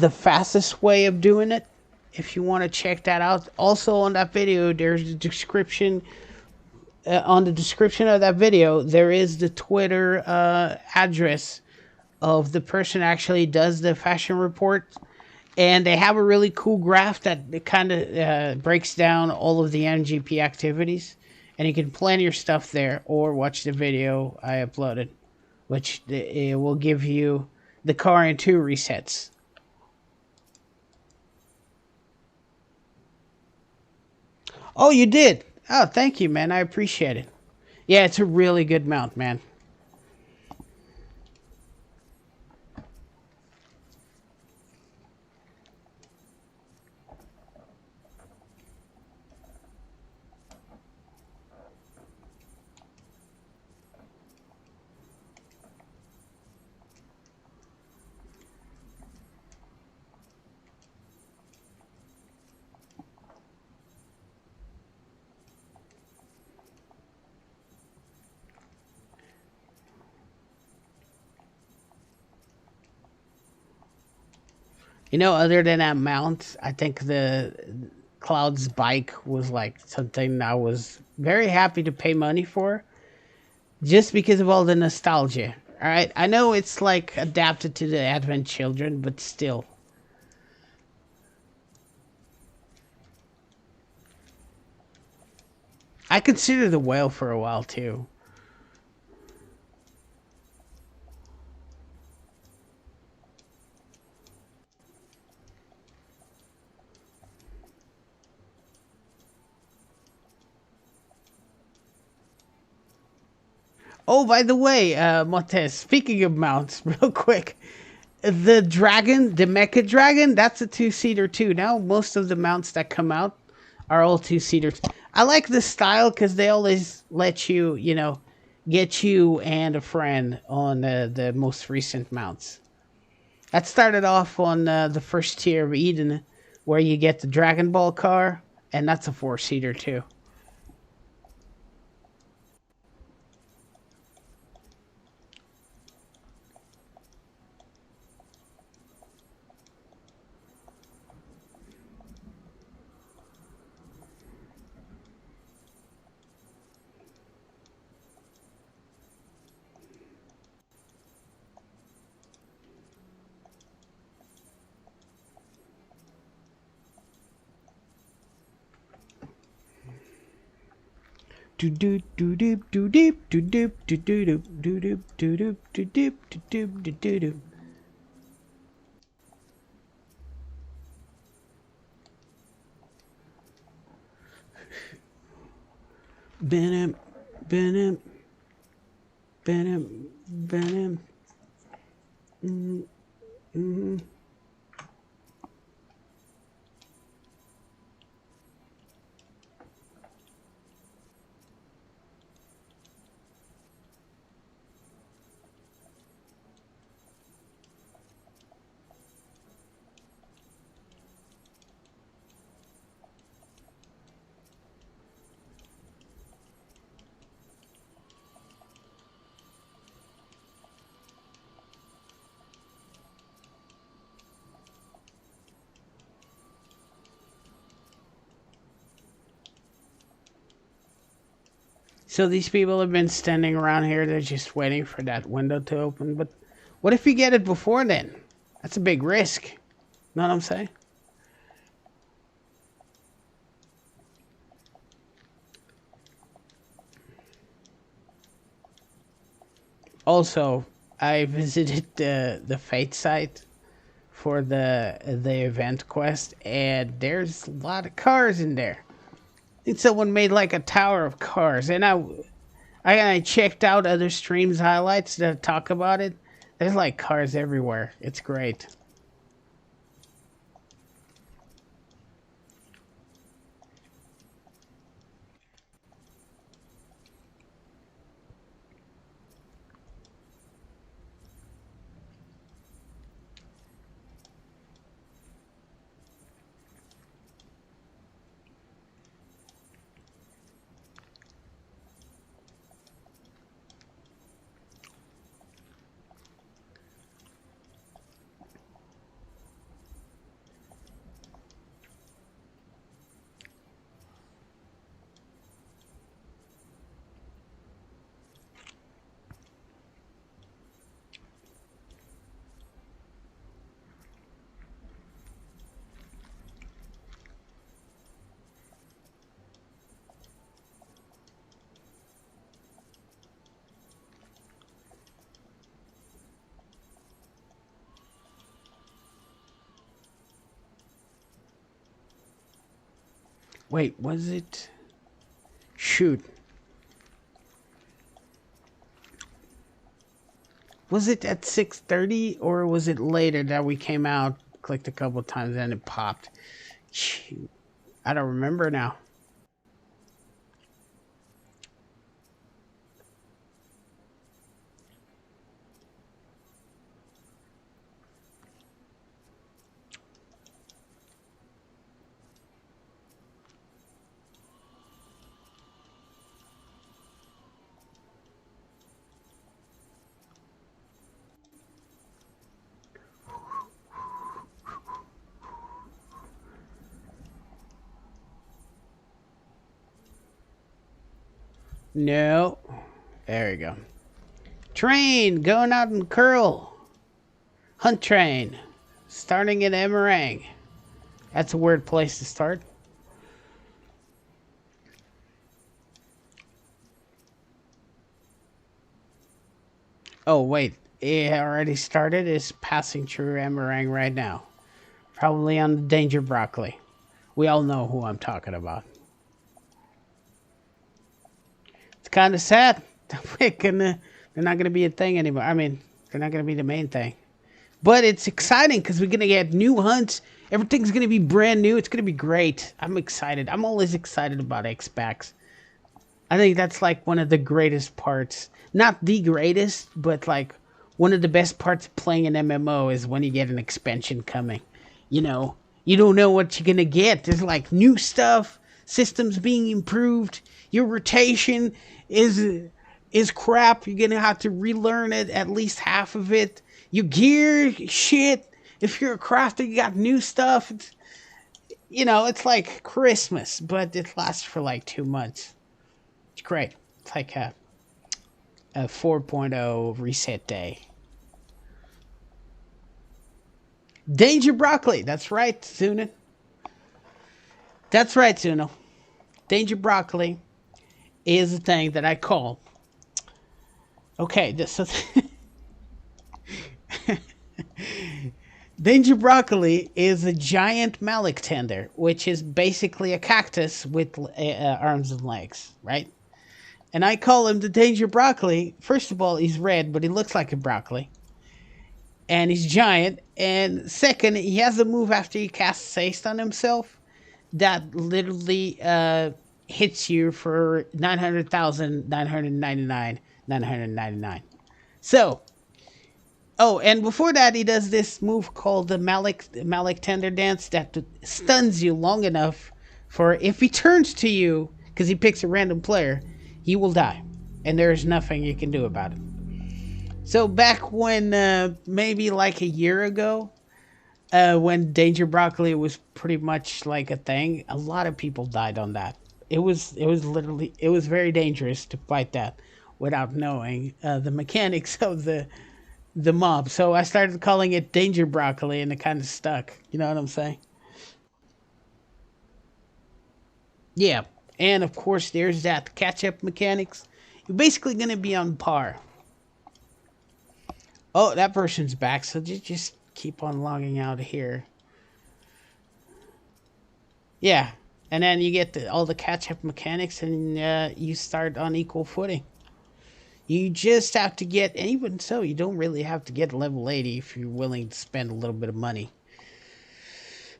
fastest way of doing it. If you want to check that out. Also on that video, there's the description. On the description of that video, there is the Twitter address of the person actually does the fashion report. And they have a really cool graph that kind of breaks down all of the MGP activities. And you can plan your stuff there or watch the video I uploaded, which it will give you the car in 2 resets. Oh, you did? Oh, thank you, man. I appreciate it. Yeah, it's a really good mount, man. You know, other than that mount, I think the Cloud's bike was like something I was very happy to pay money for just because of all the nostalgia. All right, I know it's like adapted to the Advent Children, but still. I consider the whale for a while too. Oh, by the way, Montez, speaking of mounts, real quick, the dragon, the mecha dragon, that's a two-seater too. Now most of the mounts that come out are all two-seaters. I like the style because they always let you, get you and a friend on the most recent mounts. That started off on the first tier of Eden, where you get the Dragon Ball car, and that's a four-seater too. Do do do do do do do do do do do do do do do do do do do do. Benim, benim, benim, benim. So these people have been standing around here. They're just waiting for that window to open. But what if you get it before then? That's a big risk. Know what I'm saying? Also, I visited the Fate site for the event quest, and there's a lot of cars in there. I think someone made like a tower of cars, and I checked out other streams highlights that talk about it. There's like cars everywhere. It's great. Wait, was it? Shoot. Was it at 6:30 or was it later that we came out, clicked a couple times, and it popped? Shoot. I don't remember now. No. There we go. Train going out in curl. Hunt train. Starting in Emerang. That's a weird place to start. Oh, wait. It already started. It's passing through Emerang right now. Probably on the Danger Broccoli. We all know who I'm talking about. It's kind of sad. They're not gonna be a thing anymore. I mean, they're not gonna be the main thing. But it's exciting because we're gonna get new hunts. Everything's gonna be brand new. It's gonna be great. I'm excited. I'm always excited about X-Packs. I think that's like one of the greatest parts. Not the greatest, but like one of the best parts of playing an MMO is when you get an expansion coming. You know, you don't know what you're gonna get. There's like new stuff, systems being improved. Your rotation is crap. You're gonna have to relearn it, at least half of it. Your gear, shit. If you're a crafter, you got new stuff. It's like Christmas, but it lasts for like 2 months. It's great. It's like a 4.0 reset day. Danger Broccoli. That's right, Zuno. That's right, Zuno. Danger Broccoli is the thing that I call. Okay, this is. Danger Broccoli is a giant malik tender, which is basically a cactus with arms and legs, right? And I call him the Danger Broccoli. First of all, he's red, but he looks like a broccoli. And he's giant. And second, he has a move after he casts haste on himself that literally hits you for 900,999. So, and before that, he does this move called the Malik Tender Dance that stuns you long enough for if he turns to you, because he picks a random player, he will die. And there's nothing you can do about it. So back when, maybe like a year ago, when Danger Broccoli was pretty much like a thing, a lot of people died on that. It was very dangerous to fight that without knowing the mechanics of the mob. So I started calling it Danger Broccoli, and it kind of stuck. You know what I'm saying? Yeah. And of course, there's that catch-up mechanics. You're basically going to be on par. Oh, that person's back, so just keep on logging out of here. Yeah. And then you get all the catch-up mechanics, and you start on equal footing. You just have to get, and even so, you don't really have to get level 80 if you're willing to spend a little bit of money.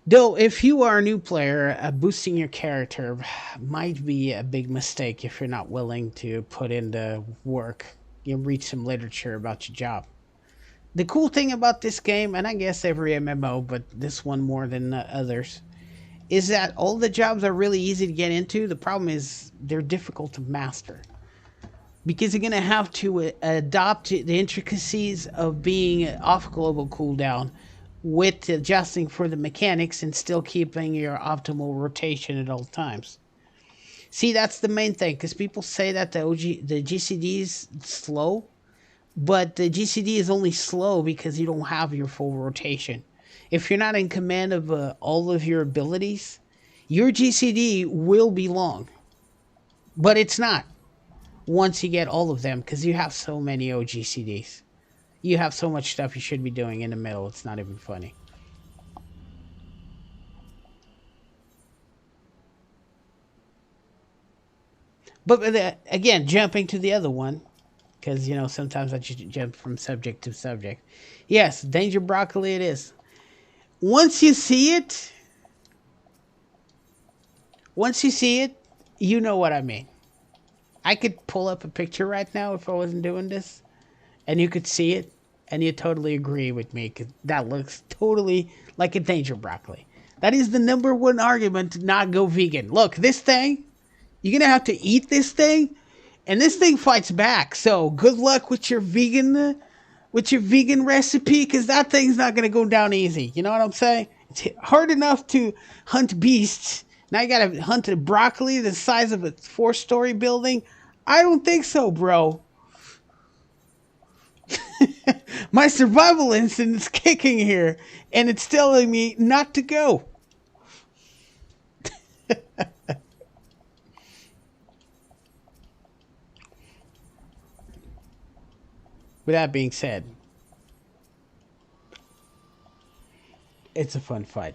Though, if you are a new player, boosting your character might be a big mistake if you're not willing to put in the work. You read some literature about your job. The cool thing about this game, and I guess every MMO, but this one more than others, is that all the jobs are really easy to get into. The problem is they're difficult to master. Because you're going to have to adopt the intricacies of being off global cooldown with adjusting for the mechanics and still keeping your optimal rotation at all times. See, that's the main thing, because people say that the GCD is slow, but the GCD is only slow because you don't have your full rotation. If you're not in command of all of your abilities, your GCD will be long. But it's not once you get all of them, because you have so many OGCDs. You have so much stuff you should be doing in the middle, it's not even funny. But again, jumping to the other one, because, sometimes I just jump from subject to subject. Yes, Danger Broccoli it is. Once you see it, you know what I mean. I could pull up a picture right now if I wasn't doing this, and you could see it, and you totally agree with me, because that looks totally like a Danger Broccoli. That is the number one argument to not go vegan. Look, this thing, you're going to have to eat this thing, and this thing fights back. So good luck with your vegan recipe, because that thing's not going to go down easy. You know what I'm saying? It's hard enough to hunt beasts. Now you gotta hunt a broccoli the size of a 4-story building? I don't think so, bro. My survival instinct is kicking here, and it's telling me not to go. With that being said, it's a fun fight.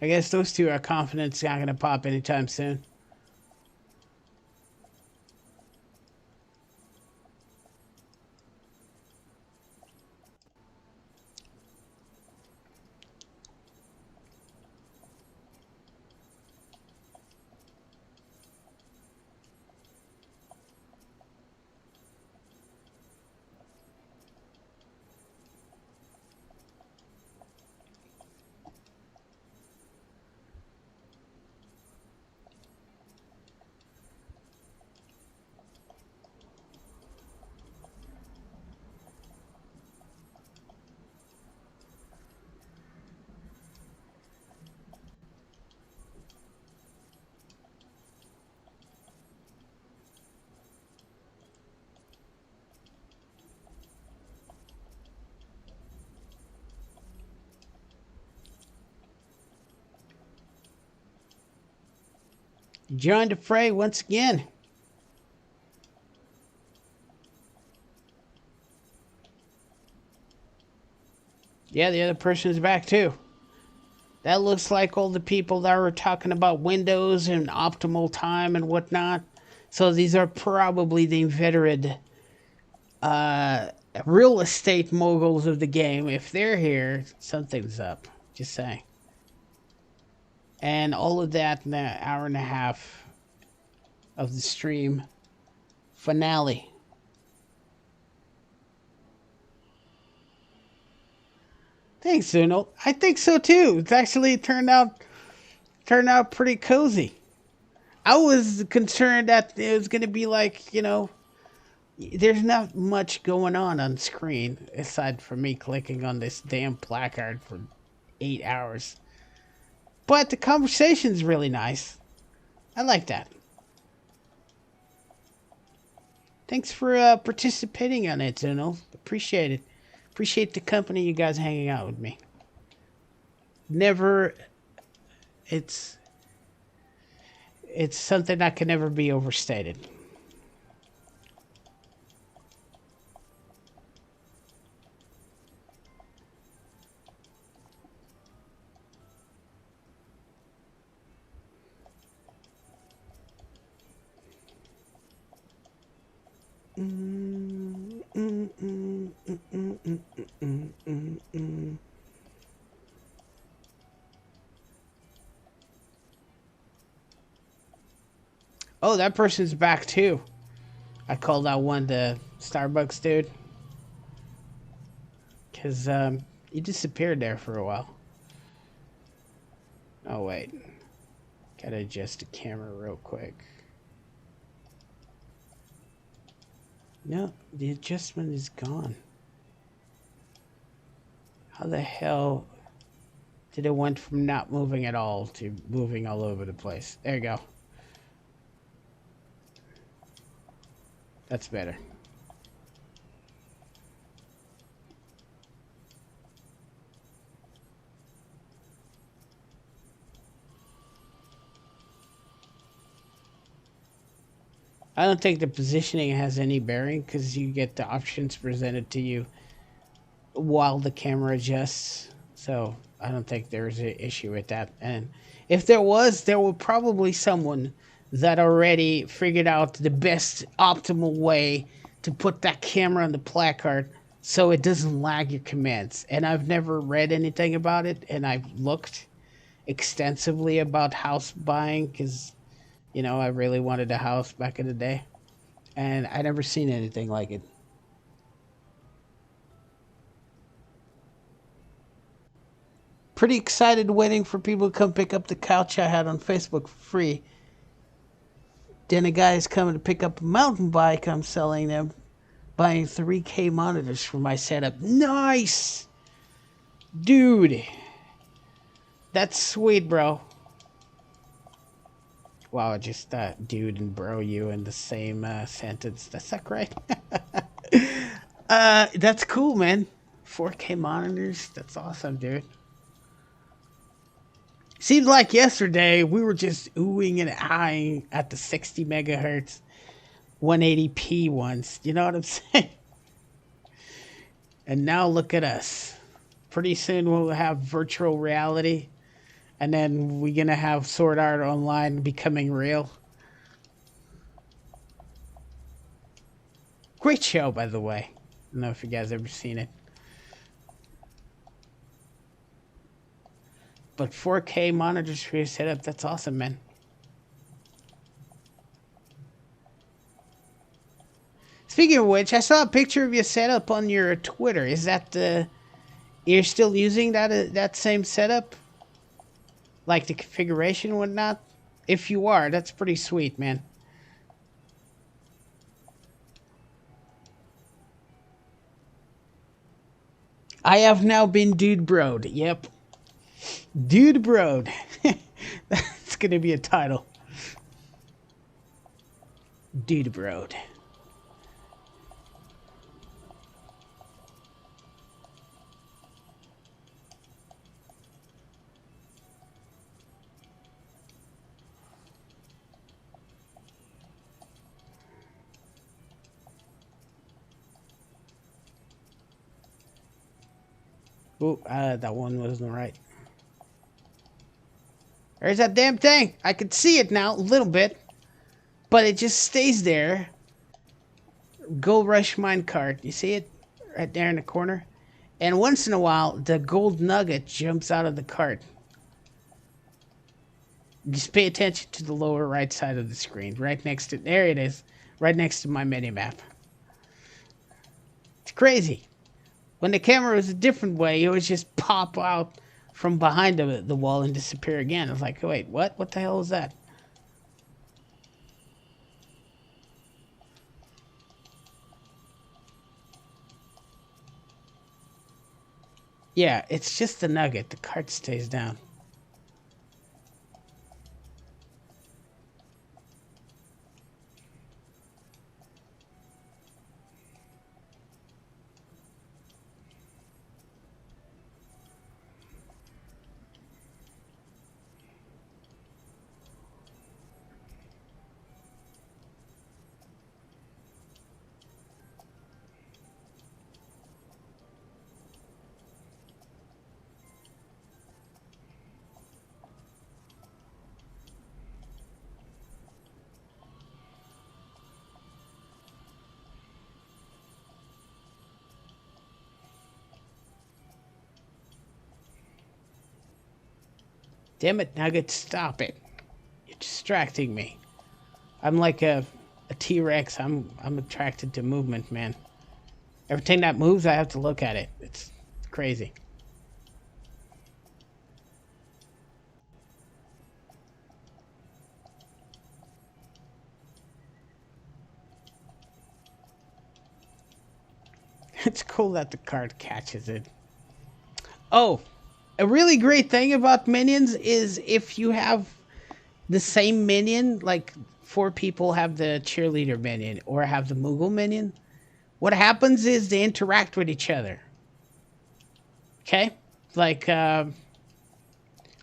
I guess those two are confident it's not going to pop anytime soon. Joined the fray once again. Yeah, the other person is back too. That looks like all the people that were talking about Windows and optimal time and whatnot. So these are probably the inveterate real estate moguls of the game. If they're here, something's up. Just saying. And all of that in an hour and a half of the stream finale. Thanks, Zuno. I think so too. It's actually turned out pretty cozy. I was concerned that it was going to be like, there's not much going on screen aside from me clicking on this damn placard for 8 hours. But the conversation's really nice. I like that. Thanks for participating on it, Zuno. Appreciate it. Appreciate the company, you guys hanging out with me. Never, it's something that can never be overstated. Oh, that person's back too. I called out one the Starbucks dude. Because he disappeared there for a while. Oh, wait. Gotta adjust the camera real quick. No, the adjustment is gone. How the hell did it went from not moving at all to moving all over the place? There you go. That's better. I don't think the positioning has any bearing because you get the options presented to you while the camera adjusts. So I don't think there's an issue with that. And if there was probably someone that already figured out the best optimal way to put that camera on the placard so it doesn't lag your commands. And I've never read anything about it, and I've looked extensively about house buying because, I really wanted a house back in the day. And I never seen anything like it. Pretty excited waiting for people to come pick up the couch I had on Facebook for free. Then a guy's coming to pick up a mountain bike I'm selling them, buying 3K monitors for my setup. Nice! Dude. That's sweet, bro. Wow, just dude and bro you in the same sentence. That's not great. That's cool, man. 4K monitors. That's awesome, dude. Seems like yesterday we were just oohing and eyeing at the 60 megahertz 180p ones. You know what I'm saying? And now look at us. Pretty soon we'll have virtual reality And then we're gonna have Sword Art Online becoming real. Great show, by the way. I don't know if you guys ever seen it. But 4K monitors for your setup, that's awesome, man. Speaking of which, I saw a picture of your setup on your Twitter. Is that you're still using that same setup? Like the configuration and whatnot? If you are, that's pretty sweet, man. I have now been dude broed. Yep. Dude broed. That's going to be a title. Dude broed. Oh, that one wasn't right. There's that damn thing. I can see it now, a little bit. But it just stays there. Gold Rush minecart. You see it? Right there in the corner. And once in a while, the gold nugget jumps out of the cart. Just pay attention to the lower right side of the screen. Right next to... There it is. Right next to my minimap. It's crazy. When the camera was a different way, it would just pop out from behind the wall and disappear again. I was like, wait, what? What the hell is that? Yeah, it's just the nugget. The cart stays down. Damn it, Nugget, stop it. You're distracting me. I'm like a T-Rex. I'm attracted to movement, man. Everything that moves, I have to look at it. It's crazy. It's cool that the card catches it. Oh, a really great thing about minions is if you have the same minion, like 4 people have the cheerleader minion or have the Moogle minion, what happens is they interact with each other. Okay? Like the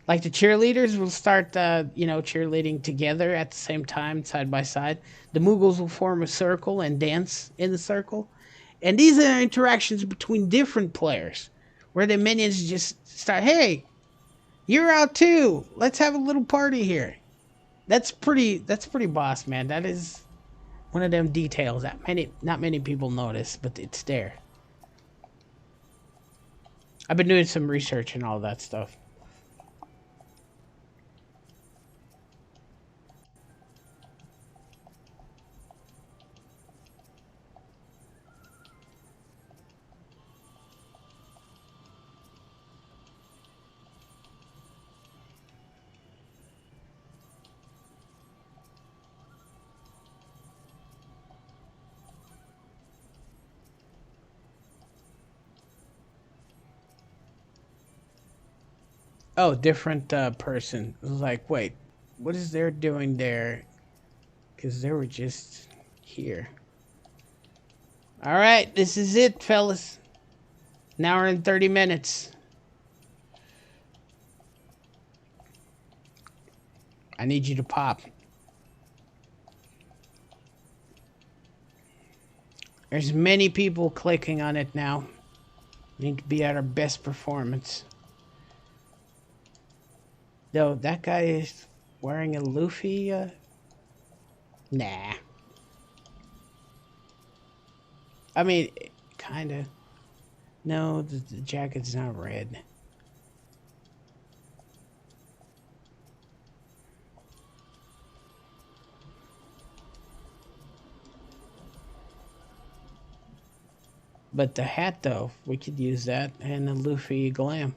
cheerleaders will start, cheerleading together at the same time, side by side. The Moogles will form a circle and dance in the circle. And these are interactions between different players, where the minions just start, hey, you're out too. Let's have a little party here. That's pretty boss, man. That is one of them details that not many people notice, but it's there. I've been doing some research and all that stuff. Oh, different person. It was like, wait, what is they doing there? Because they were just here. All right, this is it, fellas. An hour and 30 minutes. I need you to pop. There's many people clicking on it now. We need to be at our best performance. No, that guy is wearing a Luffy. Nah. I mean, kind of. No, the jacket's not red. But the hat, though, we could use that and the Luffy glam.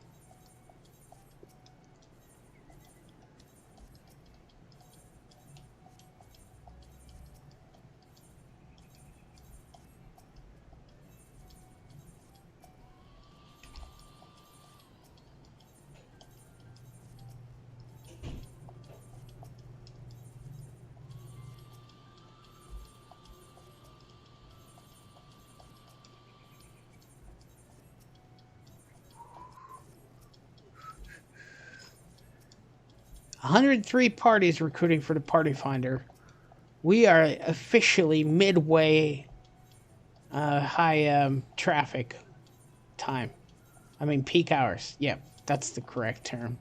One 103 parties recruiting for the Party Finder. We are officially midway high traffic time. I mean, peak hours. Yep, that's the correct term.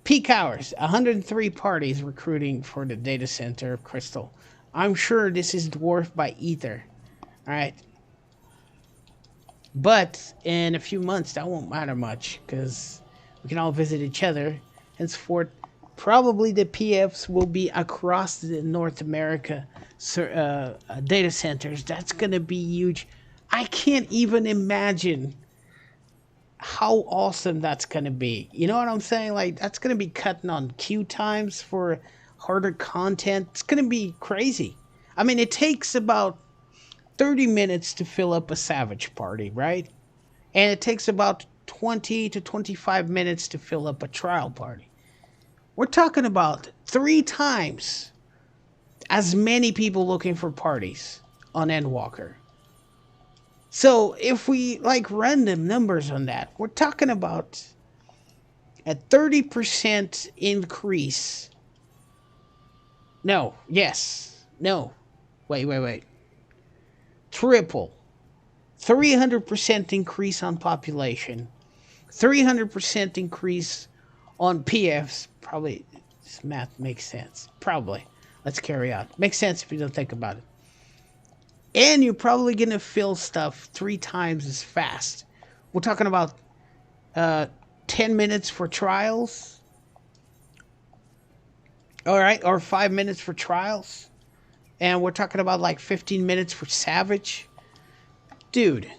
Peak hours. 103 parties recruiting for the data center of Crystal. I'm sure this is dwarfed by Ether. All right. But in a few months, that won't matter much because we can all visit each other. Henceforth, probably the PFs will be across the North America data centers. That's going to be huge. I can't even imagine how awesome that's going to be. You know what I'm saying? Like, that's going to be cutting on queue times for harder content. It's going to be crazy. I mean, it takes about 30 minutes to fill up a Savage party, right? And it takes about 20 to 25 minutes to fill up a trial party. We're talking about 3 times as many people looking for parties on Endwalker. So if we like random numbers on that, we're talking about a 30% increase. No, yes, no, wait. Triple. 300% increase on population. 300% increase on PFs. Probably, this math makes sense. Probably. Let's carry on. Makes sense if you don't think about it. And you're probably going to fill stuff 3 times as fast. We're talking about 10 minutes for trials. All right. Or 5 minutes for trials. And we're talking about like 15 minutes for Savage. Dude.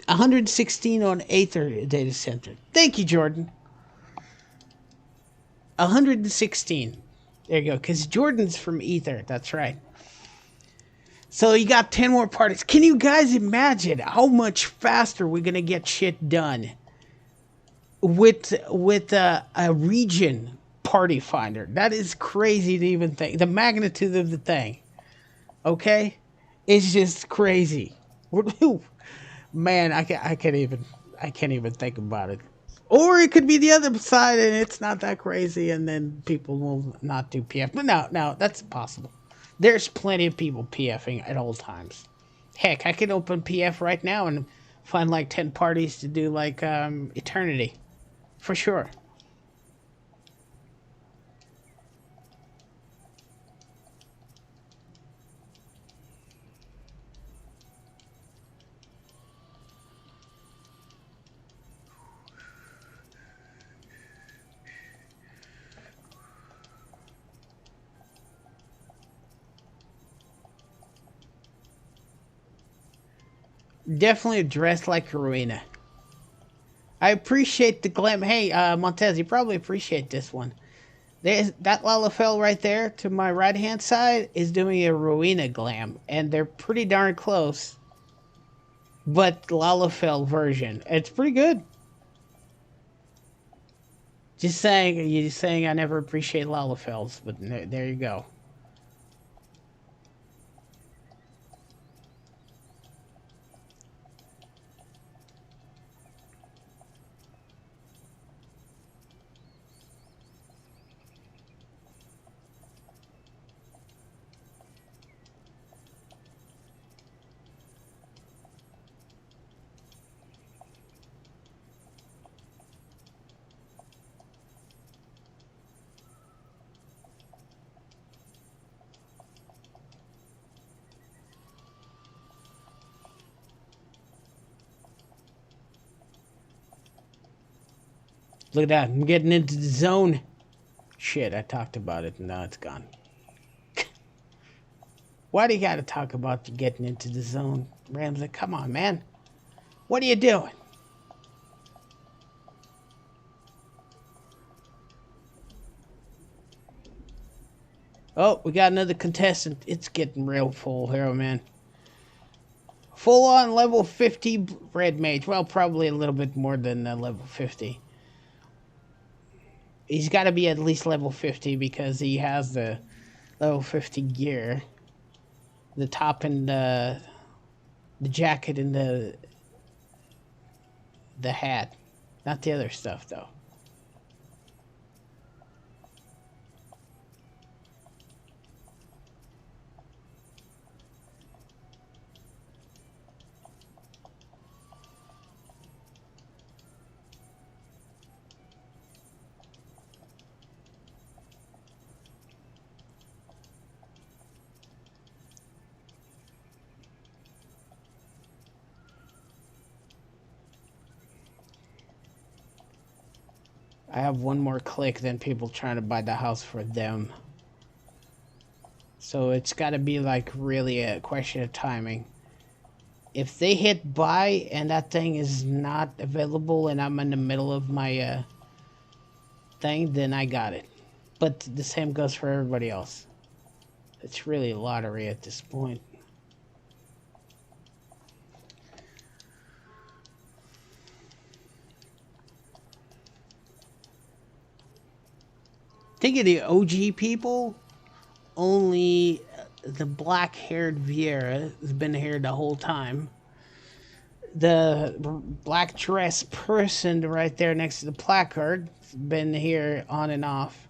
116 on Aether data center. Thank you, Jordan. 116. There you go. Because Jordan's from Ether. That's right. So you got 10 more parties. Can you guys imagine how much faster we're going to get shit done with a region party finder? That is crazy to even think. The magnitude of the thing. Okay? It's just crazy. Man, I can't even think about it. Or it could be the other side and it's not that crazy and then people will not do PF. But no, that's impossible. There's plenty of people PFing at all times. Heck, I could open PF right now and find like 10 parties to do like Eternity. For sure. Definitely dressed like Rowena. I appreciate the glam. Hey, Montez, you probably appreciate this one. That Lalafell right there to my right hand side is doing a Rowena glam, and they're pretty darn close. But Lalafell version, it's pretty good. Just saying, I never appreciate Lalafells, but there you go. Look at that. I'm getting into the zone. Shit, I talked about it and now it's gone. Why do you gotta talk about getting into the zone, Ramsey? Come on, man. What are you doing? Oh, we got another contestant. It's getting real full here, man. Full on level 50 red mage. Well, probably a little bit more than level 50. He's got to be at least level 50 because he has the level 50 gear. The top and the jacket and the hat. Not the other stuff, though. I have one more click than people trying to buy the house for them. So it's got to be like really a question of timing. If they hit buy and that thing is not available and I'm in the middle of my thing, then I got it. But the same goes for everybody else. It's really a lottery at this point. Think of the OG people. Only the black-haired Vieira has been here the whole time. The black dress person right there next to the placard has been here on and off.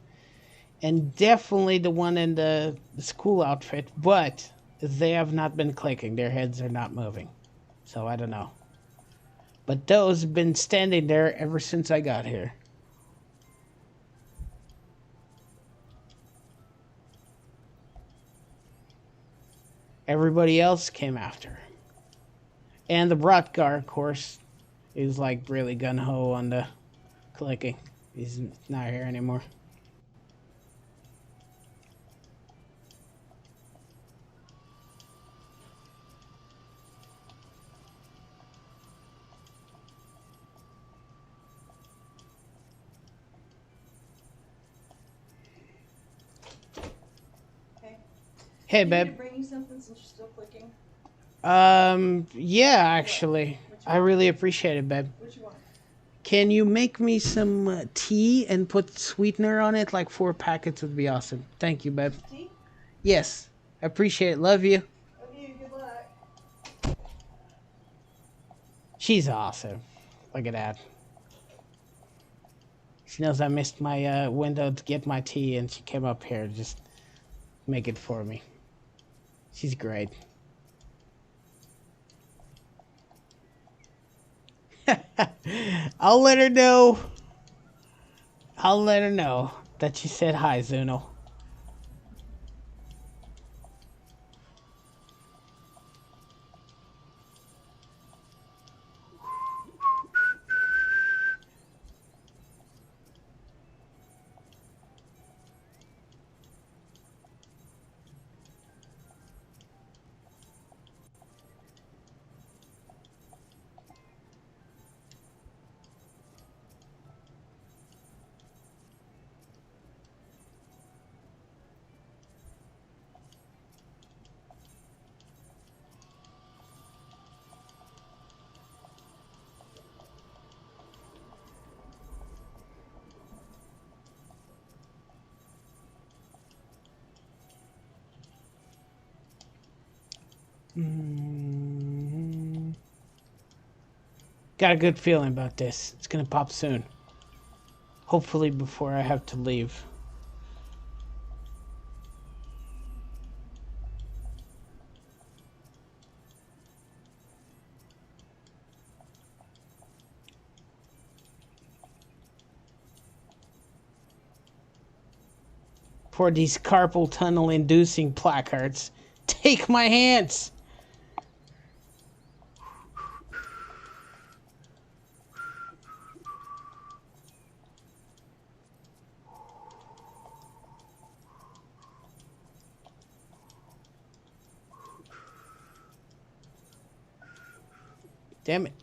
And definitely the one in the school outfit, but they have not been clicking. Their heads are not moving. So I don't know. But those have been standing there ever since I got here. Everybody else came after. And the Bratgar, of course, is like really gun-ho on the clicking. He's not here anymore. Hey, babe. Can I bring you something since you're still clicking? Yeah, actually. I really appreciate it, babe. What you want? Can you make me some tea and put sweetener on it? Like 4 packets would be awesome. Thank you, babe. Tea? Yes. I appreciate it. Love you. Love you. Good luck. She's awesome. Look at that. She knows I missed my window to get my tea, and she came up here to just make it for me. She's great. I'll let her know. I'll let her know that she said hi, Zuno. Got a good feeling about this. It's gonna pop soon. Hopefully before I have to leave. For these carpal tunnel inducing placards. Take my hands! Damn it.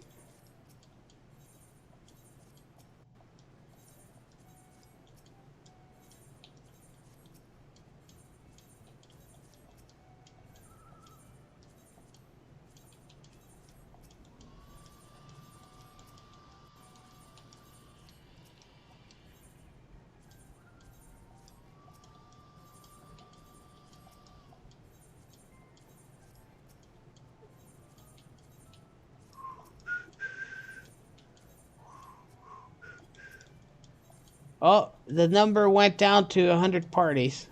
Oh, the number went down to 100 parties.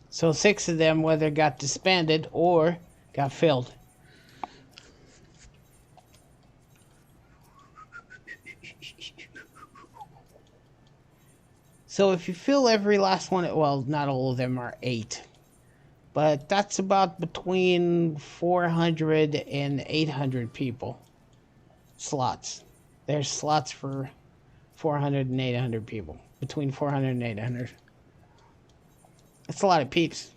So 6 of them whether got disbanded or got filled. So if you fill every last one, well, not all of them are 8. But that's about between 400 and 800 people. Slots. There's slots for 400 and 800 people. Between 400 and 800. That's a lot of peeps.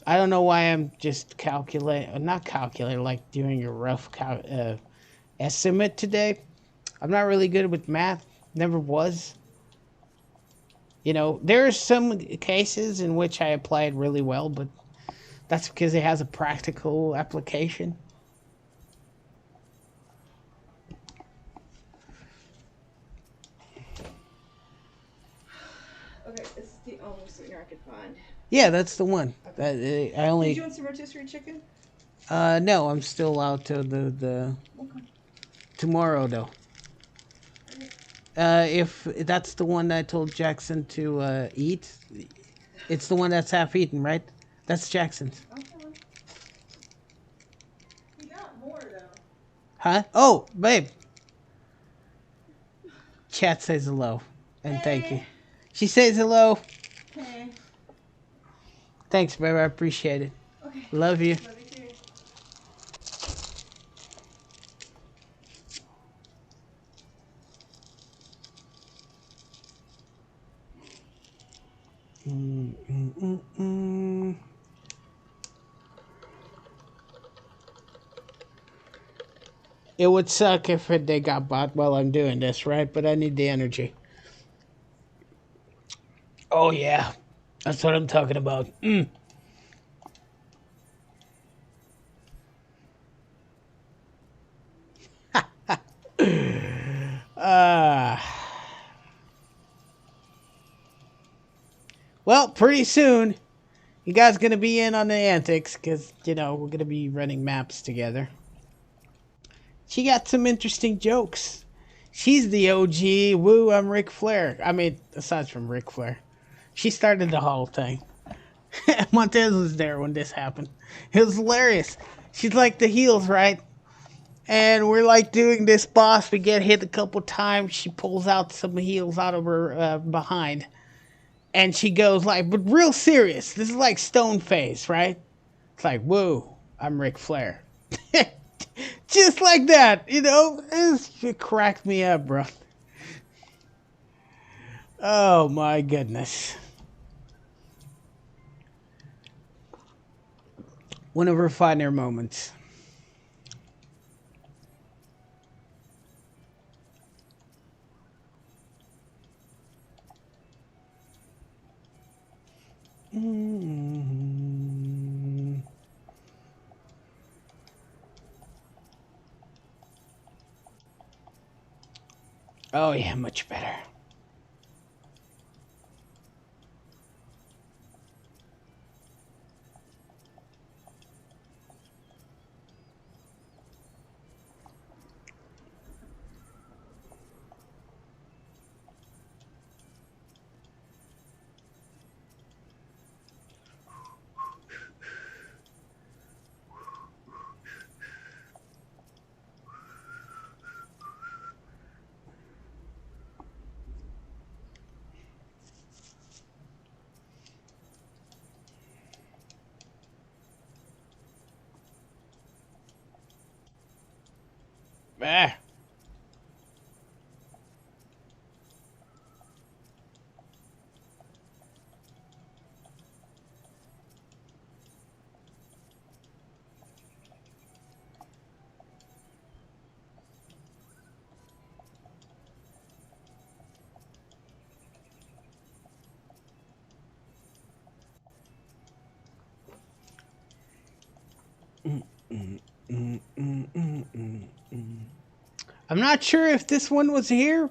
I don't know why I'm just not calculating, like doing a rough estimate today. I'm not really good with math. Never was. You know, there are some cases in which I apply it really well, but that's because it has a practical application. Okay, this is the only sweetener I could find. Yeah, that's the one. Okay. I only. Did you want some rotisserie chicken? No, I'm still out till the Okay. tomorrow though. If that's the one that I told Jackson to eat, it's the one that's half eaten, right? That's Jackson's. Okay. We got more though. Huh? Oh, babe. Chat says hello. And thank you. She says hello. Okay. Thanks, babe. I appreciate it. Okay. Love you. Love you too. It would suck if they got bought while I'm doing this, right? But I need the energy. Oh, yeah. That's what I'm talking about. Well, pretty soon, you guys going to be in on the antics because, you know, we're going to be running maps together. She got some interesting jokes. She's the OG. Woo, I'm Ric Flair. I mean, aside from Ric Flair, she started the whole thing. Montez was there when this happened. It was hilarious. She's like the heels, right? And we're like doing this boss. We get hit a couple times. She pulls out some heels out of her behind. And she goes like, but real serious. This is like Stone Face, right? It's like, whoa, I'm Ric Flair. Just like that, you know? It cracked me up, bro. Oh my goodness. One of her finer moments. Oh yeah, much better. Ah. I'm not sure if this one was here,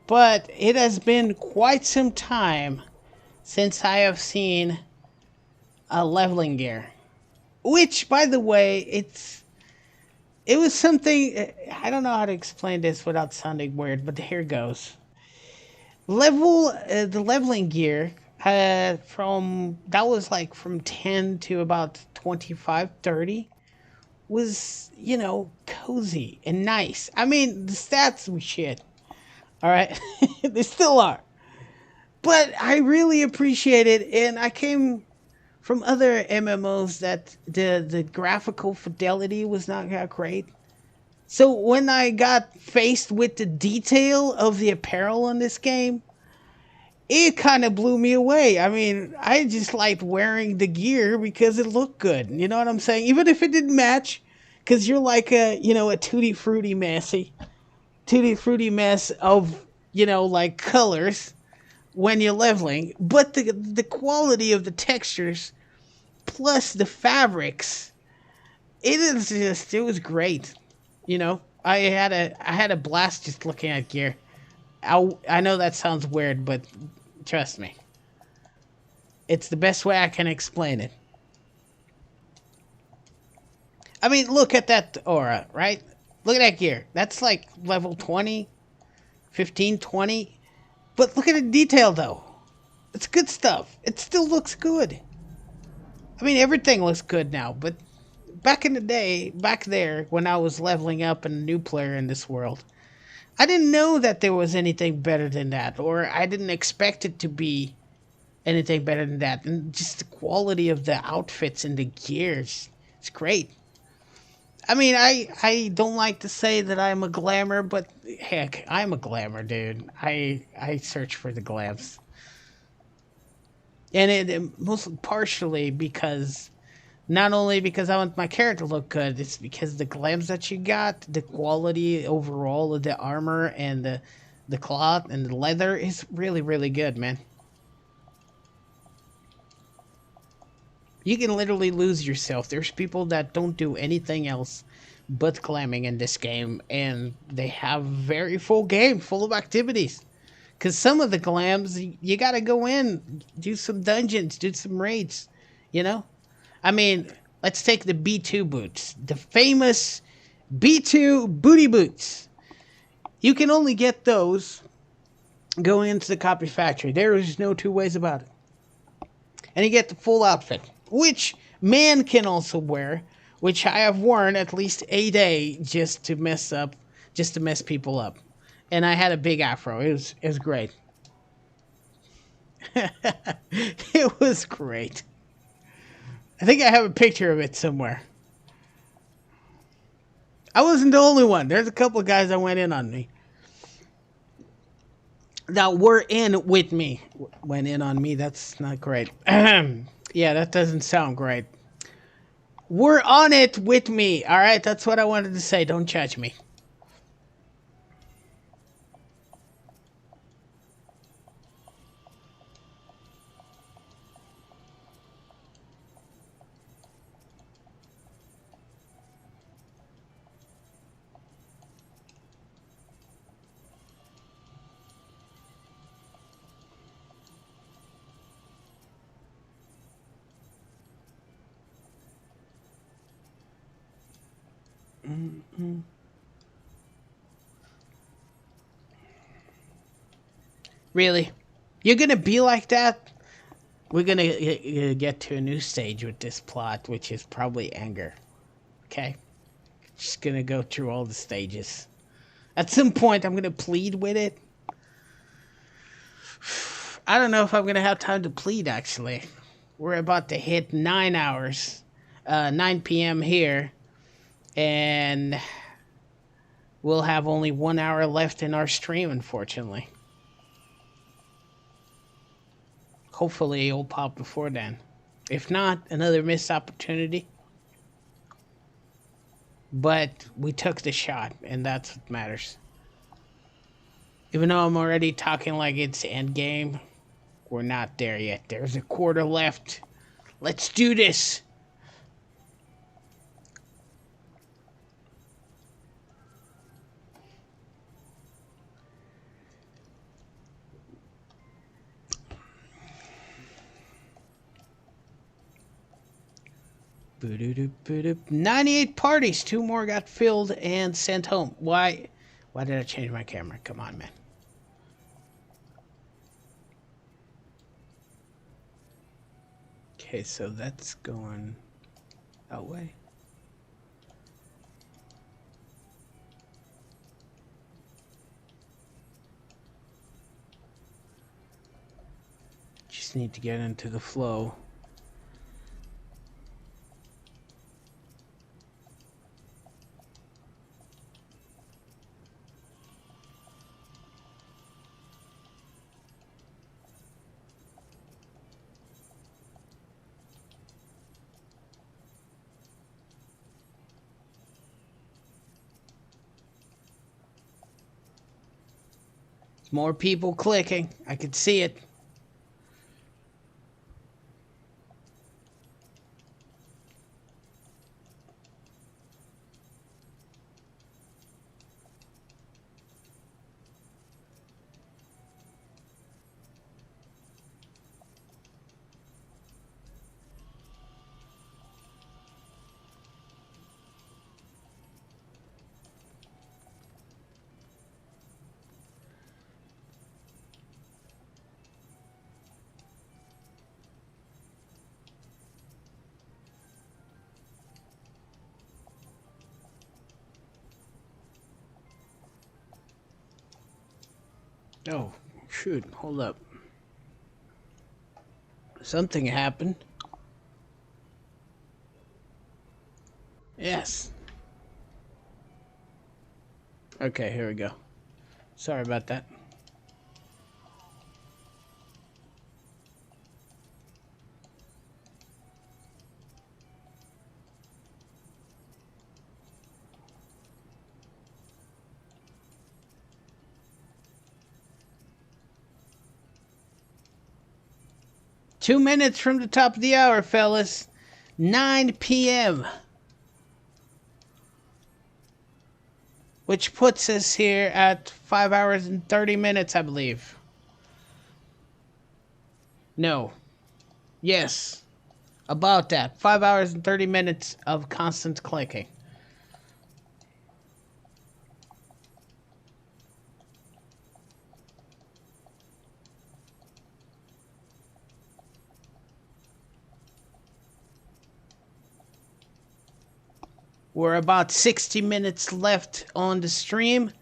but it has been quite some time since I have seen a leveling gear. Which, by the way, it was something. I don't know how to explain this without sounding weird, but here goes. The leveling gear from that was like from 10 to about 25, 30 was, cozy and nice. I mean, the stats were shit. All right, they still are. But I really appreciate it, and I came from other MMOs that the graphical fidelity was not that great. So when I got faced with the detail of the apparel in this game, it kind of blew me away. I mean, I just liked wearing the gear because it looked good. You know what I'm saying? Even if it didn't match, because you're like a tutti frutti mess of, like colors when you're leveling. But the quality of the textures plus the fabrics, it was great. I had a blast just looking at gear. I know that sounds weird, but trust me, it's the best way I can explain it. I mean, look at that aura, right? Look at that gear. That's like level 20, 15, 20. But look at the detail, though. It's good stuff. It still looks good. I mean, everything looks good now, but back in the day, back there, when I was leveling up and a new player in this world, I didn't know that there was anything better than that, or I didn't expect it to be anything better than that. And just the quality of the outfits and the gears, it's great. I mean, I don't like to say that I'm a glamour, but heck, I'm a glamour, dude. I search for the glams. And it mostly partially because not only because I want my character to look good, it's because the glams that you got, the quality overall of the armor and the cloth and the leather is really, really good, man. You can literally lose yourself. There's people that don't do anything else but glamming in this game, and they have very full game, full of activities. Because some of the glams, you gotta go in, do some dungeons, do some raids, you know? I mean, let's take the B2 boots. The famous B2 booty boots. You can only get those going into the copy factory. There is no two ways about it. And you get the full outfit, which man can also wear, which I have worn at least a day just to mess people up. And I had a big afro. It was great. It was great. I think I have a picture of it somewhere. I wasn't the only one. There's a couple of guys that went in on me. That were in with me. Went in on me. That's not great. Yeah, that doesn't sound great. Were on it with me. All right, that's what I wanted to say. Don't judge me. Mm-hmm. Really? You're gonna be like that? We're gonna get to a new stage with this plot, which is probably anger. Okay? Just gonna go through all the stages. At some point, I'm gonna plead with it. I don't know if I'm gonna have time to plead, actually. We're about to hit 9 hours. 9 p.m. here. And we'll have only 1 hour left in our stream, unfortunately. Hopefully it'll pop before then. If not, another missed opportunity. But we took the shot, and that's what matters. Even though I'm already talking like it's endgame, we're not there yet. There's a quarter left. Let's do this. Boo-doo-doo-boo-doo. 98 parties. 2 more got filled and sent home. Why did I change my camera? Come on, man. Okay, so that's going away. Just need to get into the flow. More people clicking. I can see it. Oh, shoot. Hold up. Something happened. Yes. Okay, here we go. Sorry about that. Two minutes from the top of the hour, fellas. 9 p.m. Which puts us here at 5 hours and 30 minutes, I believe. No. Yes. About that. 5 hours and 30 minutes of constant clicking. We're about 60 minutes left on the stream.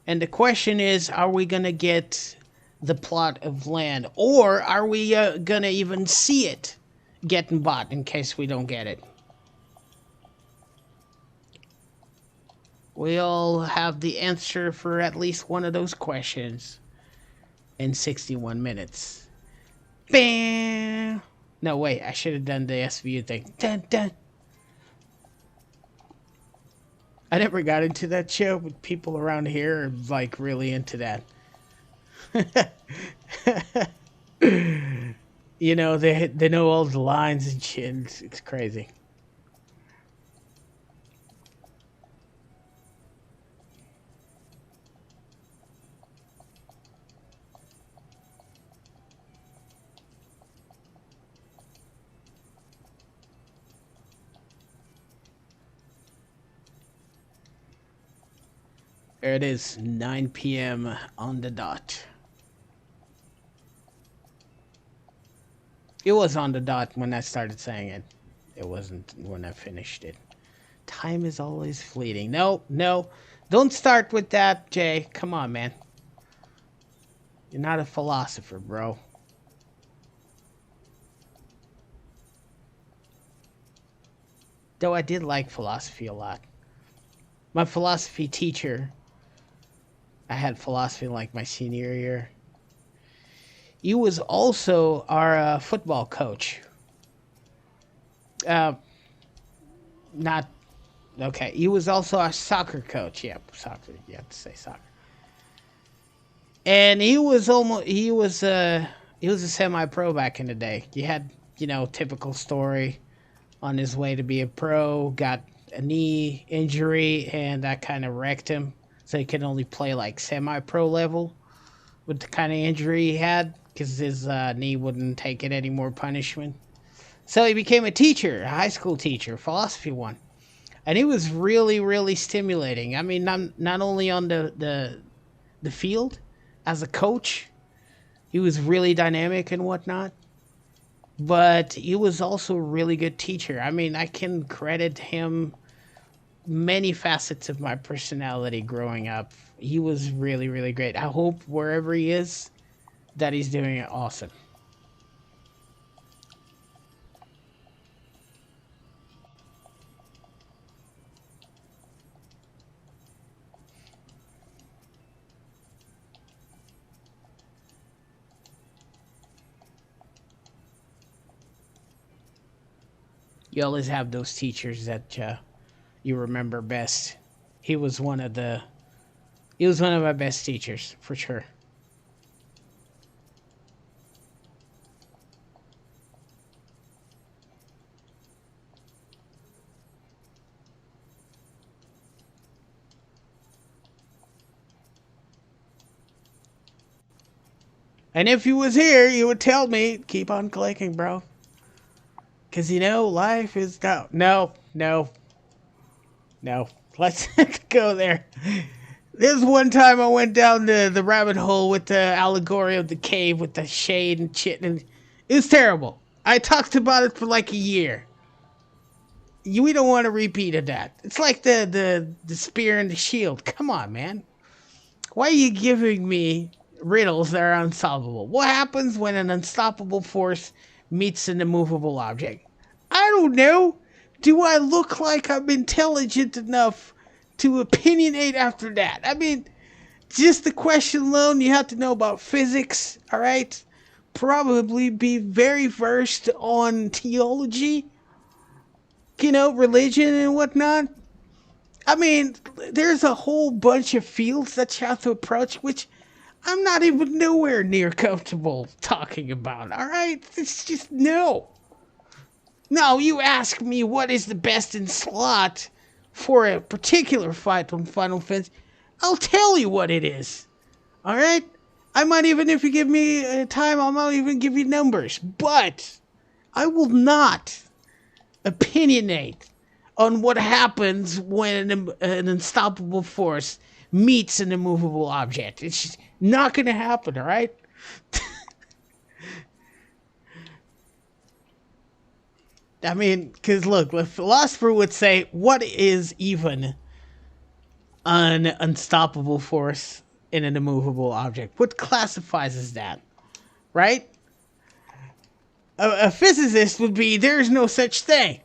And the question is, are we going to get the plot of land? Or are we going to even see it getting bought in case we don't get it? We'll have the answer for at least one of those questions in 61 minutes. Bam! No, wait, I should have done the SVU thing. Dun, dun. I never got into that show, but people around here are like really into that. You know, they know all the lines and shit. It's crazy. There it is, 9 p.m. on the dot. It was on the dot when I started saying it. It wasn't when I finished it. Time is always fleeting. No, no. Don't start with that, Jay. Come on, man. You're not a philosopher, bro. Though I did like philosophy a lot. My philosophy teacher, I had philosophy like my senior year. He was also our football coach. Not, okay. He was also our soccer coach. Yep, soccer. You have to say soccer. And he was a semi-pro back in the day. He had, you know, typical story on his way to be a pro, got a knee injury, and that kind of wrecked him. So he could only play like semi-pro level with the kind of injury he had because his knee wouldn't take it any more punishment. So he became a teacher, a high school teacher, philosophy one. And it was really, really stimulating. I mean, not only on the field as a coach, he was really dynamic and whatnot, but he was also a really good teacher. I mean, I can credit him many facets of my personality growing up. He was really, really great. I hope wherever he is, that he's doing it awesome. You always have those teachers that you remember best. He was one of the he was one of my best teachers for sure. And if you was here, you would tell me, keep on clicking, bro. Cause you know, life is no. Let's not go there. There's one time I went down the rabbit hole with the allegory of the cave with the shade and shit, and it was terrible. I talked about it for like a year. We don't want a repeat of that. It's like the spear and the shield. Come on, man. Why are you giving me riddles that are unsolvable? What happens when an unstoppable force meets an immovable object? I don't know. Do I look like I'm intelligent enough to opinionate after that? I mean, just the question alone, you have to know about physics, all right? Probably be very versed on theology, religion and whatnot. I mean, there's a whole bunch of fields that you have to approach, which I'm not even nowhere near comfortable talking about, all right? It's just no. No, you ask me what is the best in slot for a particular fight on Final Fantasy, I'll tell you what it is, all right? I might even, if you give me time, I might even give you numbers, but I will not opinionate on what happens when an unstoppable force meets an immovable object. It's just not going to happen, all right? I mean, because look, the philosopher would say, what is even an unstoppable force in an immovable object? What classifies as that, right? A physicist would be, there's no such thing.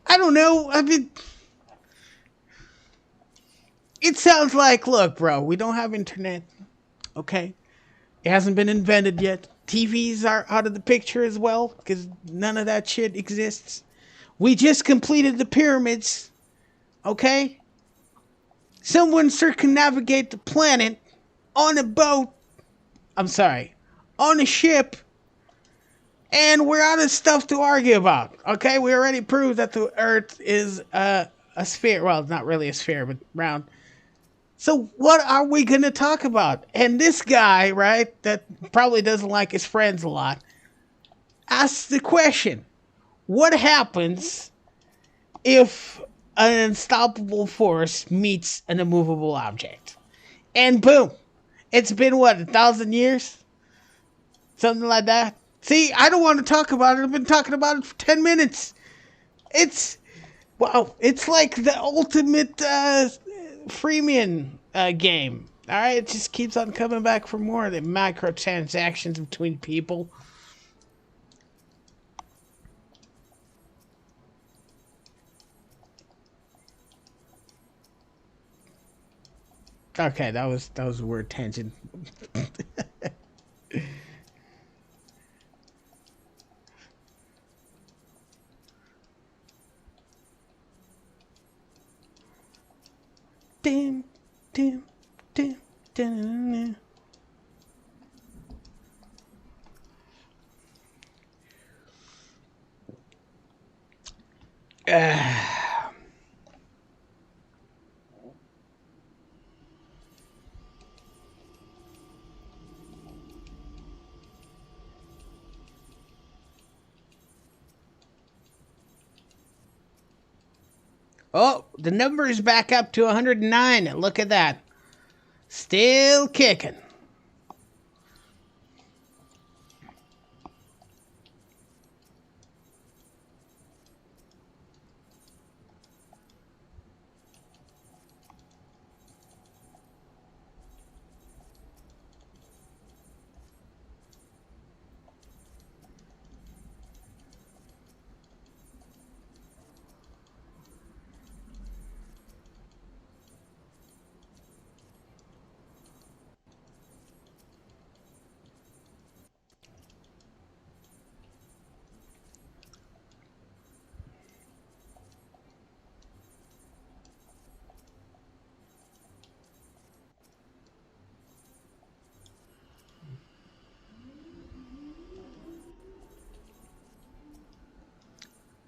I don't know. I mean, it sounds like, look, bro, we don't have internet, okay? It hasn't been invented yet. TVs are out of the picture as well, because none of that shit exists. We just completed the pyramids, okay? Someone circumnavigate the planet on a boat. I'm sorry, on a ship, and we're out of stuff to argue about, okay? We already proved that the Earth is a sphere. Well, it's not really a sphere, but round. So what are we going to talk about? And this guy, right, that probably doesn't like his friends a lot, asks the question, what happens if an unstoppable force meets an immovable object? And boom, it's been what, 1,000 years? Something like that. See, I don't want to talk about it. I've been talking about it for 10 minutes. It's, wow, it's like the ultimate freemium game. All right, it just keeps on coming back for more. The microtransactions between people. Okay, that was a word tangent. Dim, dim, dim, dim. Oh, the number is back up to 109. Look at that. Still kicking.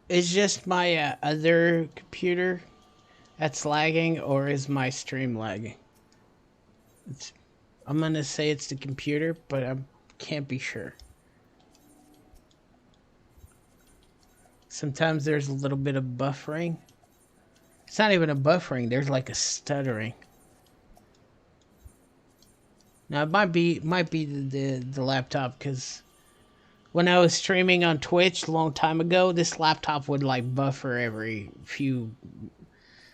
Is just my other computer that's lagging, or is my stream lagging? I'm gonna say it's the computer, but I can't be sure. Sometimes there's a little bit of buffering. It's not even a buffering. There's like a stuttering. Now it might be the laptop, because when I was streaming on Twitch a long time ago, this laptop would like buffer every few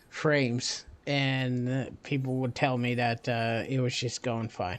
frames, and people would tell me that it was just going fine.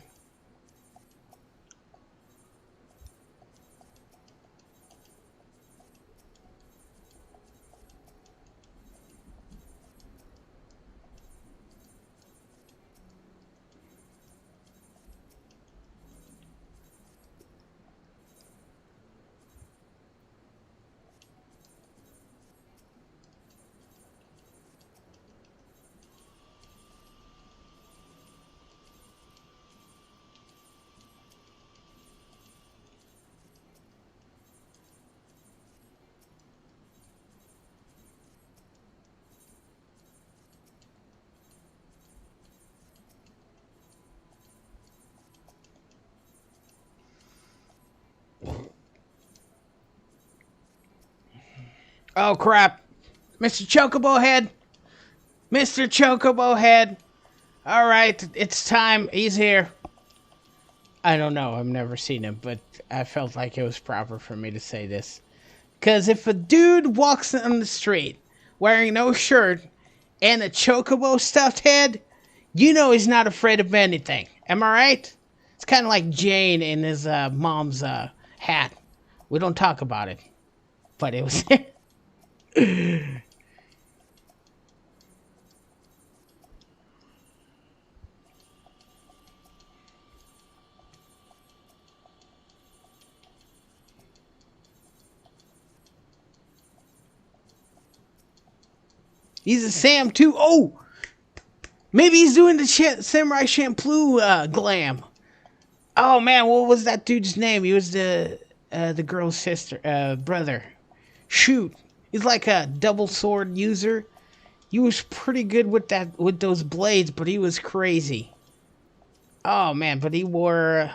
Oh crap, Mr. Chocobo Head, Mr. Chocobo Head. All right, it's time. He's here. I don't know. I've never seen him, but I felt like it was proper for me to say this. Because if a dude walks on the street wearing no shirt and a chocobo stuffed head, you know he's not afraid of anything. Am I right? It's kind of like Jane in his mom's hat. We don't talk about it, but it was. He's a Sam too. Oh, maybe he's doing the Samurai Champloo glam. Oh man, what was that dude's name? He was the girl's brother. Shoot, he's like a double sword user. He was pretty good with those blades, but he was crazy. Oh man, but he wore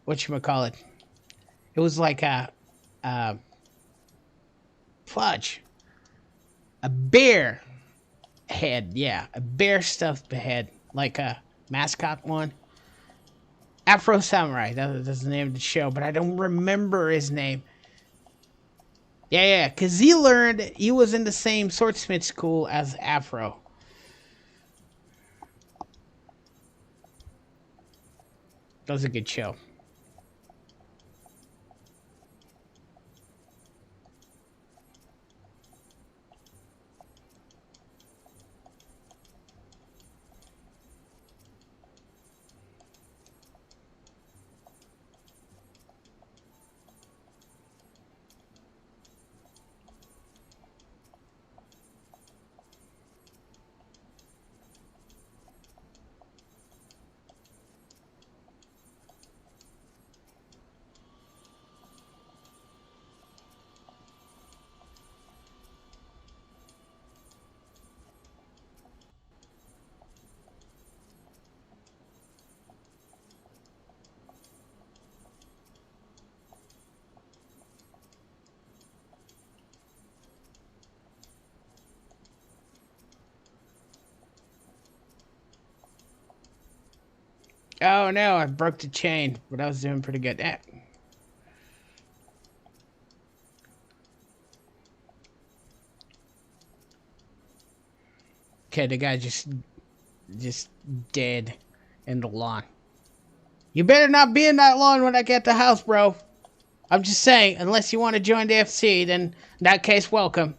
whatchamacallit. It was like a fudge. A bear head, yeah. A bear stuffed head. Like a mascot one. Afro Samurai, that's the name of the show, but I don't remember his name. Yeah, because he was in the same swordsmith school as Afro. That was a good show. Oh no, I broke the chain, but I was doing pretty good. Okay, the guy just dead in the lawn. You better not be in that lawn when I get the house, bro. I'm just saying, unless you want to join the FC, then in that case, welcome.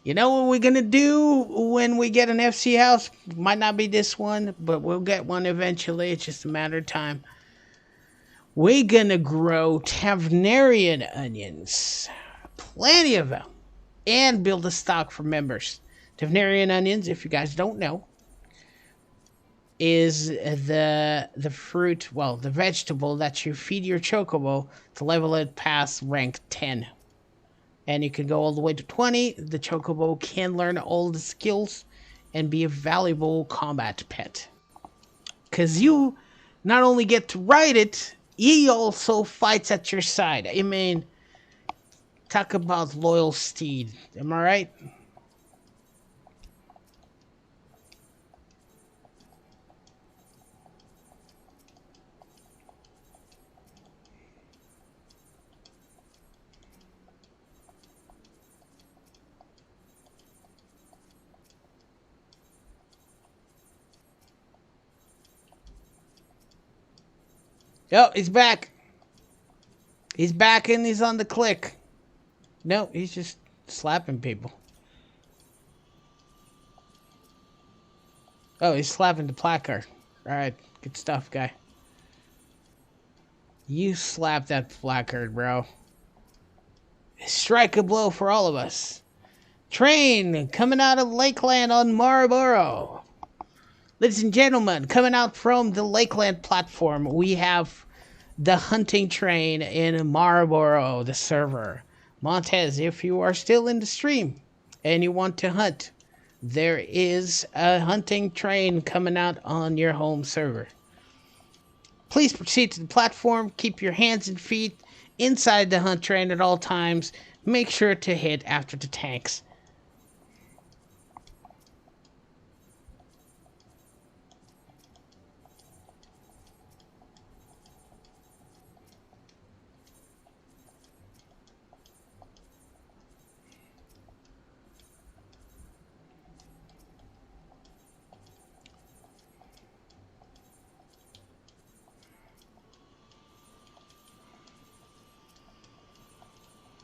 You know what we're gonna do when we get an FC house? Might not be this one, but we'll get one eventually. It's just a matter of time. We're gonna grow Tavernarian onions. Plenty of them. And build a stock for members. Tavernarian onions, if you guys don't know, is the fruit, well, the vegetable that you feed your chocobo to level it past rank 10. And you can go all the way to 20. The chocobo can learn all the skills and be a valuable combat pet. Because you not only get to ride it, he also fights at your side. I mean, talk about loyal steed. Am I right? Oh, he's back. He's back and he's on the click. No, he's just slapping people. Oh, he's slapping the placard. Alright, good stuff, guy. You slap that placard, bro. Strike a blow for all of us. Train coming out of Lakeland on Marlboro. Ladies and gentlemen, coming out from the Lakeland platform, we have the hunting train in Marlboro, the server. Montez, if you are still in the stream and you want to hunt, there is a hunting train coming out on your home server. Please proceed to the platform. Keep your hands and feet inside the hunt train at all times. Make sure to hit after the tanks.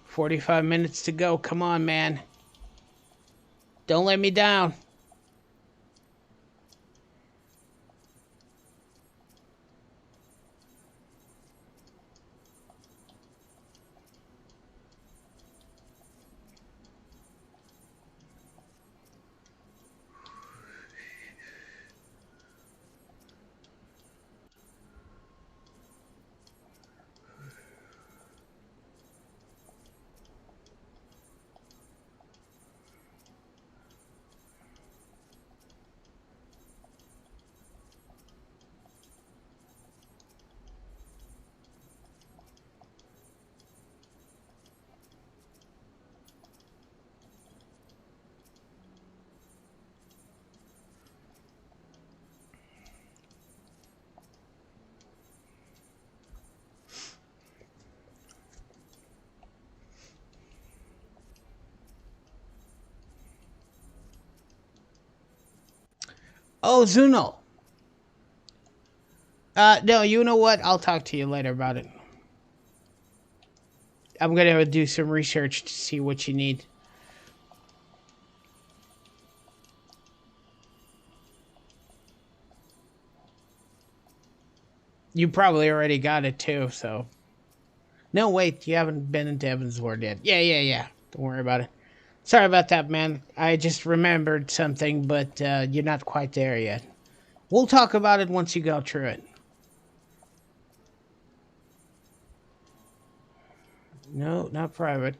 "45 minutes to go. Come on, man. Don't let me down." Oh, Zuno. No, you know what? I'll talk to you later about it. I'm gonna do some research to see what you need. You probably already got it too, so. No, wait, you haven't been into Evansward yet. Yeah. Don't worry about it. Sorry about that, man. I just remembered something, but you're not quite there yet. We'll talk about it once you go through it. No, not private.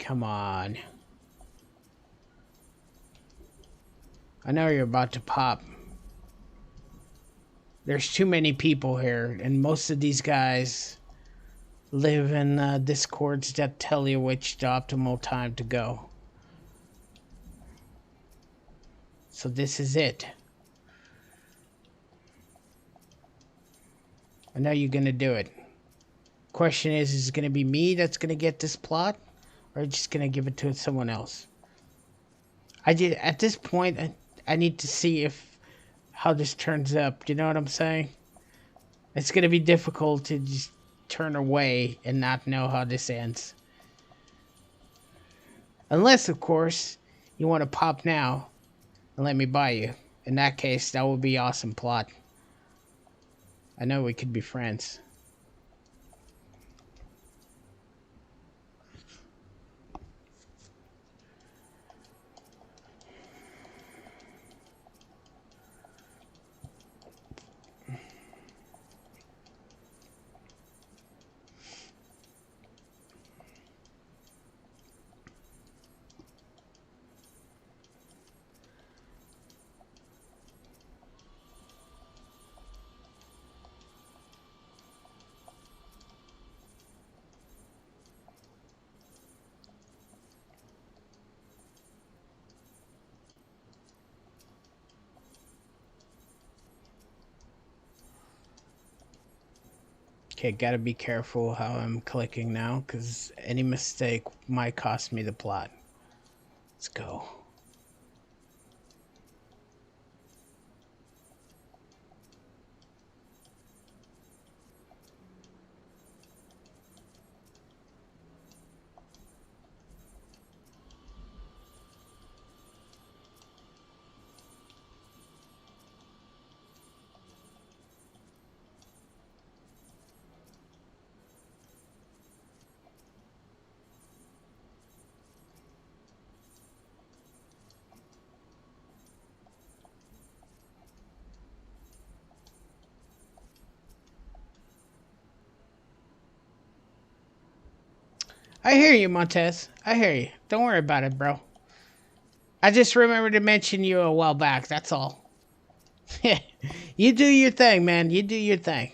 Come on. I know you're about to pop. There's too many people here, and most of these guys live in discords that tell you which the optimal time to go. So this is it. I know you're gonna do it. Question is it gonna be me that's gonna get this plot, or are you just gonna give it to someone else? At this point, I need to see how this turns up. You know what I'm saying? It's gonna be difficult to just turn away and not know how this ends. Unless, of course, you want to pop now and let me buy you. In that case, that would be awesome plot. I know we could be friends. Okay, gotta be careful how I'm clicking now, because any mistake might cost me the plot. Let's go. I hear you, Montez. I hear you. Don't worry about it, bro. I just remembered to mention you a while back, that's all. You do your thing, man. You do your thing.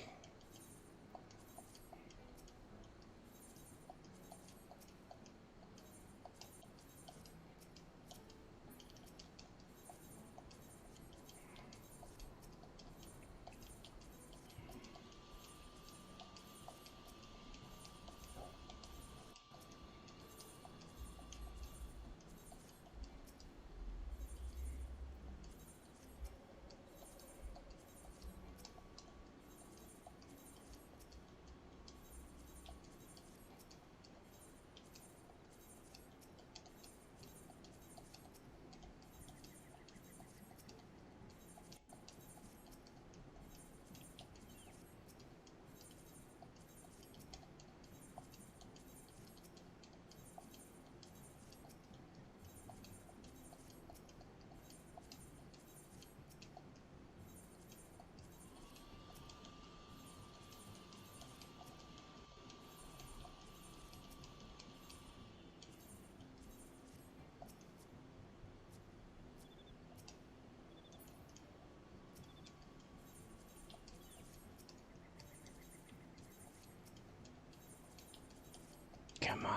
Come on.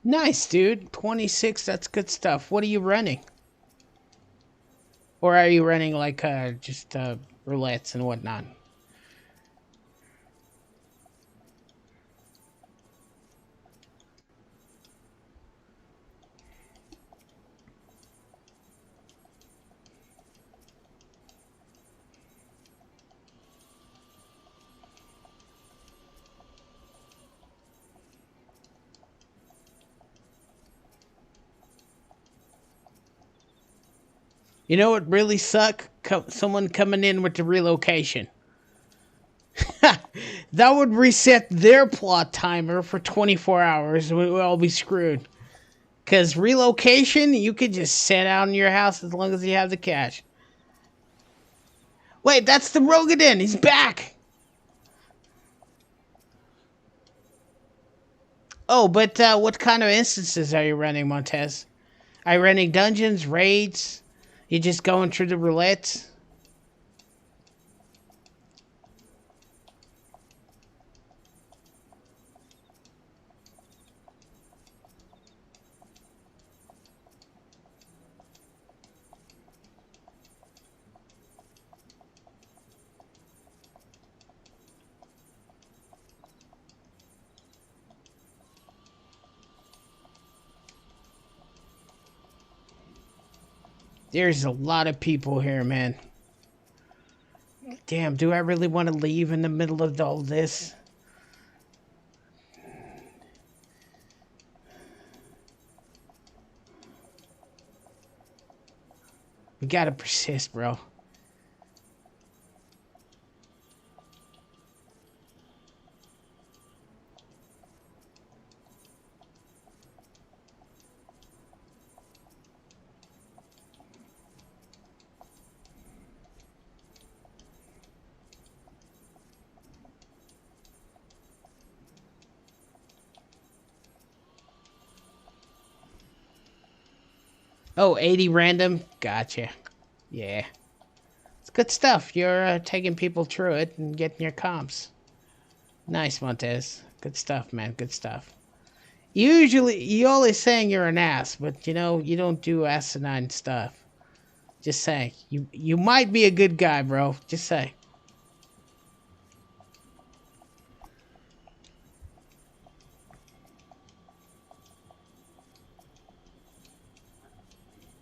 Nice, dude. 26, that's good stuff. What are you running? Or are you running like just roulettes and whatnot? You know what really suck? someone coming in with the relocation. That would reset their plot timer for 24 hours. We'd all be screwed. Because relocation, you could just sit out in your house as long as you have the cash. Wait, that's the Rogadin. He's back. Oh, but what kind of instances are you running, Montez? Are you running dungeons, raids? You just going through the roulettes? There's a lot of people here, man. Damn, do I really want to leave in the middle of all this? We gotta persist, bro. Oh, 80 random? Gotcha. Yeah. It's good stuff. You're taking people through it and getting your comps. Nice, Montez. Good stuff, man. Good stuff. Usually, you always saying you're an ass, but you know, you don't do asinine stuff. Just saying. You might be a good guy, bro. Just say.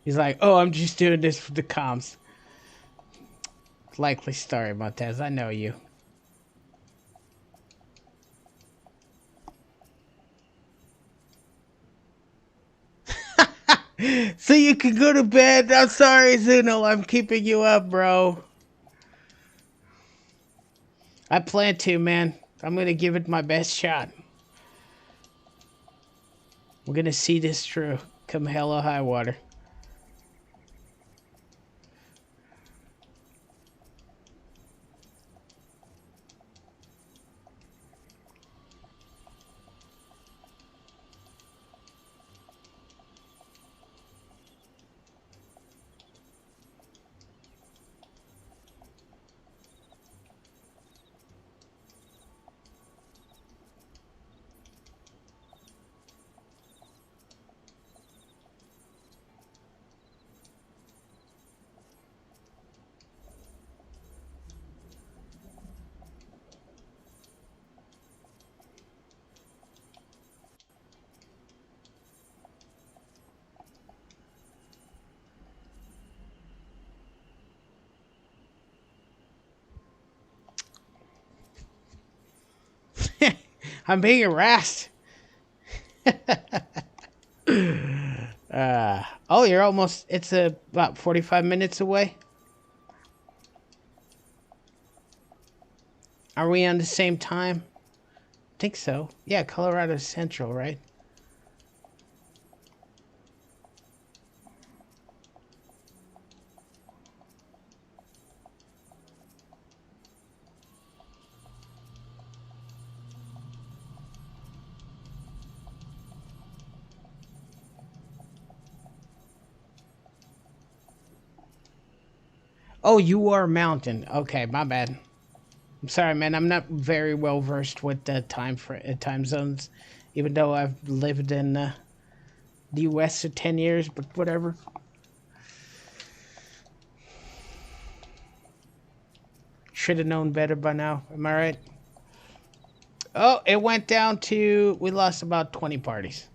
He's like, oh, I'm just doing this for the comms. Likely story, Montez. I know you. So you can go to bed. I'm sorry, Zuno. I'm keeping you up, bro. I plan to, man. I'm going to give it my best shot. We're going to see this through. Come hell or high water. I'm being harassed. Oh, you're almost, it's about 45 minutes away. Are we on the same time? I think so. Yeah, Colorado Central, right? Oh, you are Mountain. Okay, my bad. I'm sorry, man. I'm not very well versed with the time zones, even though I've lived in the U.S. for 10 years. But whatever. Should have known better by now. Am I right? Oh, it went down to, we lost about 20 parties.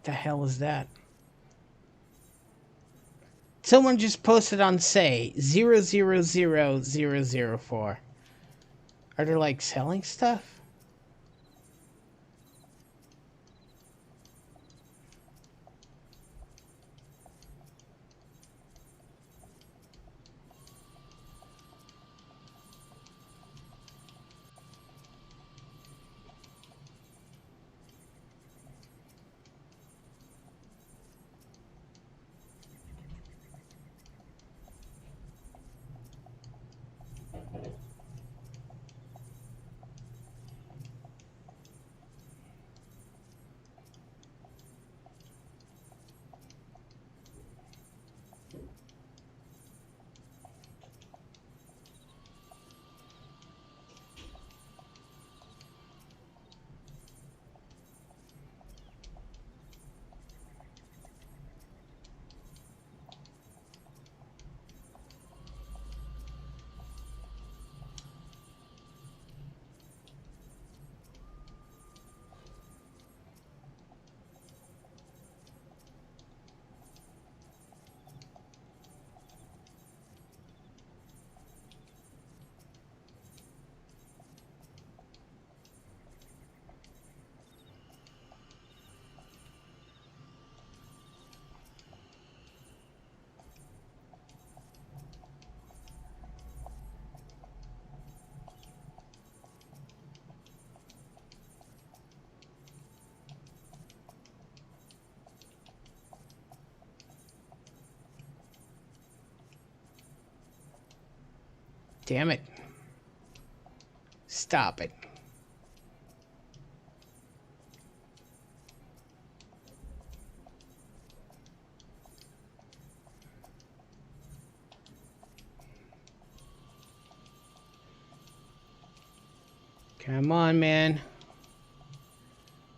The hell is that? Someone just posted on say 000004. Are they like selling stuff? Damn it. Stop it. Come on, man.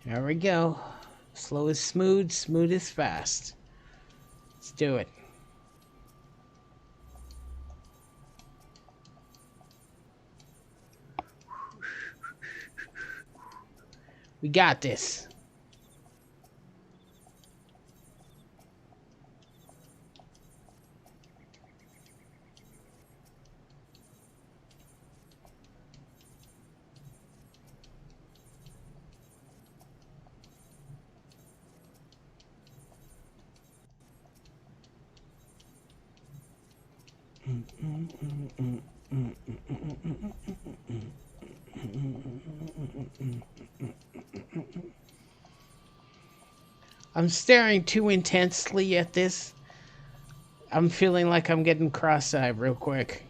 There we go. Slow is smooth, smooth is fast. Let's do it. We got this. I'm staring too intensely at this. I'm feeling like I'm getting cross-eyed real quick.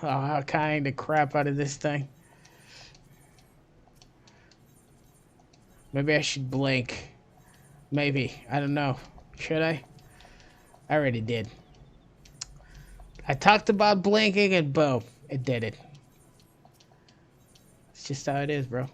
Oh, I kind of crap out of this thing. Maybe I should blink. Maybe. I don't know. Should I? I already did. I talked about blinking and boom, it did it. It's just how it is, bro.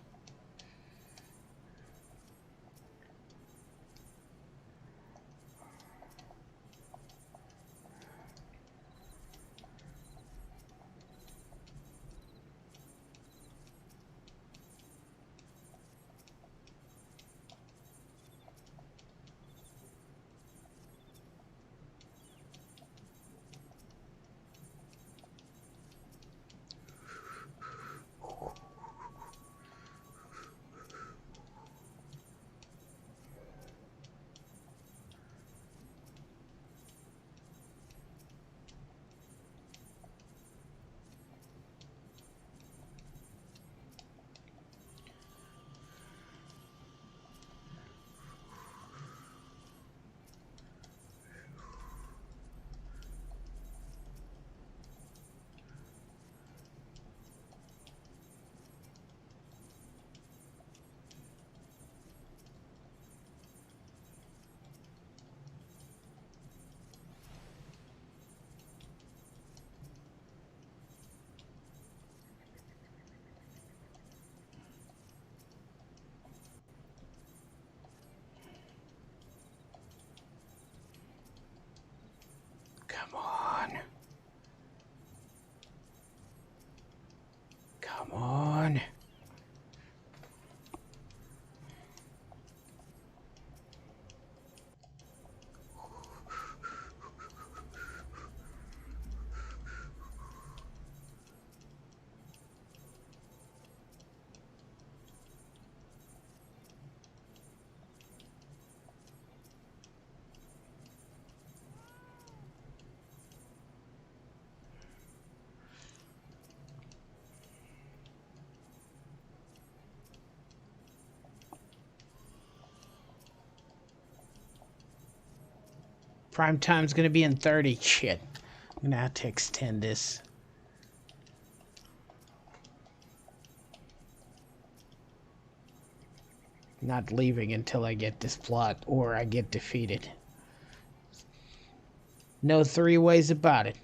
Prime time's gonna be in 30. Shit. I'm gonna have to extend this. Not leaving until I get this plot or I get defeated. No three ways about it.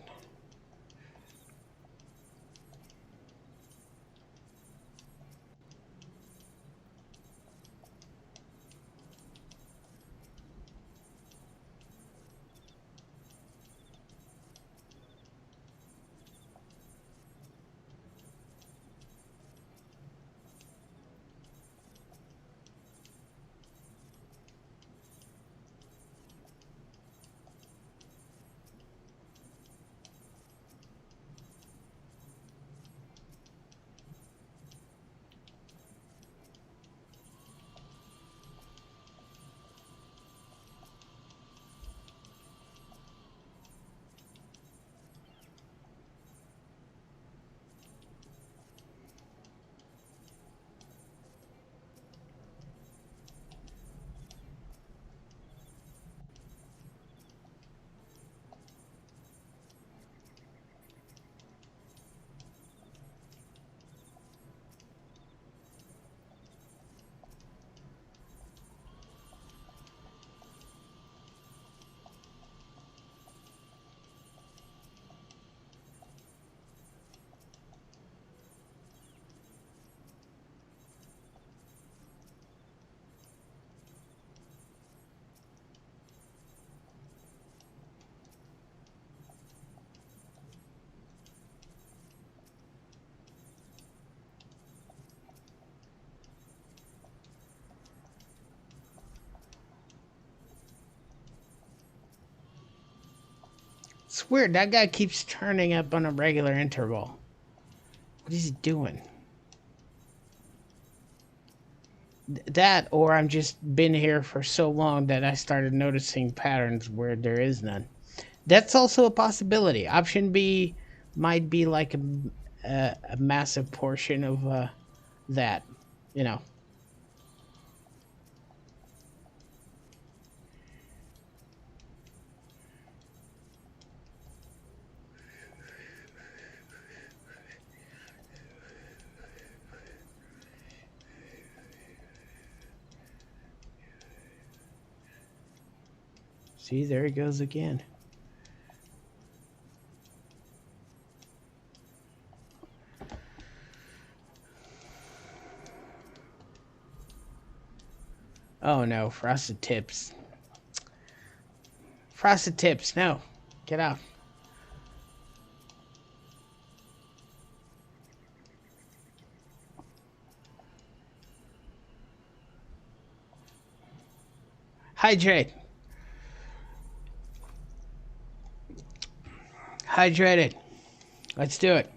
It's weird. That guy keeps turning up on a regular interval. What is he doing? That, or I'm just been here for so long that I started noticing patterns where there is none. That's also a possibility. Option B might be like a massive portion of that, you know. See, there he goes again. Oh no, frosted tips. Frosted tips, no. Get out. Hydrate. Hydrated. Let's do it.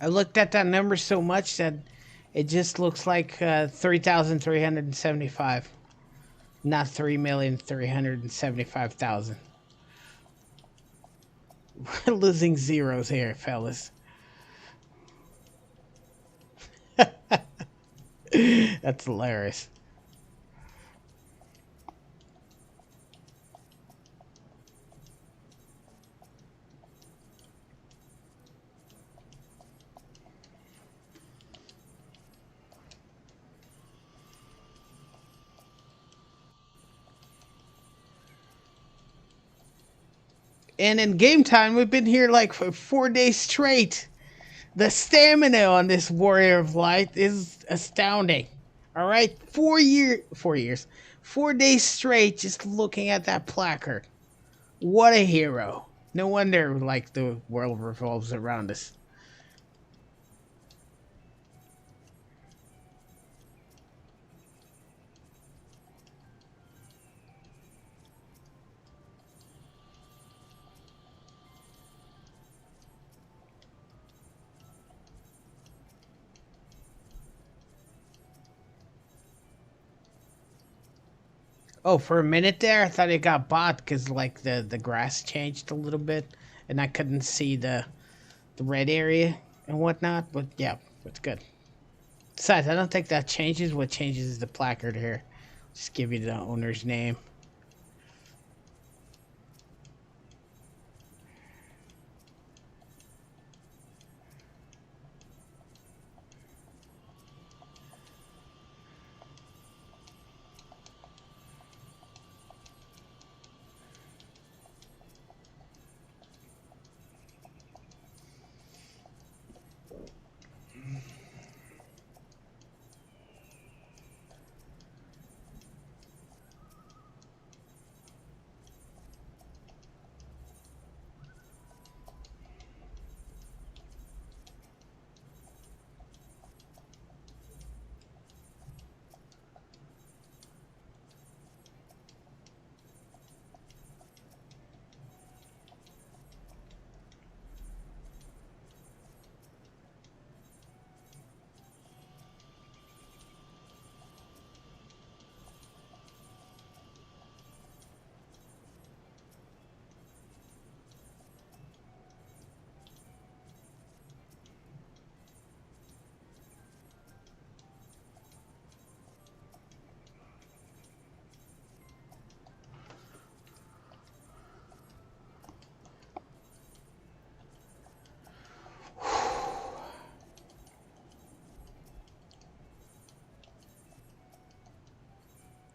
I looked at that number so much that it just looks like 3,375, not 3,375,000. We're losing zeros here, fellas. That's hilarious. And in game time, we've been here like for 4 days straight. The stamina on this warrior of light is astounding. All right, 4 years, 4 days straight, just looking at that placard. What a hero! No wonder, like, the world revolves around us. Oh, for a minute there, I thought it got bought because, like, the grass changed a little bit, and I couldn't see the red area and whatnot. But yeah, it's good. Besides, I don't think that changes. What changes is the placard here. Just give you the owner's name.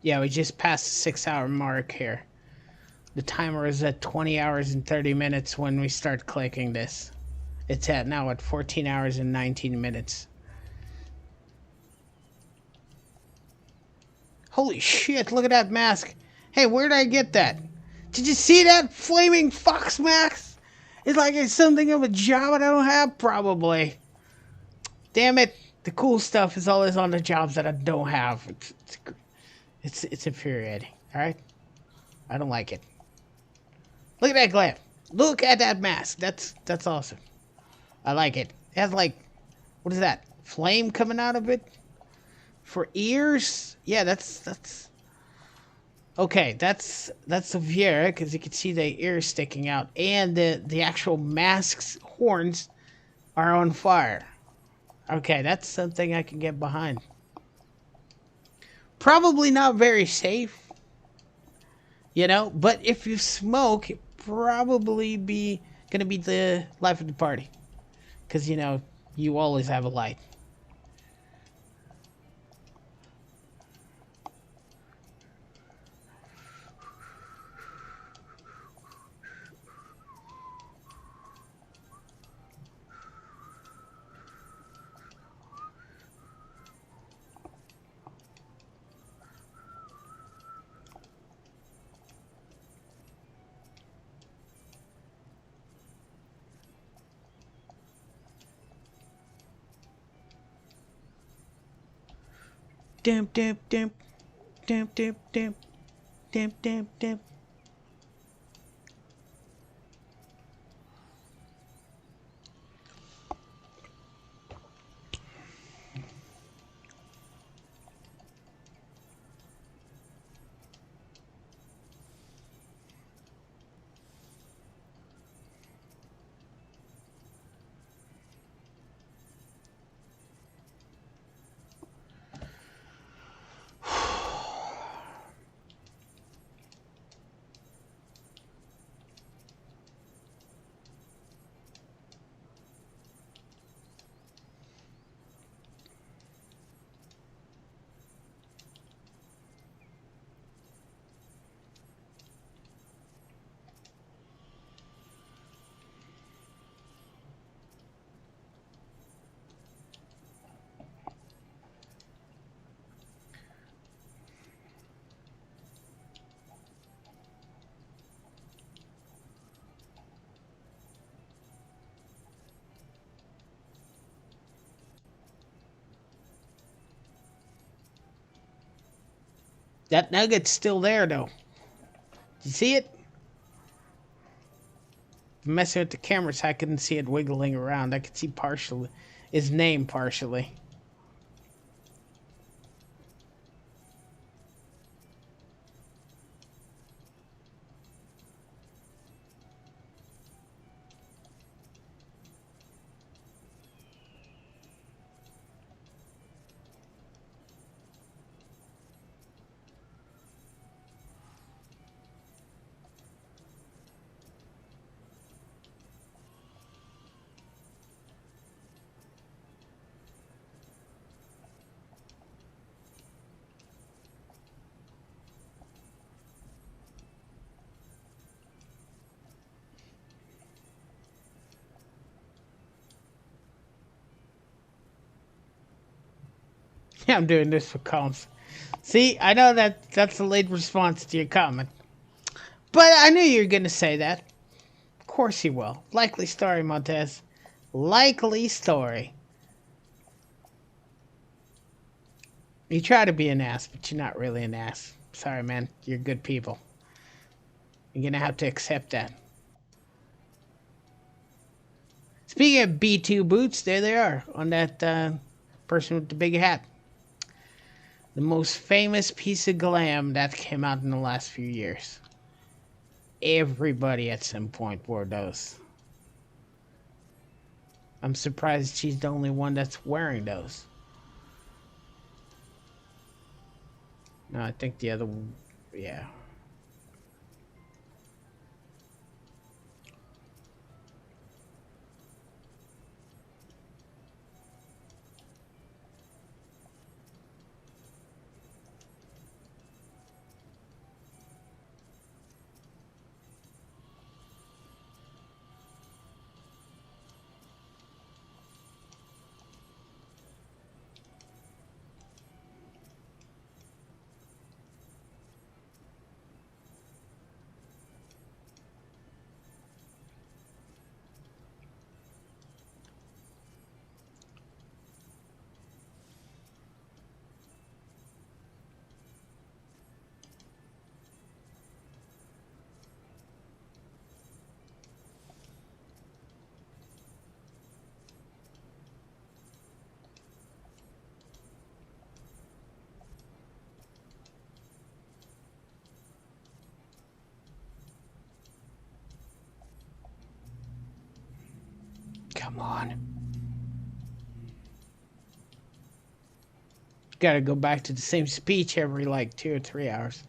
Yeah, we just passed the 6 hour mark here. The timer is at 20 hours and 30 minutes when we start clicking this. It's at now at 14 hours and 19 minutes. Holy shit, look at that mask. Hey, where did I get that? Did you see that flaming fox mask? It's like it's something of a job I don't have, probably. Damn it. The cool stuff is always on the jobs that I don't have. It's infuriating, alright? I don't like it. Look at that glam. Look at that mask. That's awesome. I like it. It has, like, what is that? Flame coming out of it? For ears? Yeah, that's okay, that's severe because you can see the ears sticking out, and the actual mask's horns are on fire. Okay, that's something I can get behind. Probably not very safe, you know, but if you smoke, it probably gonna be the life of the party, because you know you always have a light. Dim dim dim dim dim dim dim dim dim. That nugget's still there, though. You see it? I'm messing with the camera so I couldn't see it wiggling around. I could see partially his name partially. Yeah, I'm doing this for comms. See, I know that's a late response to your comment. But I knew you were going to say that. Of course you will. Likely story, Montez. Likely story. You try to be an ass, but you're not really an ass. Sorry, man. You're good people. You're going to have to accept that. Speaking of B2 boots, there they are on that person with the big hat. The most famous piece of glam that came out in the last few years. Everybody at some point wore those. I'm surprised she's the only one that's wearing those. No, I think the other one, yeah. Come on. Gotta go back to the same speech every like 2 or 3 hours.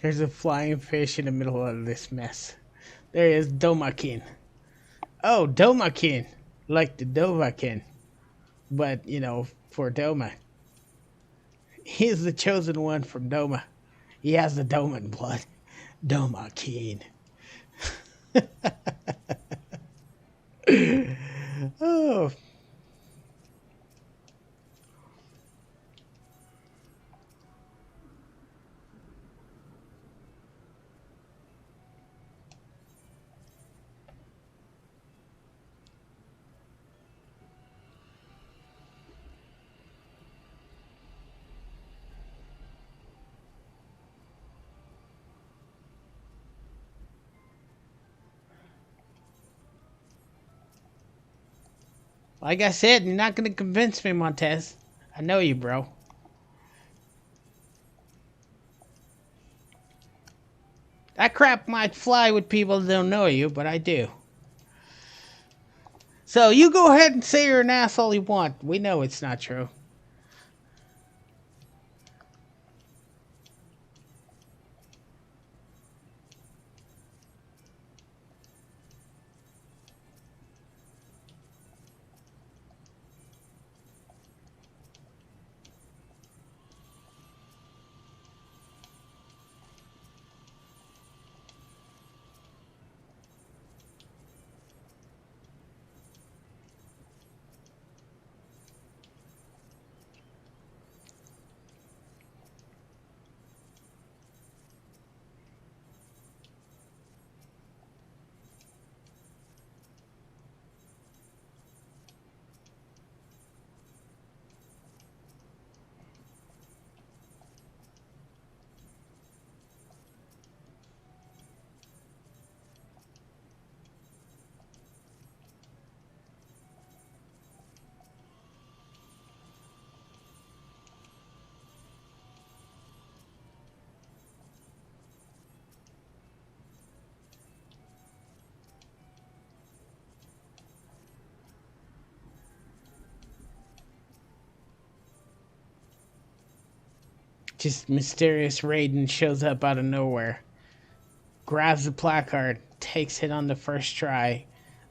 There's a flying fish in the middle of this mess. There is Domakin. Oh, Domakin. Like the Dovahkiin. But, you know, for Doma. He's the chosen one from Doma. He has the Doman blood. Domakin. Oh, Like I said, you're not gonna convince me, Montez. I know you, bro. That crap might fly with people that don't know you, but I do. So you go ahead and say you're an asshole you want. We know it's not true. Just mysterious Raiden shows up out of nowhere, grabs the placard, takes it on the first try,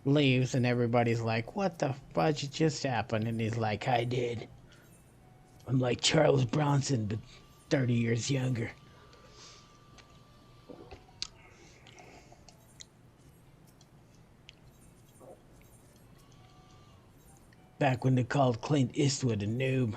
leaves, and everybody's like, "What the fudge just happened?" And he's like, "I did. I'm like Charles Bronson, but 30 years younger." Back when they called Clint Eastwood a noob.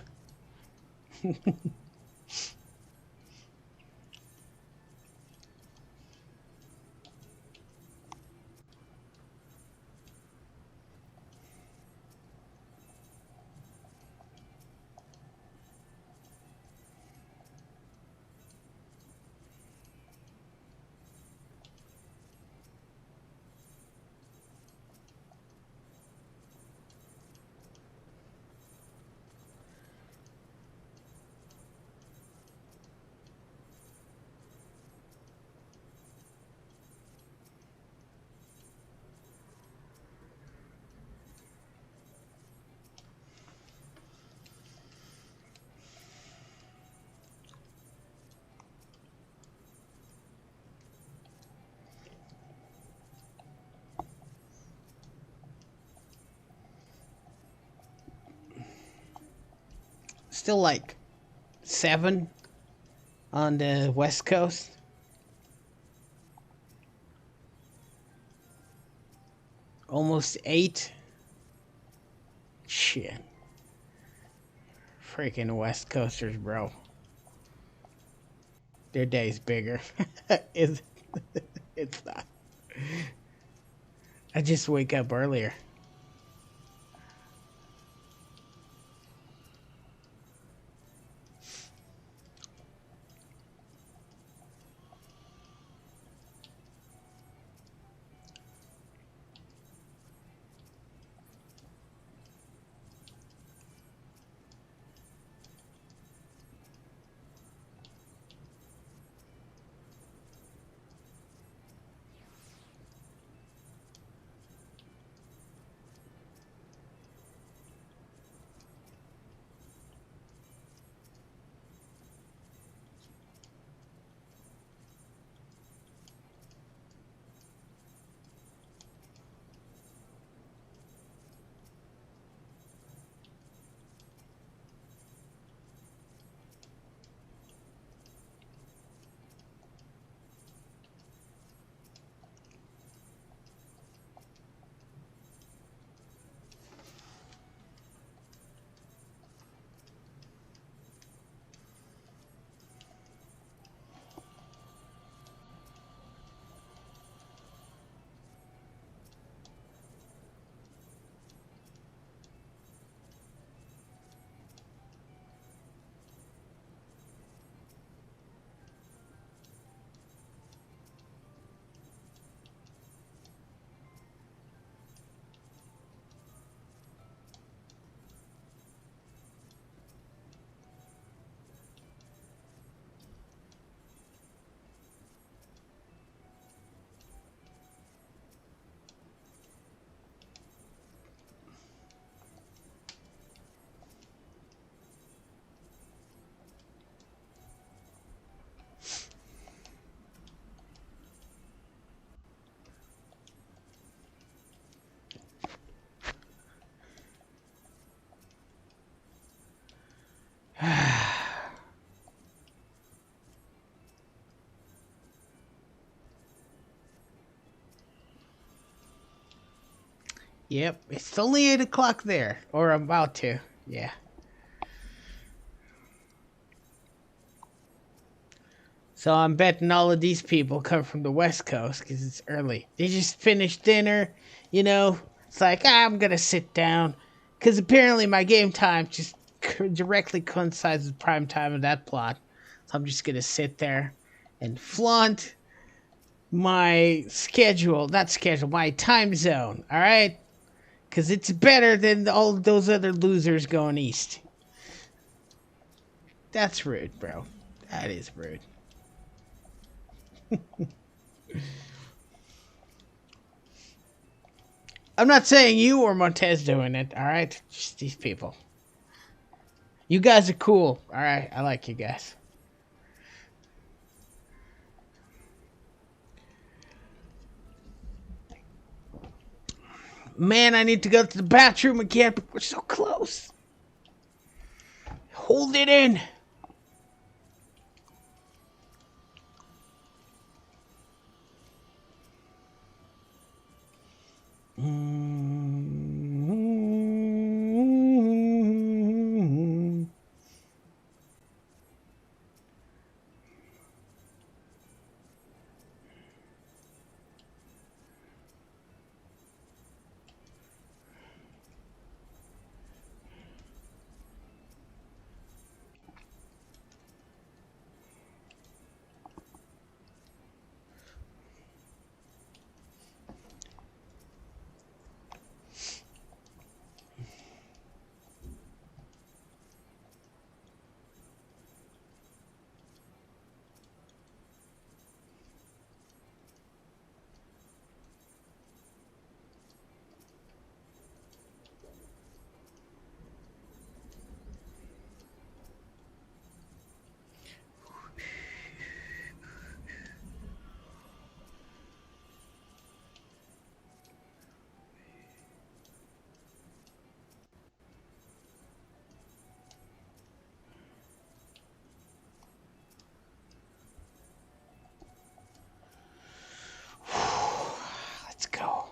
Still like 7 on the West Coast. Almost 8. Shit. Freaking West Coasters, bro. Their day's bigger. Is it's not. I just wake up earlier. Yep, it's only 8 o'clock there. Or about to. Yeah. So I'm betting all of these people come from the West Coast because it's early. They just finished dinner, you know. It's like, I'm going to sit down. Because apparently my game time just directly coincides with prime time of that plot. So I'm just going to sit there and flaunt my schedule. Not schedule, my time zone. All right? Because it's better than all those other losers going east. That's rude, bro. That is rude. I'm not saying you or Montez doing it, all right? Just these people. You guys are cool, all right? I like you guys. Man, I need to go to the bathroom again, but we're so close. Hold it in. Let's go.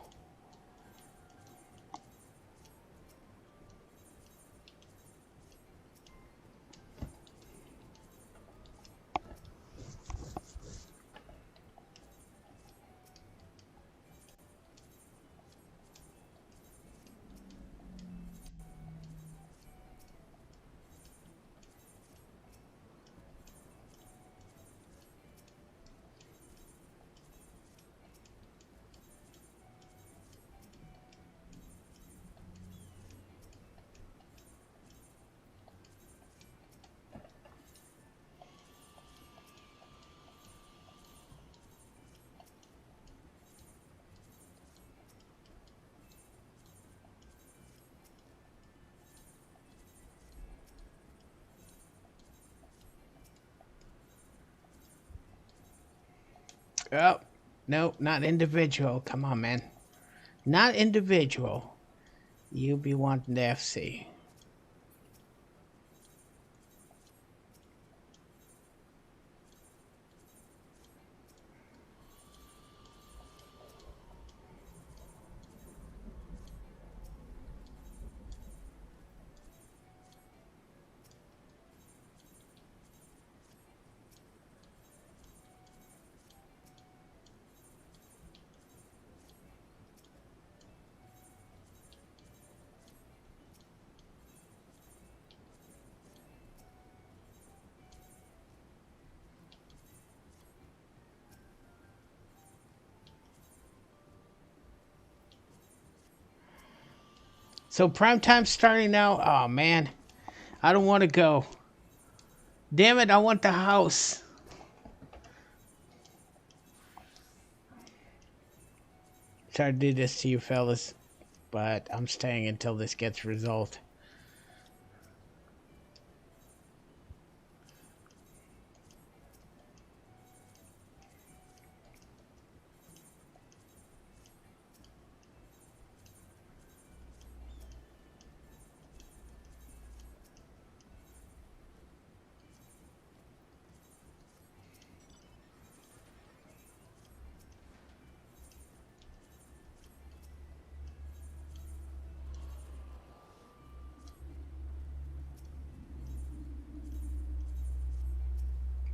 Oh, no, not individual. Come on, man. Not individual. You be wanting the FC. So prime time starting now? Oh, man. I don't want to go. Damn it, I want the house. Sorry to do this to you fellas, but I'm staying until this gets resolved.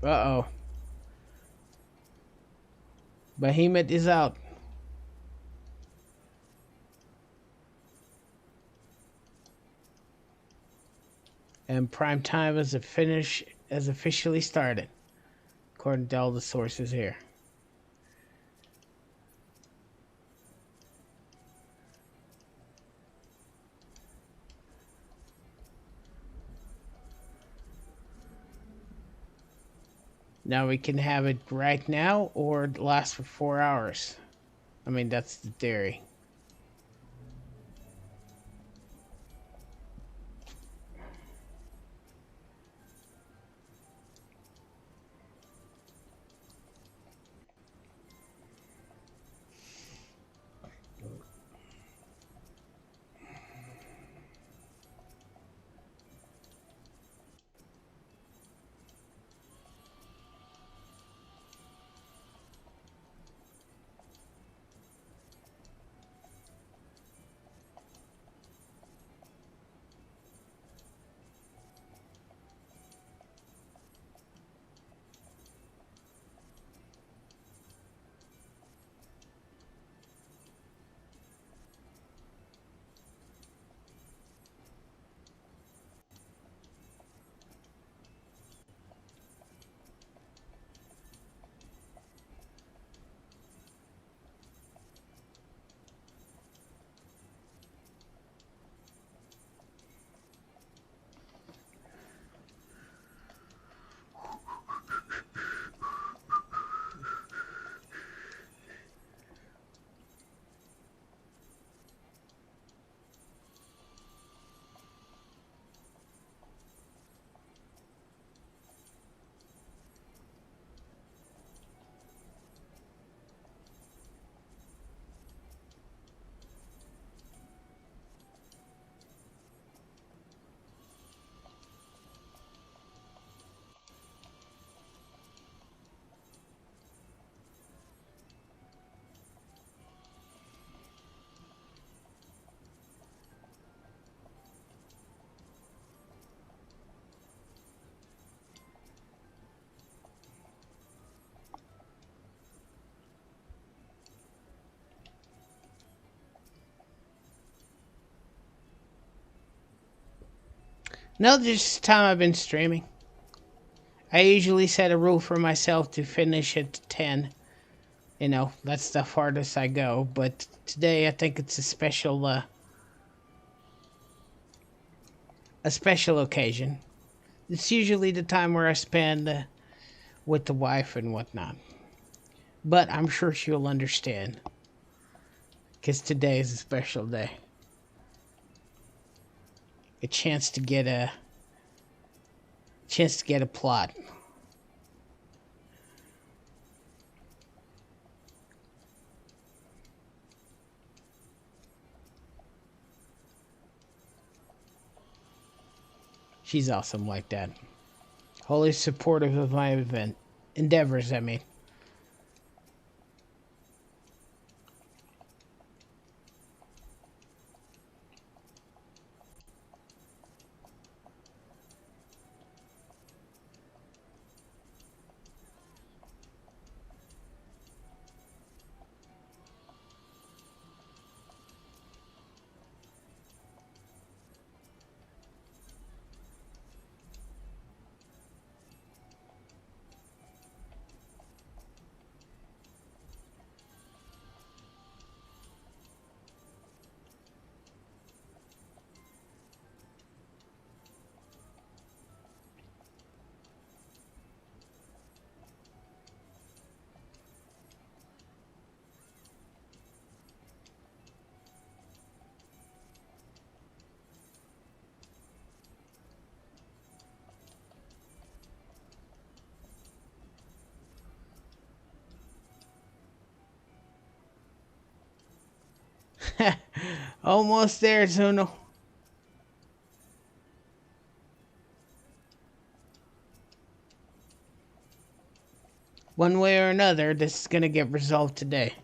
Uh-oh. Behemoth is out. And prime time has officially started, according to all the sources here. Now we can have it right now or last for 4 hours. I mean, that's the theory. No, just time I've been streaming. I usually set a rule for myself to finish at 10. You know, that's the farthest I go. But today I think it's a special occasion. It's usually the time where I spend with the wife and whatnot. But I'm sure she'll understand, because today is a special day. A chance to get a plot. She's awesome like that. Wholly supportive of my endeavors, I mean. Almost there, Zuno. One way or another, this is gonna get resolved today.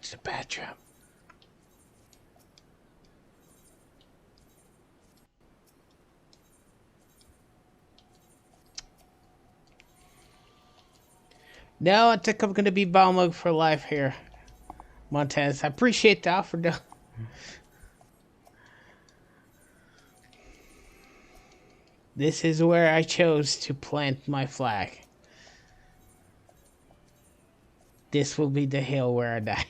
back to the bathroom. No, I think I'm gonna be Balmug for life here, Montez. I appreciate the offer, though. This is where I chose to plant my flag. This will be the hill where I die.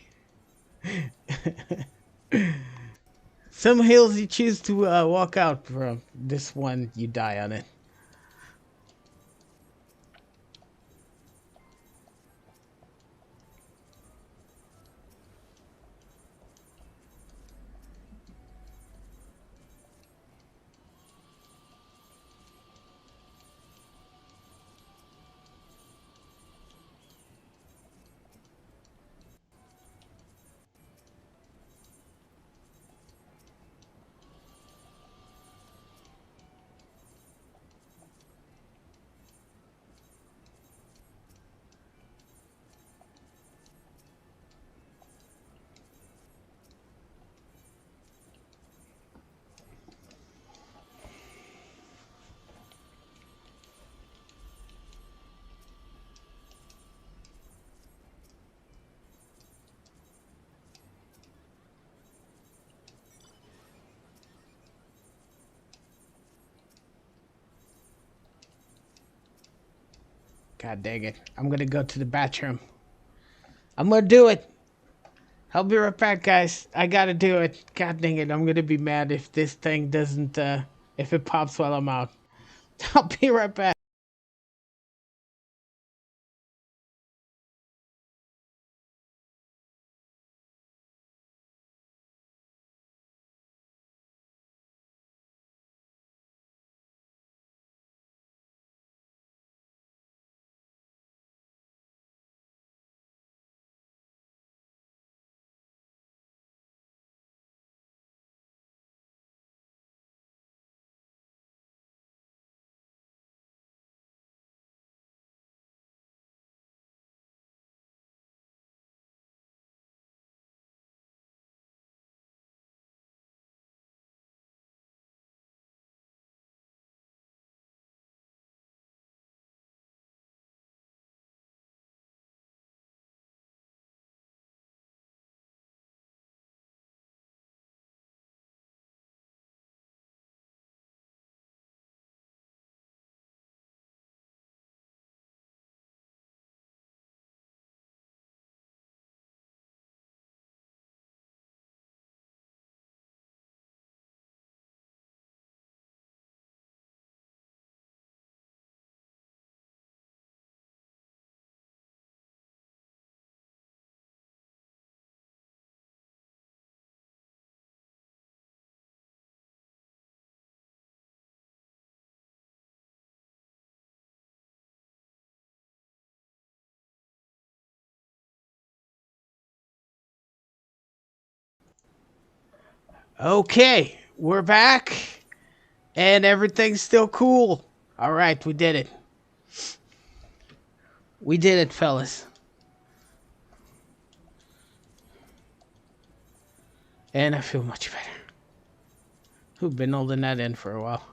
Some hills you choose to walk out from. This one, you die on it. God dang it. I'm gonna go to the bathroom. I'm gonna do it. I'll be right back, guys. I gotta do it. God dang it. I'm gonna be mad if this thing doesn't, if it pops while I'm out. I'll be right back. Okay, we're back. And everything's still cool. All right, we did it. We did it, fellas. And I feel much better. We've been holding that in for a while.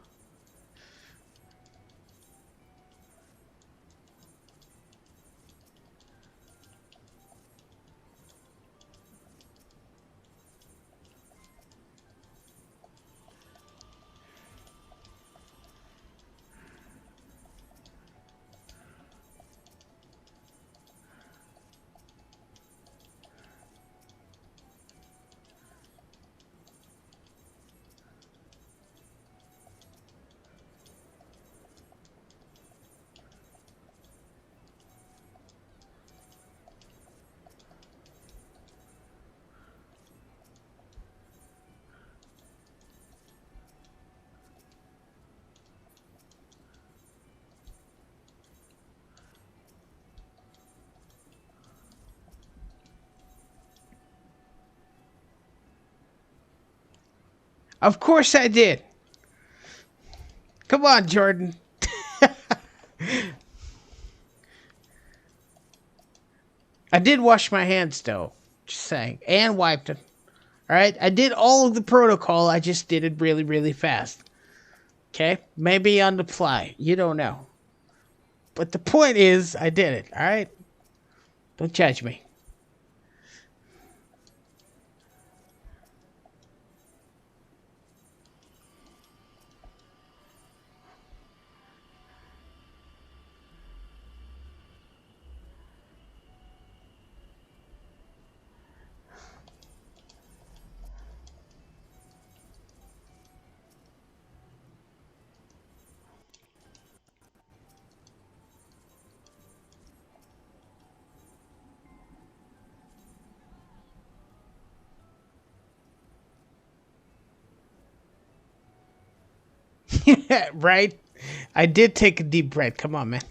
Of course I did. Come on, Jordan. I did wash my hands, though. Just saying. And wiped it. Alright? I did all of the protocol. I just did it really, really fast. Okay? Maybe on the fly. You don't know. But the point is, I did it. Alright? Don't judge me. Right? I did take a deep breath. Come on, man.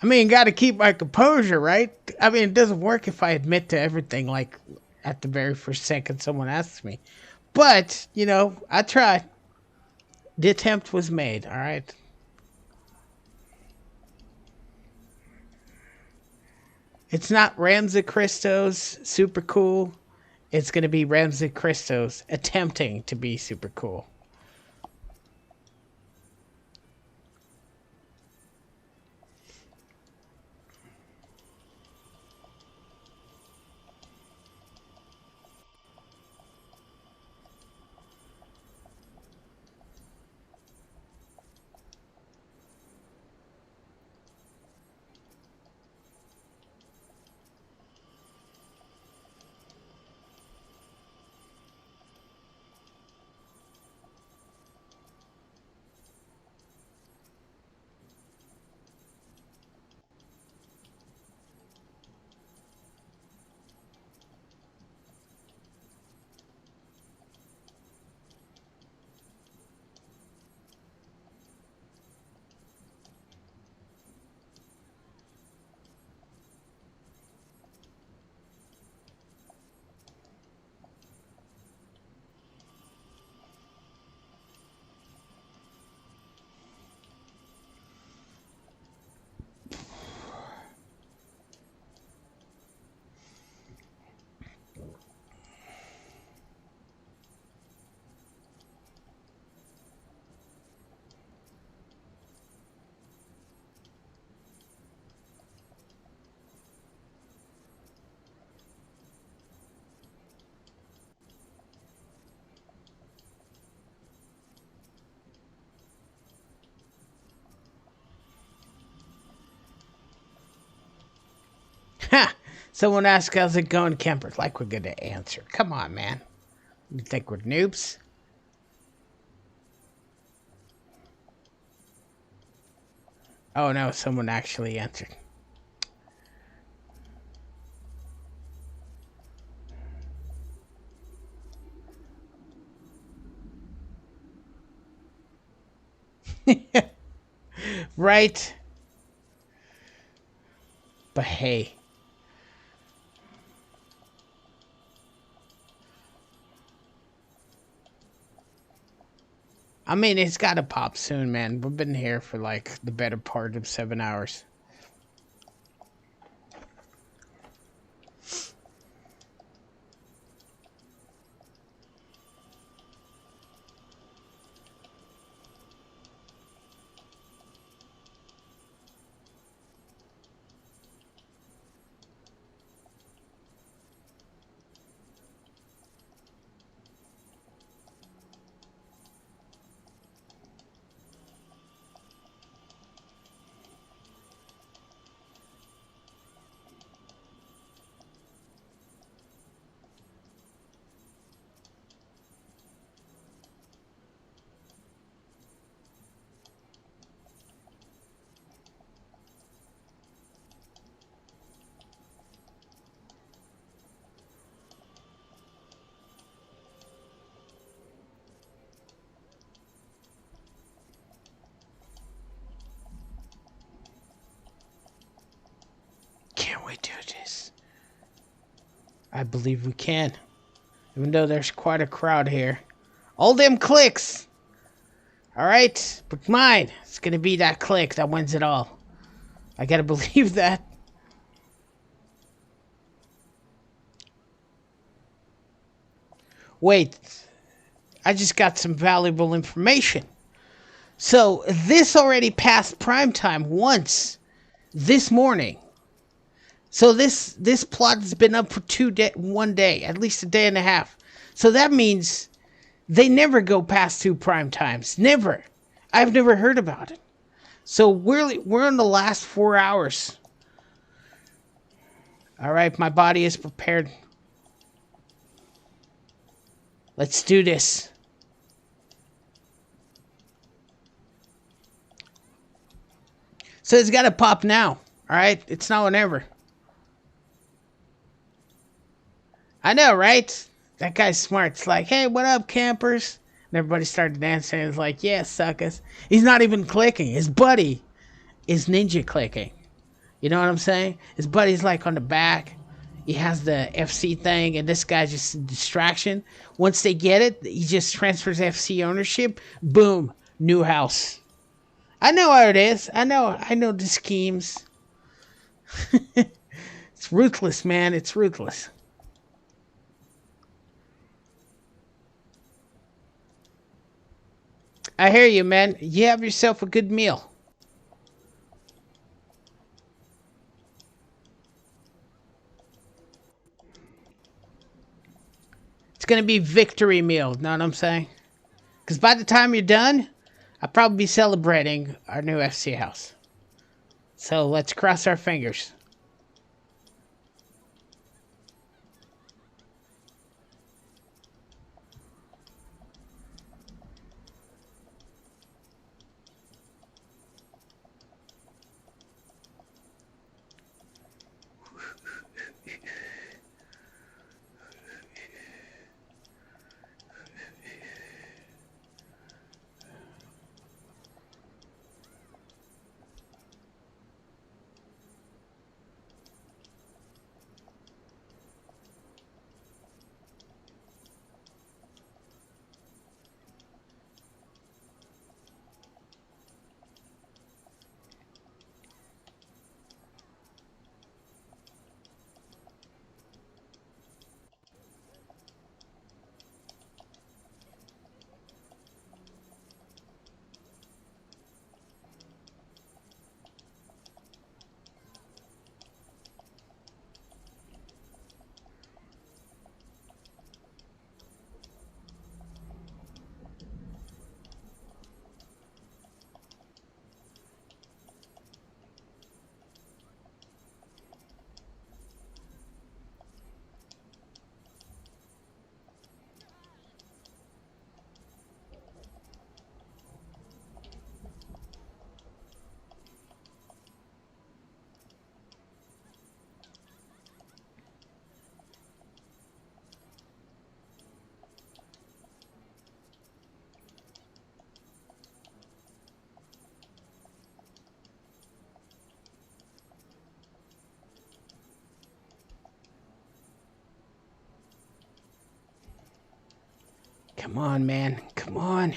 I mean, gotta keep my composure, right? I mean, it doesn't work if I admit to everything, like, at the very first second someone asks me. But, you know, I tried. The attempt was made, alright? It's not Ramsey Christos, super cool. It's gonna be Ramsey Christos attempting to be super cool. Ha! Someone asked how's it going, Kemper? Like we're gonna answer. Come on, man. You think we're noobs? Oh no, someone actually answered. Right? But hey. I mean, it's gotta pop soon, man. We've been here for like the better part of 7 hours. Can we do this? I believe we can. Even though there's quite a crowd here. All them clicks! Alright? But mine, it's gonna be that click that wins it all. I gotta believe that. Wait, I just got some valuable information. So this already passed prime time once this morning. So this plot has been up for 1 day, at least a day and a half. So that means they never go past 2 prime times. Never. I've never heard about it. So we're in the last 4 hours. All right, my body is prepared. Let's do this. So it's got to pop now. All right, it's not whenever. I know, right? That guy's smart. It's like, hey, what up, campers? And everybody started dancing. It's like, yeah, suckers. He's not even clicking. His buddy is ninja clicking. You know what I'm saying? His buddy's like on the back. He has the FC thing, and this guy's just a distraction. Once they get it, he just transfers FC ownership. Boom, new house. I know how it is. I know the schemes. It's ruthless, man. It's ruthless. I hear you, man. You have yourself a good meal. It's gonna be victory meal. Know what I'm saying? Because by the time you're done, I'll probably be celebrating our new FC house. So let's cross our fingers. Come on, man. Come on.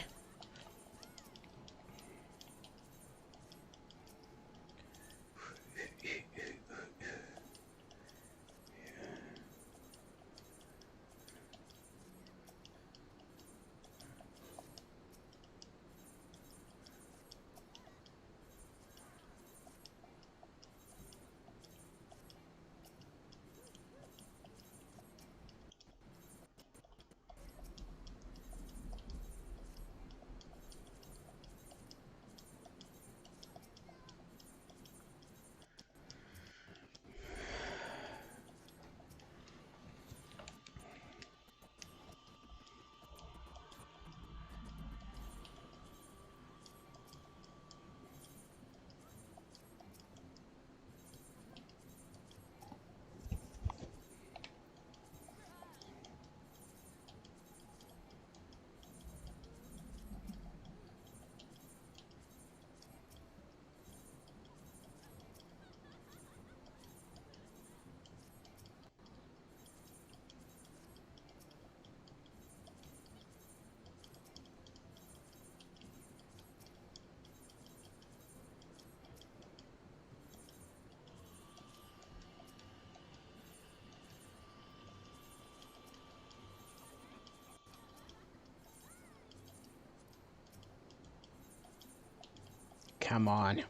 Come on.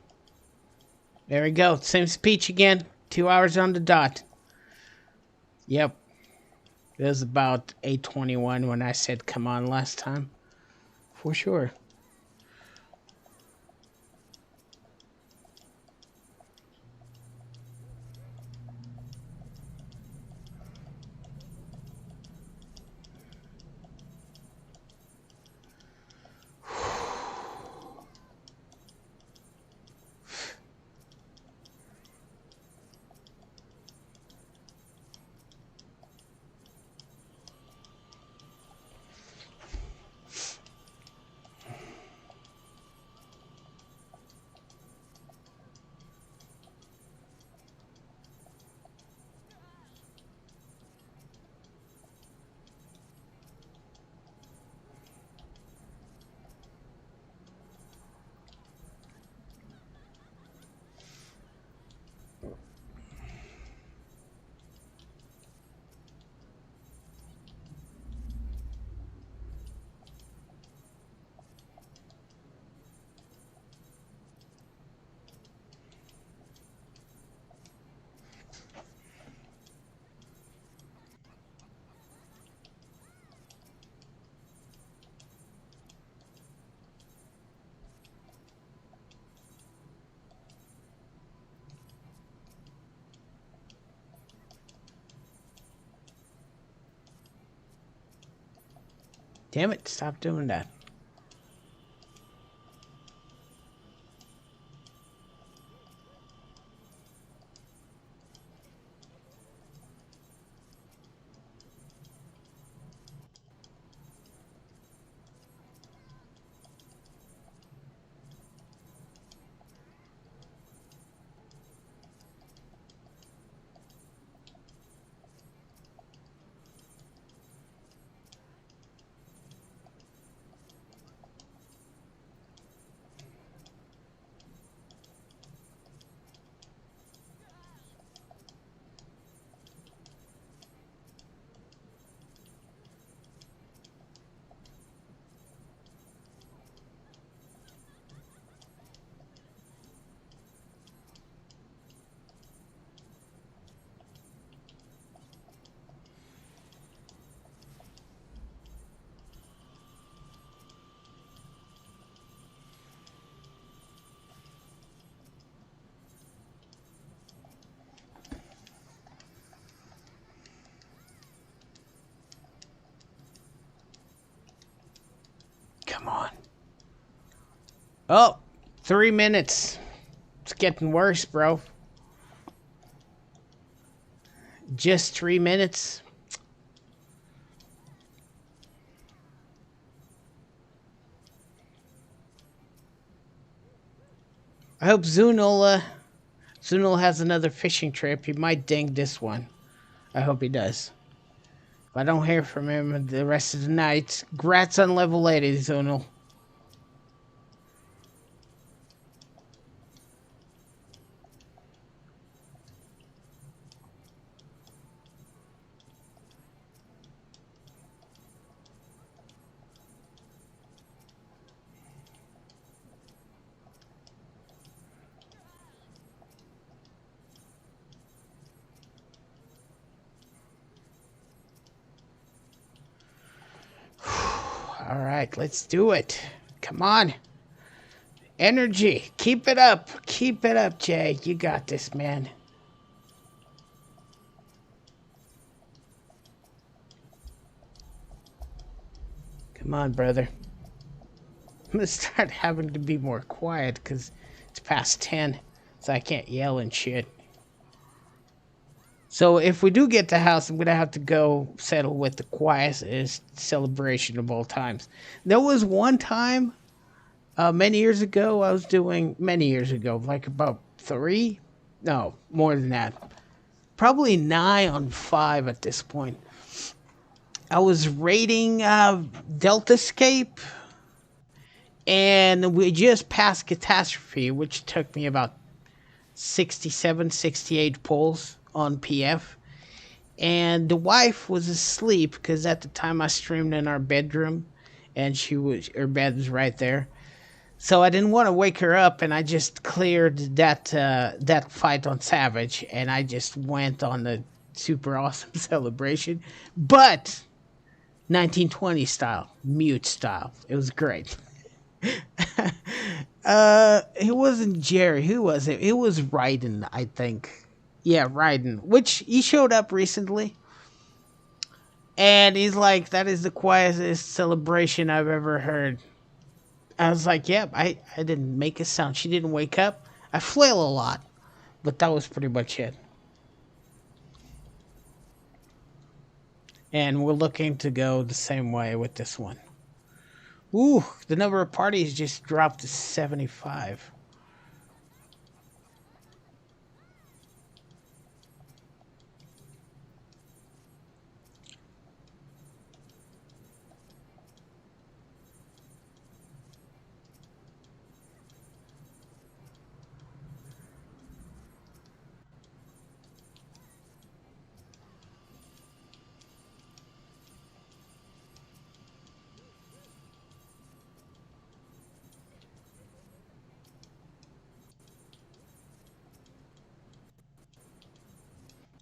There we go. Same speech again. 2 hours on the dot. Yep. It was about 8:21 when I said come on last time. For sure. Damn it, stop doing that. Come on. Oh, 3 minutes. It's getting worse, bro. Just 3 minutes. I hope Zunul has another fishing trip. He might ding this one. I hope he does. If I don't hear from him the rest of the night, congrats on level 80, Zunul. All right, let's do it. Come on. Energy. Keep it up. Keep it up, Jay. You got this, man. Come on, brother. I'm going to start having to be more quiet because it's past 10, so I can't yell and shit. So if we do get the house, I'm going to have to go settle with the quietest celebration of all times. There was one time, many years ago, like about 3? No, more than that. Probably 9 on 5 at this point. I was raiding Deltascape, and we just passed Catastrophe, which took me about 67, 68 pulls on PF, and the wife was asleep because at the time I streamed in our bedroom, and her bed was right there. So I didn't want to wake her up, and I just cleared that fight on Savage, and I just went on the super awesome celebration, but 1920 style, mute style. It was great. It wasn't Jerry. Who was it? It was Ryden, I think. Yeah, Ryden, which he showed up recently. And he's like, that is the quietest celebration I've ever heard. I was like, yep, I didn't make a sound. She didn't wake up. I flail a lot, but that was pretty much it. And we're looking to go the same way with this one. Ooh, the number of parties just dropped to 75.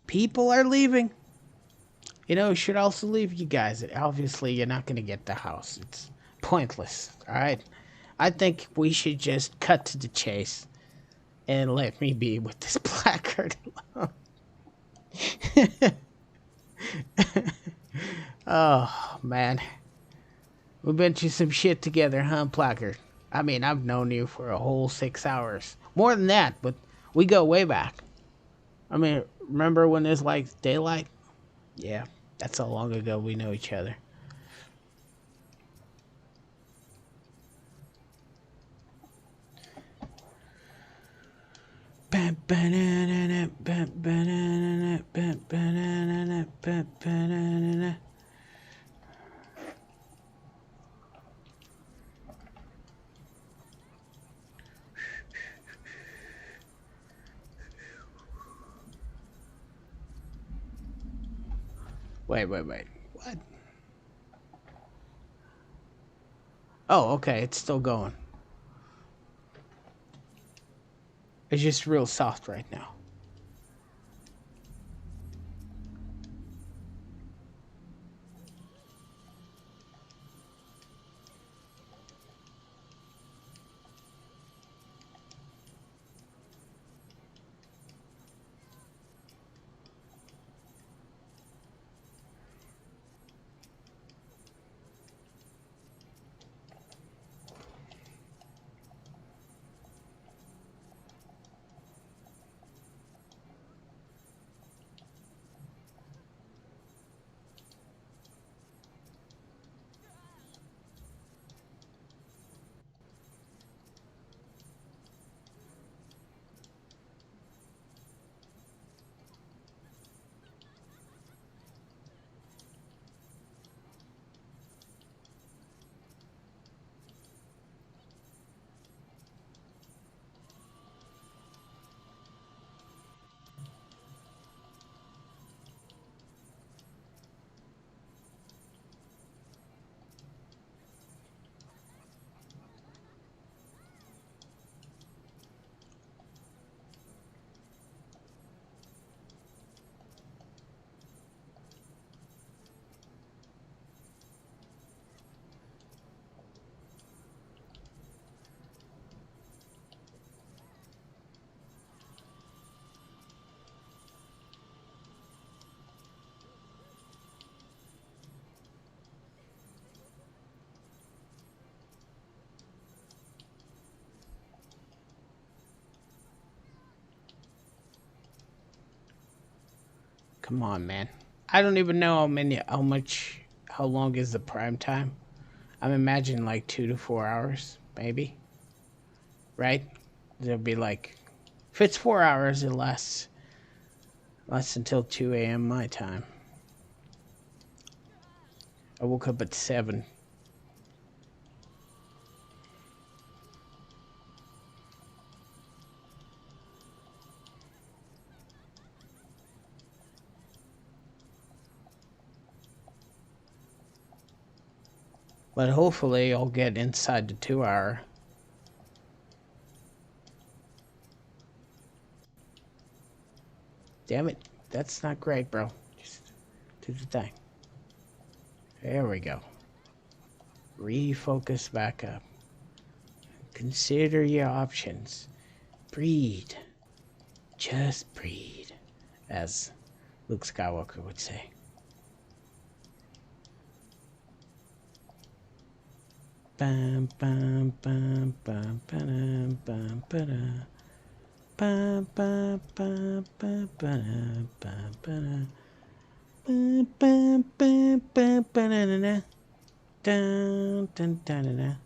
People are leaving. You know, should also leave you guys. Obviously, you're not going to get the house. It's pointless. All right. I think we should just cut to the chase and let me be with this placard alone. Oh, man. We've been through some shit together, huh, placard? I mean, I've known you for a whole 6 hours. More than that, but we go way back. I mean, remember when there's like daylight? Yeah, that's how long ago we know each other. Wait. What? Oh, okay, it's still going. It's just real soft right now. Come on, man. I don't even know how long is the prime time. I'm imagining like 2 to 4 hours, maybe. Right? There'll be like, if it's 4 hours, it lasts until 2 a.m. my time. I woke up at 7. But hopefully I'll get inside the 2 hour. Damn it. That's not great, bro. Just do the thing. There we go. Refocus back up. Consider your options. Breathe. Just breathe, as Luke Skywalker would say. Bam, bam, bam, bam, bam, bam, bam, bam, bam, bam, bam, bam, bam, bam, bam, bam, bam, bam, bam, dun, dun, dun, dun.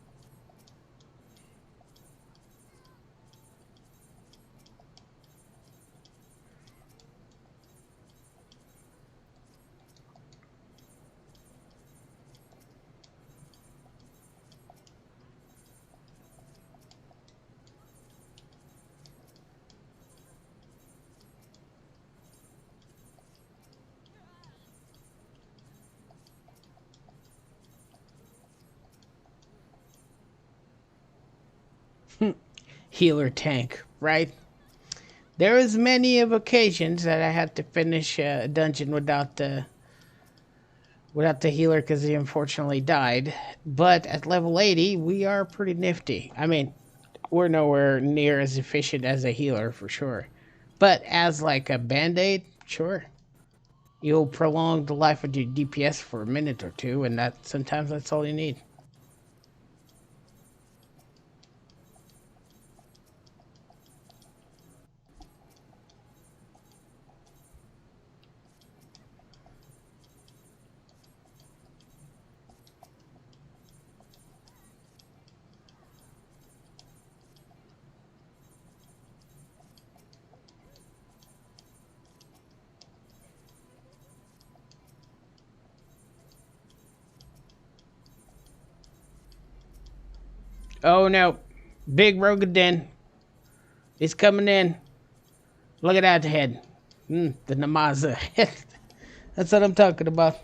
Healer tank, right? There was many of occasions that I had to finish a dungeon without the healer because he unfortunately died. But at level 80, we are pretty nifty. I mean, we're nowhere near as efficient as a healer for sure. But as like a band-aid, sure. You'll prolong the life of your DPS for a minute or two, and that sometimes that's all you need. Oh no. Big Rogadin. He's coming in. Look at that head. The Namaza head. That's what I'm talking about.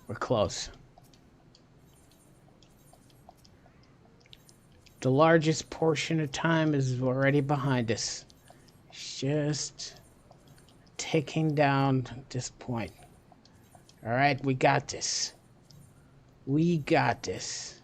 We're close. The largest portion of time is already behind us. It's just ticking down at this point. All right, we got this. We got this.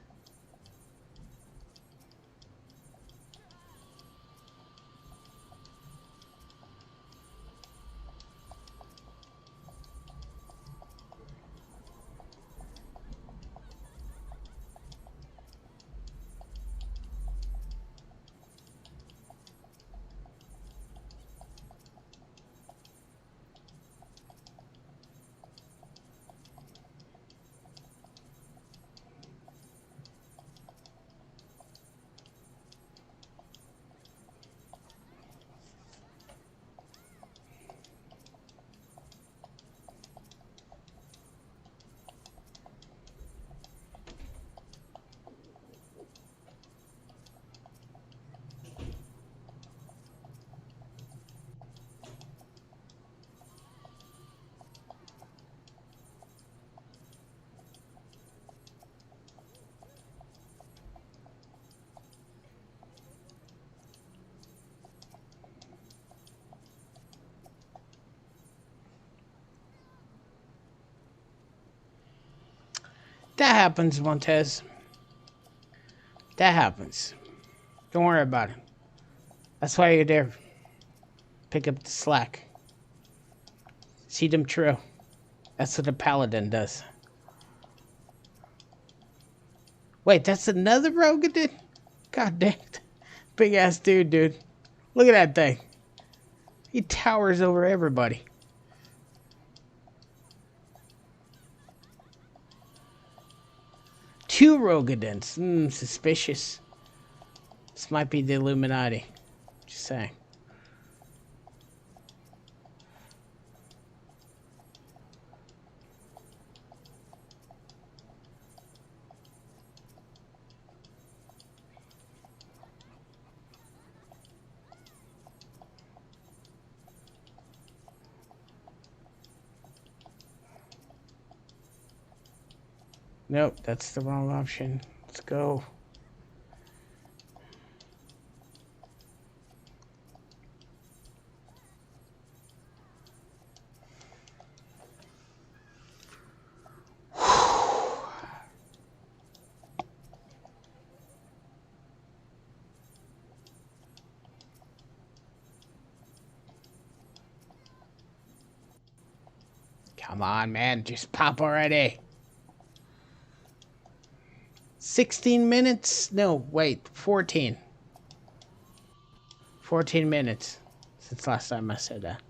That happens, Montez. That happens. Don't worry about it. That's why you're there. Pick up the slack. See them true. That's what a paladin does. Wait, that's another Rogadin? God damn it. Big ass dude. Look at that thing. He towers over everybody. Two Rogadins. Suspicious. This might be the Illuminati. Just saying. Nope, that's the wrong option. Let's go. Come on, man. Just pop already. 16 minutes? No, wait. 14. 14 minutes since last time I said that.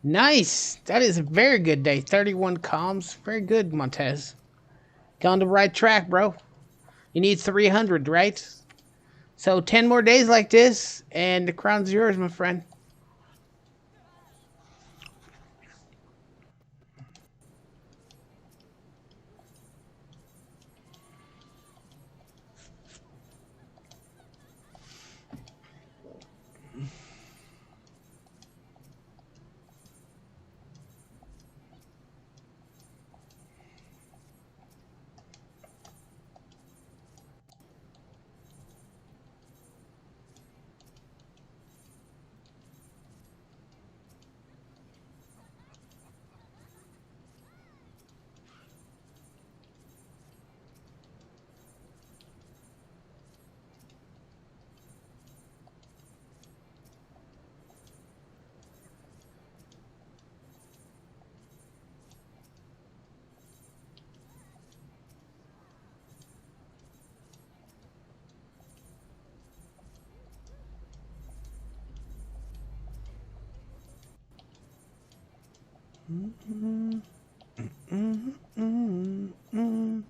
Nice. That is a very good day. 31 comms. Very good, Montez. You're on the right track, bro. You need 300, right? So 10 more days like this, and the crown's yours, my friend. Mm-hmm. Mm-hmm. Mm-hmm. Mm-hmm.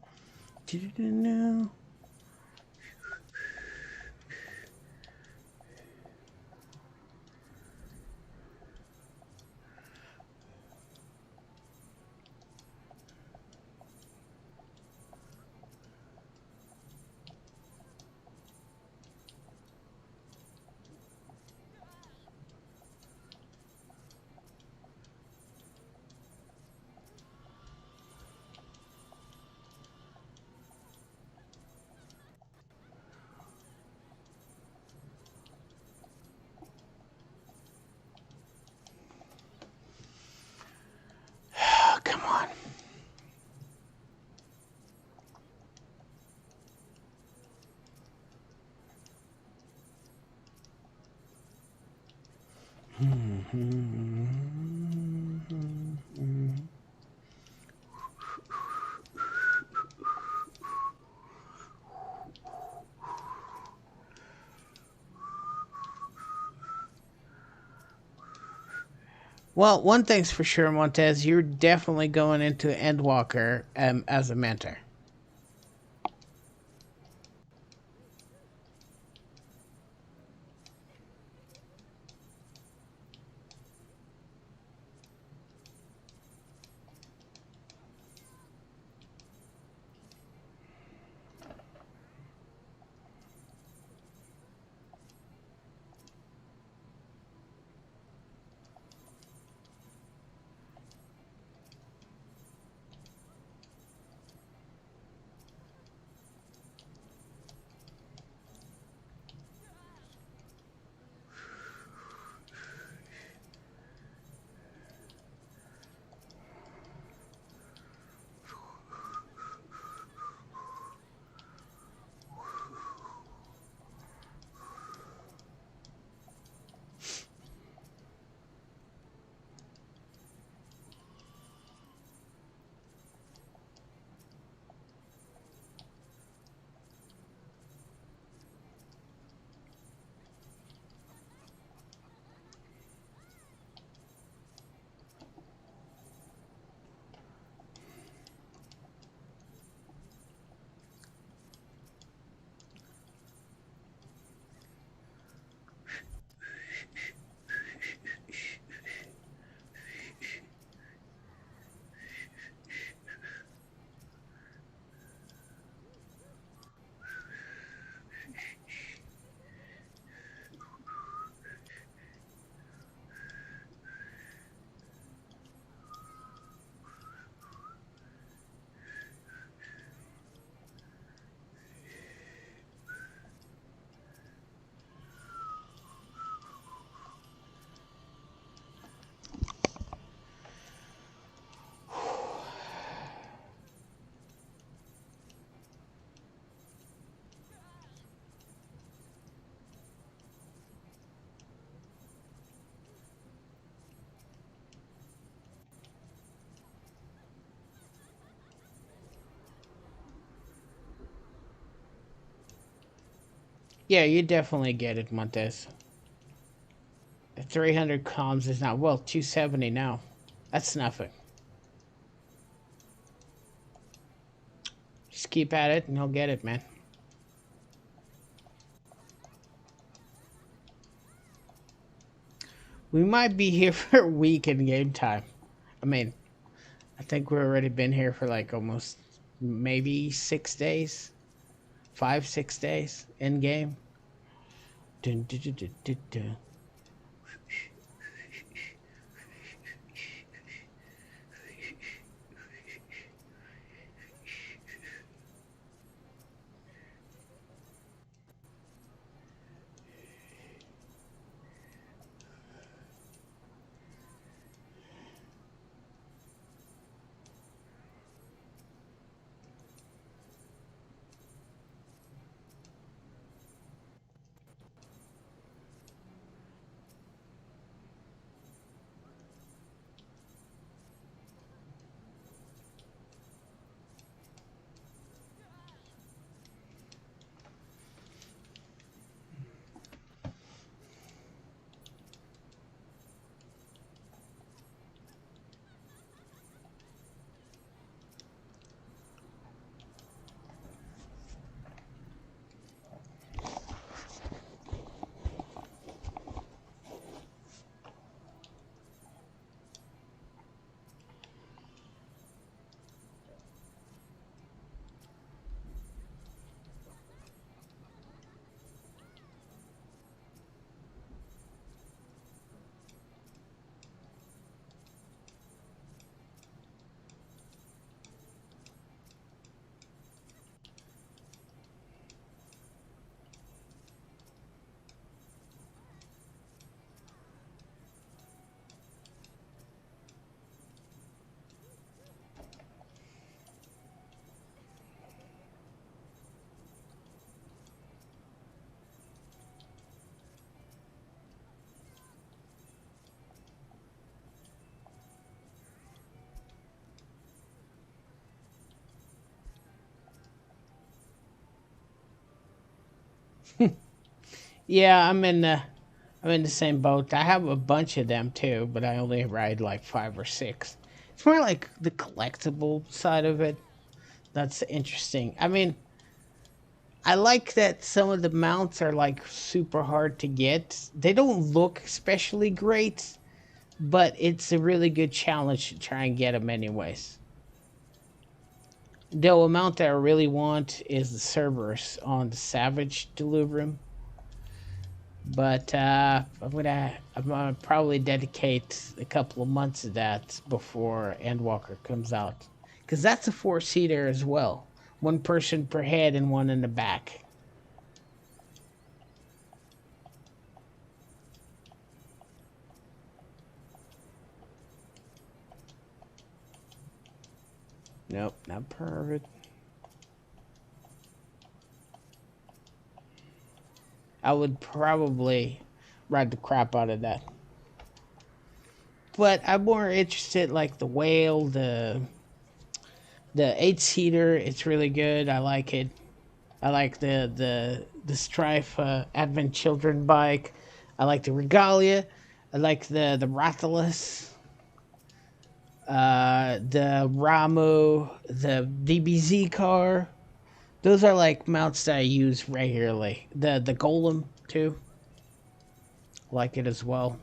Oh, come on. Well, one thing's for sure, Montez, you're definitely going into Endwalker as a mentor. Yeah, you definitely get it, Montez. 300 comms is not, well, 270 now. That's nothing. Just keep at it and you'll get it, man. We might be here for a week in game time. I mean, I think we've already been here for like almost maybe 6 days, 5, 6 days in game. Dun, dun, dun, dun, dun, dun. Yeah, I'm in the same boat. I have a bunch of them too, but I only ride like 5 or 6. It's more like the collectible side of it. That's interesting. I mean, I like that some of the mounts are like super hard to get. They don't look especially great, but it's a really good challenge to try and get them anyways. The amount that I really want is the Cerberus on the Savage Delirium, but I'm gonna probably dedicate a couple of months of that before Endwalker comes out, because that's a 4-seater as well, 1 person per head and one in the back. Nope, not perfect. I would probably ride the crap out of that. But I'm more interested like the whale, the 8-seater. It's really good. I like it. I like the Strife Advent Children bike. I like the Regalia. I like the Rathalos, the Ramu, the DBZ car. Those are like mounts that I use regularly. The Golem too. Like it as well.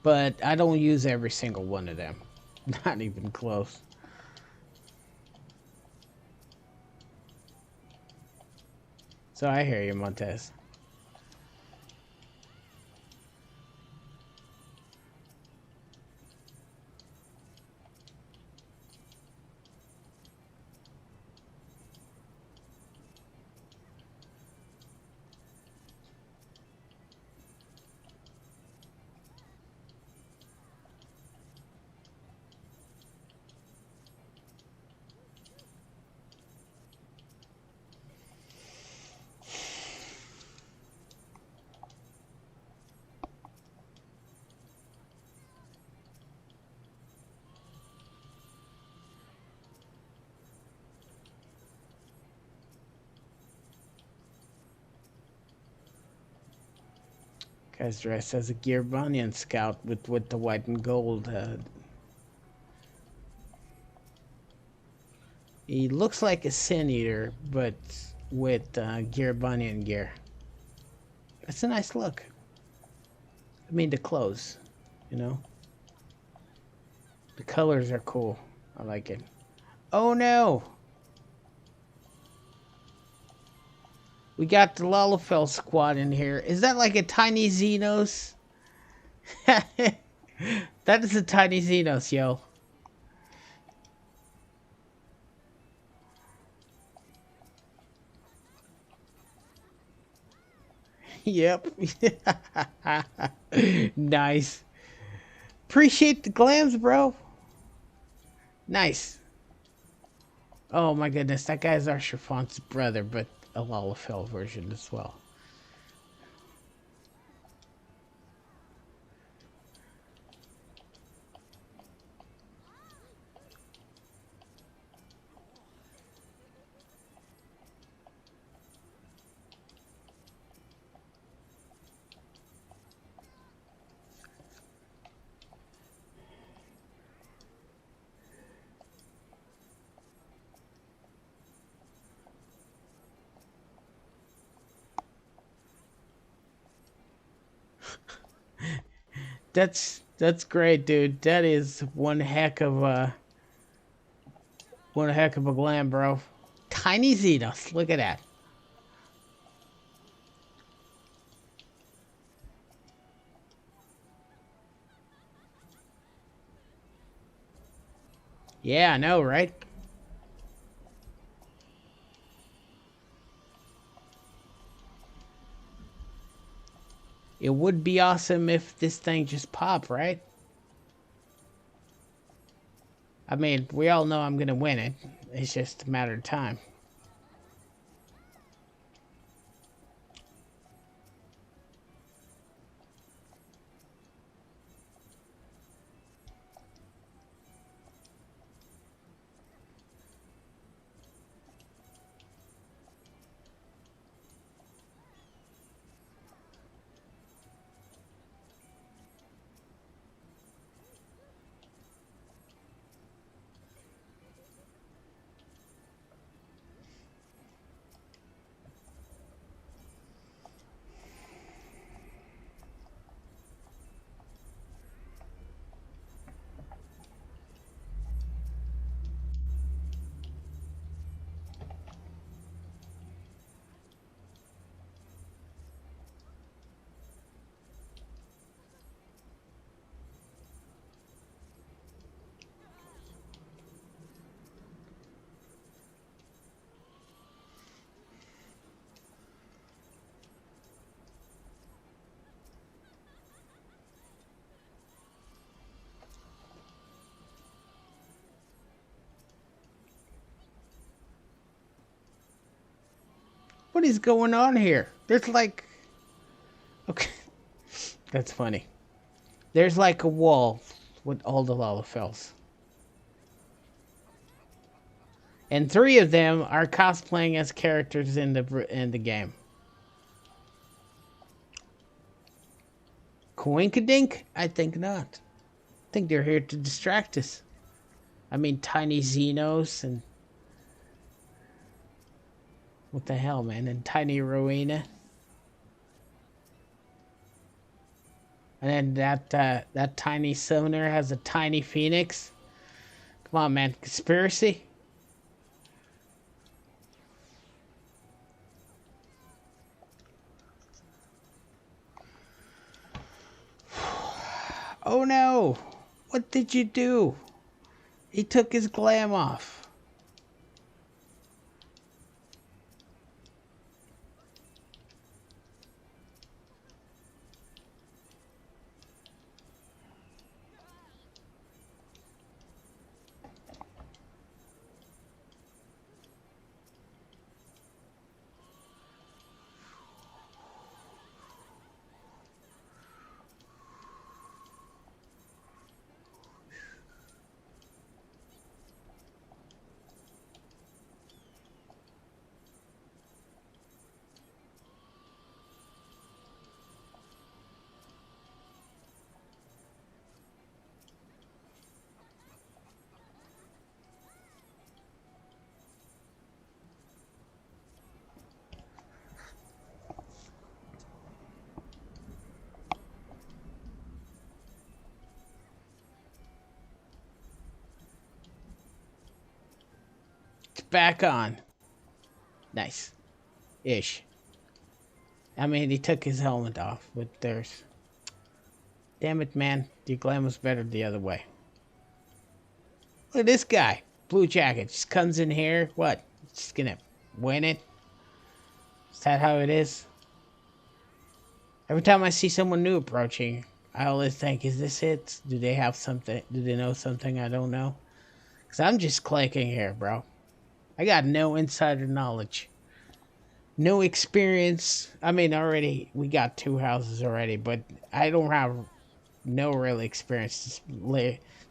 But I don't use every single one of them. Not even close. So I hear you, Montez. Guy's dressed as a Gearbonian scout with the white and gold. He looks like a Sin Eater, but with Gearbonian gear. That's a nice look. I mean, the clothes, you know? The colors are cool. I like it. Oh no! We got the Lalafell squad in here. Is that like a tiny Xenos? That is a tiny Xenos, yo. Yep. Nice. Appreciate the glams, bro. Nice. Oh my goodness, that guy's our Chiffons brother, but a Lalafell version as well. That's great, dude. That is one heck of a glam, bro. Tiny Xenos. Look at that. Yeah, I know, right? It would be awesome if this thing just popped, right? I mean, we all know I'm gonna win it. It's just a matter of time. What is going on here? There's like... Okay. That's funny. There's like a wall with all the Lalafels. And 3 of them are cosplaying as characters in the game. Coinkadink? I think not. I think they're here to distract us. I mean, Tiny Xenos and... What the hell, man? And Tiny Rowena. And then that tiny summoner has a tiny phoenix. Come on, man. Conspiracy? Oh no! What did you do? He took his glam off. It's back on. Nice. Ish. I mean, he took his helmet off, but there's... Damn it, man. Your glam was better the other way. Look at this guy. Blue jacket. Just comes in here. What? Just gonna win it? Is that how it is? Every time I see someone new approaching, I always think, is this it? Do they have something? Do they know something I don't know? Because I'm just clicking here, bro. I got no insider knowledge. No experience. I mean, already, we got 2 houses already, but I don't have no real experience. Just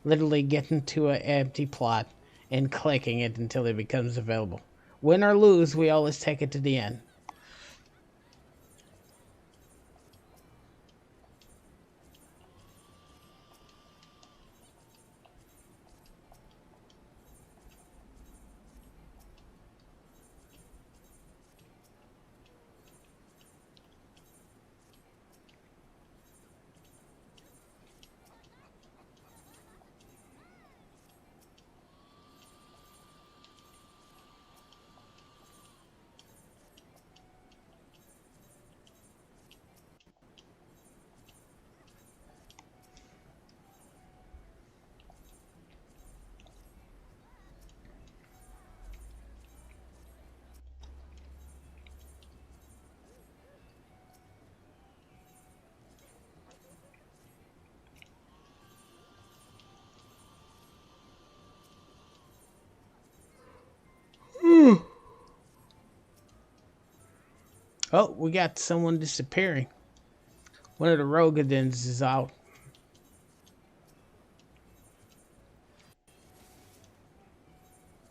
literally getting to an empty plot and clicking it until it becomes available. Win or lose, we always take it to the end. Oh, we got someone disappearing. One of the Rogadins is out.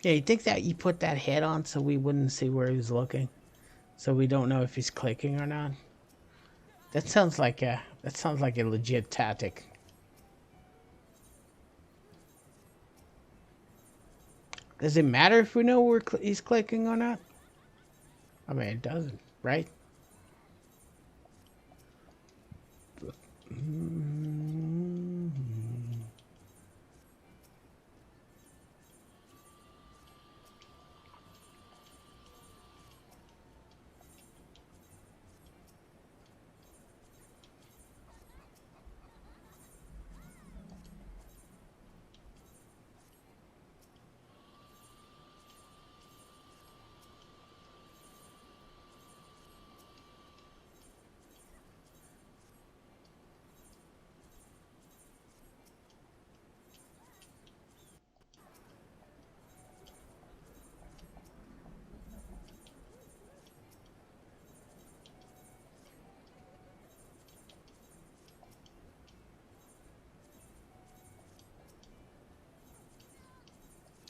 Yeah, you think that you put that head on so we wouldn't see where he's looking? So we don't know if he's clicking or not? That sounds like a legit tactic. Does it matter if we know where he's clicking or not? I mean, it doesn't, right?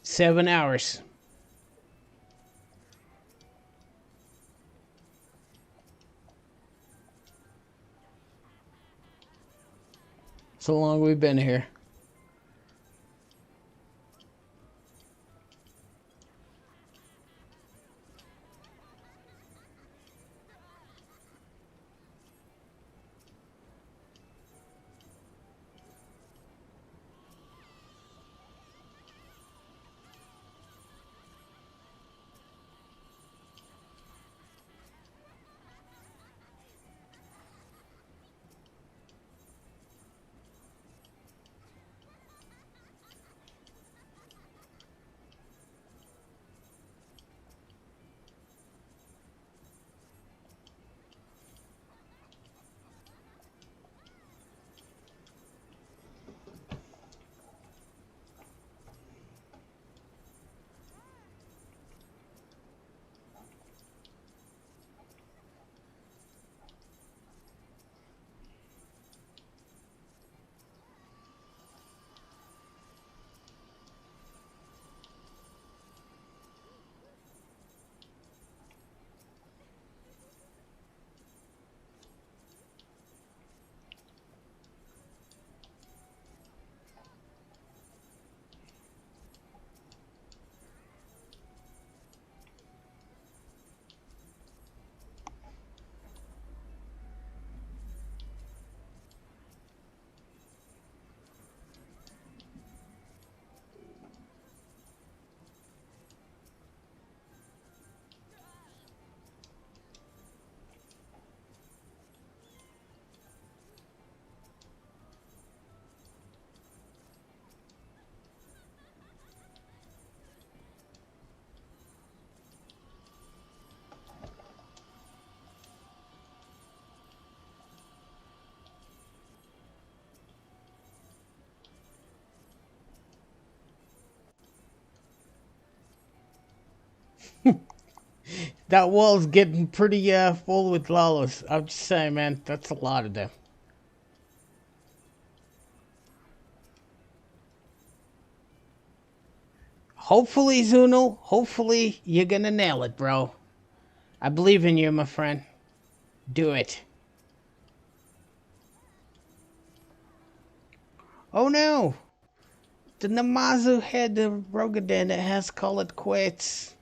Seven hours. So long we've been here. That wall's getting pretty full with Lalos. I'm just saying, man, that's a lot of them. Hopefully, Zuno, hopefully you're gonna nail it, bro. I believe in you, my friend. Do it. Oh no! The Namazu had the Rogadan that has call it quits.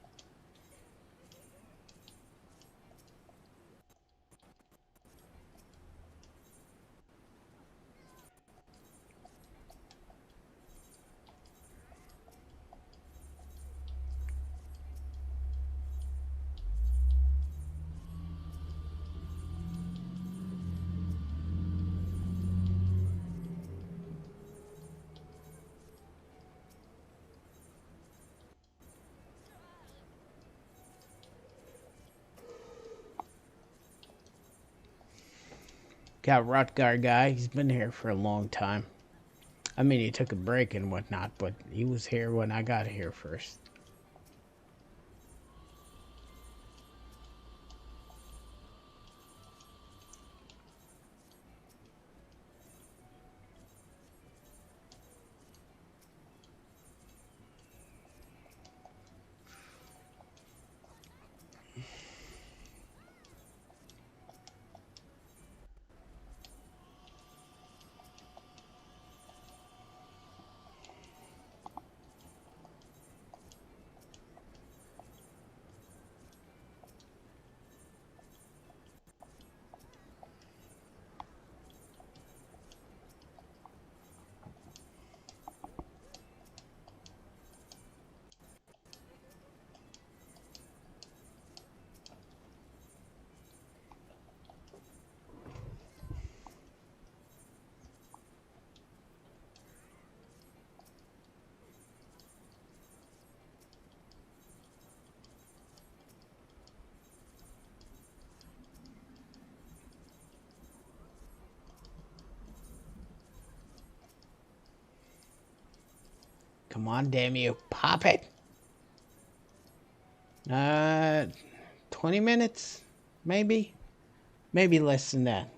Got Rutgar guy. He's been here for a long time. I mean, he took a break and whatnot, but he was here when I got here first. Come on, damn you. Pop it. 20 minutes? Maybe? Maybe less than that.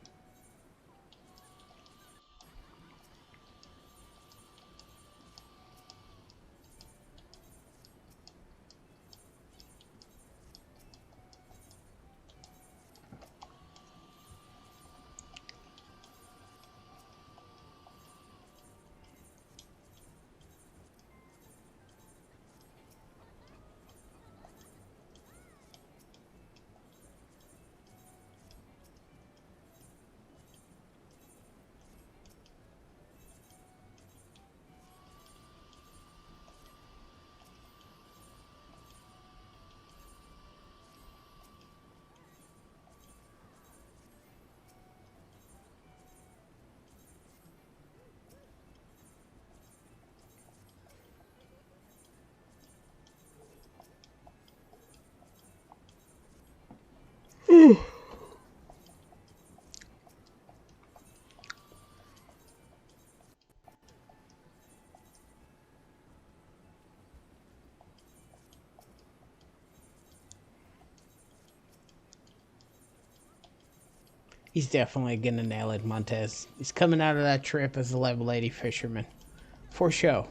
He's definitely gonna nail it, Montez. He's coming out of that trip as a level 80 fisherman. For show.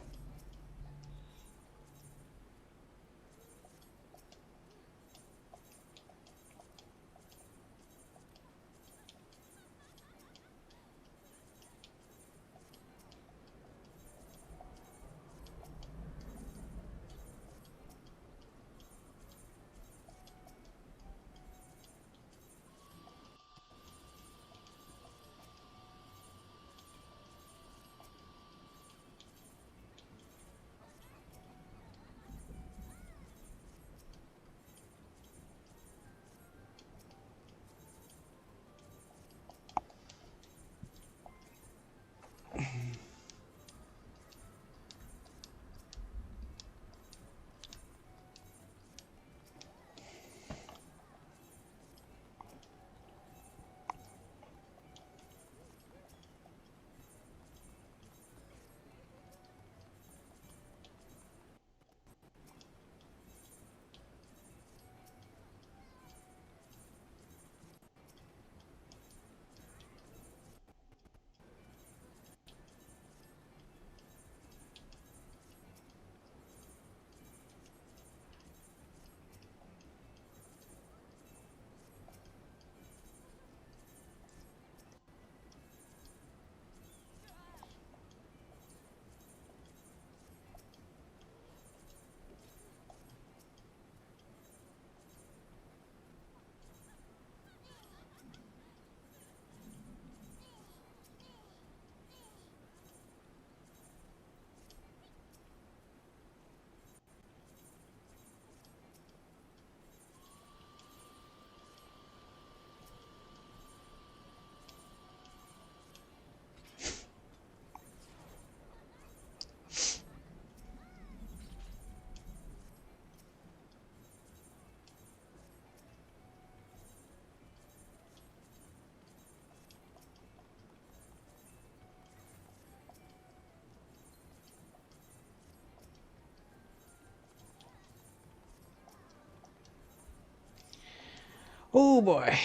Oh boy.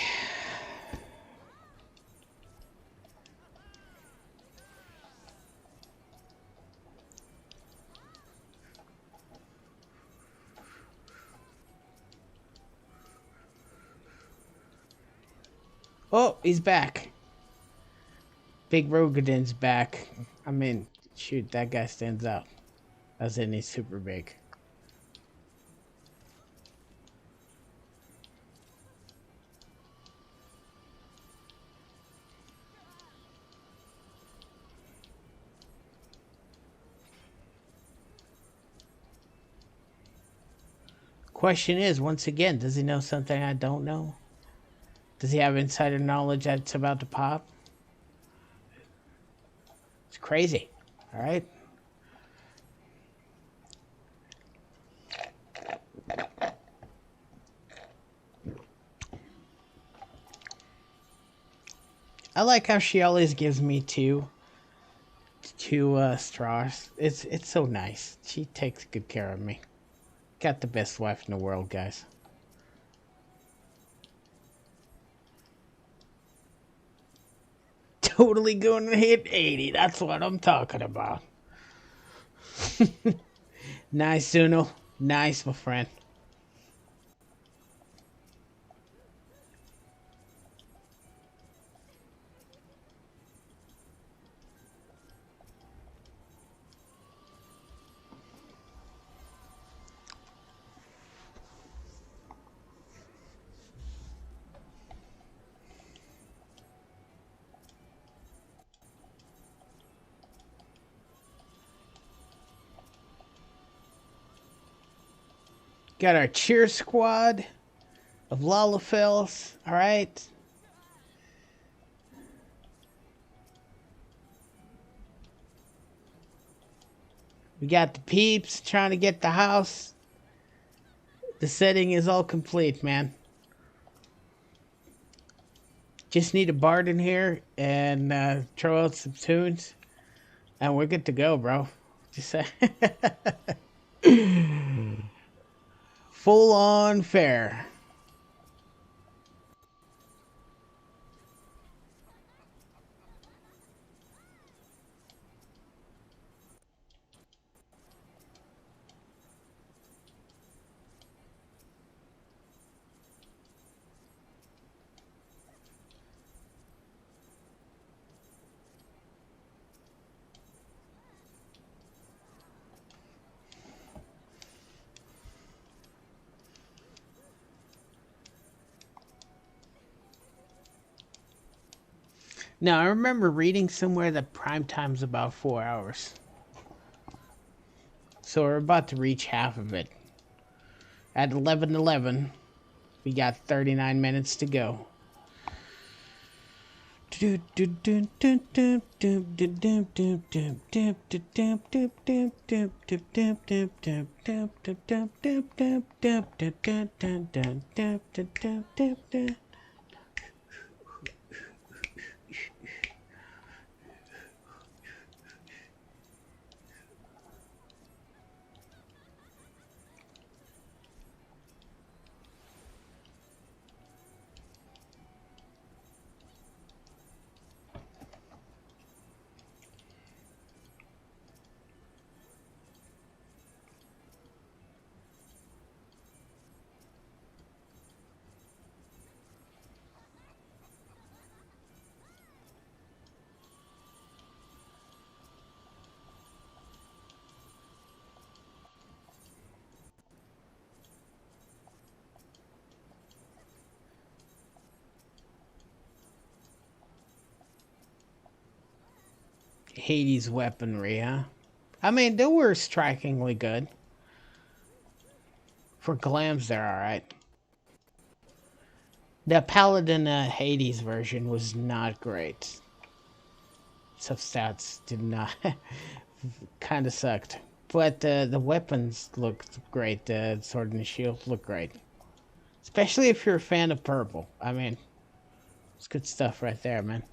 Oh, he's back. Big Rogadin's back. I mean, shoot, that guy stands out. As in, he's super big. Question is, once again, does he know something I don't know? Does he have insider knowledge that's about to pop? It's crazy. All right. I like how she always gives me two to Strauss. It's so nice. She takes good care of me. Got the best wife in the world, guys. Totally going to hit 80. That's what I'm talking about. Nice, Uno. Nice, my friend. Got our cheer squad of Lalafels. All right. We got the peeps trying to get the house. The setting is all complete, man. Just need a bard in here and throw out some tunes, and we're good to go, bro. Just say full on fair. Now, I remember reading somewhere that prime time's about 4 hours. So we're about to reach half of it. At 11:11, we got 39 minutes to go. Hades weaponry, huh? I mean, they were strikingly good. For glams, they're alright. The Paladin Hades version was not great. Some stats did not... kind of sucked. But the weapons looked great. The sword and the shield looked great. Especially if you're a fan of purple. I mean, it's good stuff right there, man.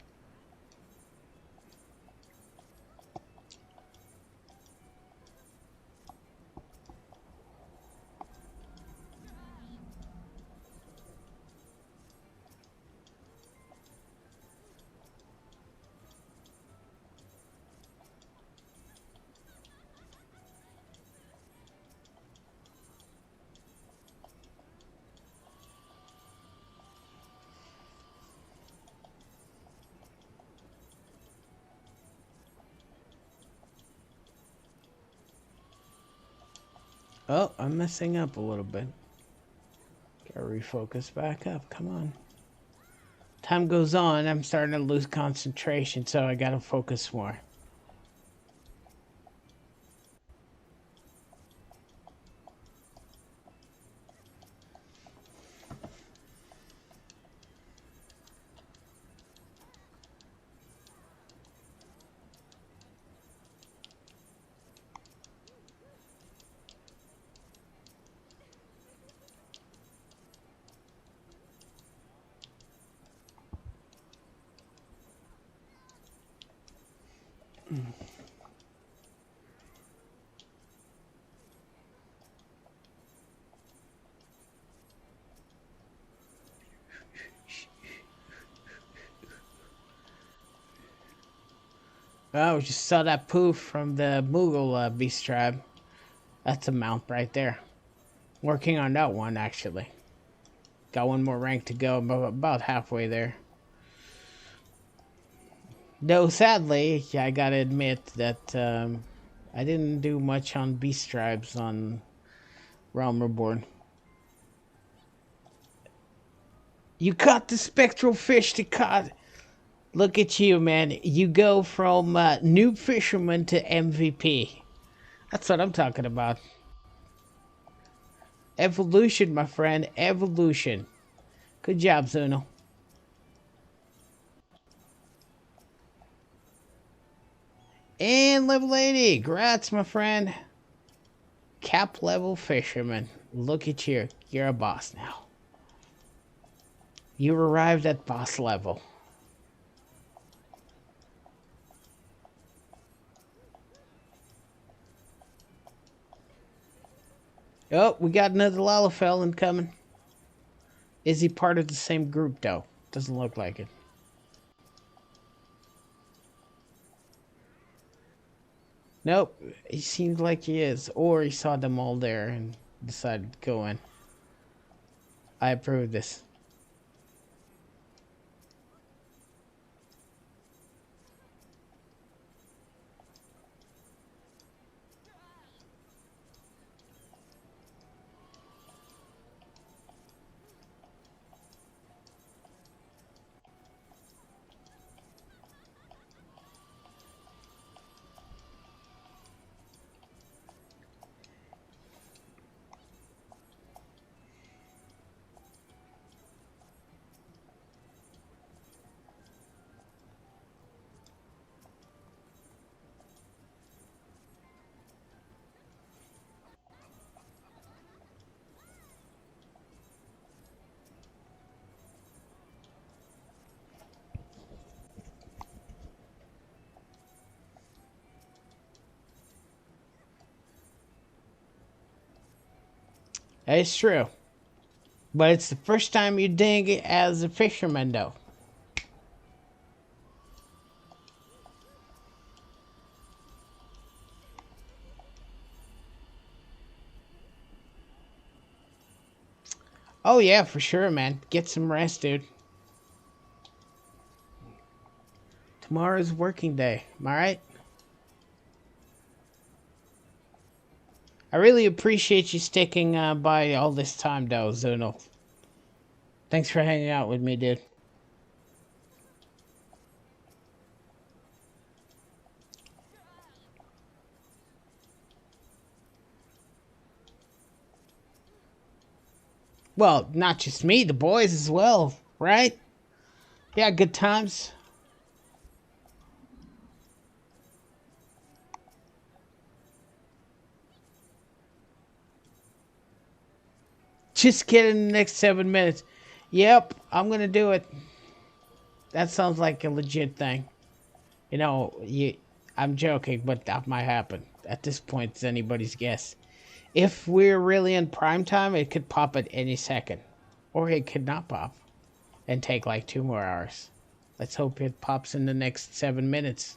Oh, I'm messing up a little bit. Gotta refocus back up. Come on. Time goes on, I'm starting to lose concentration, so I gotta focus more. Oh, we just saw that poof from the Moogle beast tribe. That's a mount right there. Working on that one, actually. Got one more rank to go, about halfway there. Though, sadly, I gotta admit that I didn't do much on beast tribes on Realm Reborn. You caught the spectral fish to caught. Look at you, man. You go from noob fisherman to MVP. That's what I'm talking about. Evolution, my friend. Evolution. Good job, Zuno. And level 80. Grats, my friend. Cap level fisherman. Look at you. You're a boss now. You arrived at boss level. Oh, we got another Lalafell incoming. Is he part of the same group, though? Doesn't look like it. Nope, he seems like he is. Or he saw them all there and decided to go in. I approve this. It's true. But it's the first time you dig it as a fisherman, though. Oh, yeah, for sure, man. Get some rest, dude. Tomorrow's working day. Am I right? I really appreciate you sticking by all this time, though, Zuno. Thanks for hanging out with me, dude. Well, not just me, the boys as well, right? Yeah, good times. Just get in the next 7 minutes. Yep, I'm gonna do it. That sounds like a legit thing. You know, I'm joking, but that might happen. At this point, it's anybody's guess. If we're really in prime time, it could pop at any second. Or it could not pop and take like 2 more hours. Let's hope it pops in the next 7 minutes.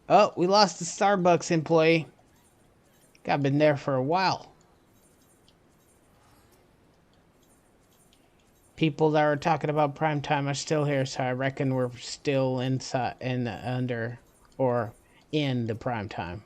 Oh, we lost the Starbucks employee. I've been there for a while. People that are talking about prime time are still here, so I reckon we're still inside and under or in the prime time.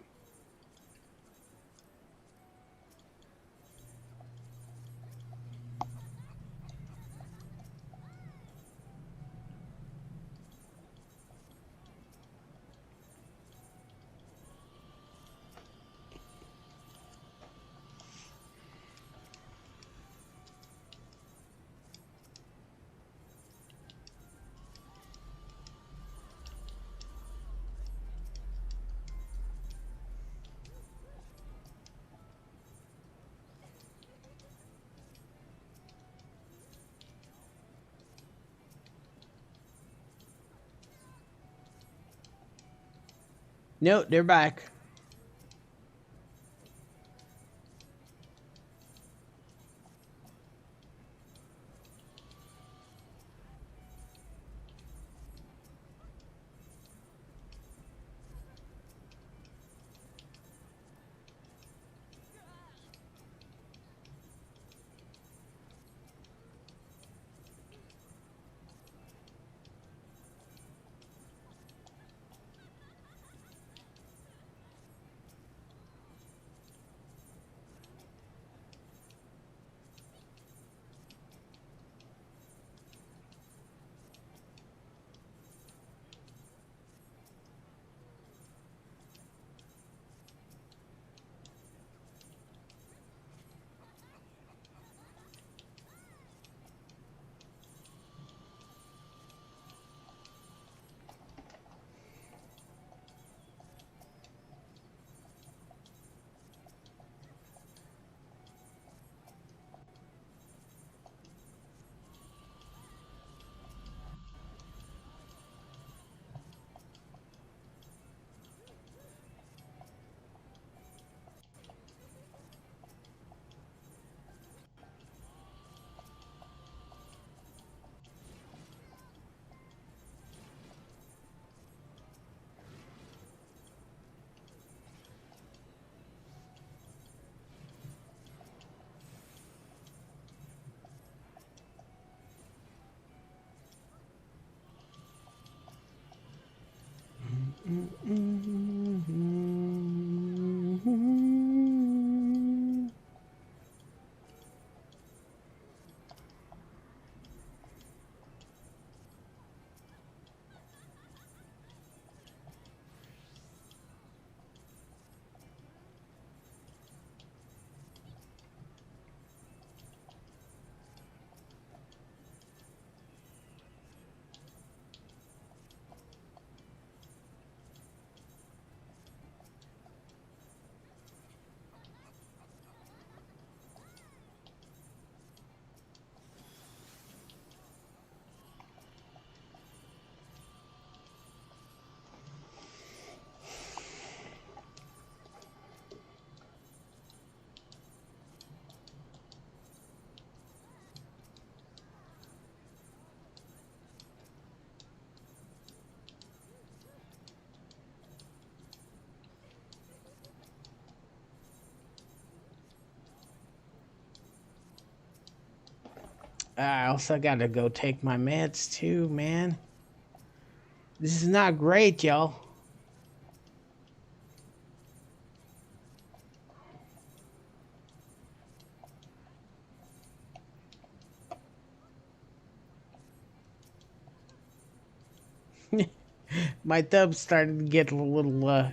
No, they're back. I also gotta go take my meds too, man. This is not great, y'all. My thumb started to get a little,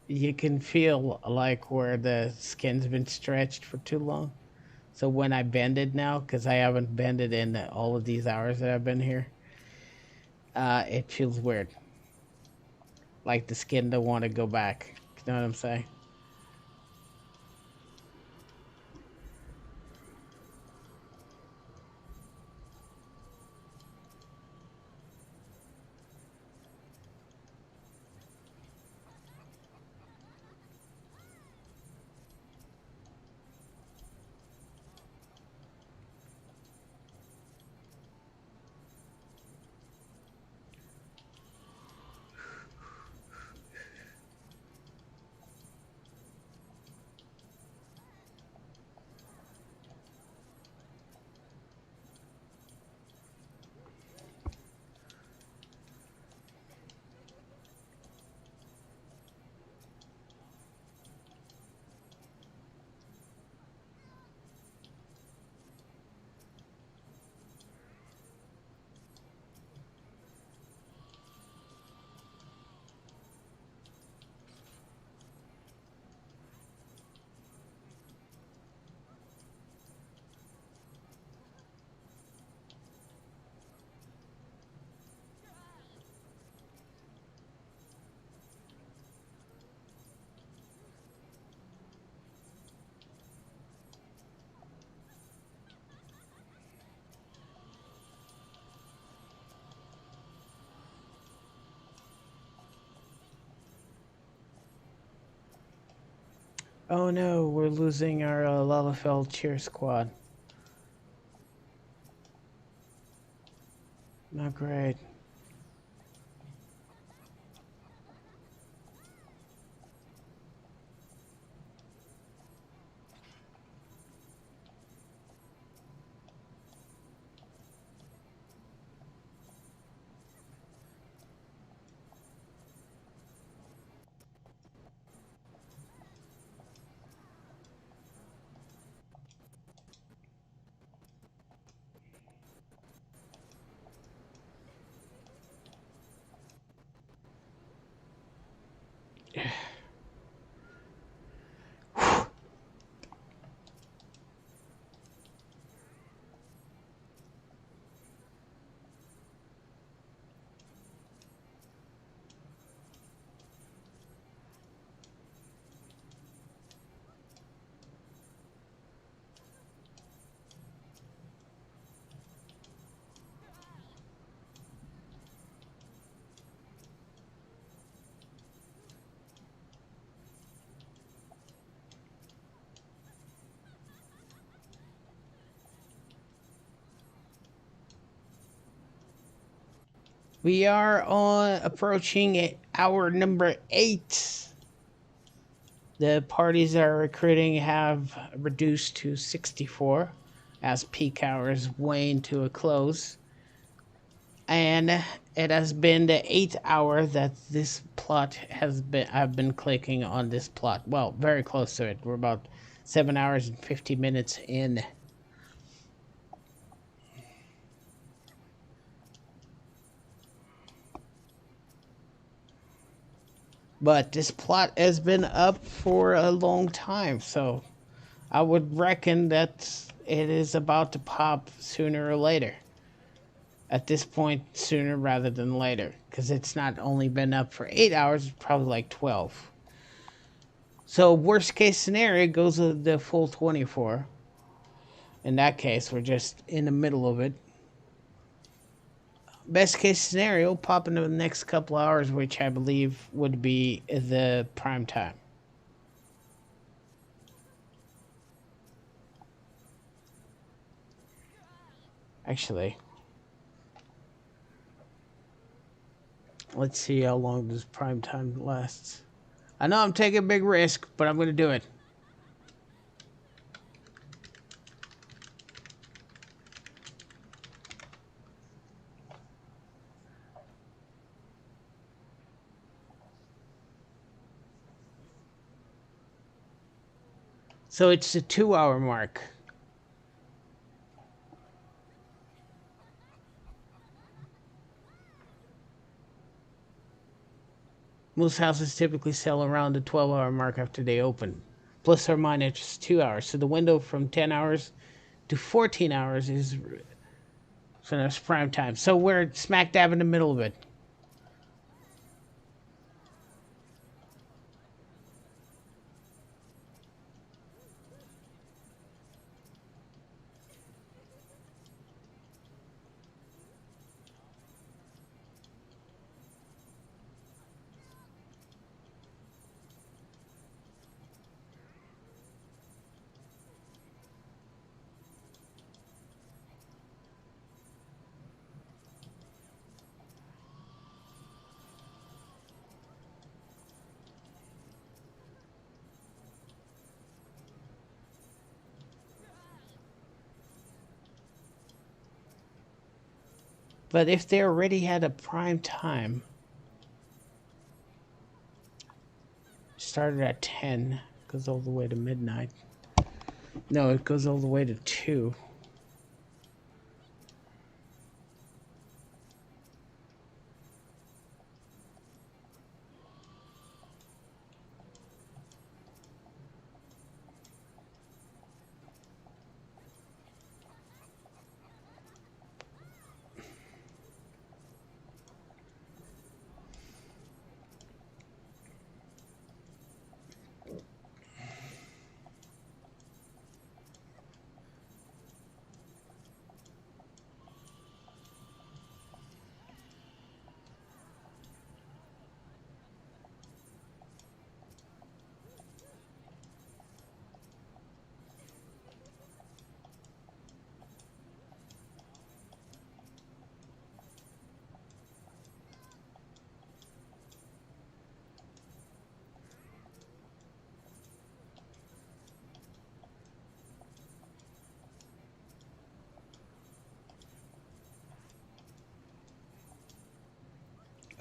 you can feel like where the skin's been stretched for too long. So when I bend it now, because I haven't bended in all of these hours that I've been here, it feels weird. Like the skin don't want to go back. You know what I'm saying? Oh no, we're losing our Lalafell cheer squad. Not great. We are on approaching hour number 8. The parties that are recruiting have reduced to 64 as peak hours wane to a close. And it has been the 8th hour that this plot has been. I've been clicking on this plot. Well, very close to it. We're about 7 hours and 50 minutes in. But this plot has been up for a long time, so I would reckon that it is about to pop sooner or later. At this point, sooner rather than later, because it's not only been up for 8 hours, it's probably like 12. So worst case scenario goes the full 24. In that case, we're just in the middle of it. Best case scenario, pop into the next couple hours, which I believe would be the prime time. Actually, let's see how long this prime time lasts. I know I'm taking a big risk, but I'm going to do it. So it's the 2-hour mark. Most houses typically sell around the 12-hour mark after they open, plus or minus 2 hours. So the window from 10 hours to 14 hours is so that's prime time. So we're smack dab in the middle of it. But if they already had a prime time, started at 10, goes all the way to midnight. No, it goes all the way to 2.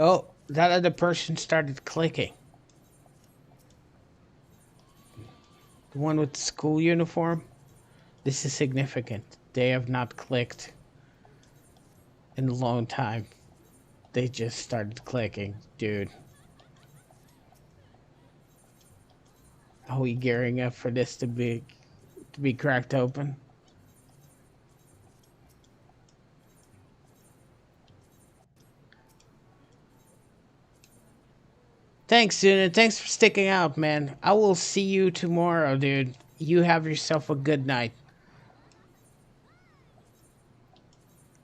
Oh, that other person started clicking. The one with the school uniform? This is significant. They have not clicked in a long time. They just started clicking, dude. Are we gearing up for this to be cracked open? Thanks, dude, and thanks for sticking out, man. I will see you tomorrow, dude. You have yourself a good night.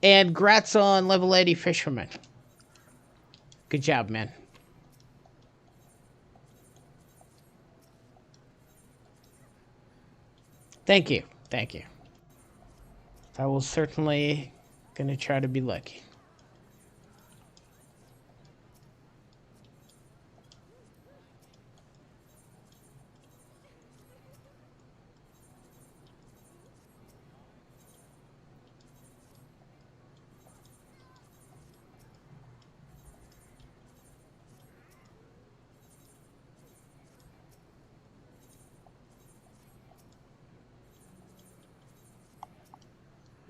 And grats on level 80 Fisherman. Good job, man. Thank you. Thank you. I will certainly gonna try to be lucky.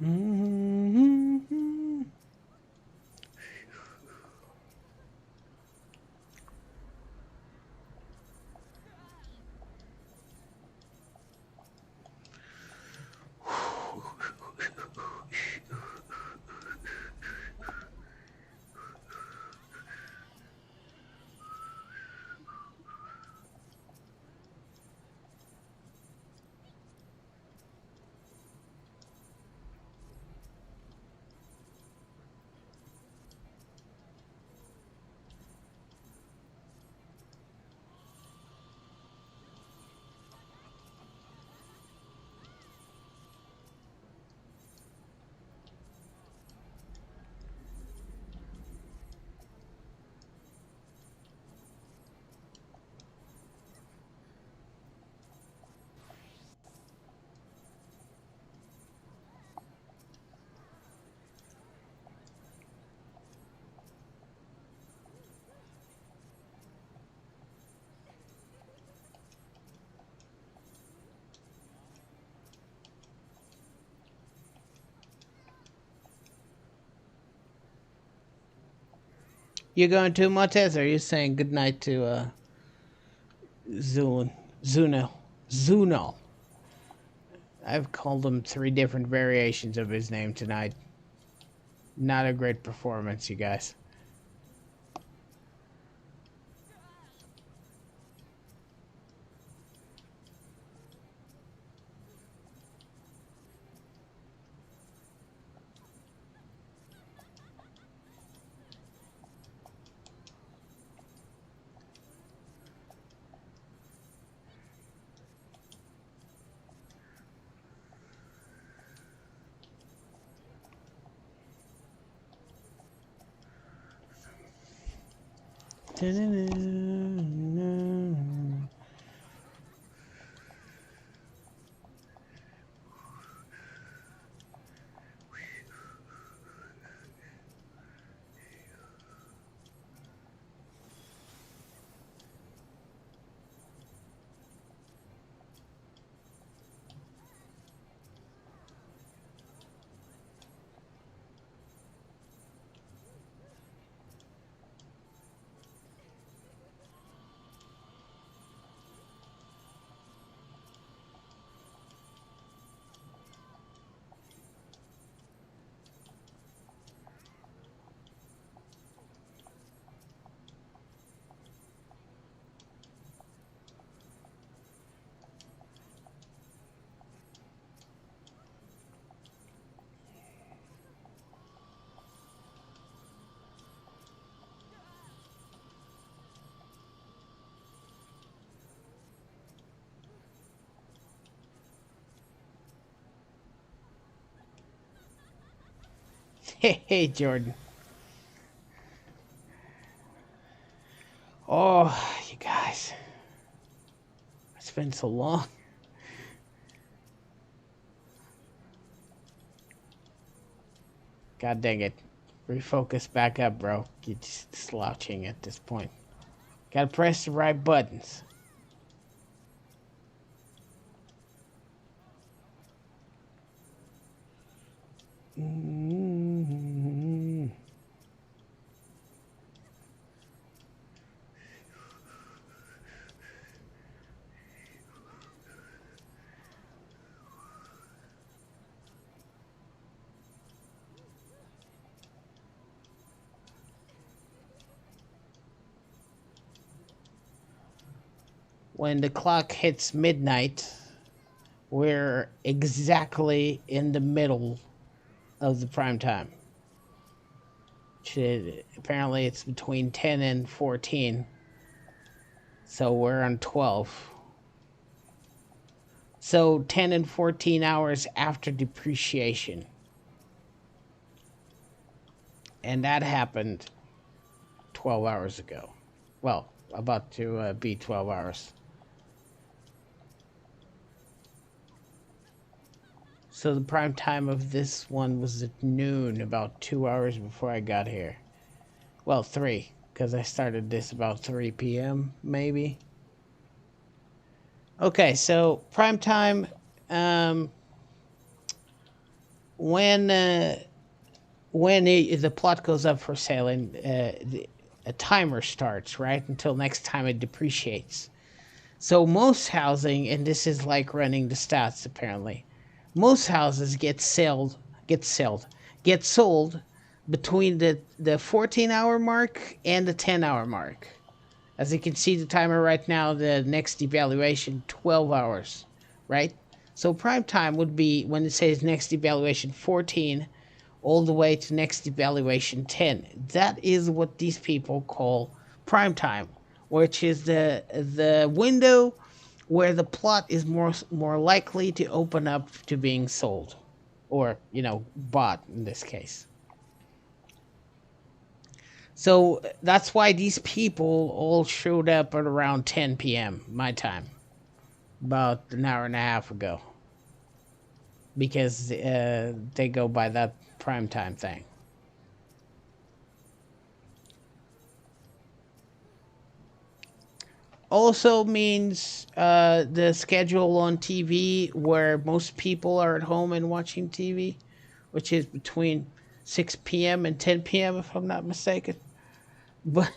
Mm-hmm. You going to Montez? Or are you saying goodnight to Zun Zuno? Zuno. I've called him 3 different variations of his name tonight. Not a great performance, you guys. Hey, Jordan. Oh, you guys. It's been so long. God dang it. Refocus back up, bro. You're just slouching at this point. Gotta press the right buttons. When the clock hits midnight, we're exactly in the middle of the prime time. Apparently it's between 10 and 14. So we're on 12. So 10 and 14 hours after depreciation. And that happened 12 hours ago. Well, about to be 12 hours. So the prime time of this one was at noon, about 2 hours before I got here. Well, 3, because I started this about 3 p.m. maybe. Okay, so prime time, when the plot goes up for sale and a timer starts, right, until next time it depreciates. So most housing, and this is like running the stats apparently, most houses get sold between the 14-hour mark and the 10-hour mark. As you can see the timer right now, the next evaluation 12 hours, right? So prime time would be when it says next evaluation 14 all the way to next evaluation 10. That is what these people call prime time, which is the window where the plot is more likely to open up to being sold, or bought in this case. So that's why these people all showed up at around 10 p.m. my time, about an hour and a half ago, because they go by that prime time thing. Also means the schedule on TV where most people are at home and watching TV, which is between 6 p.m. and 10 p.m. if I'm not mistaken. But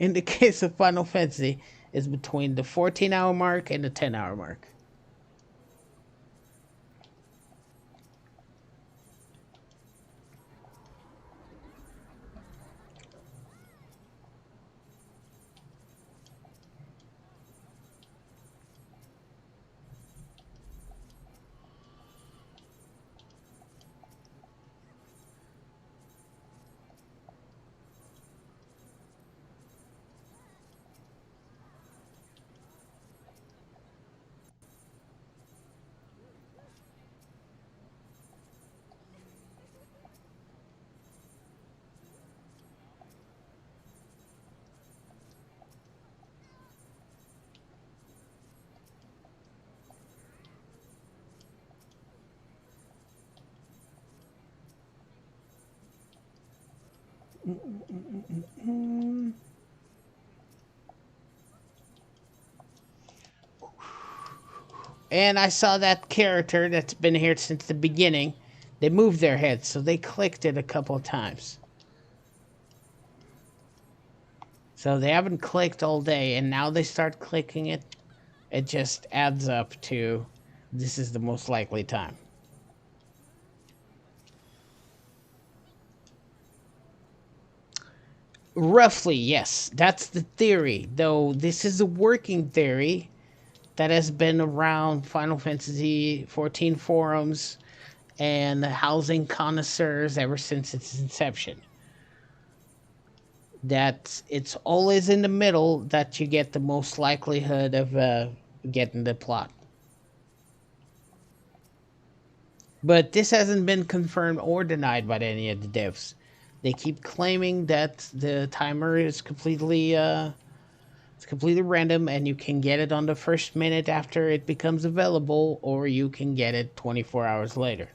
in the case of Final Fantasy, it's between the 14-hour mark and the 10-hour mark. And I saw that character that's been here since the beginning. They moved their head, so they clicked it a couple of times. So they haven't clicked all day, and now they start clicking it. It just adds up to this is the most likely time. Roughly, yes. That's the theory, though this is a working theory that has been around Final Fantasy XIV forums and housing connoisseurs ever since its inception. That it's always in the middle that you get the most likelihood of getting the plot. But this hasn't been confirmed or denied by any of the devs. They keep claiming that the timer is completely random, and you can get it on the first minute after it becomes available, or you can get it 24 hours later.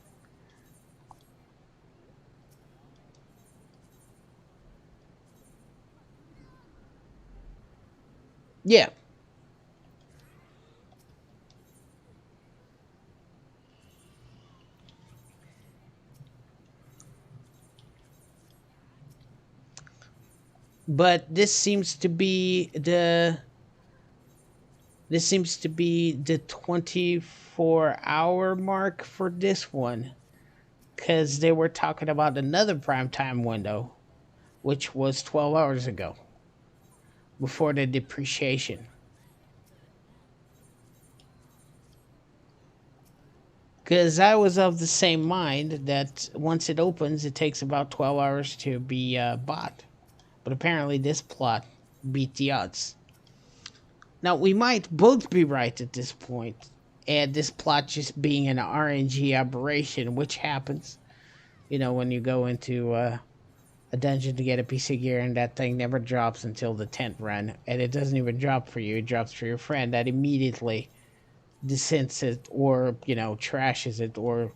Yeah. But this seems to be the 24-hour mark for this one, because they were talking about another prime time window, which was 12 hours ago before the depreciation. Because I was of the same mind that once it opens, it takes about 12 hours to be bought. But apparently, this plot beat the odds. Now, we might both be right at this point, and this plot just being an RNG aberration, which happens, when you go into a dungeon to get a piece of gear and that thing never drops until the 10th run, and it doesn't even drop for you, it drops for your friend that immediately dissents it or, trashes it or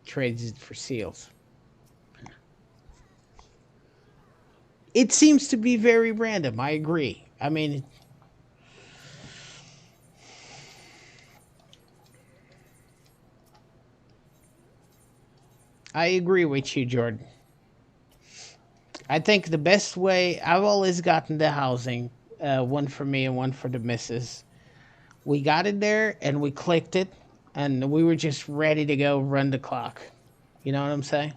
trades it for seals. It seems to be very random, I agree. I mean, I agree with you, Jordan. I think the best way, I've always gotten the housing, one for me and one for the missus. We got it there and we clicked it and we were just ready to go run the clock. You know what I'm saying?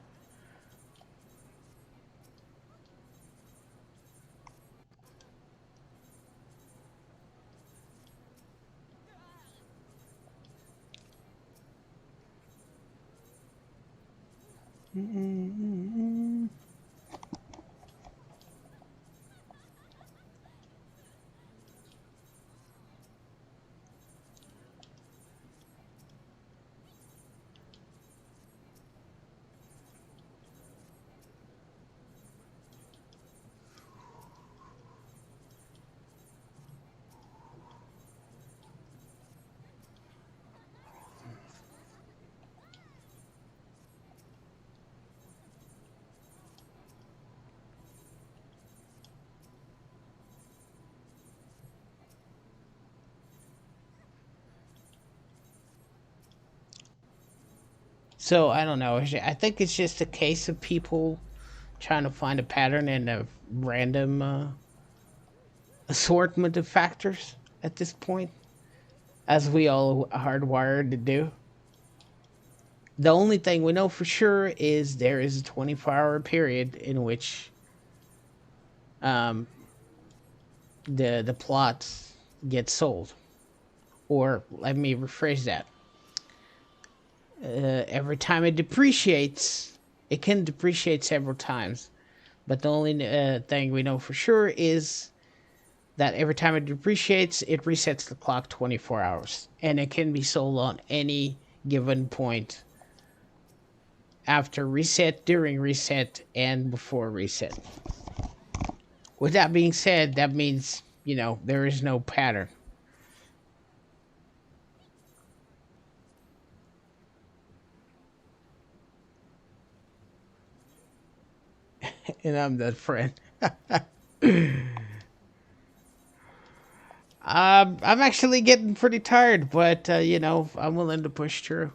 So I don't know. I think it's just a case of people trying to find a pattern in a random assortment of factors at this point, as we all are hardwired to do. The only thing we know for sure is there is a 24-hour period in which um, the plot gets sold. Or let me rephrase that. Every time it depreciates, it can depreciate several times. But the only thing we know for sure is that every time it depreciates, it resets the clock 24 hours. And it can be sold on any given point after reset, during reset, and before reset. With that being said, that means, there is no pattern. And I'm that friend. I'm actually getting pretty tired, but, I'm willing to push through.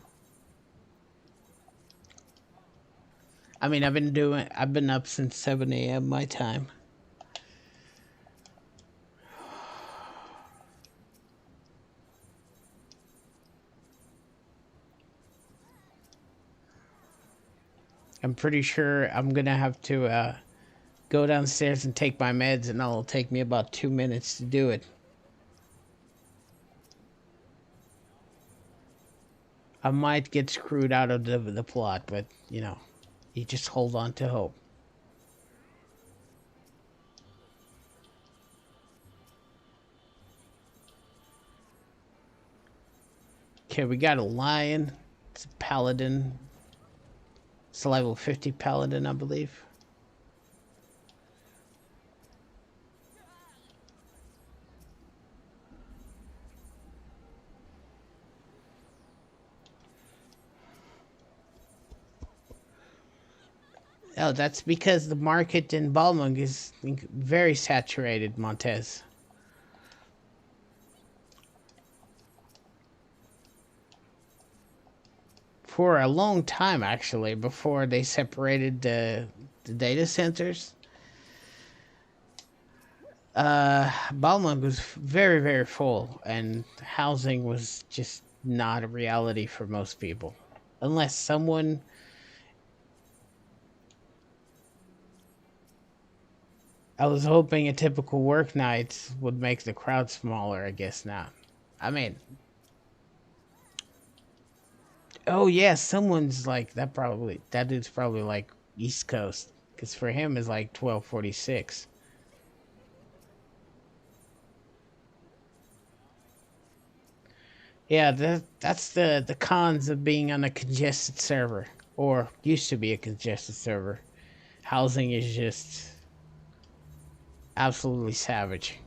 I mean, I've been up since 7 a.m. my time. I'm pretty sure I'm gonna have to go downstairs and take my meds, and it'll take me about 2 minutes to do it. I might get screwed out of the plot, but, you just hold on to hope. Okay, we got a lion. It's a paladin. It's a level 50 paladin, I believe. Oh, that's because the market in Balmung is very saturated, Montez. for a long time, actually, before they separated the data centers. Balmung was very, very full, and housing was just not a reality for most people. Unless someone. I was hoping a typical work night would make the crowd smaller, I guess not. I mean, oh yeah, someone's like that. Probably that dude's probably like East Coast, because for him is like 12:46. Yeah, that's the cons of being on a congested server, or used to be a congested server. Housing is just absolutely savage.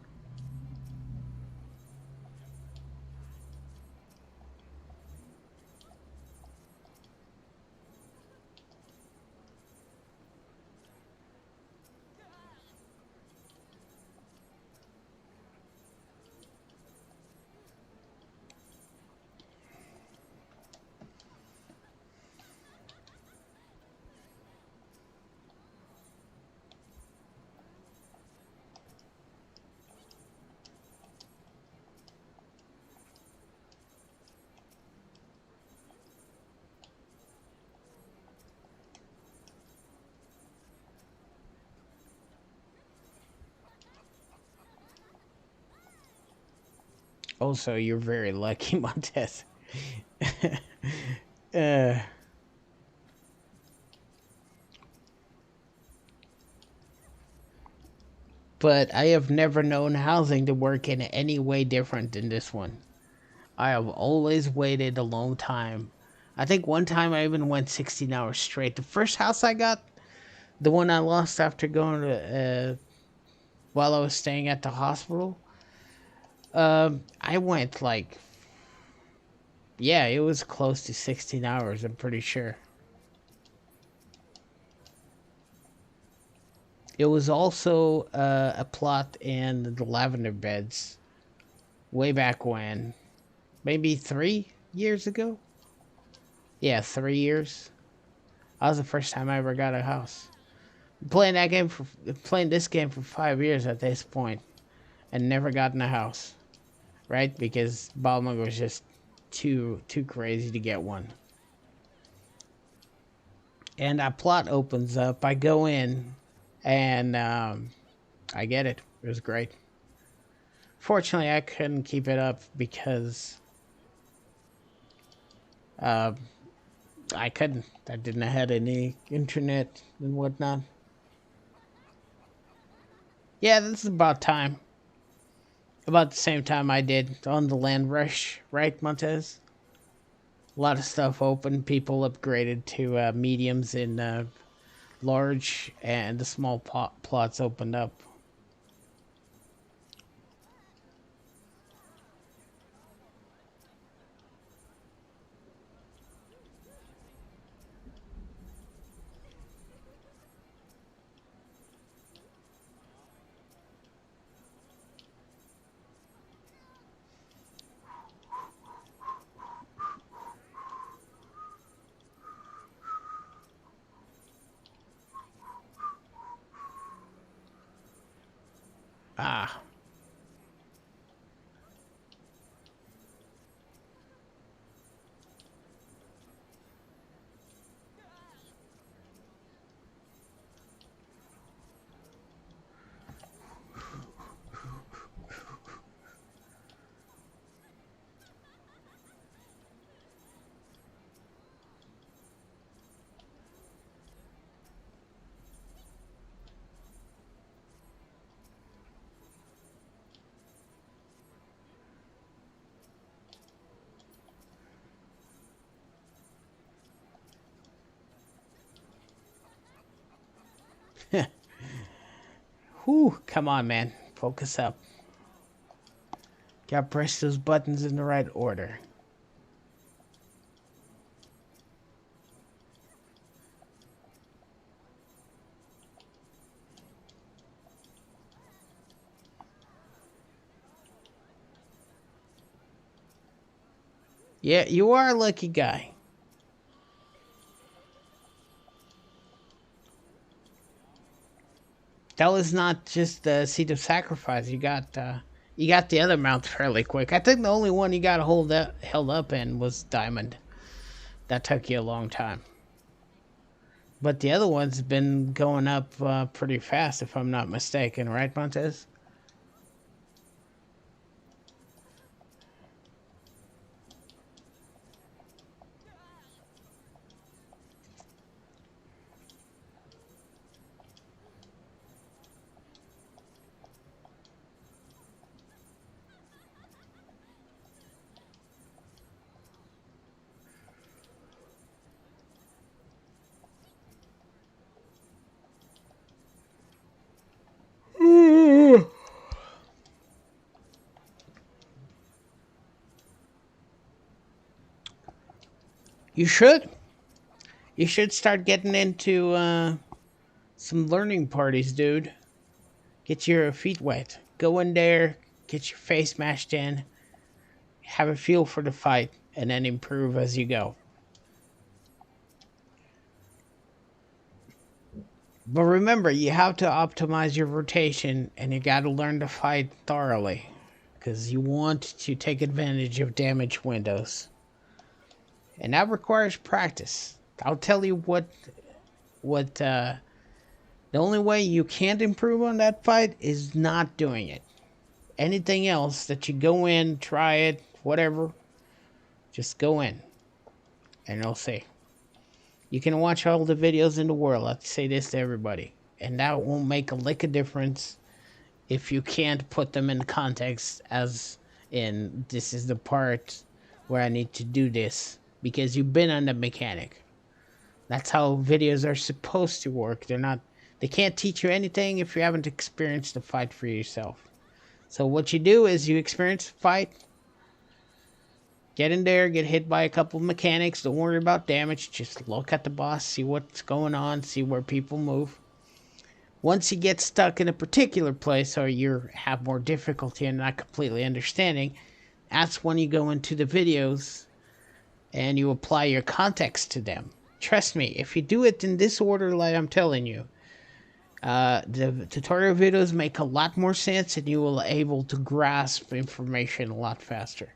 Also, you're very lucky, Montez. uh, but I have never known housing to work in any way different than this one. I have always waited a long time. I think one time I even went 16 hours straight. The first house I got, the one I lost after going to, while I was staying at the hospital, I went like, yeah, it was close to 16 hours, I'm pretty sure. It was also a plot in the lavender beds way back when, maybe 3 years ago. Yeah, 3 years. That was the first time I ever got a house. Playing this game for 5 years at this point, and never gotten a house, right? Because Balmung was just too crazy to get one. And that plot opens up. I go in, and I get it. It was great. Fortunately, I couldn't keep it up because uh, I couldn't. I didn't have any internet and whatnot. Yeah, this is about time. About the same time I did on the land rush, right, Montez? A lot of stuff open. People upgraded to mediums and large, and the small plots opened up. Ah, whew, come on, man. Focus up. Gotta press those buttons in the right order. Yeah, you are a lucky guy. That was not just the seat of sacrifice. You got the other mount fairly quick. I think the only one you got held up in was Diamond. That took you a long time. But the other one's been going up pretty fast, if I'm not mistaken, right, Montez? You should. You should start getting into some learning parties, dude. Get your feet wet. Go in there, get your face mashed in, have a feel for the fight, and then improve as you go. But remember, you have to optimize your rotation, and you got to learn to fight thoroughly, because you want to take advantage of damage windows. And that requires practice. I'll tell you the only way you can't improve on that fight is not doing it. Anything else that you go in, try it, whatever, just go in and you'll see. You can watch all the videos in the world. I say this to everybody, and that won't make a lick of difference if you can't put them in context, as in, this is the part where I need to do this, because you've been on the mechanic. That's how videos are supposed to work. They can't teach you anything if you haven't experienced the fight for yourself. So what you do is you experience the fight, get in there, get hit by a couple of mechanics, don't worry about damage, just look at the boss, see what's going on, see where people move. Once you get stuck in a particular place, or you have more difficulty and not completely understanding, that's when you go into the videos and you apply your context to them. Trust me, if you do it in this order like I'm telling you, the tutorial videos make a lot more sense, and you will be able to grasp information a lot faster.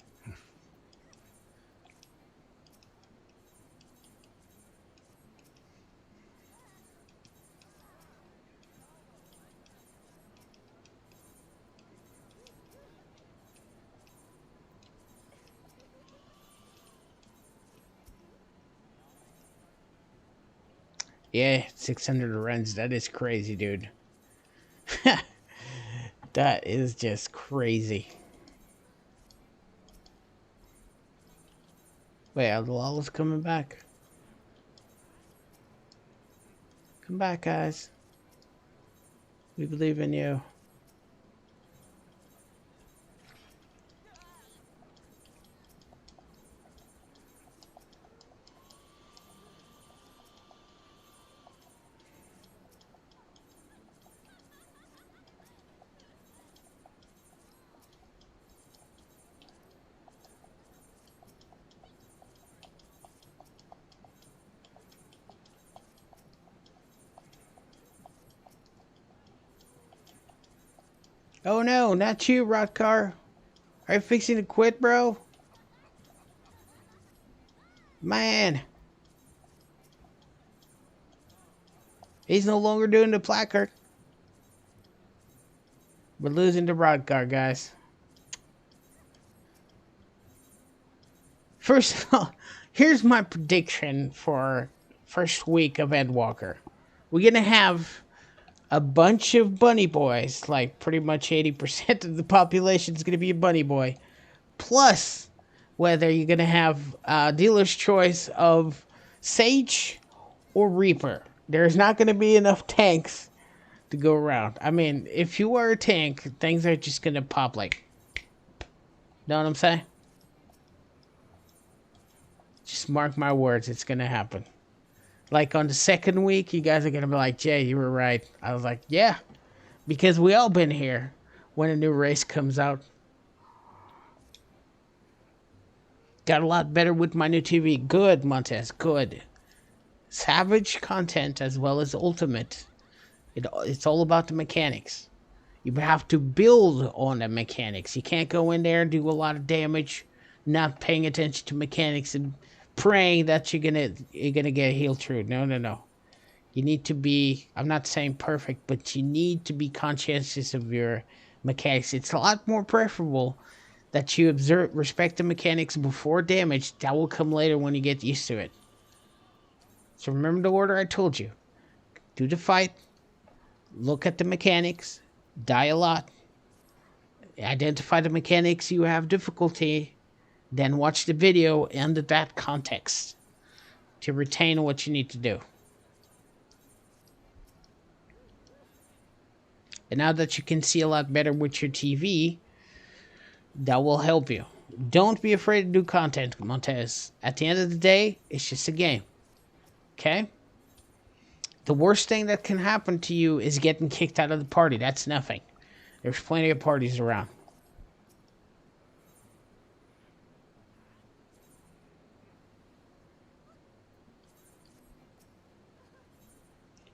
Yeah, 600 runs. That is crazy, dude. That is just crazy. Wait, are the Lawless coming back? Come back, guys. We believe in you. Oh no, not you, Rodcar. Are you fixing to quit, bro? Man. He's no longer doing the placard. We're losing to Rodcar, guys. First of all, here's my prediction for first week of Endwalker. We're gonna have a bunch of bunny boys, like pretty much 80% of the population is going to be a bunny boy. Plus, whether you're going to have a dealer's choice of Sage or Reaper. There's not going to be enough tanks to go around. I mean, if you are a tank, things are just going to pop like... Know what I'm saying? Just mark my words, it's going to happen. Like on the second week, you guys are going to be like, Jay, you were right. I was like, yeah, because we all been here when a new race comes out. Got a lot better with my new TV. Good, Montez, good. Savage content as well as Ultimate It's all about the mechanics. You have to build on the mechanics. You can't go in there and do a lot of damage, not paying attention to mechanics and praying that you're gonna get healed through. No, no, no. You need to be, I'm not saying perfect, but you need to be conscientious of your mechanics. It's a lot more preferable that you observe, respect the mechanics before damage. That will come later when you get used to it. So remember the order I told you. Do the fight, look at the mechanics, die a lot, identify the mechanics you have difficulty, then watch the video under that context to retain what you need to do. And now that you can see a lot better with your TV, that will help you. Don't be afraid to do content, Montez. At the end of the day, it's just a game. Okay? The worst thing that can happen to you is getting kicked out of the party. That's nothing. There's plenty of parties around.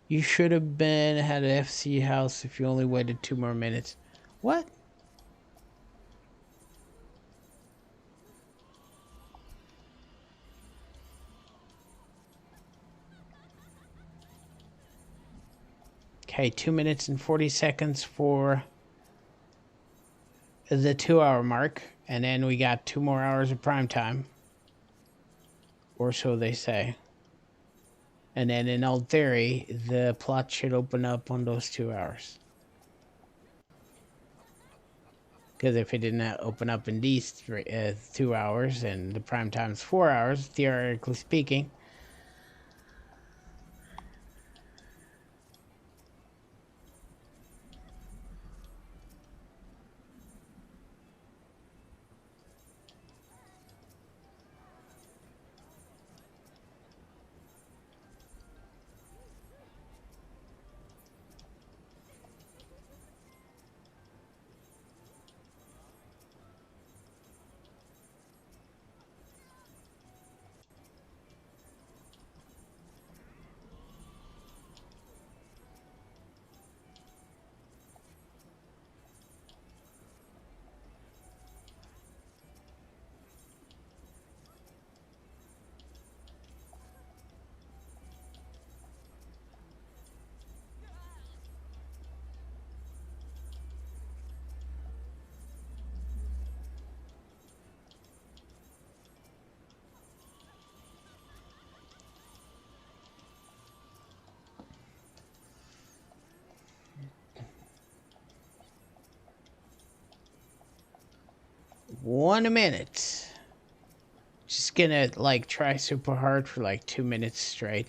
You should have been had an FC house if you only waited 2 more minutes. What? Okay, 2 minutes and 40 seconds for the 2-hour mark. And then we got 2 more hours of prime time. Or so they say. And then in all theory, the plot should open up on those 2 hours. Because if it did not open up in these 2 hours and the prime time is 4 hours, theoretically speaking. One minute. Just gonna like try super hard for like 2 minutes straight.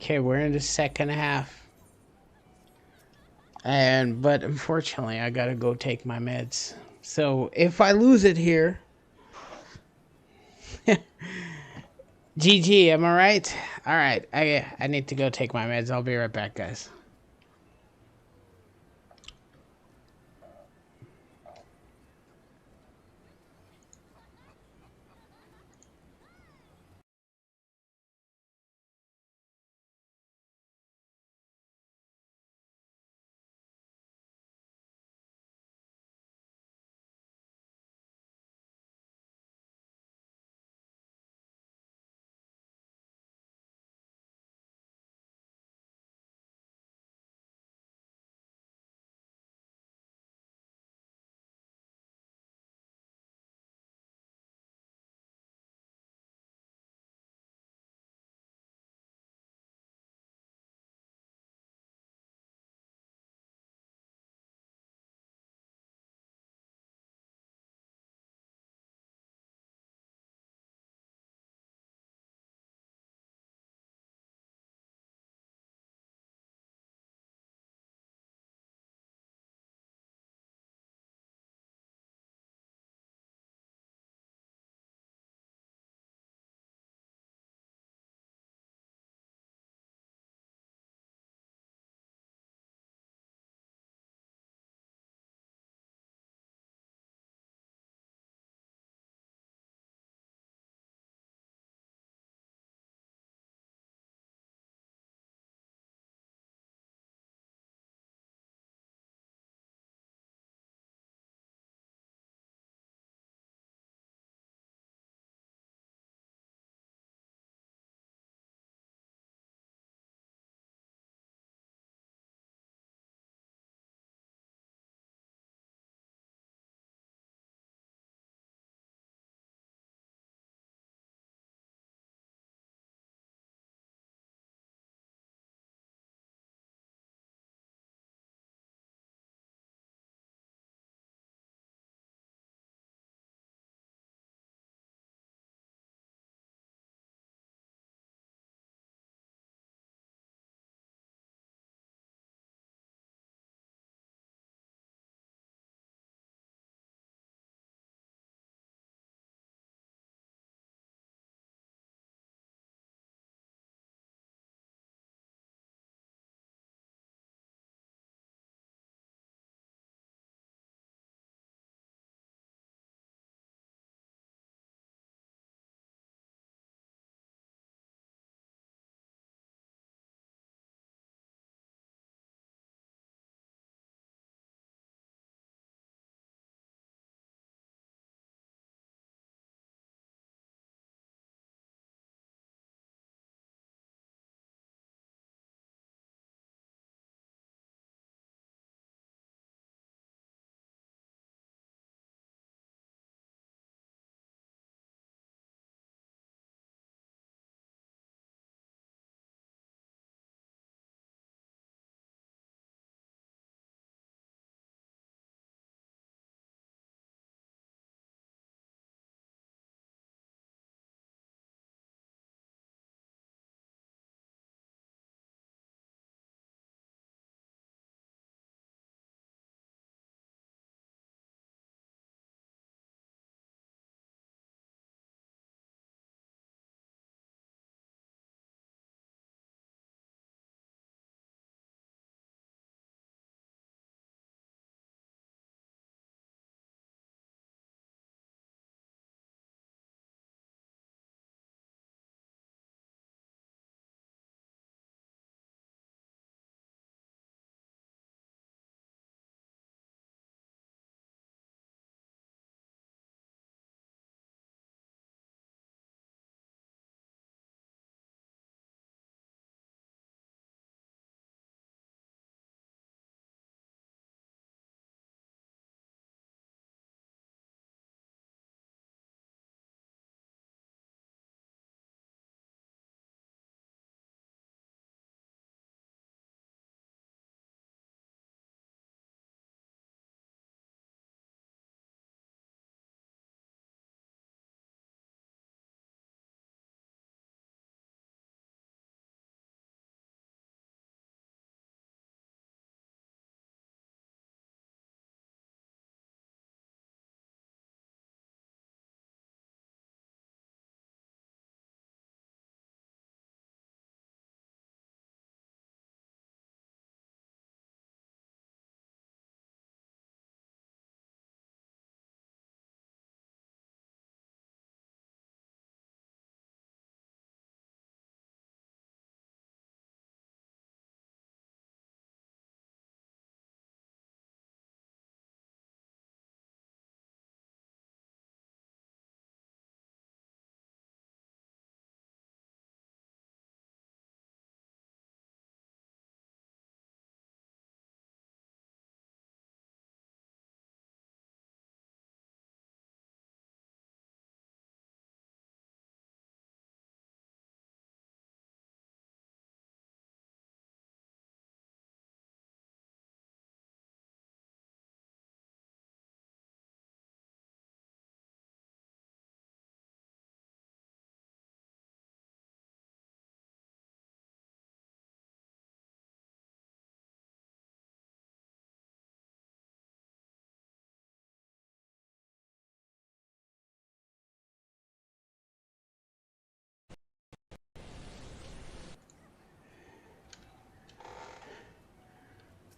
Okay, we're in the second half. But unfortunately, I gotta go take my meds. So if I lose it here, GG, am I right? All right, I need to go take my meds. I'll be right back, guys.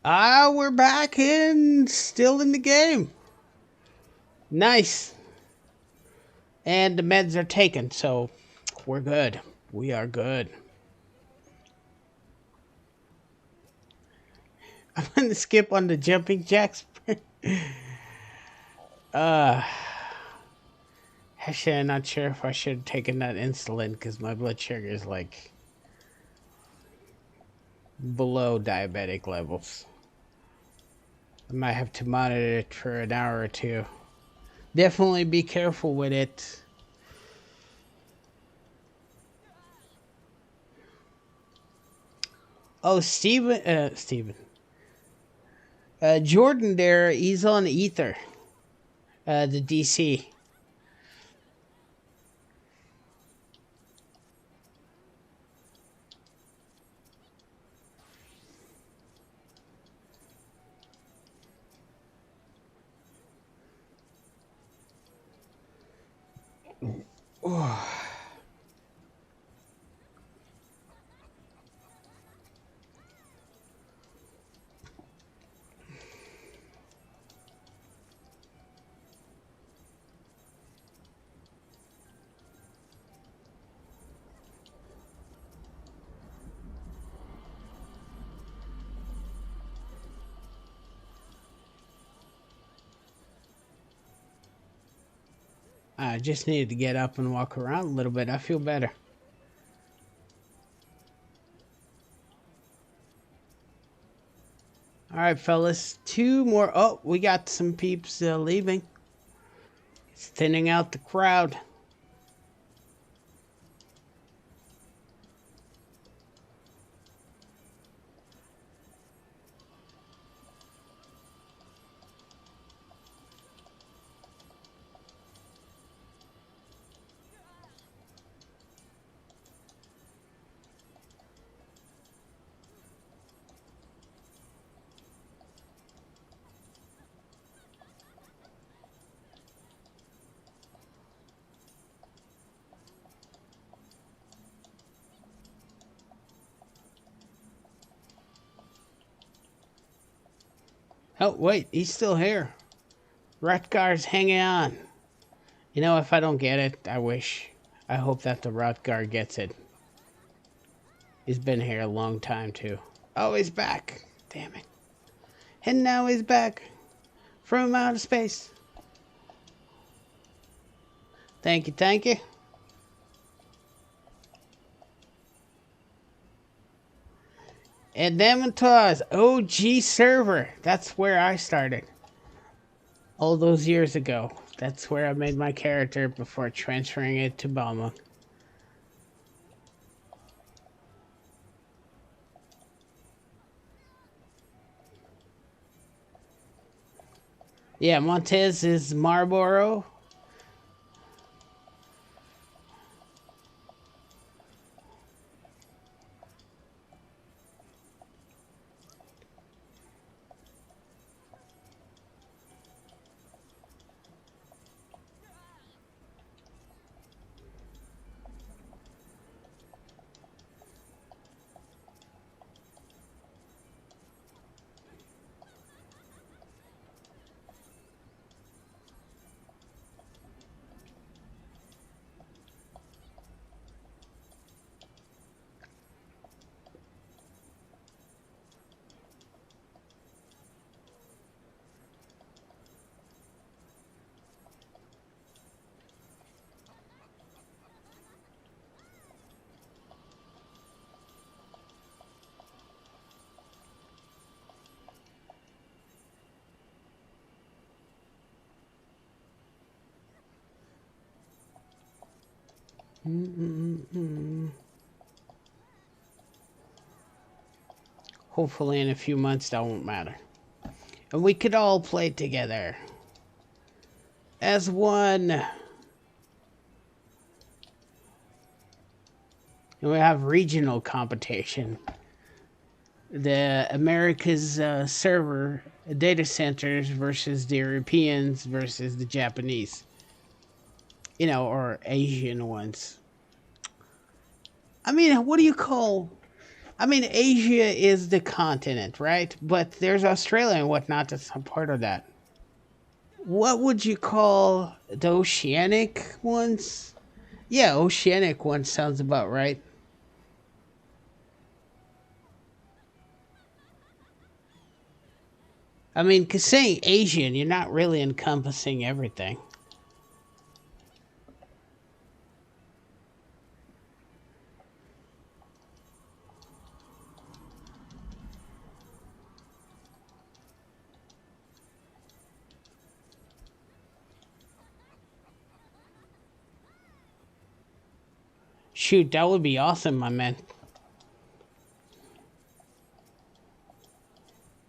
Ah, we're back and still in the game. Nice. And the meds are taken, so we're good. We are good. I'm gonna skip on the jumping jacks. uh, Actually, I'm not sure if I should have taken that insulin because my blood sugar is like below diabetic levels. I might have to monitor it for an hour or two. Definitely be careful with it. Oh, Steven. Jordan there, he's on Ether. The DC. I just needed to get up and walk around a little bit. I feel better. All right, fellas. Two more. Oh, we got some peeps leaving. It's thinning out the crowd. Oh, wait. He's still here. Rutgar's hanging on. You know, if I don't get it, I wish. I hope that the Rutgar gets it. He's been here a long time, too. Oh, he's back. Damn it. And now he's back. From outer space. Thank you, thank you. And Dementor's OG server. That's where I started. All those years ago. That's where I made my character before transferring it to Balma. Yeah, Montez is Marlboro. Hopefully in a few months that won't matter. And we could all play together. As one. And we have regional competition. The America's server data centers versus the Europeans versus the Japanese. You know, or Asian ones. I mean, what do you call I mean, Asia is the continent, right? But there's Australia and whatnot that's a part of that. What would you call the oceanic ones? Yeah, oceanic ones sounds about right. I mean, 'cause saying Asian, you're not really encompassing everything. Shoot, that would be awesome, my man.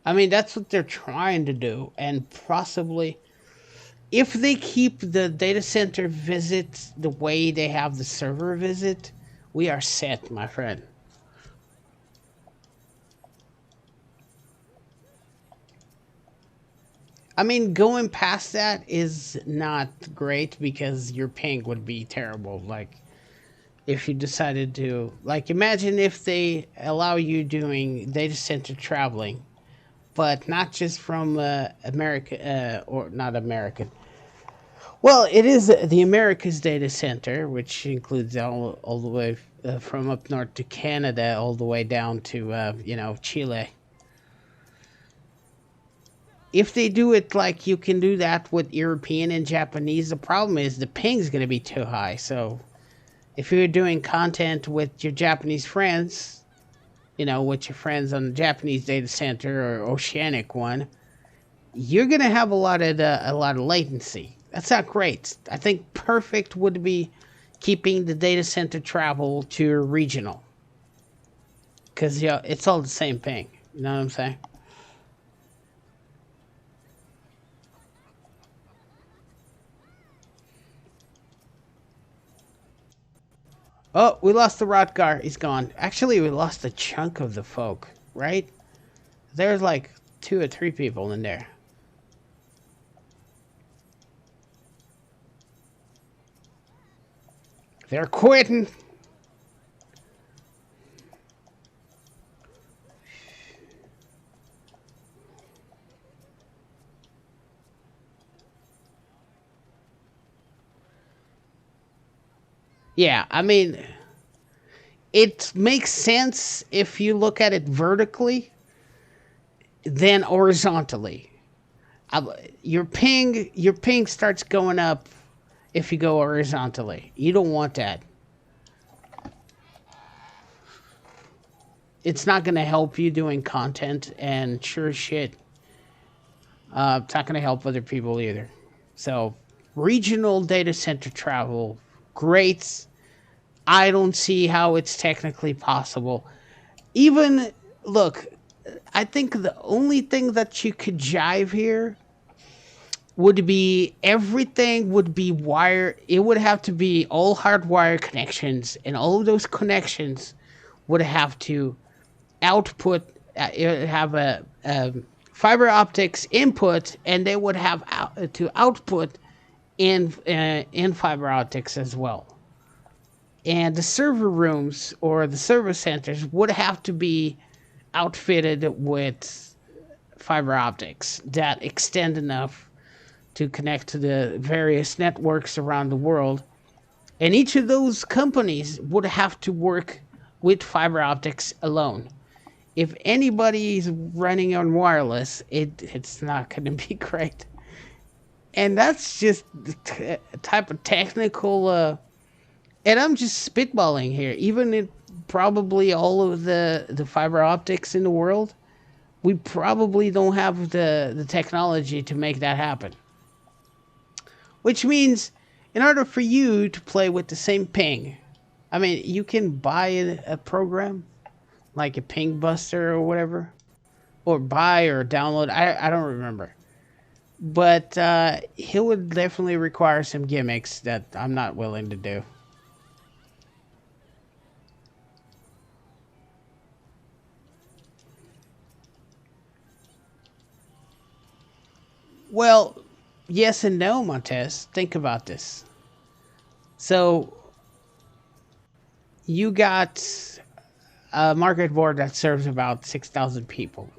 I mean, that's what they're trying to do, and possibly if they keep the data center visit the way they have the server visit, we are set, my friend. I mean, going past that is not great because your ping would be terrible. Like, if you decided to, like, imagine if they allow you doing data center traveling, but not just from America, or not American. Well, it is the Americas data center, which includes all the way from up north to Canada, all the way down to Chile. If they do it like you can do that with European and Japanese, the problem is the ping's going to be too high. So if you're doing content with your Japanese friends, with your friends on the Japanese data center or oceanic one, you're going to have a lot of latency. That's not great. I think perfect would be keeping the data center travel to regional, because it's all the same ping. You know what I'm saying? Oh, we lost the Rotgar. He's gone. Actually, we lost a chunk of the folk, right? There's like 2 or 3 people in there. They're quitting. Yeah, I mean, it makes sense if you look at it vertically, then horizontally. Your ping starts going up if you go horizontally. You don't want that. It's not going to help you doing content, and sure as shit, it's not going to help other people either. So, regional data center travel, great. I don't see how it's technically possible. Even, look, I think the only thing that you could jive here would be everything would be wire. It would have to be all hardwire connections, and all of those connections would have to output, it would have a fiber optics input, and they would have to output in fiber optics as well. And the server rooms or the server centers would have to be outfitted with fiber optics that extend enough to connect to the various networks around the world. And each of those companies would have to work with fiber optics alone. If anybody's running on wireless, it's not going to be great. And that's just the type of technical. And I'm just spitballing here. Even in probably all of the fiber optics in the world, we probably don't have the technology to make that happen. Which means, in order for you to play with the same ping, I mean, you can buy a program like a ping buster or whatever, or buy or download. I don't remember. But he would definitely require some gimmicks that I'm not willing to do. Well, yes and no, Montez. Think about this. So you got a market board that serves about 6,000 people.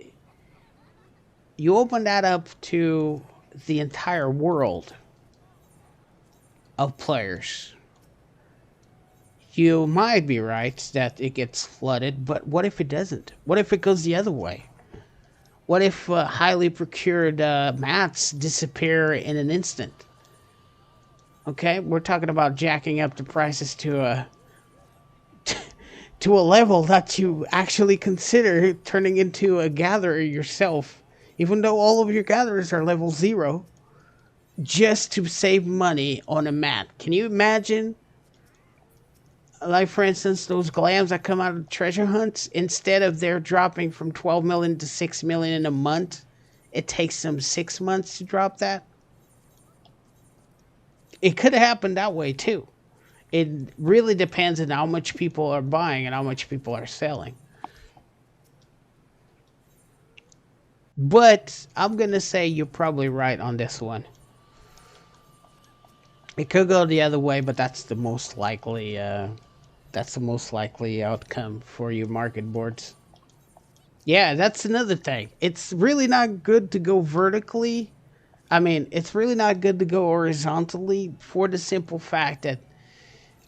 You open that up to the entire world of players. You might be right that it gets flooded, but what if it doesn't? What if it goes the other way? What if highly procured mats disappear in an instant? Okay, we're talking about jacking up the prices to a to a level that you actually consider turning into a gatherer yourself, even though all of your gatherers are level 0, just to save money on a mat. Can you imagine? Like, for instance, those glams that come out of treasure hunts, instead of they're dropping from 12 million to 6 million in a month, it takes them 6 months to drop that. It could happen that way too. It really depends on how much people are buying and how much people are selling. But I'm going to say you're probably right on this one. It could go the other way, but that's the most likely outcome for your market boards. Yeah, that's another thing. It's really not good to go vertically. I mean, it's really not good to go horizontally for the simple fact that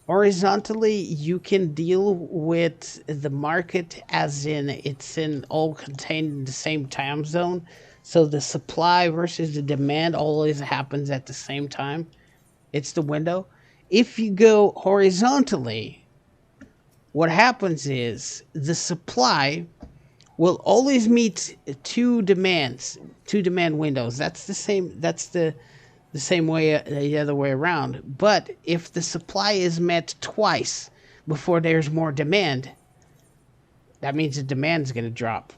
horizontally you can deal with the market as in it's in all contained in the same time zone. So the supply versus the demand always happens at the same time. It's the window. If you go horizontally, what happens is the supply will always meet two demand windows. That's the same. That's the same way the other way around. But if the supply is met twice before there's more demand, that means the demand is going to drop.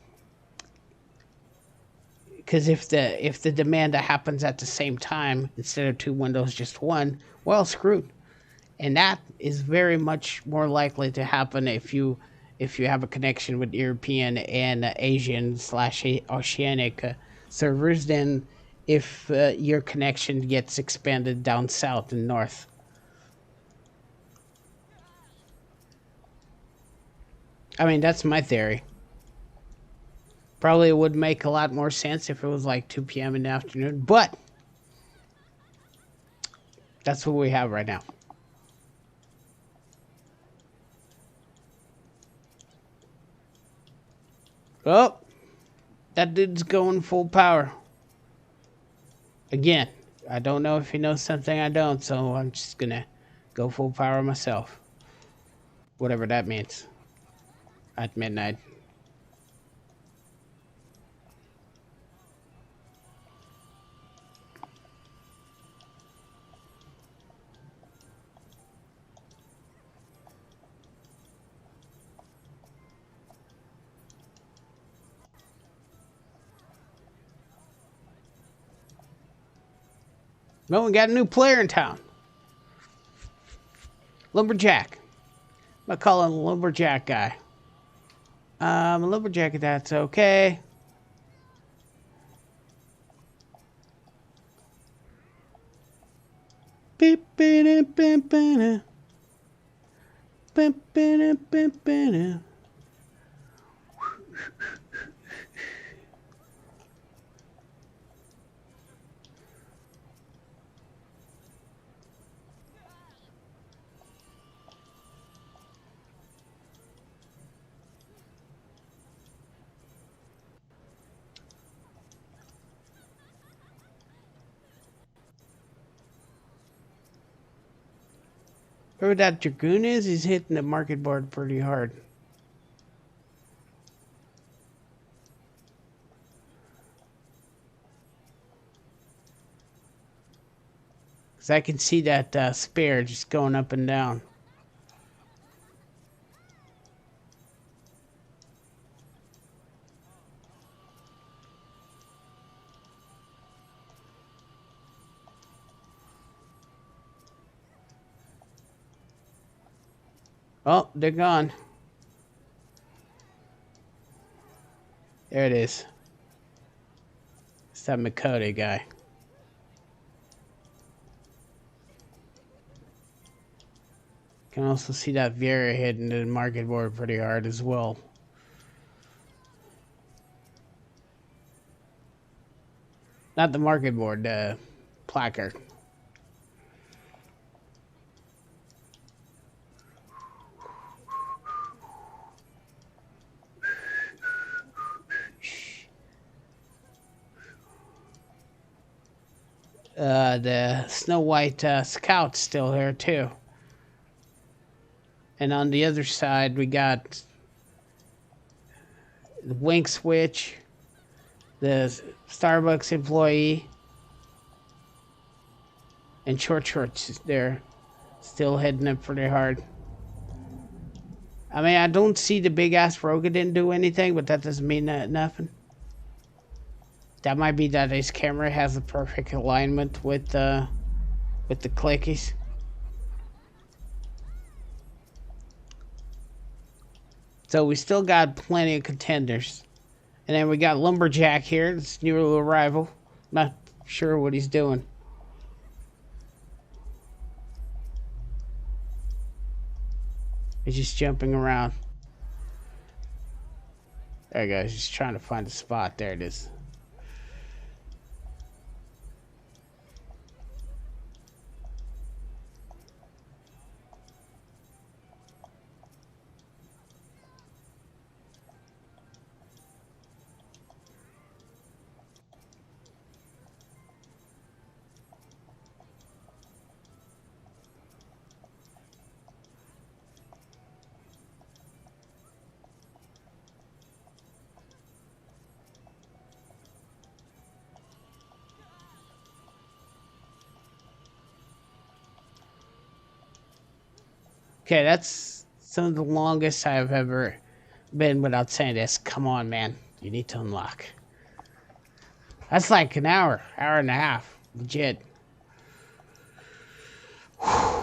Because if the demand happens at the same time instead of two windows, just one, well, screwed. And that is very much more likely to happen if you have a connection with European and Asian slash Oceanic servers than if your connection gets expanded down south and north. I mean, that's my theory. Probably would make a lot more sense if it was like 2 p.m. in the afternoon, but that's what we have right now. Oh, that dude's going full power. Again, I don't know if he knows something I don't, so I'm just gonna go full power myself. Whatever that means. At midnight. Well, we got a new player in town. Lumberjack. I call him Lumberjack guy. A lumberjack, that's okay. Beep, beep, beep, beep, beep, beep, beep, beep. Whoever that Dragoon is, he's hitting the market board pretty hard. Because I can see that spear just going up and down. Oh, they're gone. There it is. It's that Makode guy. Can also see that Viera hitting the market board pretty hard as well. Not the market board, the placard. The Snow White Scout's still here too. And on the other side, we got the Wink Switch, the Starbucks employee, and Short Shorts there, still heading up pretty hard. I mean, I don't see the big ass Roga didn't do anything, but that doesn't mean nothing. That might be that his camera has a perfect alignment with the clickies. So we still got plenty of contenders. And then we got Lumberjack here, this new arrival. Not sure what he's doing. He's just jumping around. There he goes, he's trying to find a spot. There it is. Okay, that's some of the longest I've ever been without saying this. Come on, man. You need to unlock. That's like an hour and a half. Legit. Whew.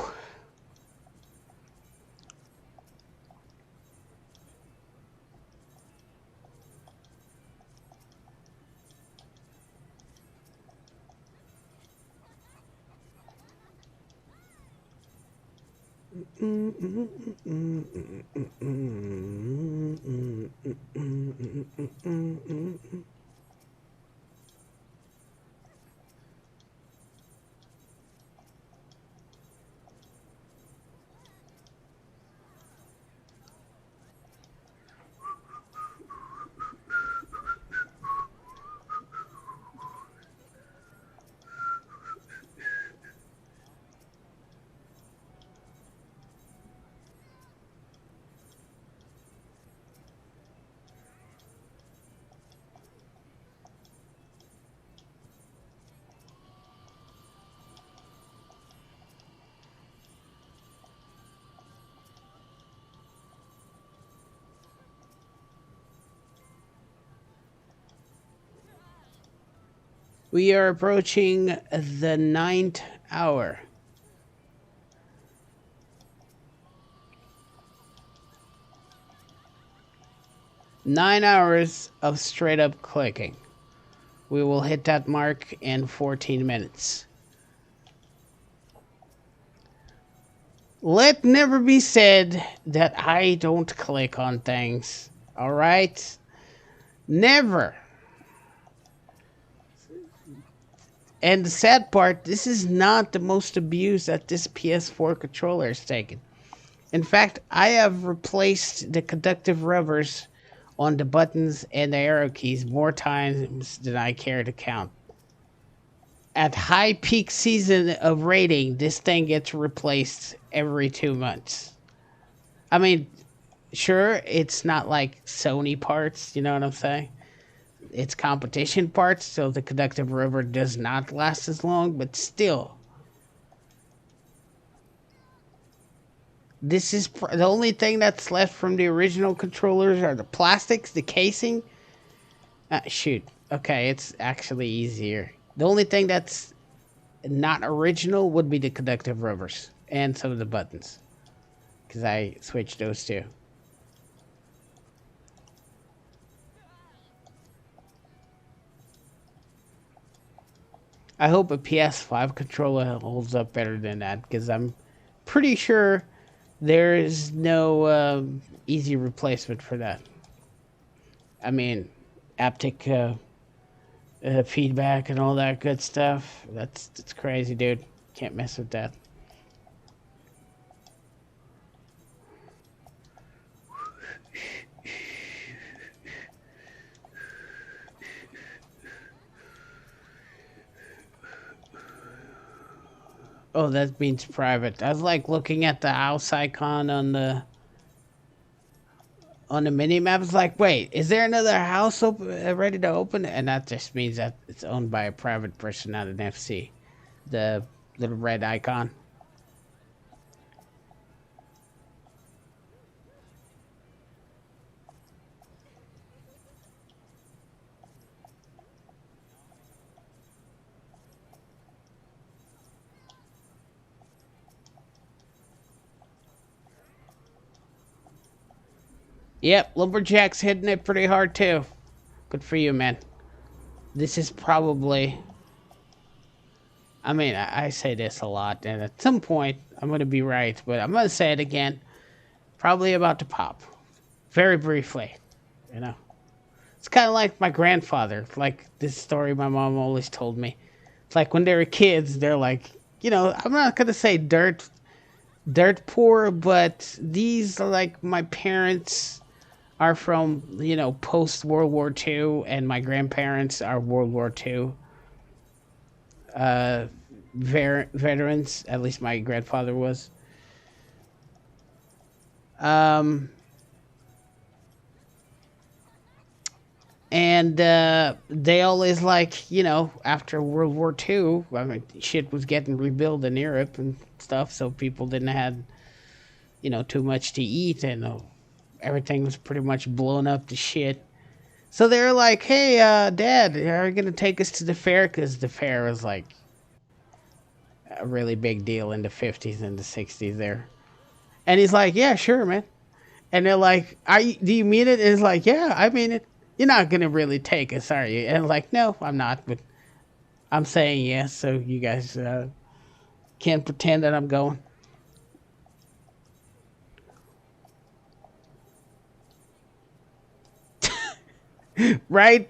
We are approaching the 9th hour. Nine hours of straight up clicking. We will hit that mark in 14 minutes. Let never be said that I don't click on things. All right? Never. And the sad part, this is not the most abuse that this PS4 controller is taken. In fact, I have replaced the conductive rubbers on the buttons and the arrow keys more times than I care to count. At high peak season of rating, this thing gets replaced every 2 months. I mean, sure, it's not like Sony parts, you know what I'm saying? It's competition parts, so the conductive rubber does not last as long, but still. This is the only thing that's left from the original controllers are the plastics, the casing. Shoot. Okay, it's actually easier. The only thing that's not original would be the conductive rubbers and some of the buttons, because I switched those two. I hope a PS5 controller holds up better than that, because I'm pretty sure There is no easy replacement for that. I mean, aptic feedback and all that good stuff. That's crazy, dude. Can't mess with that. Oh, that means private. I was like looking at the house icon on the mini map. It's like, wait, is there another house ready to open? And that just means that it's owned by a private person, not an FC. The little red icon. Yep, Lumberjack's hitting it pretty hard too. Good for you, man. This is probably. I mean, I say this a lot, and at some point I'm going to be right, but I'm going to say it again. Probably about to pop. Very briefly, you know. It's kind of like my grandfather. Like this story my mom always told me. It's like when they were kids, they're like, I'm not going to say dirt poor, but these are like my parents are from, post World War II, and my grandparents are World War II veterans. At least my grandfather was. Um, and they always after World War II, I mean, shit was getting rebuilt in Europe and stuff, so people didn't have, too much to eat, and everything was pretty much blown up to shit. So they're like, "Hey, Dad, are you gonna take us to the fair?" Because the fair was like a really big deal in the 50s and the 60s there. And he's like, "Yeah, sure, man." And they're like, do you mean it?" And it's like, "Yeah, I mean it. You're not gonna really take us, are you?" And I'm like, "No, I'm not, but I'm saying yes, so you guys can't pretend that I'm going." Right?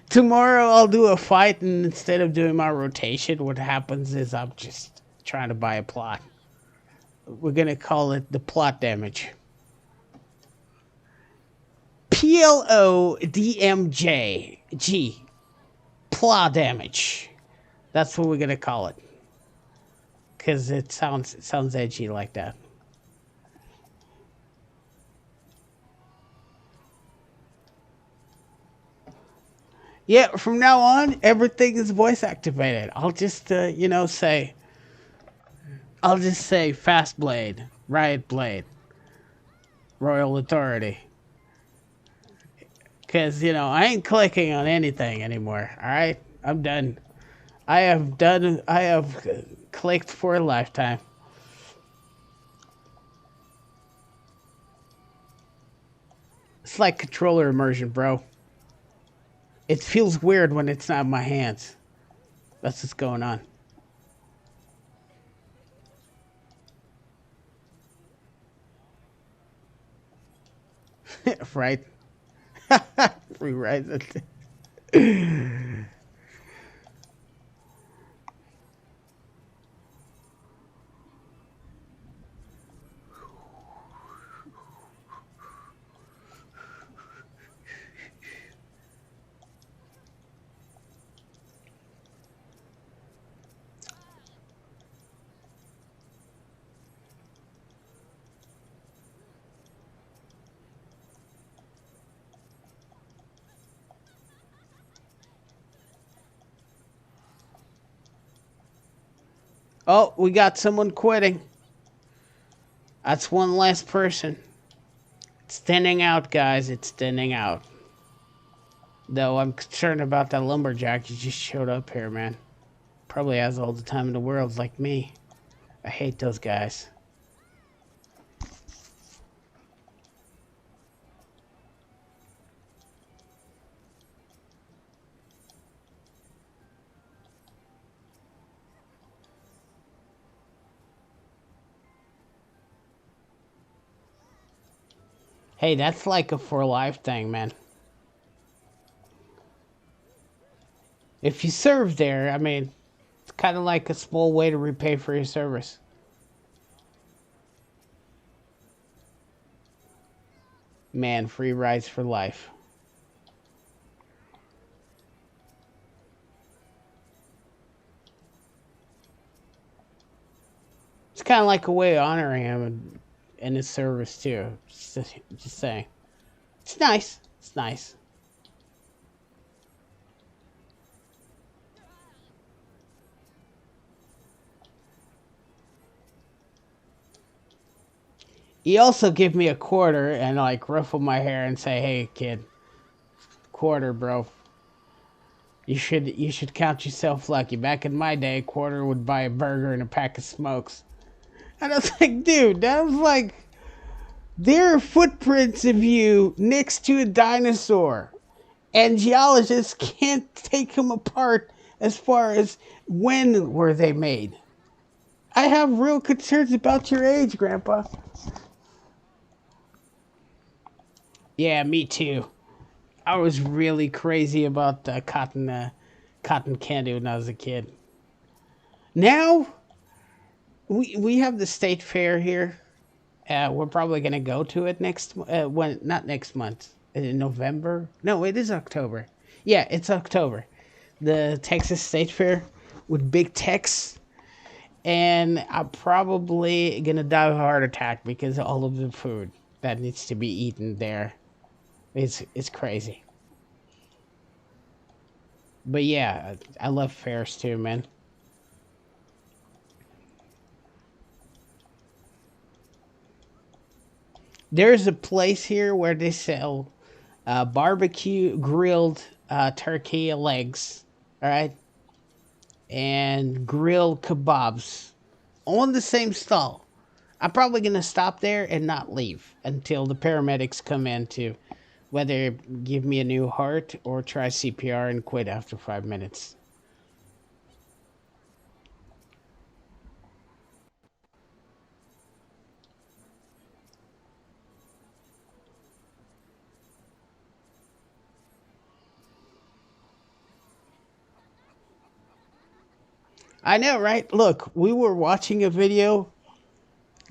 Tomorrow I'll do a fight, and instead of doing my rotation, what happens is I'm just trying to buy a plot. We're gonna call it the plot damage. PLODMJ. Plot damage. That's what we're gonna call it. Cause it sounds edgy like that. Yeah, from now on, everything is voice activated. I'll just say Fast Blade, Riot Blade, Royal Authority. Cause I ain't clicking on anything anymore. All right, I'm done. I have done. I have clicked for a lifetime. It's like controller immersion, bro. It feels weird when it's not in my hands. That's what's going on. Right? Rewrite it. Oh, we got someone quitting. That's one less person. It's thinning out, guys. It's thinning out. Though I'm concerned about that lumberjack who just showed up here, man. Probably has all the time in the world, like me. I hate those guys. Hey, that's like a for life thing, man. If you serve there, I mean, it's kind of like a small way to repay for your service. Man, free rides for life. It's kind of like a way of honoring him and his service too. Just saying. It's nice. It's nice. He also give me a quarter and like ruffle my hair and say, "Hey, kid, quarter, bro. You should count yourself lucky. Back in my day, quarter would buy a burger and a pack of smokes." And I was like, dude, that was like, there are footprints of you next to a dinosaur, and geologists can't take them apart as far as when were they made. I have real concerns about your age, Grandpa. Yeah, me too. I was really crazy about cotton candy when I was a kid. Now we have the state fair here. We're probably gonna go to it next when not next month in November. No, it is October. Yeah, it's October. The Texas State Fair with Big Tex, and I'm probably gonna die of a heart attack because of all of the food that needs to be eaten there. It's crazy. But yeah, I love fairs too, man. There's a place here where they sell barbecue grilled turkey legs, all right, and grilled kebabs on the same stall. I'm probably gonna stop there and not leave until the paramedics come in to whether give me a new heart or try CPR and quit after 5 minutes. I know, right? Look, we were watching a video.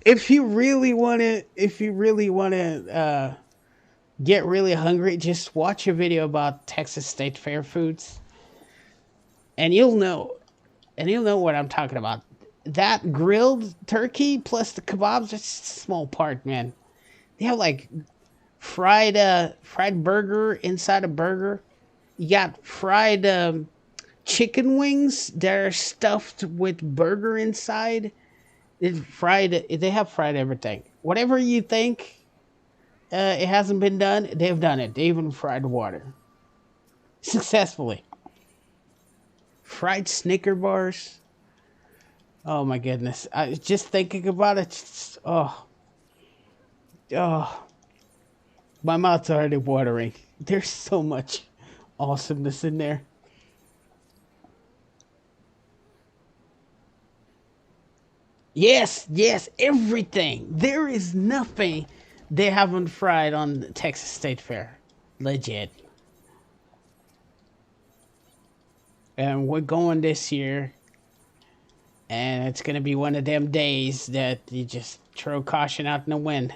If you really want to get really hungry, just watch a video about Texas State Fair foods, and you'll know what I'm talking about. That grilled turkey plus the kebabs, that's just a small part, man. They have like fried burger inside a burger. You got fried chicken wings that are stuffed with burger inside. It's fried. They have fried everything. Whatever you think it hasn't been done, they've done it. They even fried water successfully. Fried Snicker bars. Oh my goodness! I just thinking about it. Oh, my mouth's already watering. There's so much awesomeness in there. Yes, yes, everything. There is nothing they haven't fried on the Texas State Fair. Legit. And we're going this year, and it's gonna be one of them days that you just throw caution out in the wind.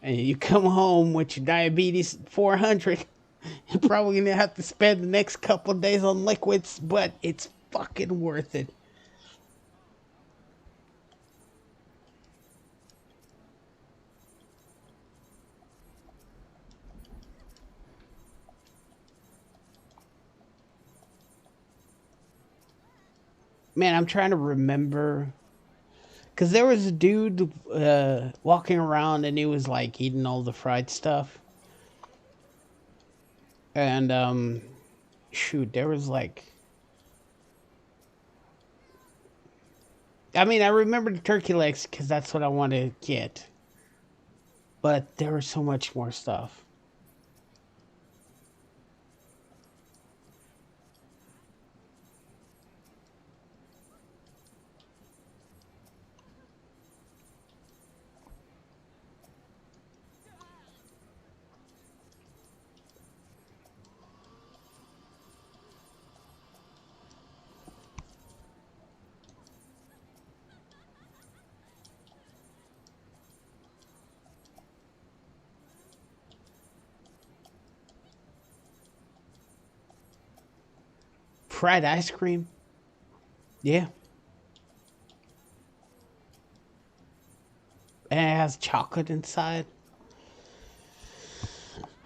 And you come home with your diabetes 400. You're probably gonna have to spend the next couple of days on liquids, but it's fucking worth it. Man, I'm trying to remember because there was a dude walking around and he was like eating all the fried stuff. And shoot, there was like, I mean, I remember the turkey legs because that's what I wanted to get, but there was so much more stuff. fried ice cream. Yeah. And it has chocolate inside.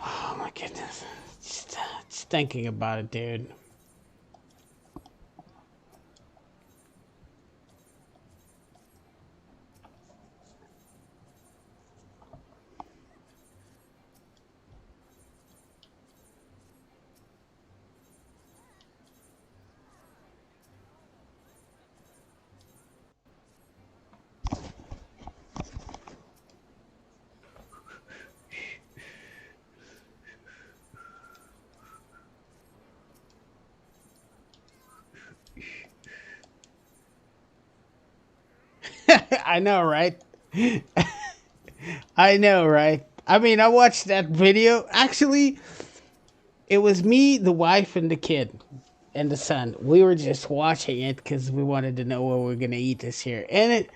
Oh my goodness. Just thinking about it, dude. I know, right? I know, right? I mean, I watched that video. Actually, it was me, the wife, and the kid, and the son. We were just watching it because we wanted to know what we are gonna eat this year. And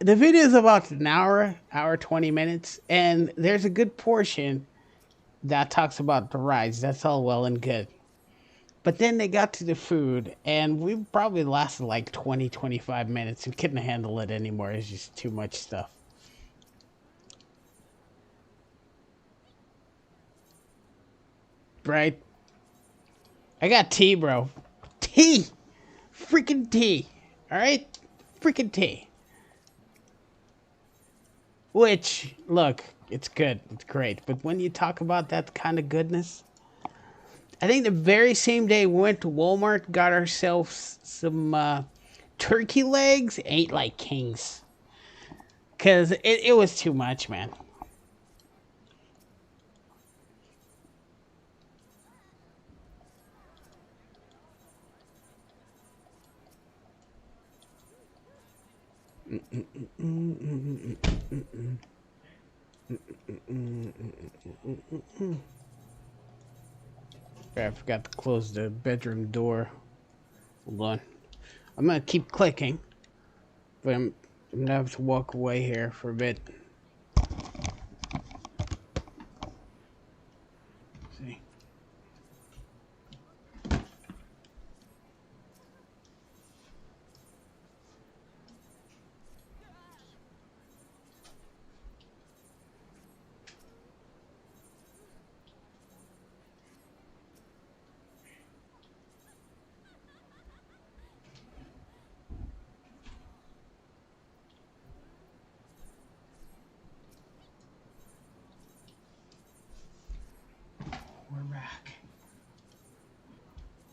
the video is about an hour 20 minutes, and there's a good portion that talks about the rides. That's all well and good. But then they got to the food, and we probably lasted like 20 25 minutes and couldn't handle it anymore. It's just too much stuff. Right? I got tea, bro. Tea! Freaking tea. Alright? Freaking tea. Which, look, it's good. It's great. But when you talk about that kind of goodness, I think the very same day we went to Walmart, got ourselves some turkey legs, ate like kings. Because it was too much, man. I forgot to close the bedroom door. Hold on. I'm going to keep clicking, but I'm going to have to walk away here for a bit. See. We're back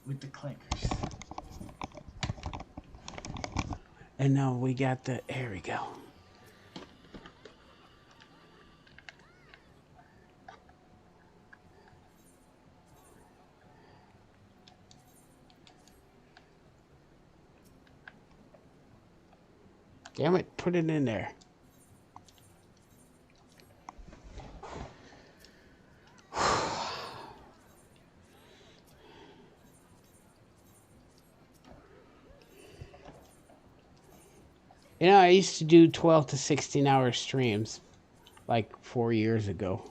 with the clickers. And now we got the, there we go. Damn it, put it in there. You know, I used to do 12 to 16 hour streams like 4 years ago.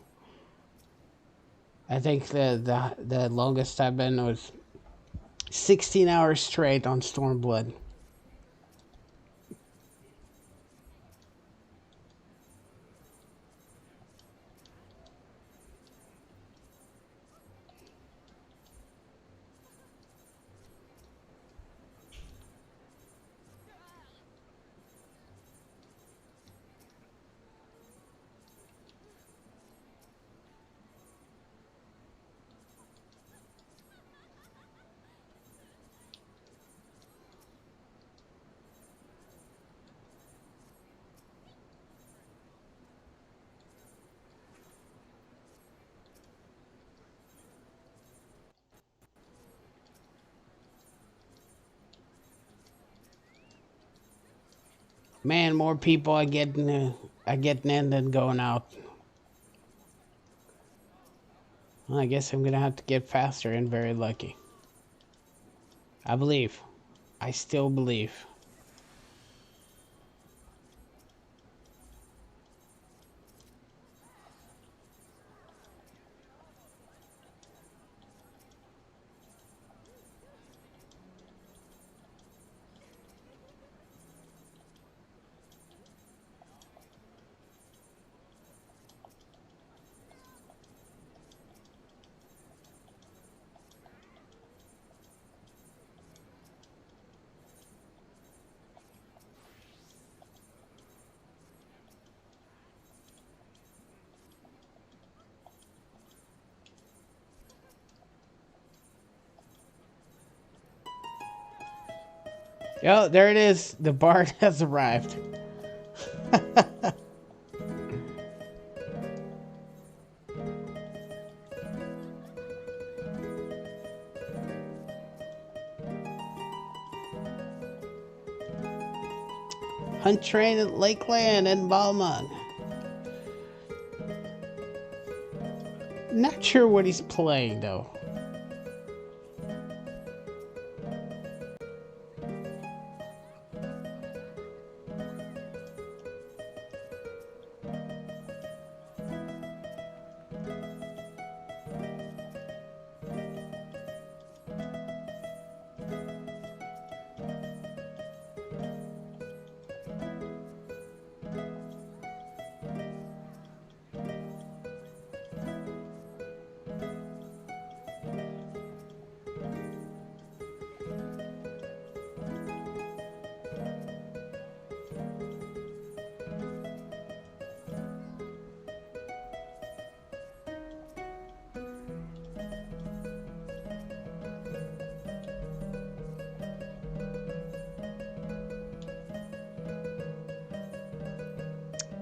I think the longest I've been was 16 hours straight on Stormblood. Man, more people are getting in than going out. Well, I guess I'm gonna have to get faster and very lucky. I believe. I still believe. Oh, there it is. The bard has arrived. Hunt train at Lakeland and Balmont. Not sure what he's playing though.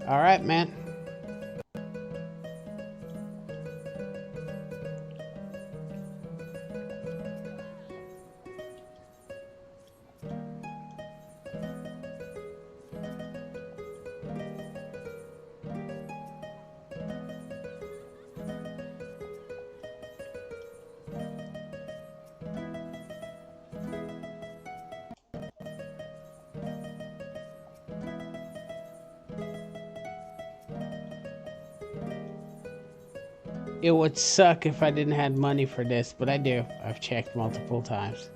All right, man. It would suck if I didn't have money for this, but I do. I've checked multiple times.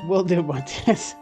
We'll do about this.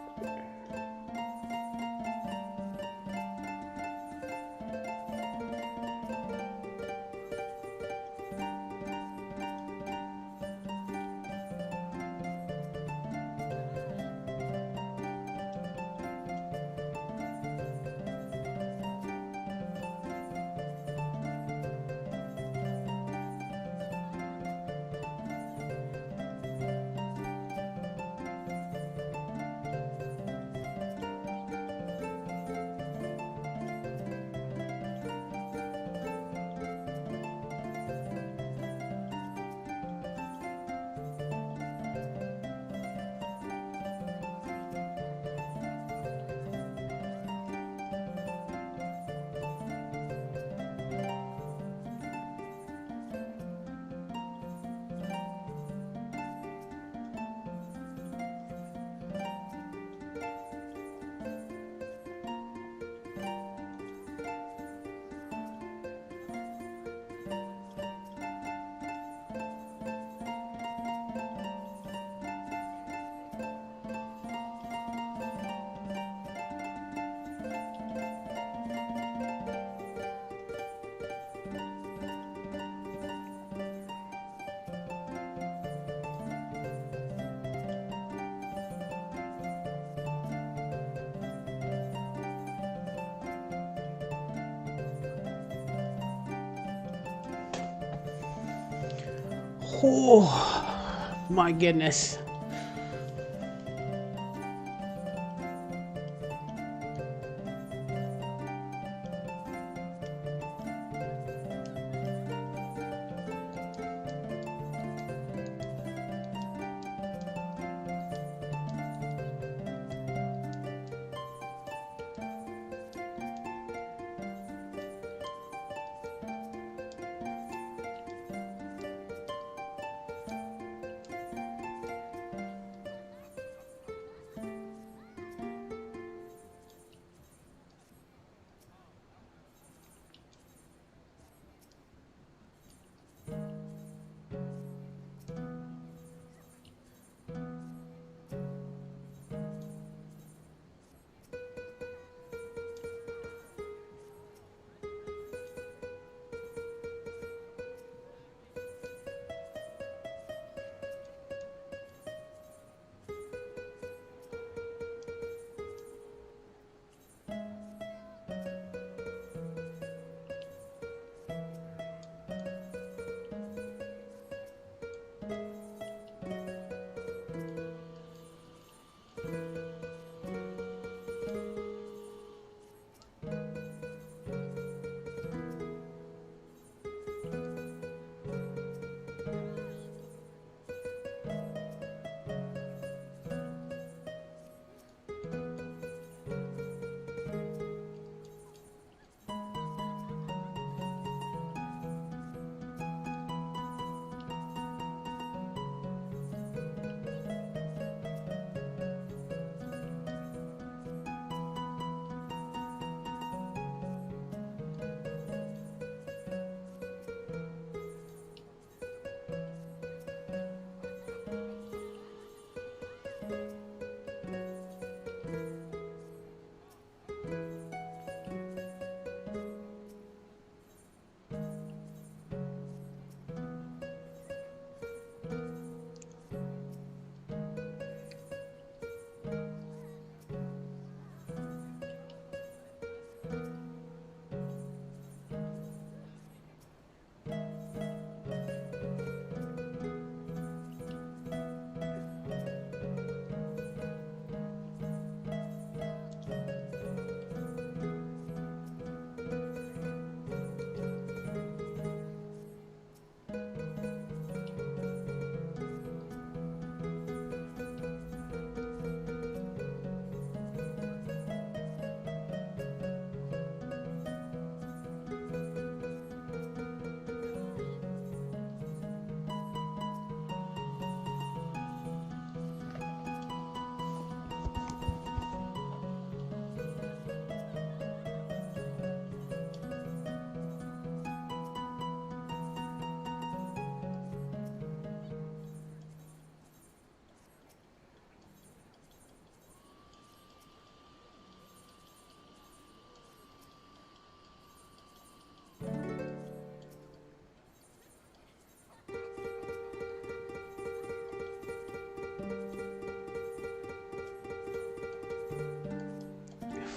Oh, my goodness.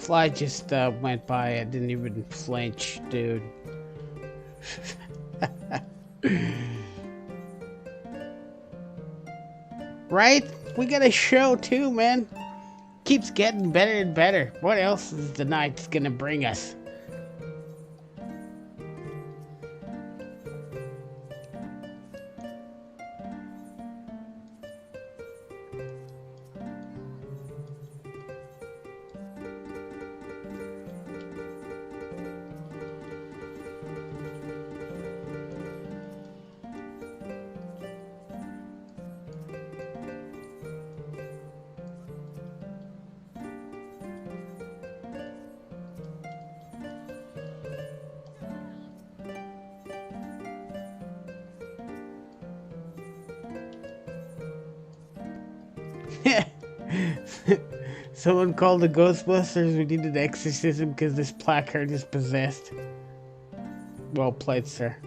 fly just went by. I didn't even flinch, dude. Right? We got a show too, man. Keeps getting better and better. What else is the night's gonna bring us? Someone called the Ghostbusters. We need an exorcism because this placard is possessed. Well played, sir.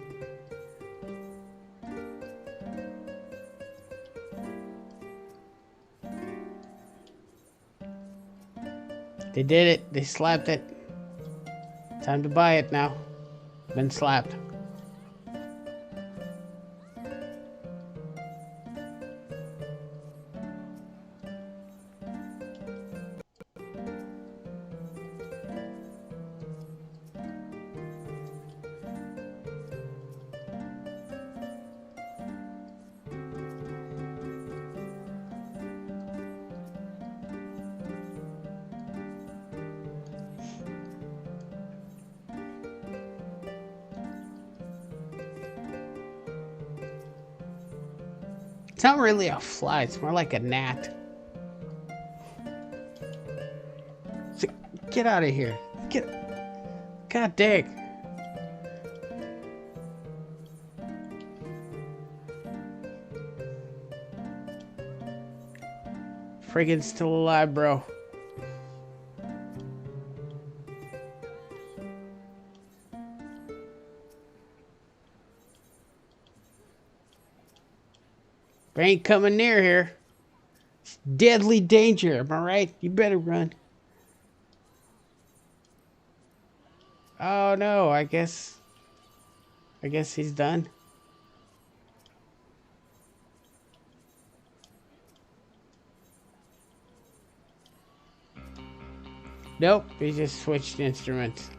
They did it. They slapped it. Time to buy it now. Been slapped. It's not really a fly, it's more like a gnat. So, get out of here. God dang. Friggin' still alive, bro. Ain't coming near here. It's deadly danger, am I right? You better run. Oh no, I guess he's done. Nope, he just switched instruments.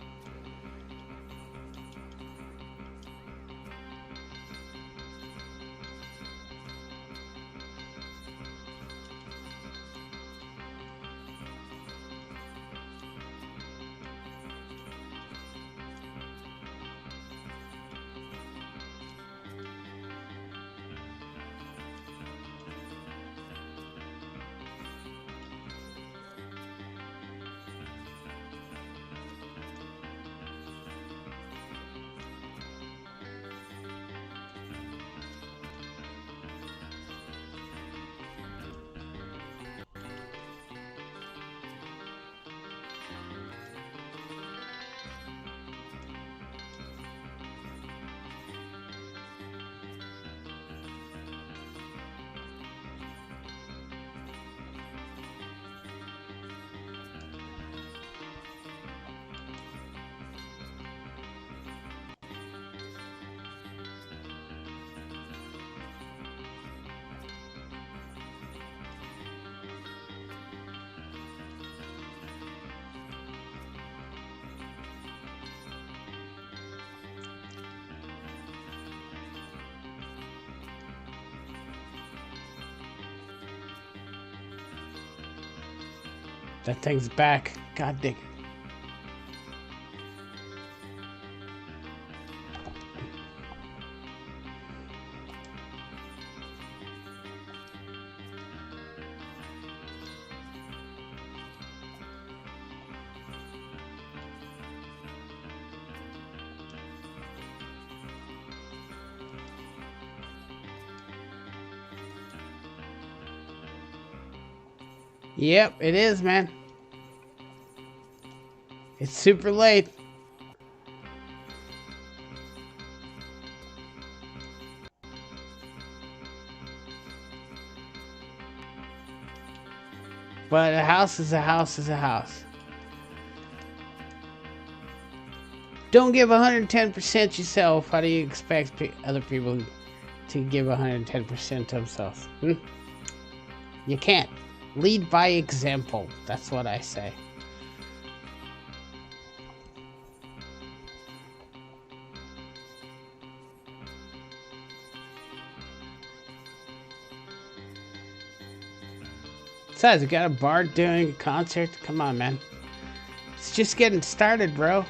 That thing's back. God dang it. Yep, it is, man. It's super late. But a house is a house is a house. don't give 110% yourself, how do you expect other people to give 110% themselves? You can't. Lead by example. That's what I say. Besides, we got a bard doing a concert. Come on, man. It's just getting started, bro.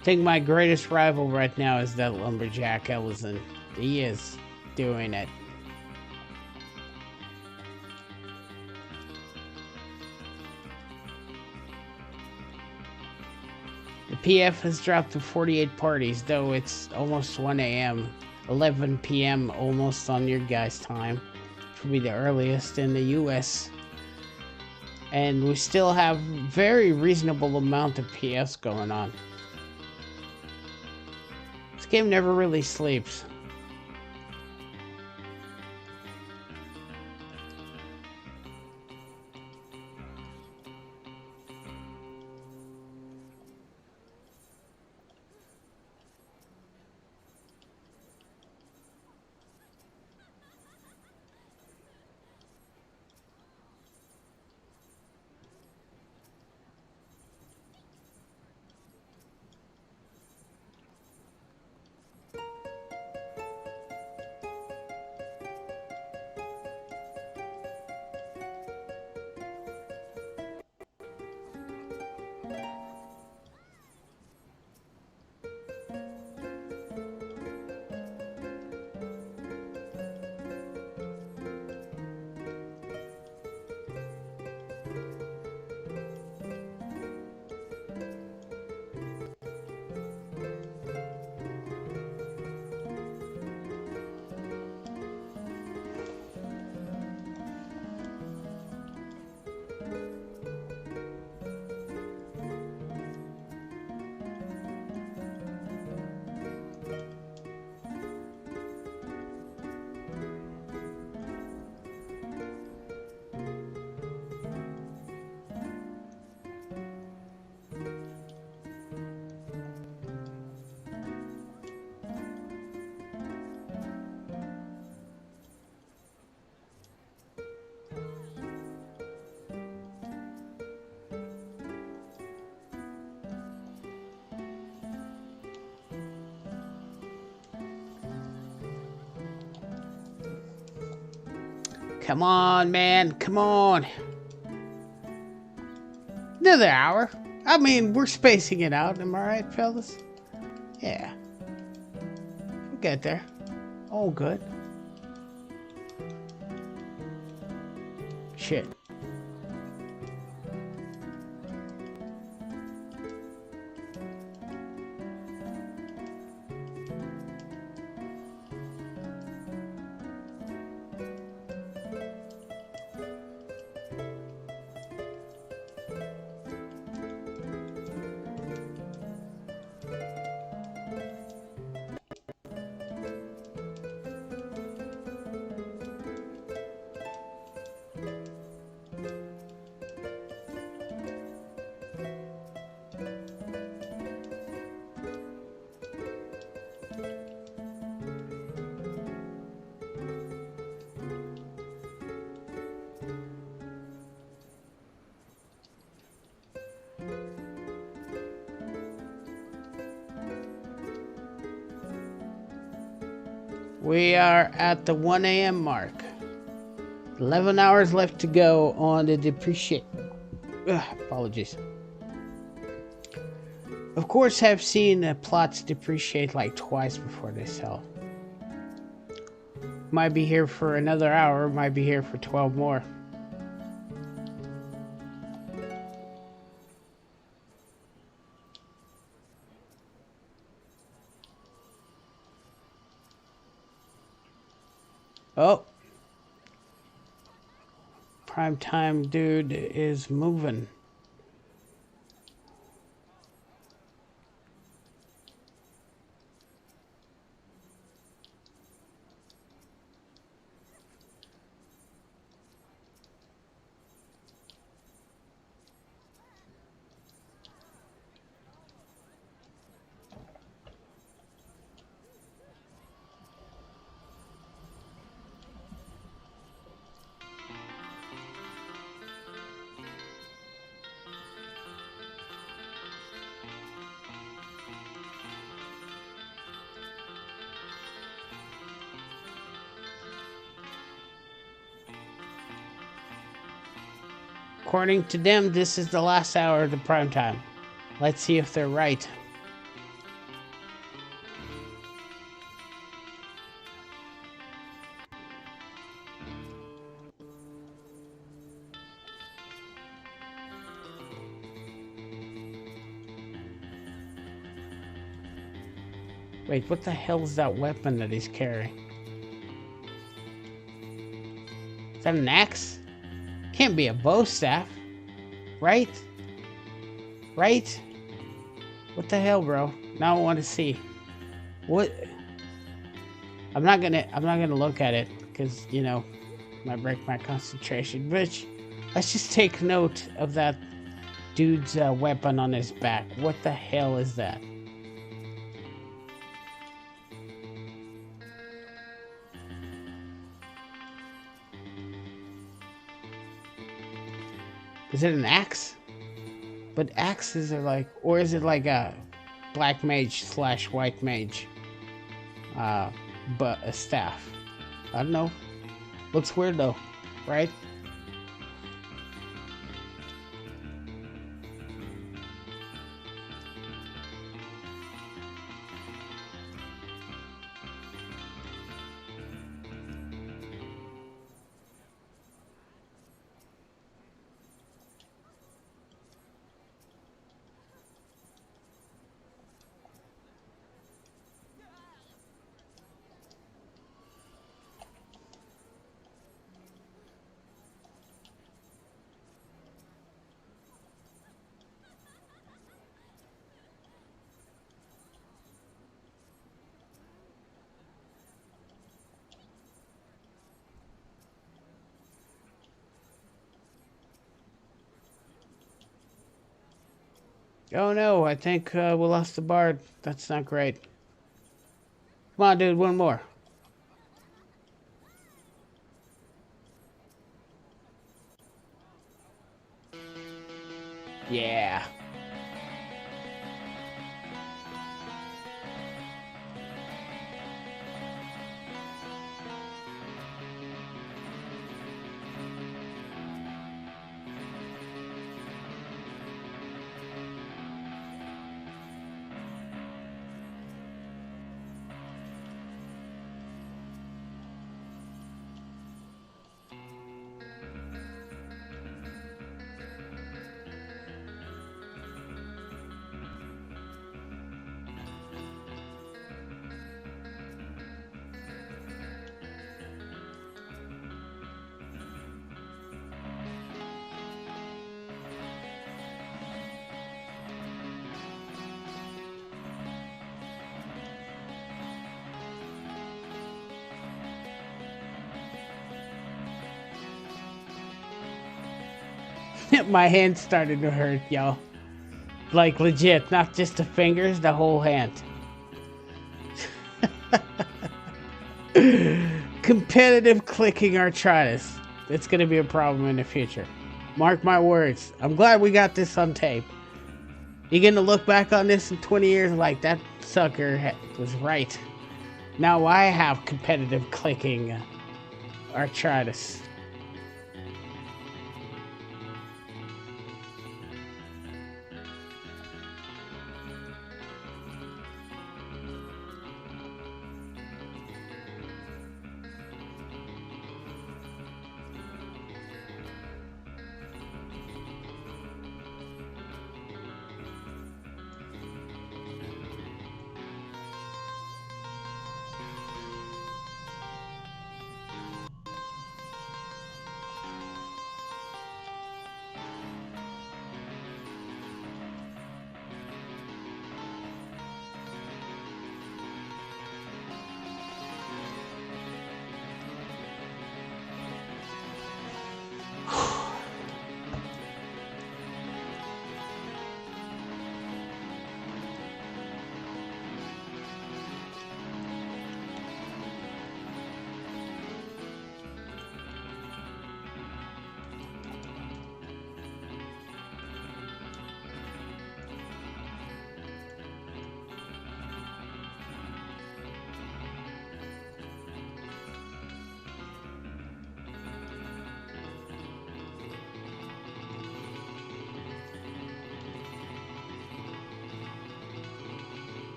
I think my greatest rival right now is that lumberjack Ellison. He is doing it. The PF has dropped to 48 parties, though it's almost 1 a.m. 11 p.m. almost on your guys' time, which will be the earliest in the U.S. And we still have very reasonable amount of PFs going on. This game never really sleeps. Come on, man. Come on. Another hour. I mean, we're spacing it out. Am I right, fellas? Yeah. We'll get there. All good. Shit. We are at the 1 a.m. mark. 11 hours left to go on the depreciate. Apologies. Of course, I've seen plots depreciate like twice before they sell. Might be here for another hour, might be here for 12 more. Oh, prime time dude is moving. According to them, this is the last hour of the prime time. Let's see if they're right. Wait, what the hell is that weapon that he's carrying? Is that an axe? Can't be a bow staff. Right? Right? What the hell, bro? Now I want to see. What? I'm not gonna look at it because, you know, might break my concentration. But let's just take note of that dude's weapon on his back. What the hell is that? Is it an axe? But axes are like, or is it like a black mage / white mage? But a staff. I don't know. Looks weird though, right? Oh no, I think we lost the bard. That's not great. Come on, dude, one more. Yeah. My hand started to hurt, y'all. Like legit, not just the fingers, the whole hand. Competitive clicking arthritis. It's gonna be a problem in the future. Mark my words. I'm glad we got this on tape. You're gonna look back on this in 20 years like that sucker was right. Now I have competitive clicking arthritis.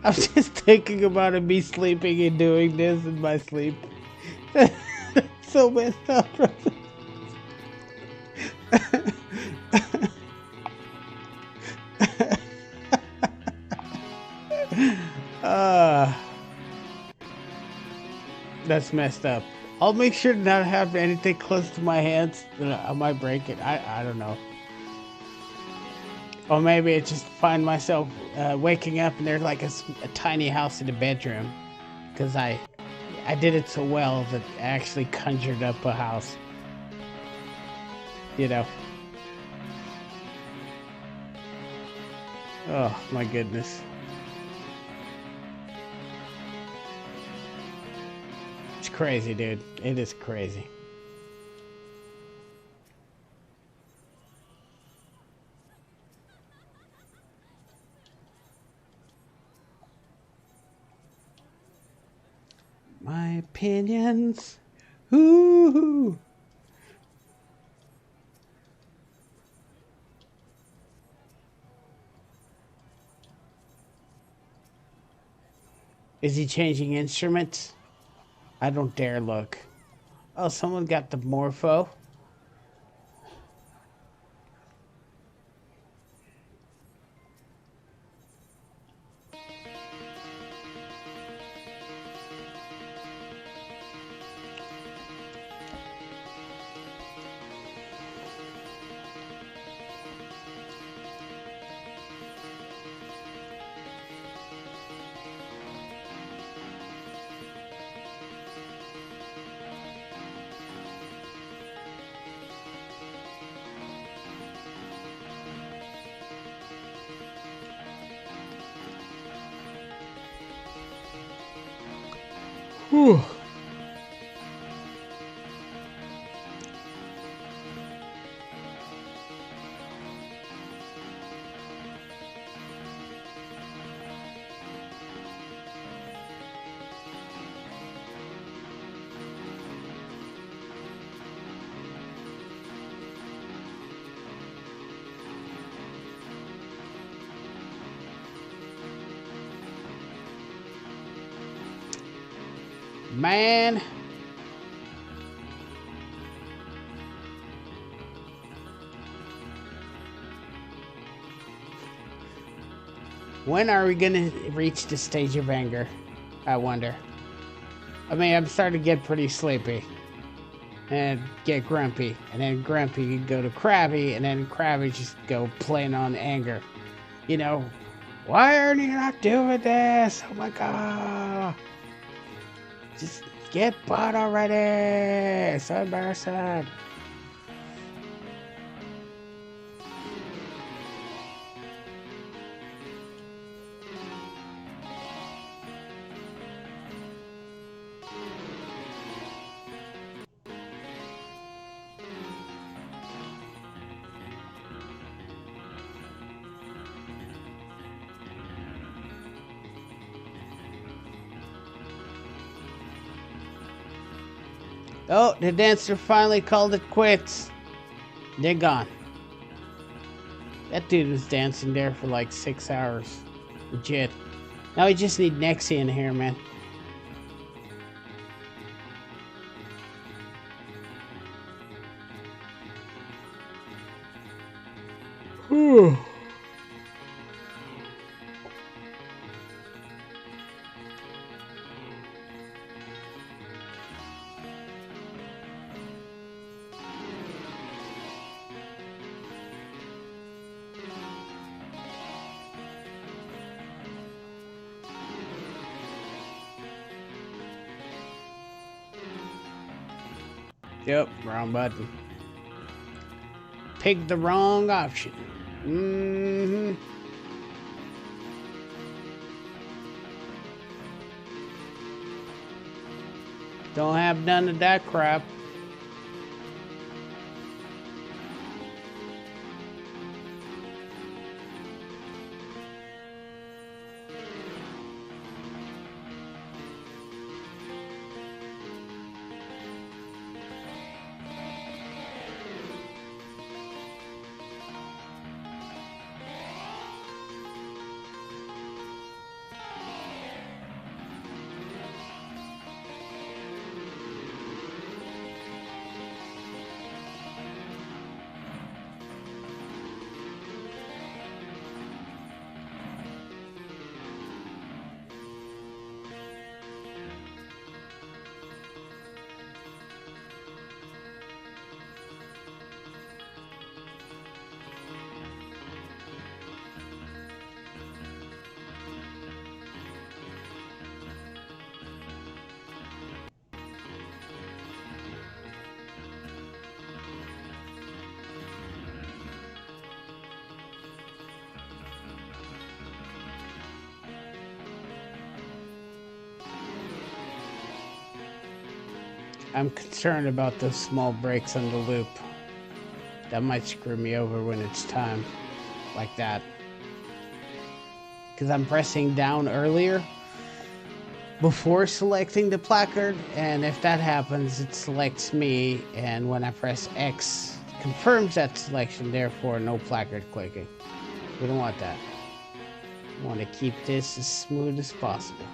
I'm just thinking about me sleeping and doing this in my sleep. So messed up. uh, that's messed up. I'll make sure to not have anything close to my hands. I might break it. I don't know. Or maybe I just find myself waking up and there's like a tiny house in the bedroom. Because I did it so well that I actually conjured up a house. You know. Oh my goodness. It's crazy, dude. It is crazy. My opinions. Ooh. Is he changing instruments? I don't dare look. Oh, someone got the morpho. Whew. Man. When are we gonna reach the stage of anger? I wonder. I mean, I'm starting to get pretty sleepy. And get grumpy. And then grumpy go to crabby. And then crabby just go playing on anger. You know, why are you not doing this? Oh my god. Just get bought already. So embarrassing. Oh, the dancer finally called it quits. They're gone. That dude was dancing there for like 6 hours. Legit. Now we just need Nexie in here, man. Whew. Yep, wrong button. Picked the wrong option. Mm-hmm. Don't have none of that crap. I'm concerned about those small breaks on the loop. That might screw me over when it's time, like that. Because I'm pressing down earlier before selecting the placard, and if that happens, it selects me, and when I press X, it confirms that selection, therefore no placard clicking. We don't want that. We want to keep this as smooth as possible.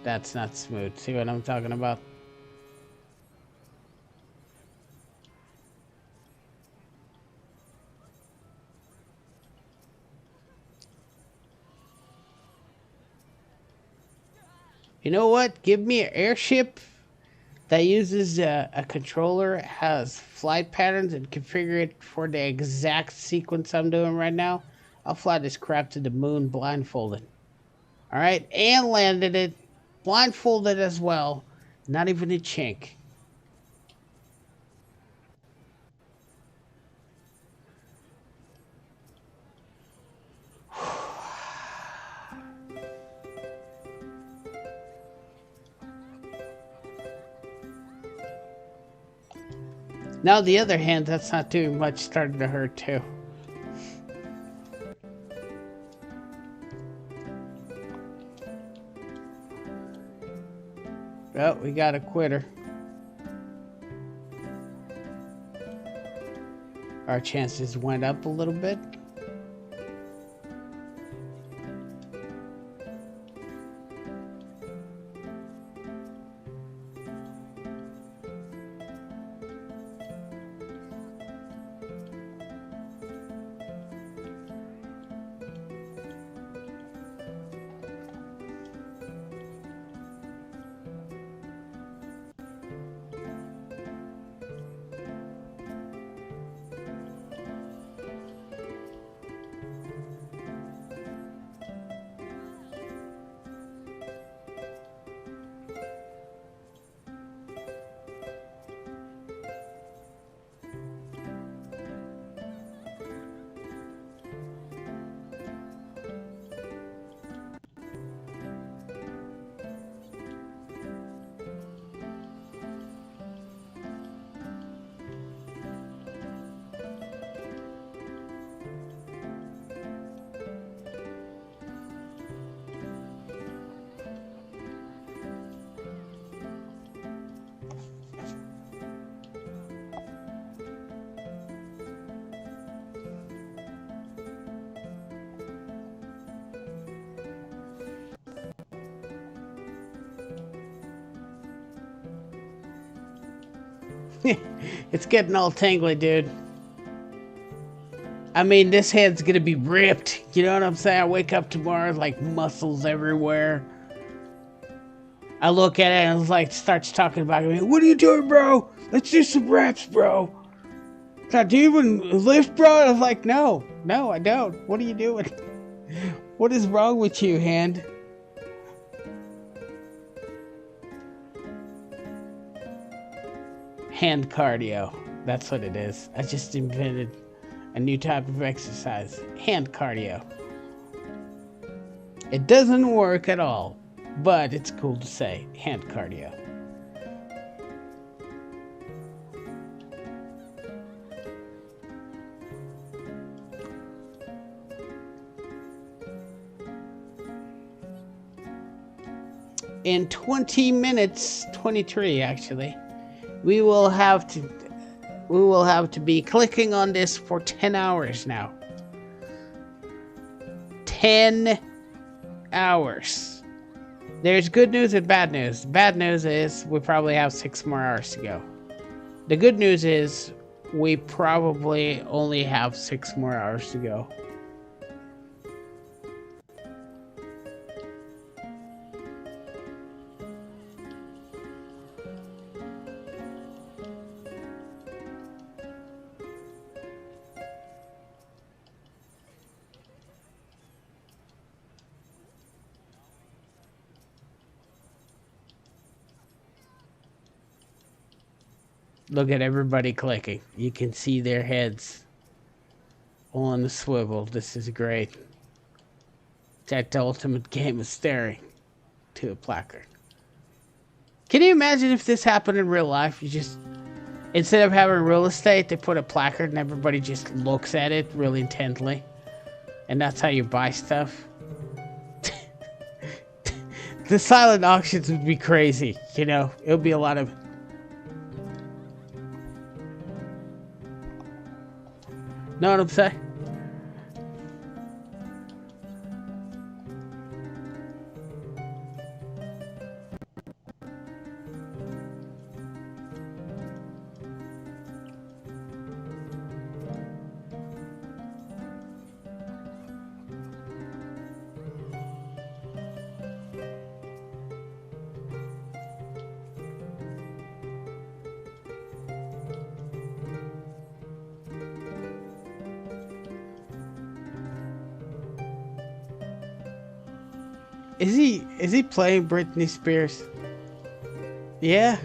That's not smooth. See what I'm talking about? You know what? Give me an airship that uses a controller, has flight patterns, and configure it for the exact sequence I'm doing right now. I'll fly this crap to the moon blindfolded. All right? And landed it blindfolded as well. Not even a chink. Now, the other hand, that's not doing much, starting to hurt too. Well, we got a quitter. Our chances went up a little bit. It's getting all tangly, dude. I mean, this head's gonna be ripped. You know what I'm saying? I wake up tomorrow, like muscles everywhere. I look at it and it's like starts talking about me. What are you doing, bro? Let's do some reps, bro. Do you even lift, bro? And I was like, no, I don't. What are you doing? What is wrong with you, hand? Hand cardio. That's what it is. I just invented a new type of exercise. Hand cardio. It doesn't work at all, but it's cool to say. Hand cardio. In 20 minutes, 23 actually, we will have to be clicking on this for 10 hours now. 10 hours. There's good news and bad news. Bad news is we probably have 6 more hours to go. The good news is we probably only have 6 more hours to go. Look at everybody clicking. You can see their heads on the swivel. This is great. That's the ultimate game of staring to a placard. Can you imagine if this happened in real life? You just, instead of having real estate, they put a placard and everybody just looks at it really intently. And that's how you buy stuff. The silent auctions would be crazy, you know? It would be a lot of... Know what I'm saying? Is he playing Britney Spears? Yeah?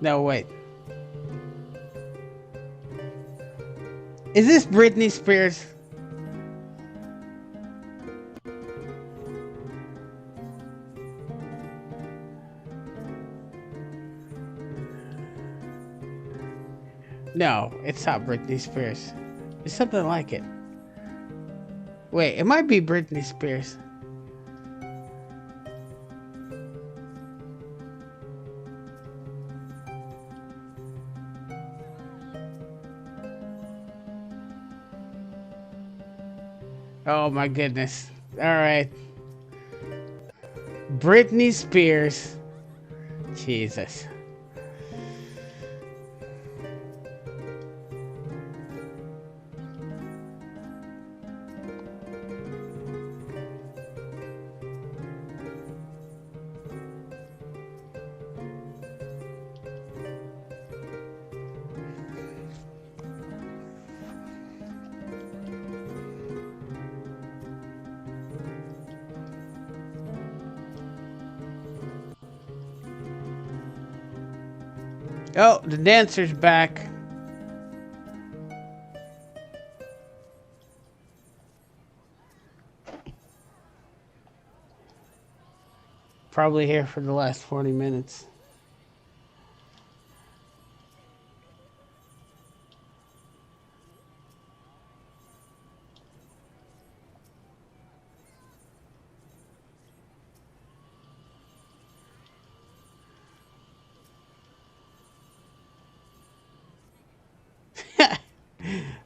No, wait. Is this Britney Spears? No, it's not Britney Spears. It's something like it. Wait, it might be Britney Spears. Oh my goodness. Alright. Britney Spears. Jesus. Oh, the dancer's back. Probably here for the last 40 minutes.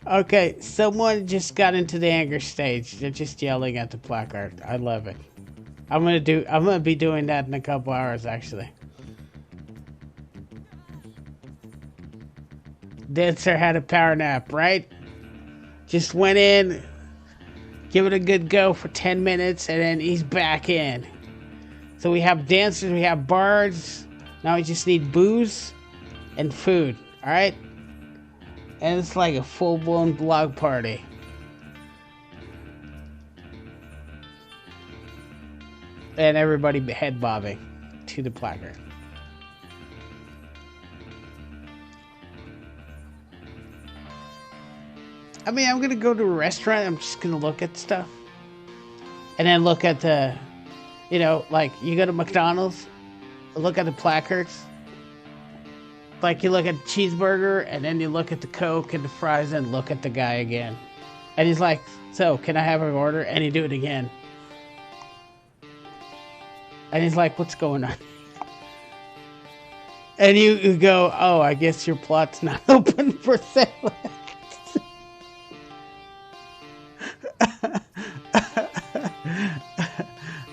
Okay, someone just got into the anger stage. They're just yelling at the placard. I love it. I'm gonna be doing that in a couple hours, actually. Dancer had a power nap, right? Just went in, give it a good go for 10 minutes, and then he's back in. So we have dancers, we have bards. Now we just need booze and food, all right? And it's like a full-blown blog party. And everybody head bobbing to the placard. I mean, I'm gonna go to a restaurant. I'm just gonna look at stuff. And then look at the, you know, like you go to McDonald's, look at the placards. Like you look at the cheeseburger and then you look at the Coke and the fries and look at the guy again. And he's like, so can I have an order? And you do it again. And he's like, what's going on? And you go, oh, I guess your plot's not open for sale.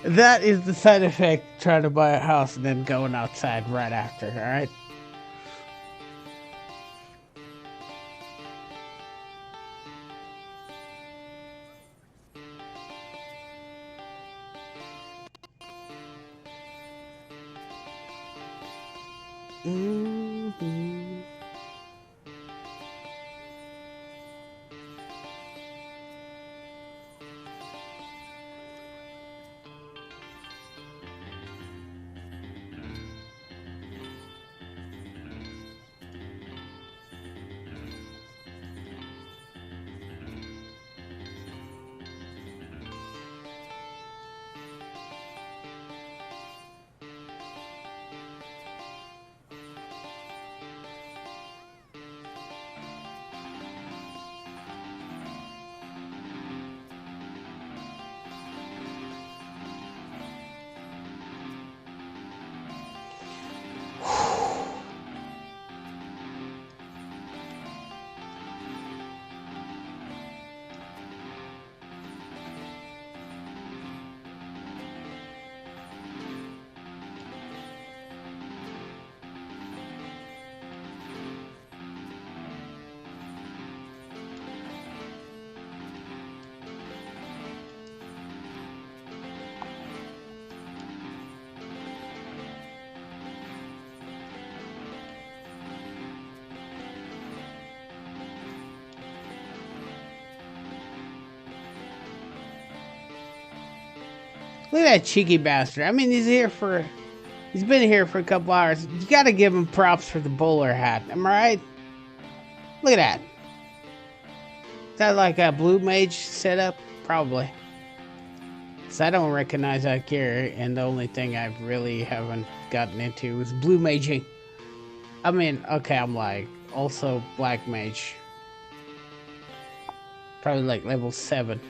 That is the side effect trying to buy a house and then going outside right after, all right? Mm-hmm. Look at that cheeky bastard. I mean, he's been here for a couple hours. You gotta give him props for the bowler hat. Am I right? Look at that. Is that like a blue mage setup? Probably. Cause I don't recognize that gear, and the only thing I really haven't gotten into is blue maging. I mean, okay, I'm like also black mage. Probably like level 7.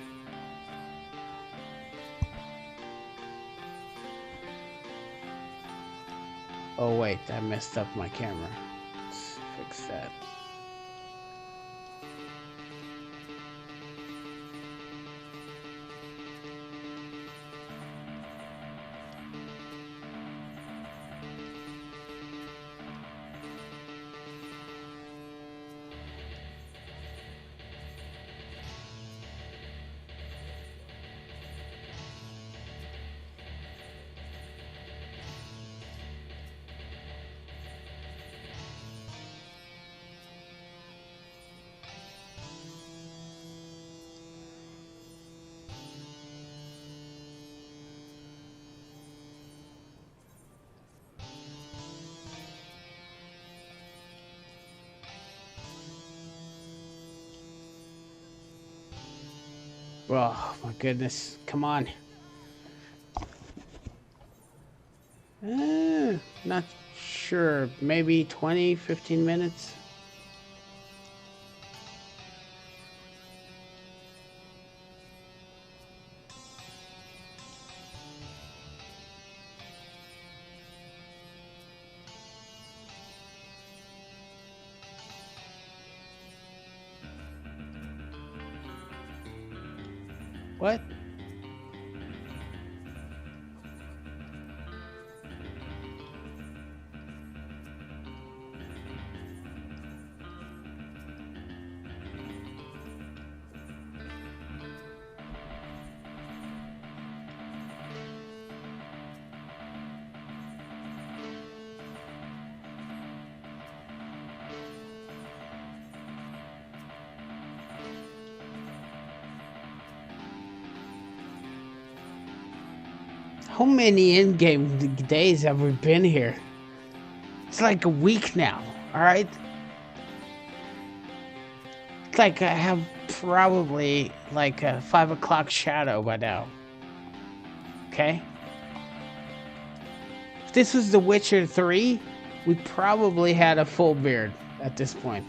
Oh wait, I messed up my camera. Let's fix that. Oh my goodness, come on. Not sure, maybe 20, 15 minutes. What? How many in-game days have we been here? It's like a week now, alright? It's like I have probably like a 5 o'clock shadow by now. Okay? If this was The Witcher 3, we probably had a full beard at this point.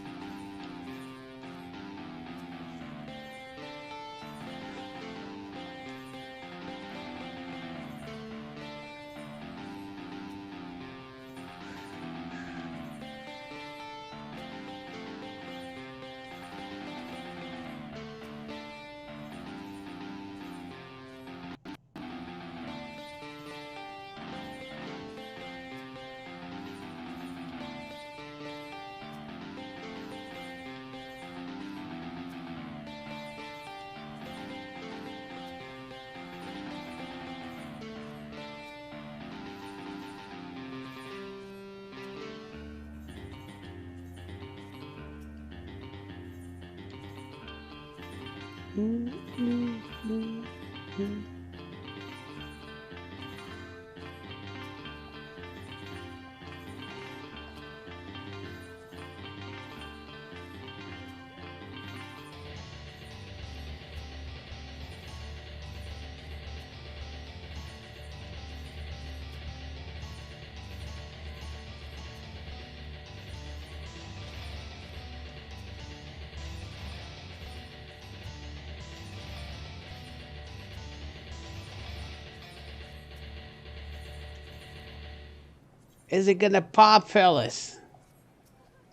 Is it gonna pop, fellas?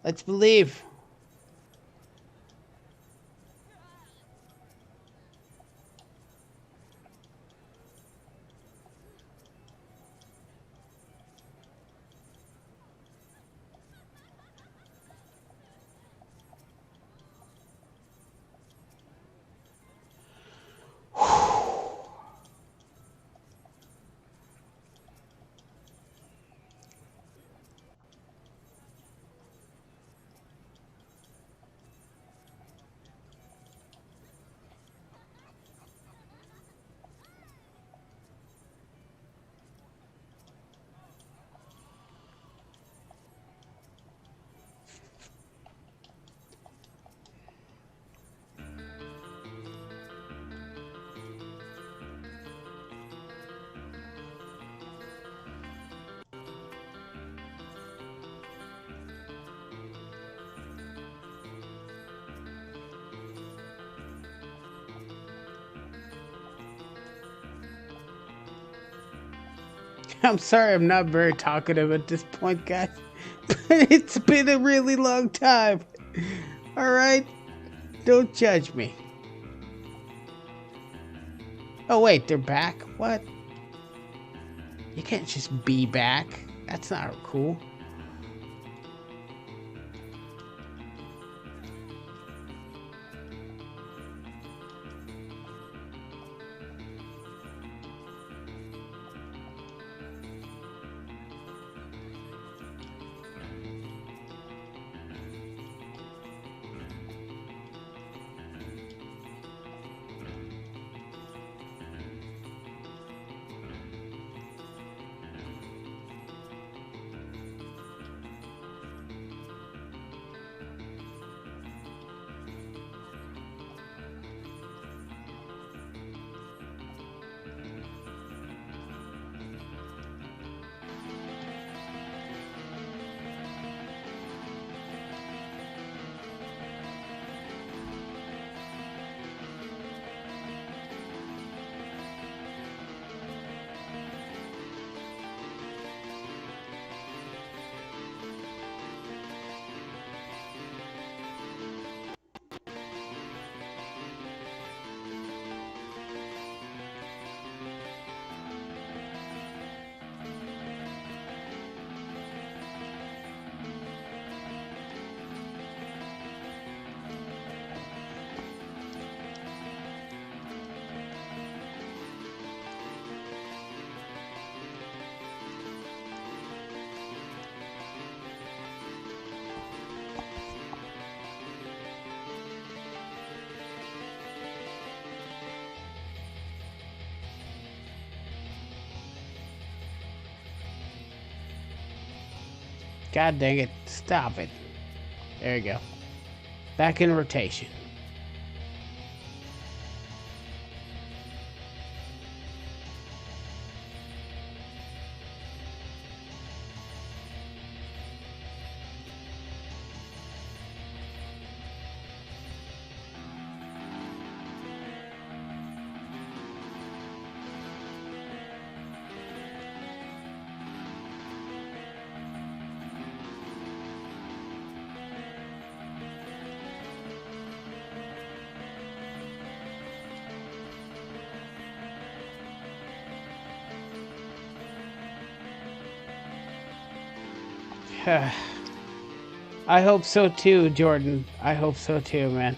Let's believe. I'm sorry I'm not very talkative at this point, guys. But it's been a really long time. Alright? Don't judge me. Oh wait, they're back? What? You can't just be back. That's not cool. God dang it. Stop it. There you go. Back in rotation. I hope so too, Jordan. I hope so too, man.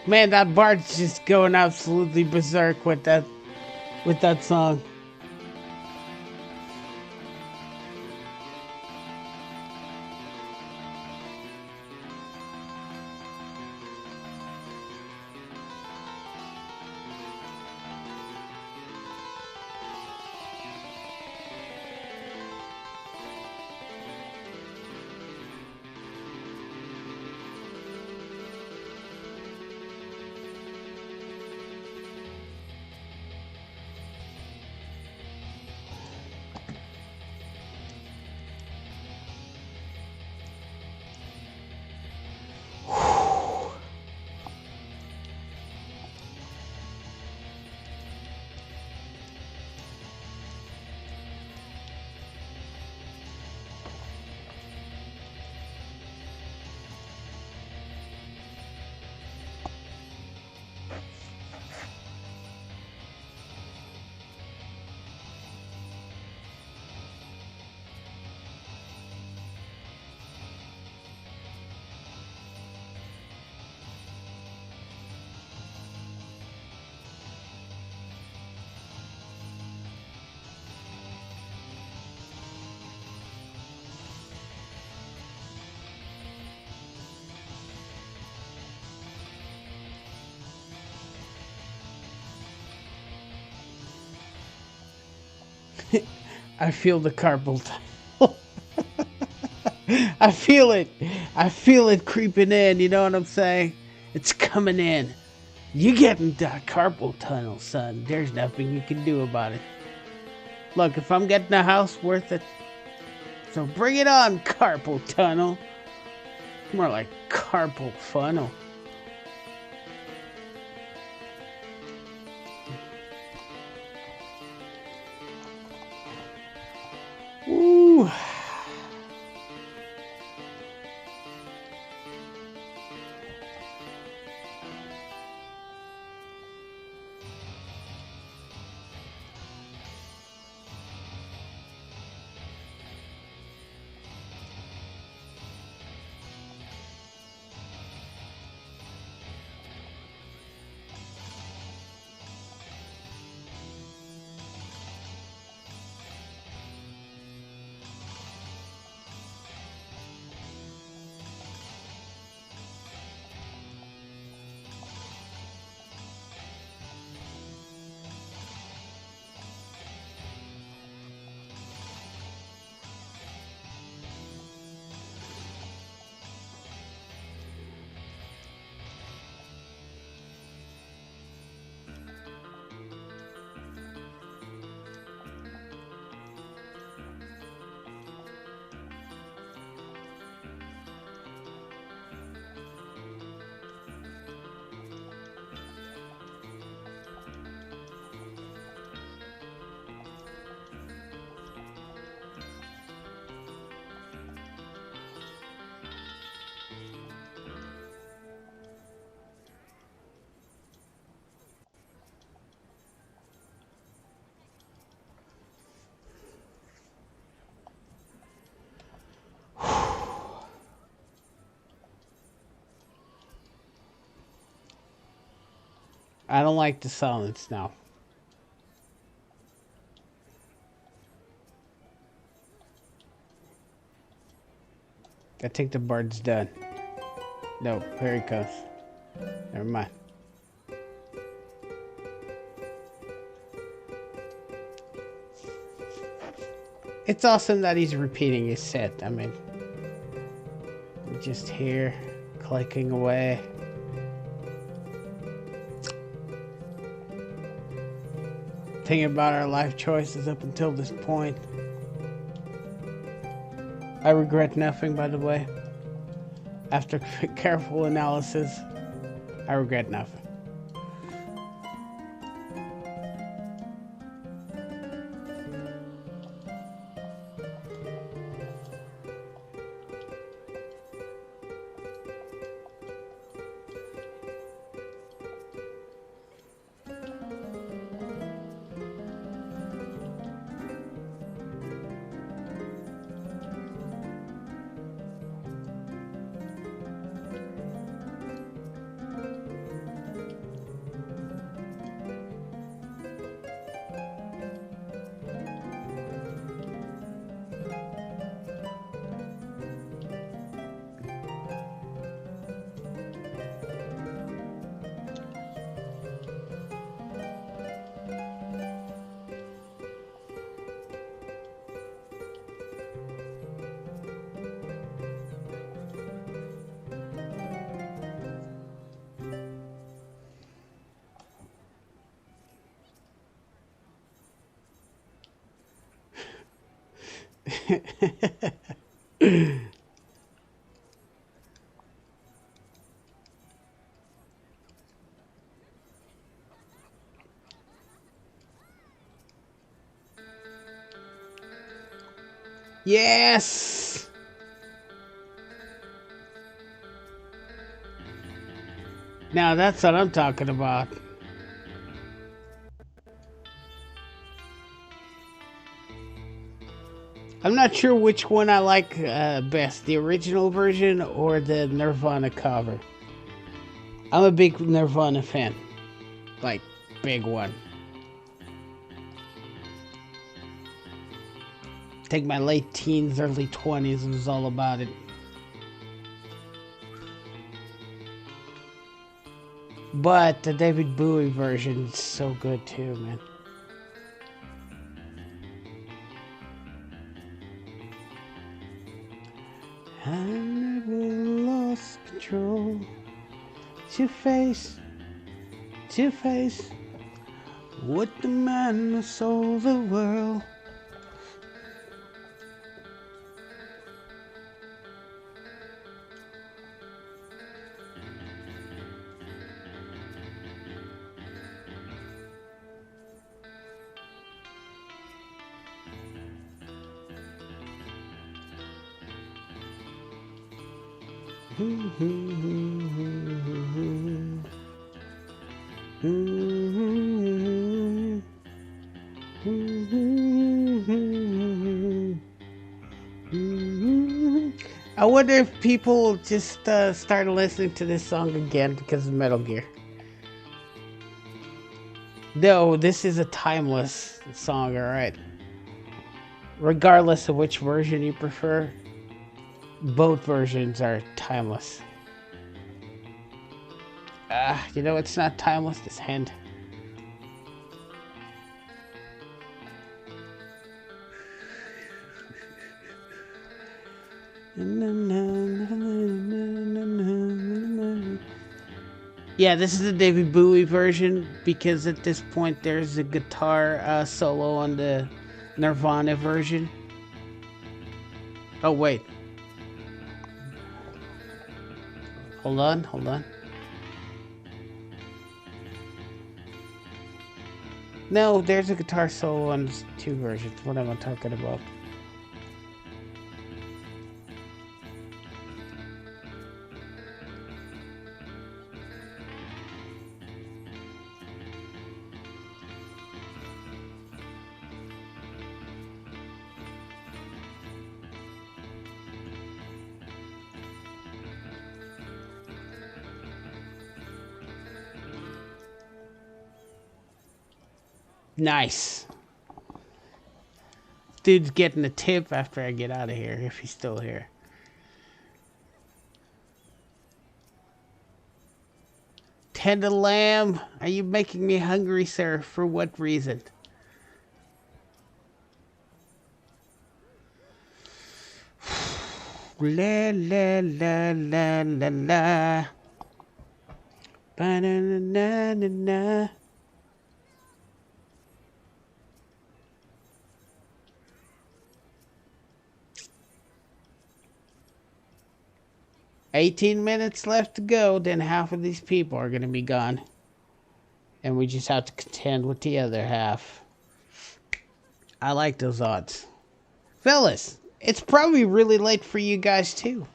Man, that Bart's just going absolutely berserk with that song. I feel the carpal tunnel. I feel it. I feel it creeping in. You know what I'm saying? It's coming in. You getting that carpal tunnel, son. There's nothing you can do about it. Look, if I'm getting a house worth it, so bring it on, carpal tunnel. More like carpal funnel. Woo. I don't like the silence now. I think the bird's done. No, here he comes. Never mind. It's awesome that he's repeating his set. I mean, just here, clicking away. Thinking about our life choices up until this point. I regret nothing, by the way. After careful analysis, I regret nothing. Yes! Now that's what I'm talking about. I'm not sure which one I like best, the original version or the Nirvana cover. I'm a big Nirvana fan. Like, big one. I think my late teens, early 20s was all about it. But the David Bowie version is so good too, man. control. To face what the man who sold the world. I wonder if people just started listening to this song again because of Metal Gear. No, this is a timeless song, alright. Regardless of which version you prefer, both versions are timeless. You know it's not timeless? This hand. Yeah, this is the David Bowie version because at this point there's a guitar solo on the Nirvana version. Oh, wait. Hold on. No, there's a guitar solo on two versions. What am I talking about? Nice. Dude's getting a tip after I get out of here, if he's still here. Tender lamb, are you making me hungry, sir? For what reason? La la la la la la. Ba na na na na. "18 minutes left to go, then half of these people are going to be gone. And we just have to contend with the other half." I like those odds. Fellas, it's probably really late for you guys too.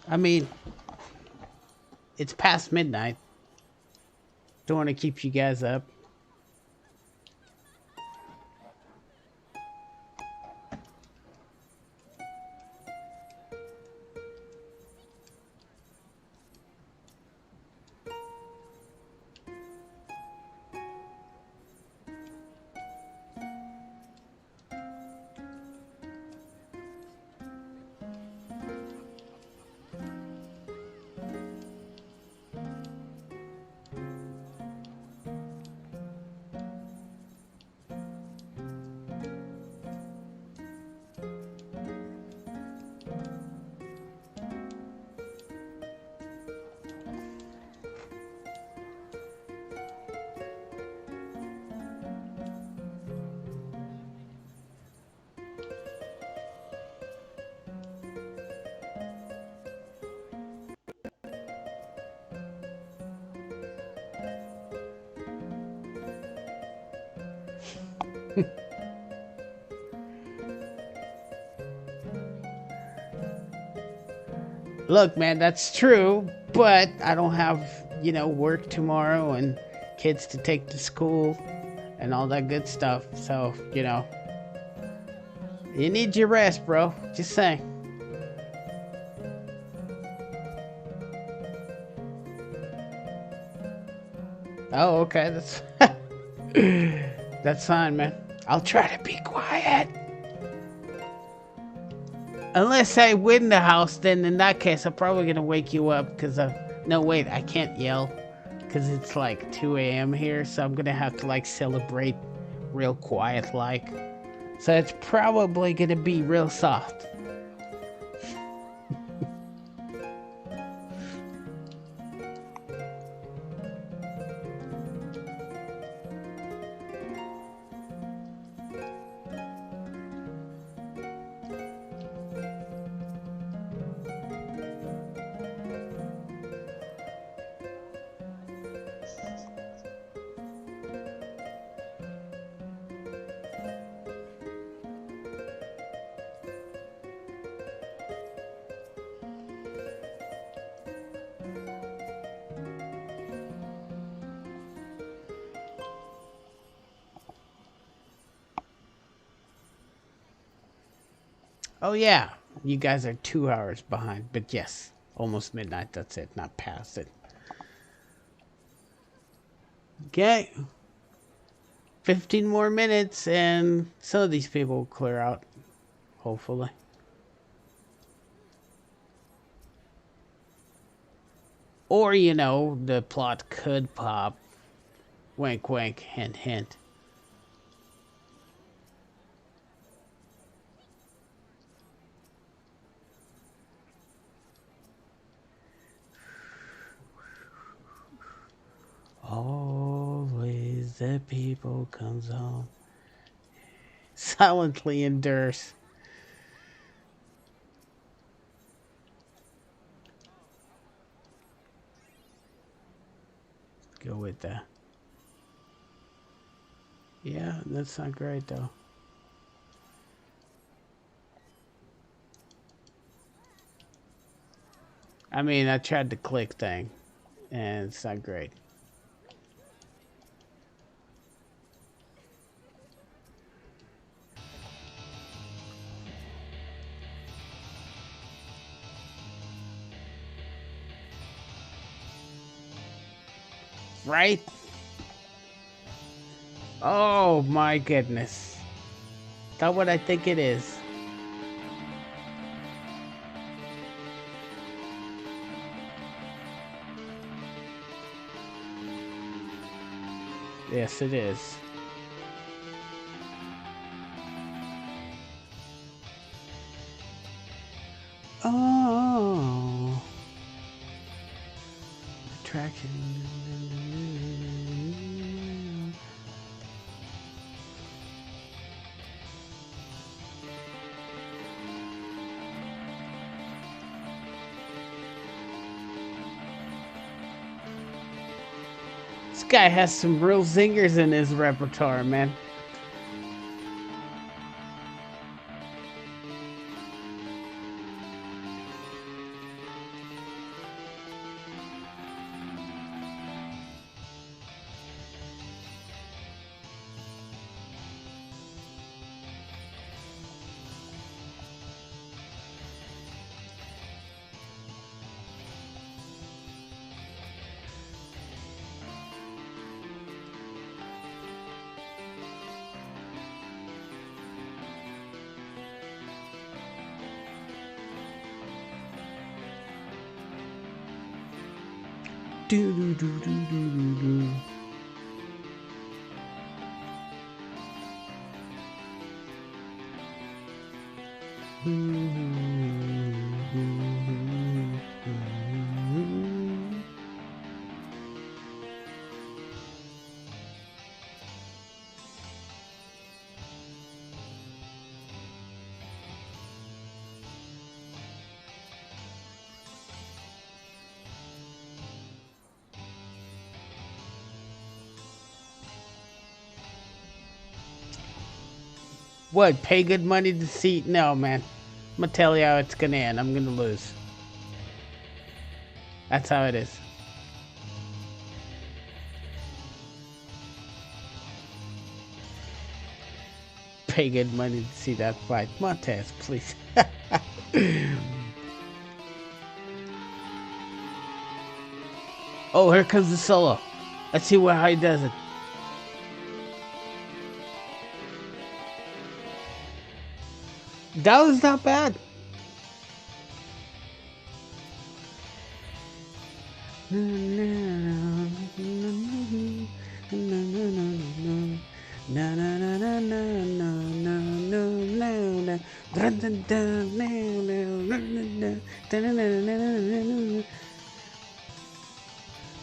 I mean, it's past midnight. Don't want to keep you guys up. Look, man, that's true, but I don't have, work tomorrow and kids to take to school and all that good stuff. So, you need your rest, bro. Just saying. Oh, okay. That's fine, man. I'll try to be quiet. Unless I win the house, then in that case, I'm probably going to wake you up because no, wait, I can't yell because it's like 2 a.m. here. So I'm going to have to celebrate real quiet So it's probably going to be real soft. Oh yeah, you guys are 2 hours behind, but yes, almost midnight. That's it, not past it. Okay, 15 more minutes, and some of these people will clear out, hopefully. Or you know, the plot could pop. Wink, wink, hint, hint. Always the people comes home. Silently endures. Go with that. Yeah, that's not great though. I mean, I tried the click thing, and it's not great. Right? Oh my goodness. That's what I think it is. Yes, it is. Oh. Attraction. This guy has some real zingers in his repertoire, man. Do do do do do do do. What? Pay good money to see? No, man. I'm gonna tell you how it's gonna end. I'm gonna lose. That's how it is. Pay good money to see that fight. Montez, please. Oh, here comes the solo. Let's see how he does it. That was not bad.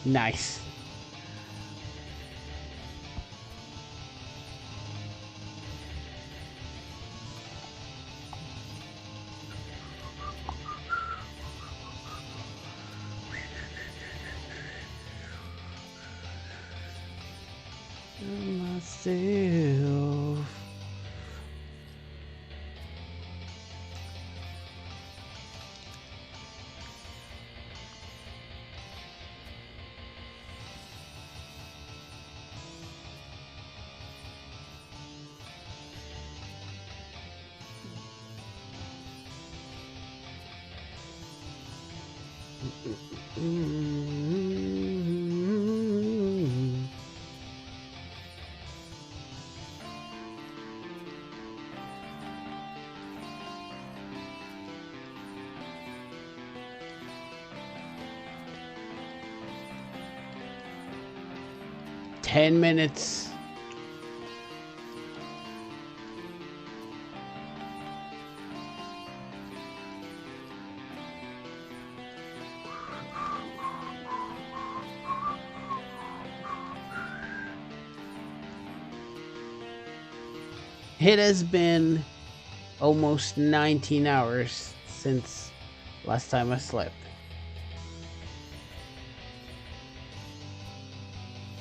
Nice. Myself. Mm. 10 minutes. It has been almost 19 hours since last time I slept.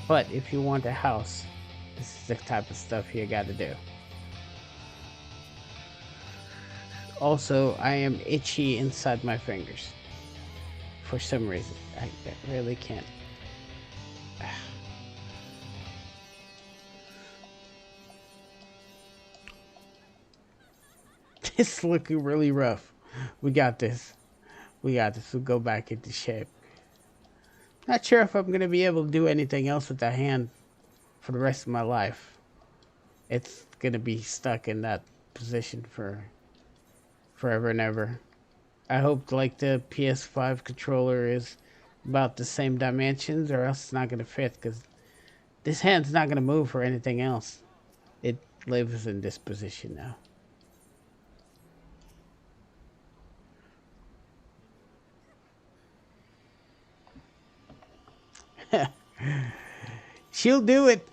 But if you want a house, this is the type of stuff you gotta do. Also, I am itchy inside my fingers. For some reason. I really can't. It's looking really rough. We got this. We got this. We'll go back into shape. Not sure if I'm going to be able to do anything else with that hand for the rest of my life. It's going to be stuck in that position for forever and ever. I hope like the PS5 controller is about the same dimensions, or else it's not going to fit, because this hand's not going to move for anything else. It lives in this position now. She'll do it.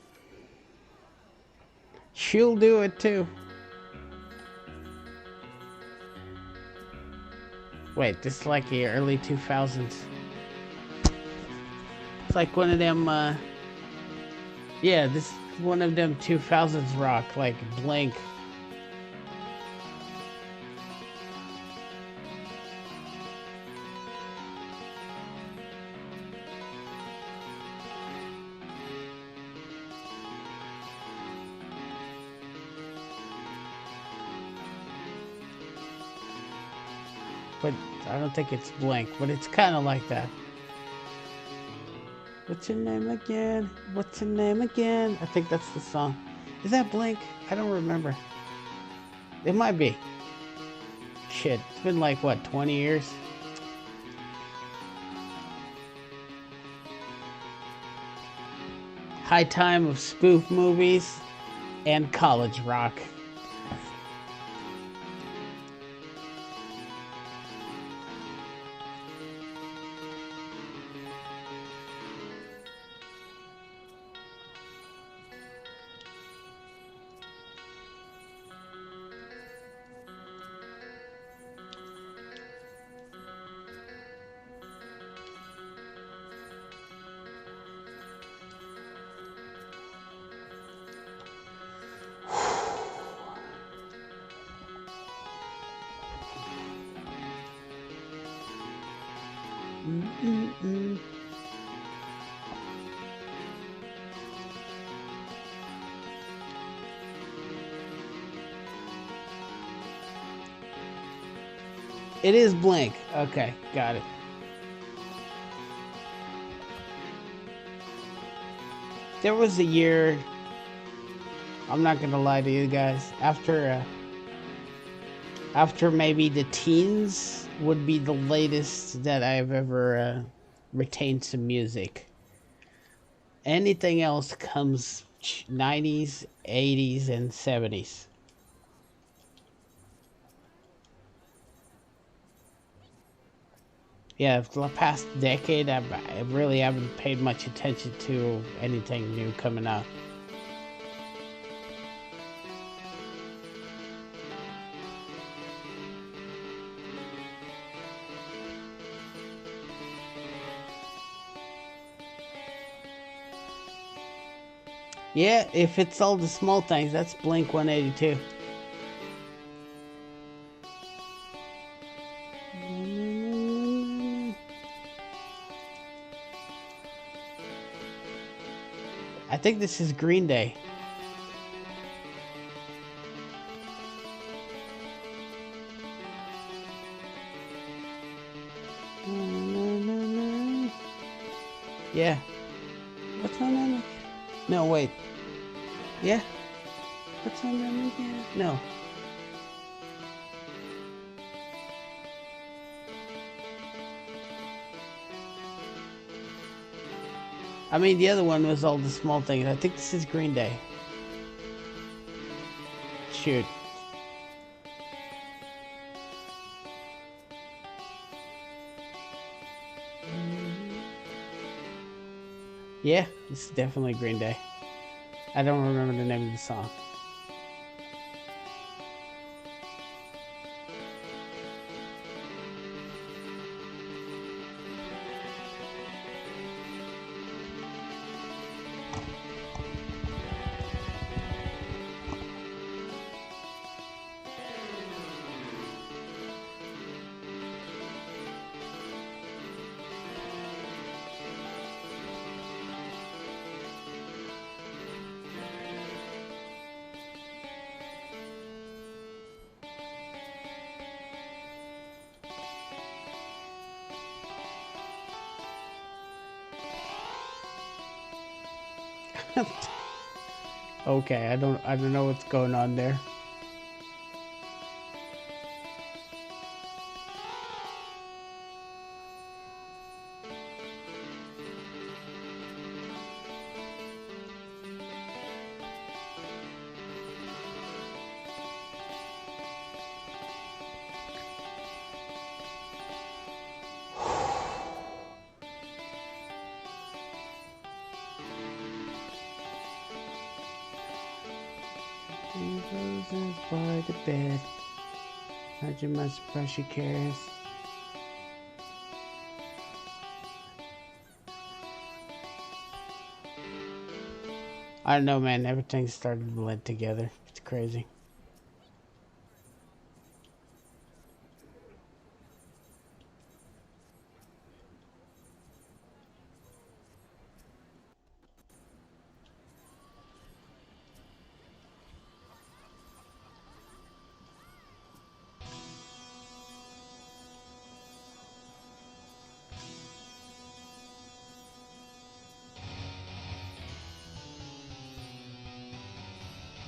She'll do it too. Wait, this is like the early 2000s. It's like one of them, yeah, this is one of them 2000s rock, like Blink. But I don't think it's Blink, but it's kind of like that. What's your name again? What's your name again? I think that's the song. Is that Blink? I don't remember. It might be. Shit, it's been like, what, 20 years? High time of spoof movies and college rock. It is Blink. Okay, got it. There was a year, I'm not gonna lie to you guys, after maybe the teens would be the latest that I've ever retained some music. Anything else comes 90s, 80s, and 70s. Yeah, for the past decade, I really haven't paid much attention to anything new coming out. Yeah, if it's all the small things, that's Blink 182. I think this is Green Day. Yeah. What's on that? No, wait. Yeah. What's on that? Yeah. No. I mean, the other one was all the small things. I think this is Green Day. Shoot. Yeah, this is definitely Green Day. I don't remember the name of the song. Okay, I don't know what's going on there. Roses by the bed. Imagine my precious cares. I don't know, man. Everything started to blend together. It's crazy.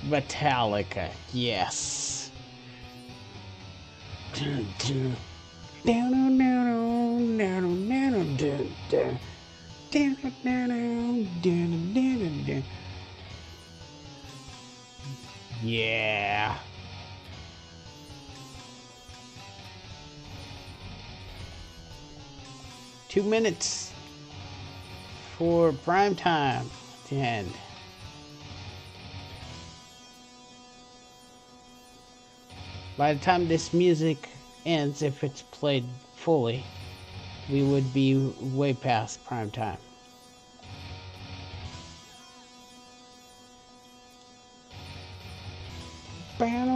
Metallica, yes. Yeah. Two minutes for prime time to end. By the time this music ends, if it's played fully, we would be way past prime time. Now.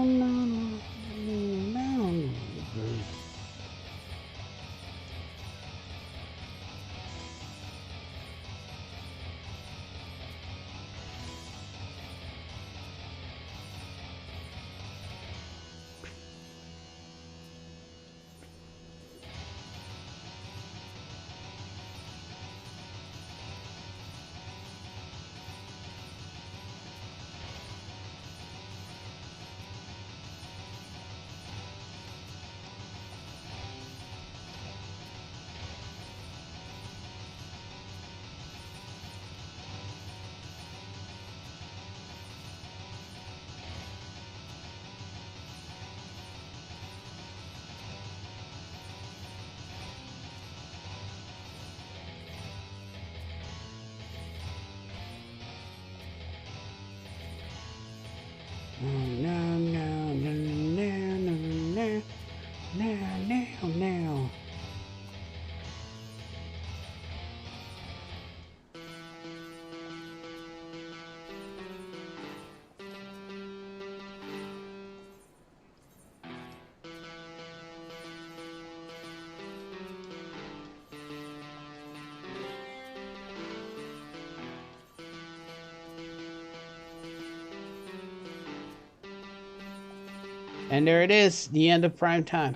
And there it is, the end of prime time.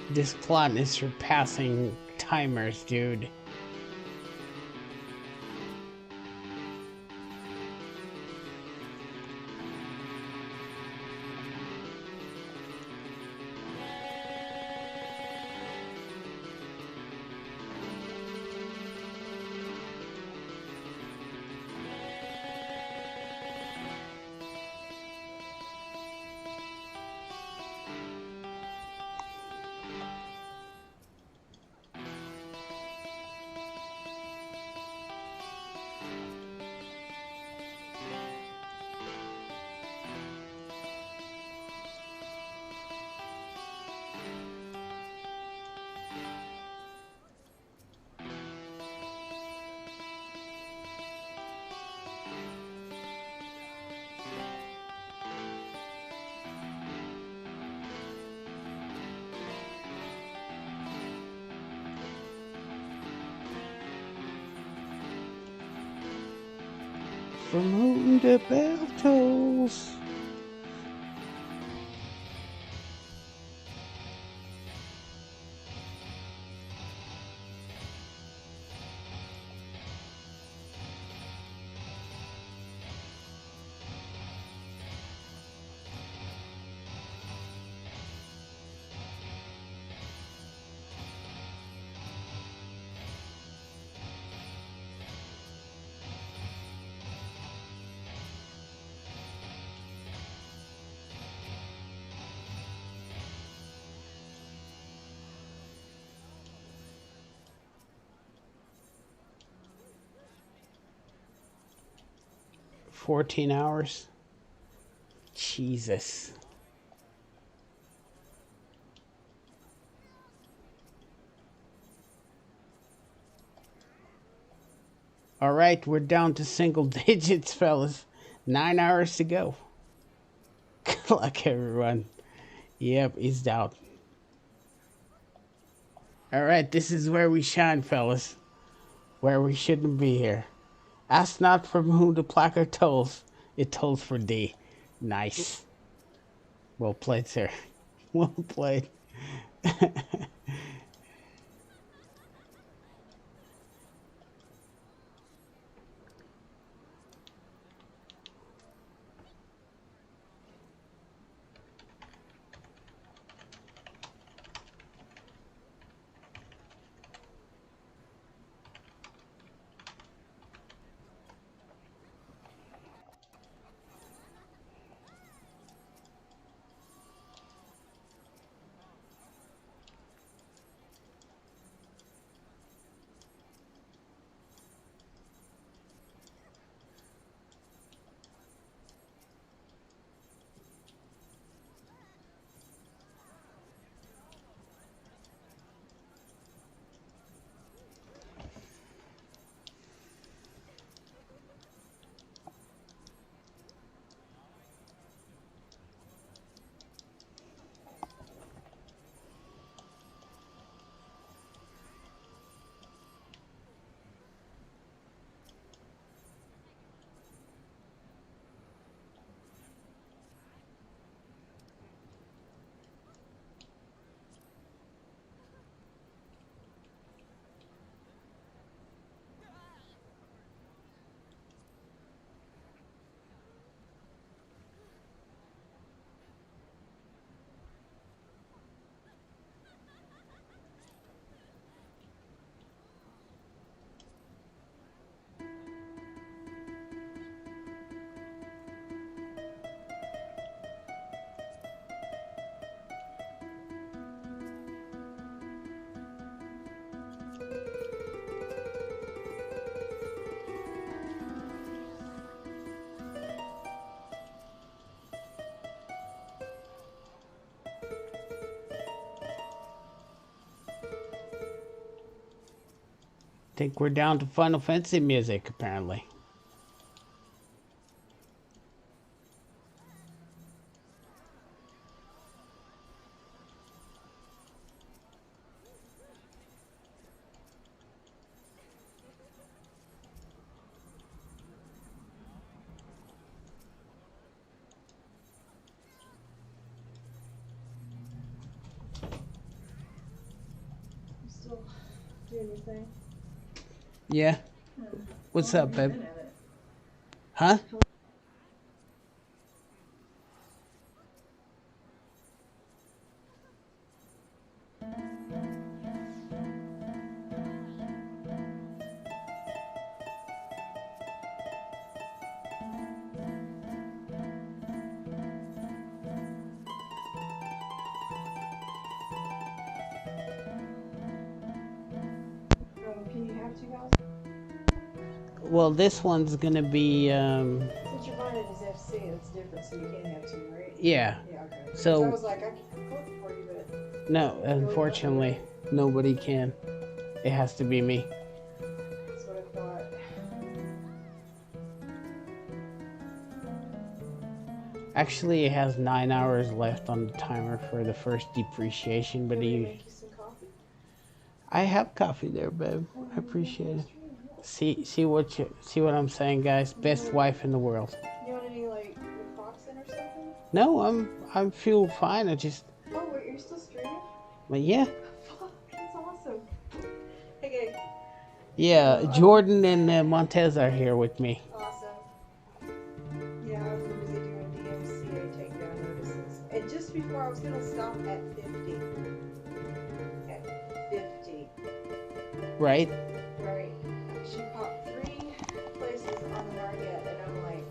This plot is surpassing timers, dude. From whom the bell tolls. $14 hours. Jesus. All right, we're down to single digits, fellas. 9 hours to go. Good luck, everyone. Yep, he's out. All right, this is where we shine, fellas. Where we shouldn't be here. Ask not from whom the placard tolls. It tolls for thee. Nice. Well played, sir. Well played. 'Think we're down to Final Fantasy music, apparently. doing your thing. Yeah. What's How up, long have babe? you been at it? Huh? Can you have two houses? Well, this one's gonna be Since you're buying it as FC, it's different, so you can't have two, right? yeah. Yeah, okay. So- I was like, I can cook for you, but No, unfortunately, nobody can. It has to be me. that's what I thought. Actually, it has 9 hours left on the timer for the first depreciation, but Can we you, make you some coffee? I have coffee there, babe. I appreciate it. See what I'm saying, guys. Best wife in the world. You want any like Naproxen or something? No, I'm feel fine. I just, Oh, wait, you're still streaming? but yeah, Fuck, that's awesome. Okay, yeah. Jordan and Montez are here with me. awesome. Yeah, I was busy doing DMCA takedown notices. And just before I was gonna stop at 50. At 50. Right? Right. She popped 3 places on the market, and I'm like,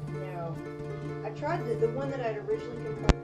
no. I tried the one that I'd originally confirmed.